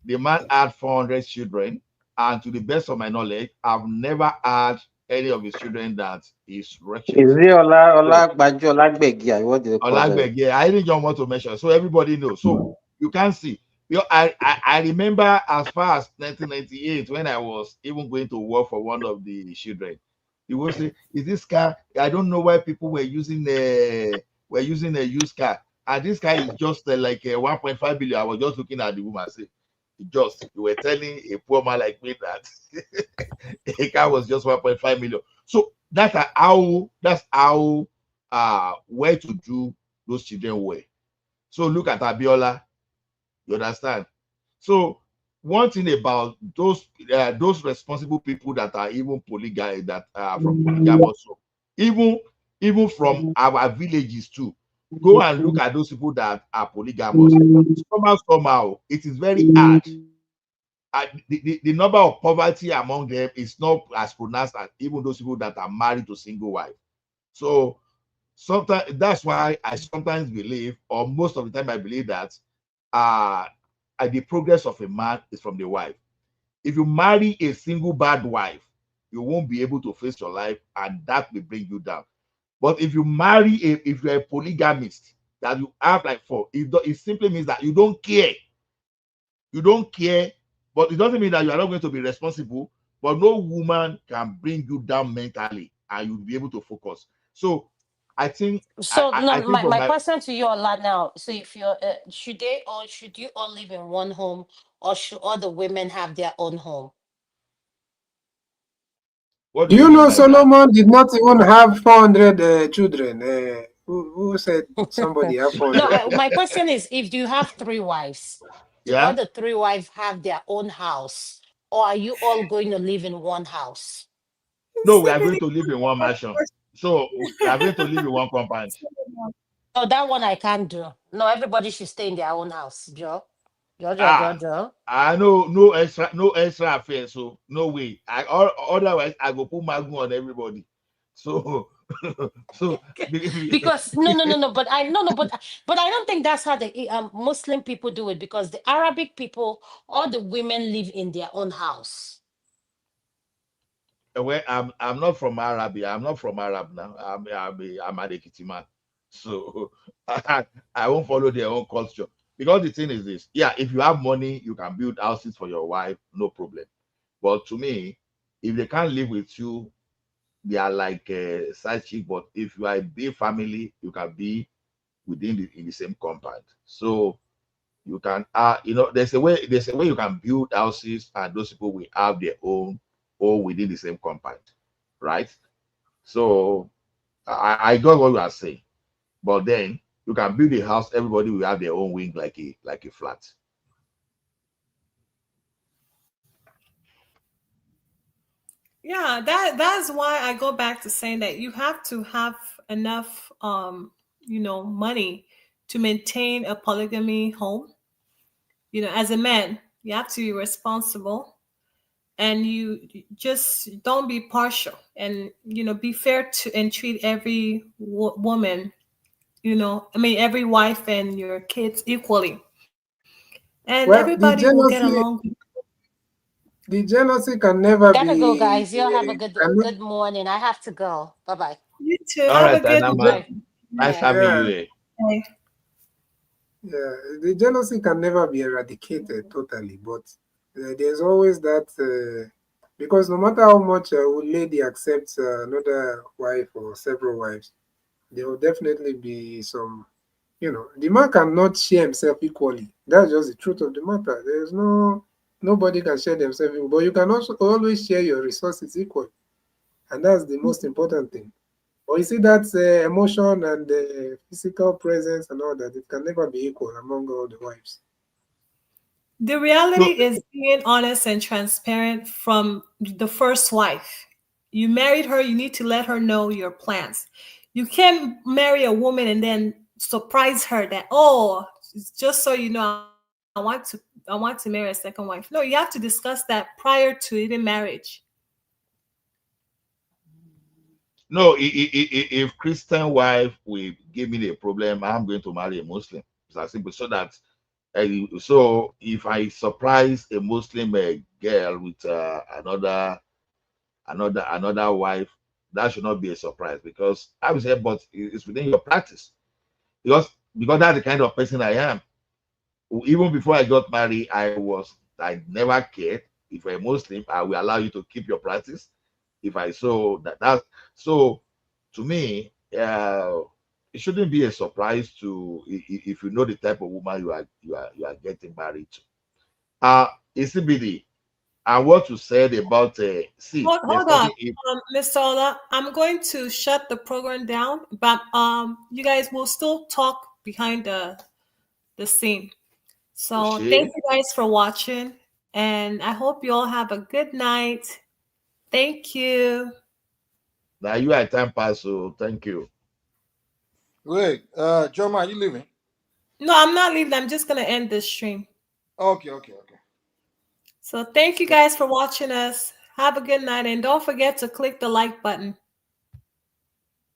The man had 400 children, and to the best of my knowledge, I've never had any of his children that is wretched.
Is it Olagbegi? What do they call
Olagbegi? I didn't just want to mention, so everybody knows. So you can see. I remember as far as 1998 when I was even going to work for one of the children. He will say, "Is this car? I don't know why people were using a used car, and this car is just like 1.5 billion." I was just looking at the woman and say, you were telling a poor man like me that a car was just 1.5 million. So that's how where to do those children well. So look at Abiola, you understand? So one thing about those responsible people that are even polygamy, that are from polygamous, so even from our villages too, go and look at those people that are polygamous. Somehow it is very hard. The number of poverty among them is not as pronounced as even those people that are married to single wife. So sometimes that's why I sometimes believe, or most of the time I believe, that the progress of a man is from the wife. If you marry a single bad wife, you won't be able to face your life, and that will bring you down. But if you marry if you're a polygamist, that you have like four, it simply means that you don't care. You don't care, but it doesn't mean that you are not going to be responsible. But no woman can bring you down mentally, and you'll be able to focus. So I think
So
I
no,
think
my question to you a lot now. So if you're should you all live in one home, or should all the women have their own home?
What
Do you know Solomon did not even have 400 children? Who said somebody have 400?
No, my question is, if you have 3 wives, do all
Yeah.
the 3 wives have their own house, or are you all going to live in one house?
No, we are going to live in one mansion. So we are going to live in one compound.
Oh, that one I can't do. No, everybody should stay in their own house, Joe. Joe.
I know no extra affairs, so no way. Otherwise I go put magnum on everybody. So
Because no, but I don't think that's how the Muslim people do it, because the Arabic people, all the women live in their own house.
well, I'm not from Arab. I'm not from Arab now. I'm an Ekiti man, so I won't follow their own culture. Because the thing is this: yeah, if you have money, you can build houses for your wife, no problem. But to me, if they can't live with you, they are like a side chick. But if you are a big family, you can be within in the same compound. So you can there's a way you can build houses, and those people will have their own, or within the same compound, right? So I got what you are saying, but then you can build a house, everybody will have their own wing, like a flat.
Yeah, that's why I go back to saying that you have to have enough money to maintain a polygamy home. As a man, you have to be responsible, and you just don't be partial, and be fair to and treat every woman, every wife and your kids equally, and
Well,
everybody will get along.
the jealousy can never
Gotta go,
be.
guys. Y'all have a good morning. I have to go. Bye-bye.
You too.
All
Have
right,
a good
Anama.
day.
Nice having you here.
Bye.
Yeah, the jealousy can never be eradicated totally, but there's always that because no matter how much a lady accepts another wife or several wives, there will definitely be some, the man cannot share himself equally. That's just the truth of the matter. Nobody can share themselves equally, but you can also always share your resources equally, and that's the most important thing. But you see that emotion and physical presence and all that, it can never be equal among all the wives.
The reality is being honest and transparent from the first wife. You married her, you need to let her know your plans. You can't marry a woman and then surprise her that, oh, just so you know, I want to marry a second wife. No, you have to discuss that prior to even marriage.
No, if Christian wife will give me the problem, I'm going to marry a Muslim. It's as simple. So that so if I surprise a Muslim girl with another wife, that should not be a surprise, because I would say, but it's within your practice, because that's the kind of person I am. Even before I got married, I never cared. If you're a Muslim, I will allow you to keep your practice. If I saw that so, to me, it shouldn't be a surprise to if you know the type of woman you are getting married to. It's CBD. and what you said about see,
Hold on, Mr. Ola. I'm going to shut the program down, but you guys will still talk behind the scene. So thank you guys for watching, and I hope you all have a good night. Thank you.
Now you are time pass, so thank you.
Wait, John, are you leaving?
No, I'm not leaving. I'm just gonna end this stream.
Okay.
So thank you guys for watching us. Have a good night, and don't forget to click the like button.